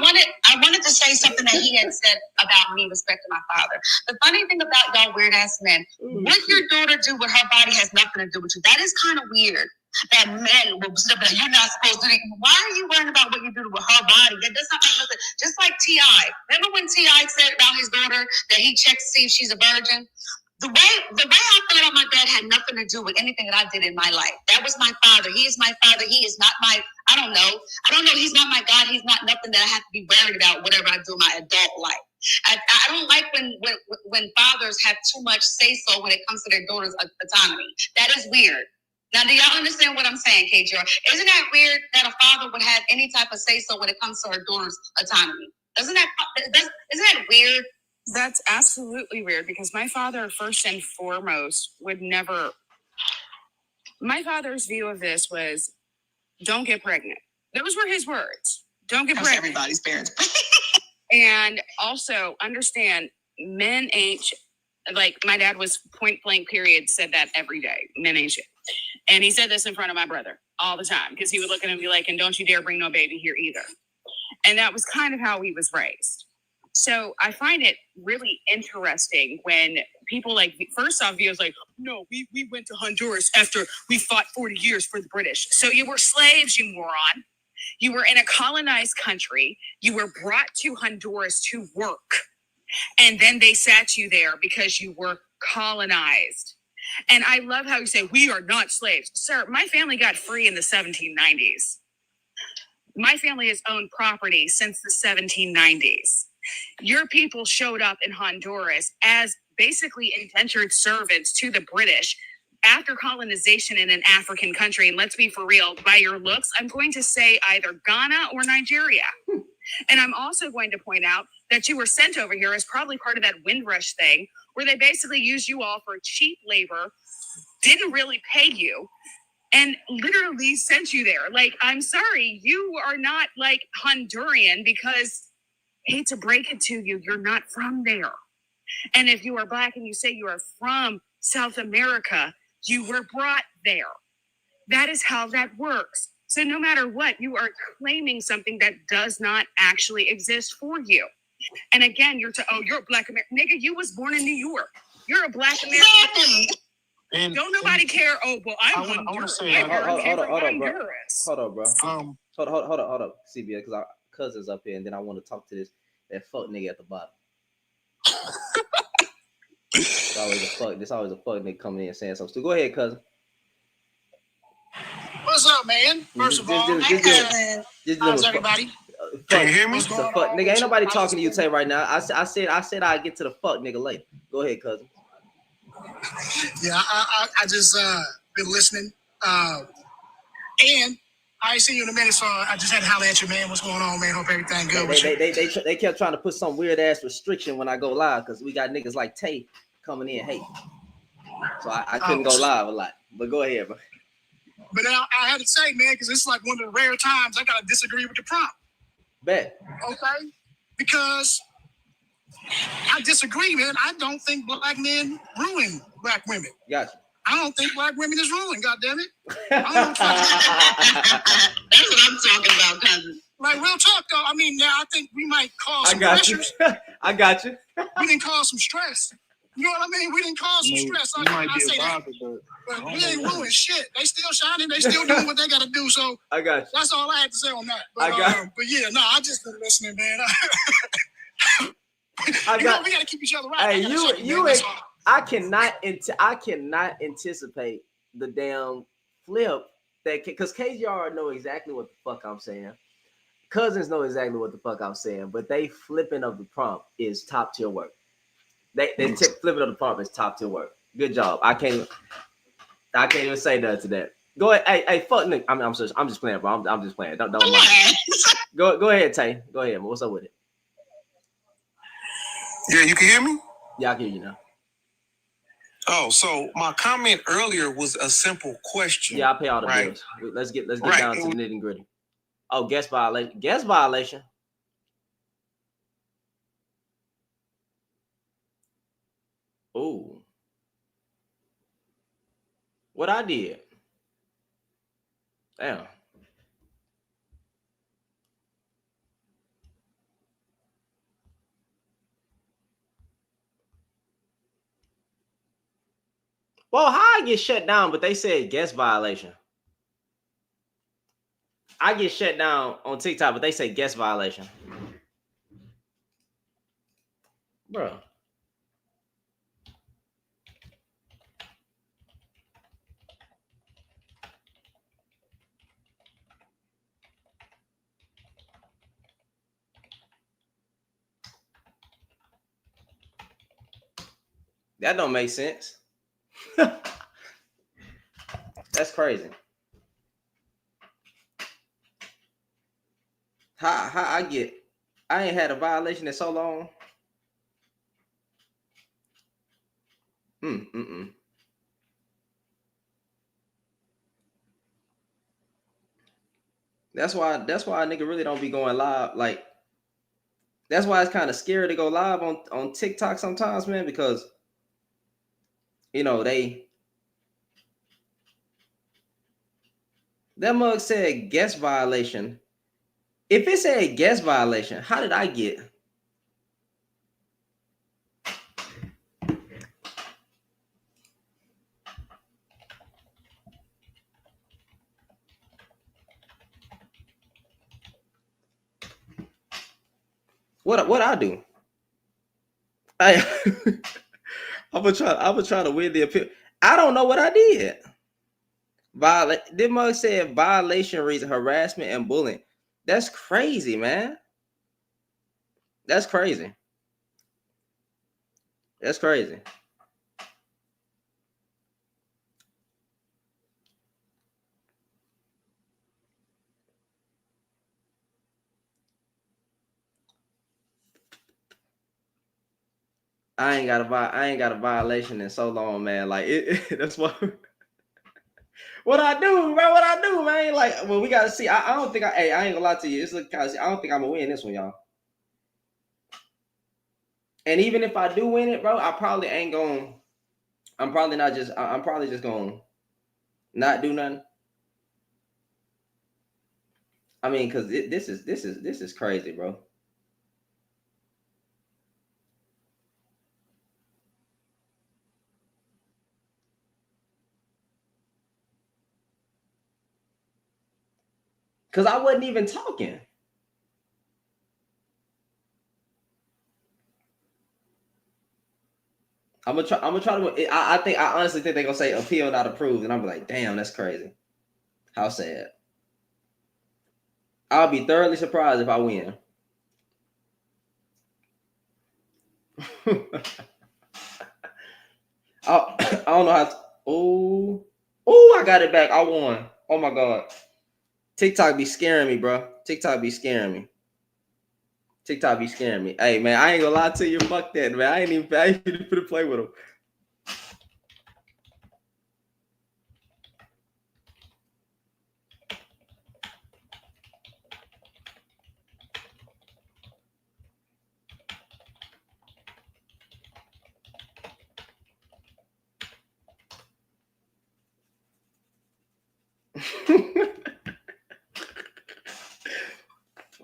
wanted to say something that he had said about me respecting my father. The funny thing about y'all weird ass men, what your daughter do with her body has nothing to do with you. That is kind of weird. That men will step like, you're not supposed to. Why are you worrying about what you do with her body? That does not make no sense. Just like T.I. Remember when T.I. said about his daughter that he checked to see if she's a virgin? The way I feel about my dad had nothing to do with anything that I did in my life. That was my father. He is my father. He is not my, I don't know. He's not my God. He's not nothing that I have to be worried about whatever I do in my adult life. I don't like when fathers have too much say-so when it comes to their daughter's autonomy. That is weird. Now, do y'all understand what I'm saying, KJ? Isn't that weird that a father would have any type of say-so when it comes to her daughter's autonomy? Isn't that weird? That's absolutely weird because my father, first and foremost, would never. My father's view of this was, don't get pregnant. Those were his words. Don't get pregnant. Everybody's parents. And also understand, men ain't, like my dad was point blank period, said that every day. Men ain't shit. And he said this in front of my brother all the time because he would look at him and be like, and don't you dare bring no baby here either. And that was kind of how he was raised. So I find it really interesting when people like, first off, views like, no, we went to Honduras after we fought 40 years for the British. So you were slaves, you moron. You were in a colonized country. You were brought to Honduras to work. And then they sat you there because you were colonized. And I love how you say, we are not slaves. Sir, my family got free in the 1790s. My family has owned property since the 1790s. Your people showed up in Honduras as basically indentured servants to the British after colonization in an African country. And let's be for real, by your looks, I'm going to say either Ghana or Nigeria. And I'm also going to point out that you were sent over here as probably part of that Windrush thing, where they basically used you all for cheap labor, didn't really pay you, and literally sent you there. Like, I'm sorry, you are not like Honduran because, hate to break it to you, you're not from there. And if you are Black and you say you are from South America, you were brought there. That is how that works. So no matter what, you are claiming something that does not actually exist for you. And again, you're a Black American. Nigga, you was born in New York. You're a Black American. And don't nobody care. Oh, well, I'm Honduras. Hold on, bro. Hold up, CBS, because our cousin's up here, and then I want to talk to that fuck nigga at the bottom. It's always a fuck nigga coming in and saying something. So go ahead, cousin. What's up, man? First of all, how's everybody? Can you hear me? Nigga, ain't nobody talking to you today right now. I said I'd get to the fuck nigga later. Go ahead, cousin. Yeah, I just been listening. And I ain't seen you in a minute, so I just had to holler at you, man. What's going on, man? Hope everything good with you. They kept trying to put some weird ass restriction when I go live because we got niggas like Tay coming in hating. So I couldn't go live a lot. But go ahead, bro. But I had to say, man, because it's like one of the rare times I gotta disagree with the prompt. Bet. Okay? Because I disagree, man. I don't think Black men ruin Black women. Gotcha. I don't think Black women is ruined, goddammit. That's what I'm talking about, cousin. Like, real talk, though. I mean, now I think we might cause some pressures. I got you. We didn't cause some stress. You know what I mean? We didn't cause some stress. I say that. But we ain't ruined shit. They still shining. They still doing what they got to do. So I got you. That's all I had to say on that. But, but yeah, no, I just been listening, man. We got to keep each other right. Hey, I cannot anticipate the damn flip that because KJR know exactly what the fuck I'm saying. Cousins know exactly what the fuck I'm saying, but they flipping of the prompt is top tier work. Flipping of the department's top tier work. Good job. I can't even say nothing to that. Go ahead. Hey, fuck Nick. I'm just playing, bro. I'm just playing. Don't mind. Go ahead, Tay. Go ahead, man. What's up with it? Yeah, you can hear me? Yeah, I can hear you now. Oh, so my comment earlier was a simple question. Yeah, I pay all the right? bills. Let's get down to the nitty gritty. Oh, guest violation. Guest violation. Oh. What I did. Damn. Well, how I get shut down, but they said guest violation. I get shut down on TikTok, but they say guest violation. Bro. That don't make sense. That's crazy. How I ain't had a violation in so long. That's why a nigga really don't be going live. Like, that's why it's kind of scary to go live on TikTok sometimes, man, because that mug said guest violation. If it said guest violation, how did I get? What I do? I'm gonna try to win the appeal. I don't know what I did. This mug said violation reason harassment and bullying. That's crazy, man. That's crazy. That's crazy. I ain't got a violation in so long, man. Like that's what I do, bro. What I do, man. Like, well, we gotta see. I don't think I ain't gonna lie to you. It's like, I don't think I'm gonna win this one, y'all. And even if I do win it, bro, I'm probably just gonna not do nothing. I mean, cause this is crazy, bro. Cause I wasn't even talking. I'm gonna try to. I honestly think they're gonna say appeal not approved, and I'm like, damn, that's crazy. How sad. I'll be thoroughly surprised if I win. I don't know how. I got it back. I won. Oh my god. TikTok be scaring me, bro. TikTok be scaring me. Hey man, I ain't gonna lie to you. Fuck that, man. I ain't even put a play with him.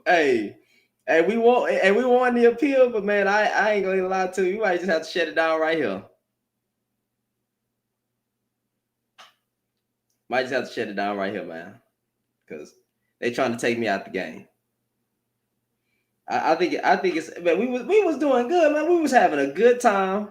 Hey, we won the appeal, but man, I ain't gonna lie to you. You might just have to shut it down right here. Might just have to shut it down right here, man, because they trying to take me out the game. I think it's. Man, we was doing good, man. We was having a good time.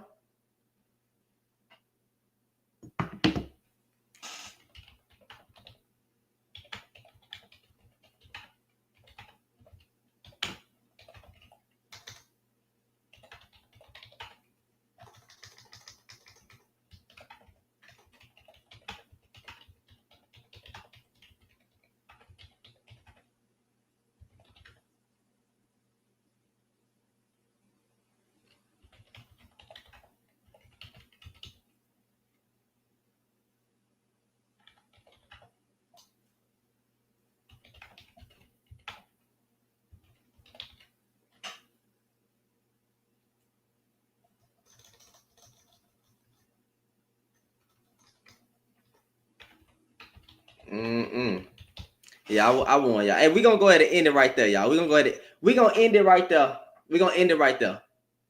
Yeah, I won, y'all. And we're gonna go ahead and end it right there, y'all. We're gonna end it right there. We're gonna end it right there.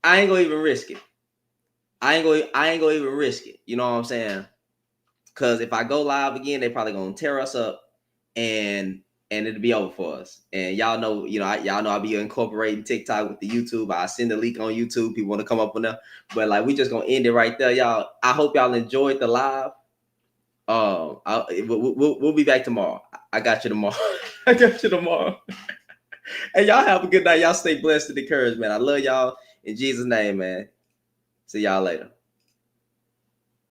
I ain't gonna even risk it. I ain't gonna even risk it. You know what I'm saying? Cause if I go live again, they probably gonna tear us up and it'll be over for us. And y'all know, y'all know I'll be incorporating TikTok with the YouTube. I send a leak on YouTube. People want to come up on there. But like we just gonna end it right there, y'all. I hope y'all enjoyed the live. We'll be back tomorrow. I got you tomorrow. I got you tomorrow. And y'all have a good night. Y'all stay blessed and encouraged, man. I love y'all in Jesus' name, man. See y'all later.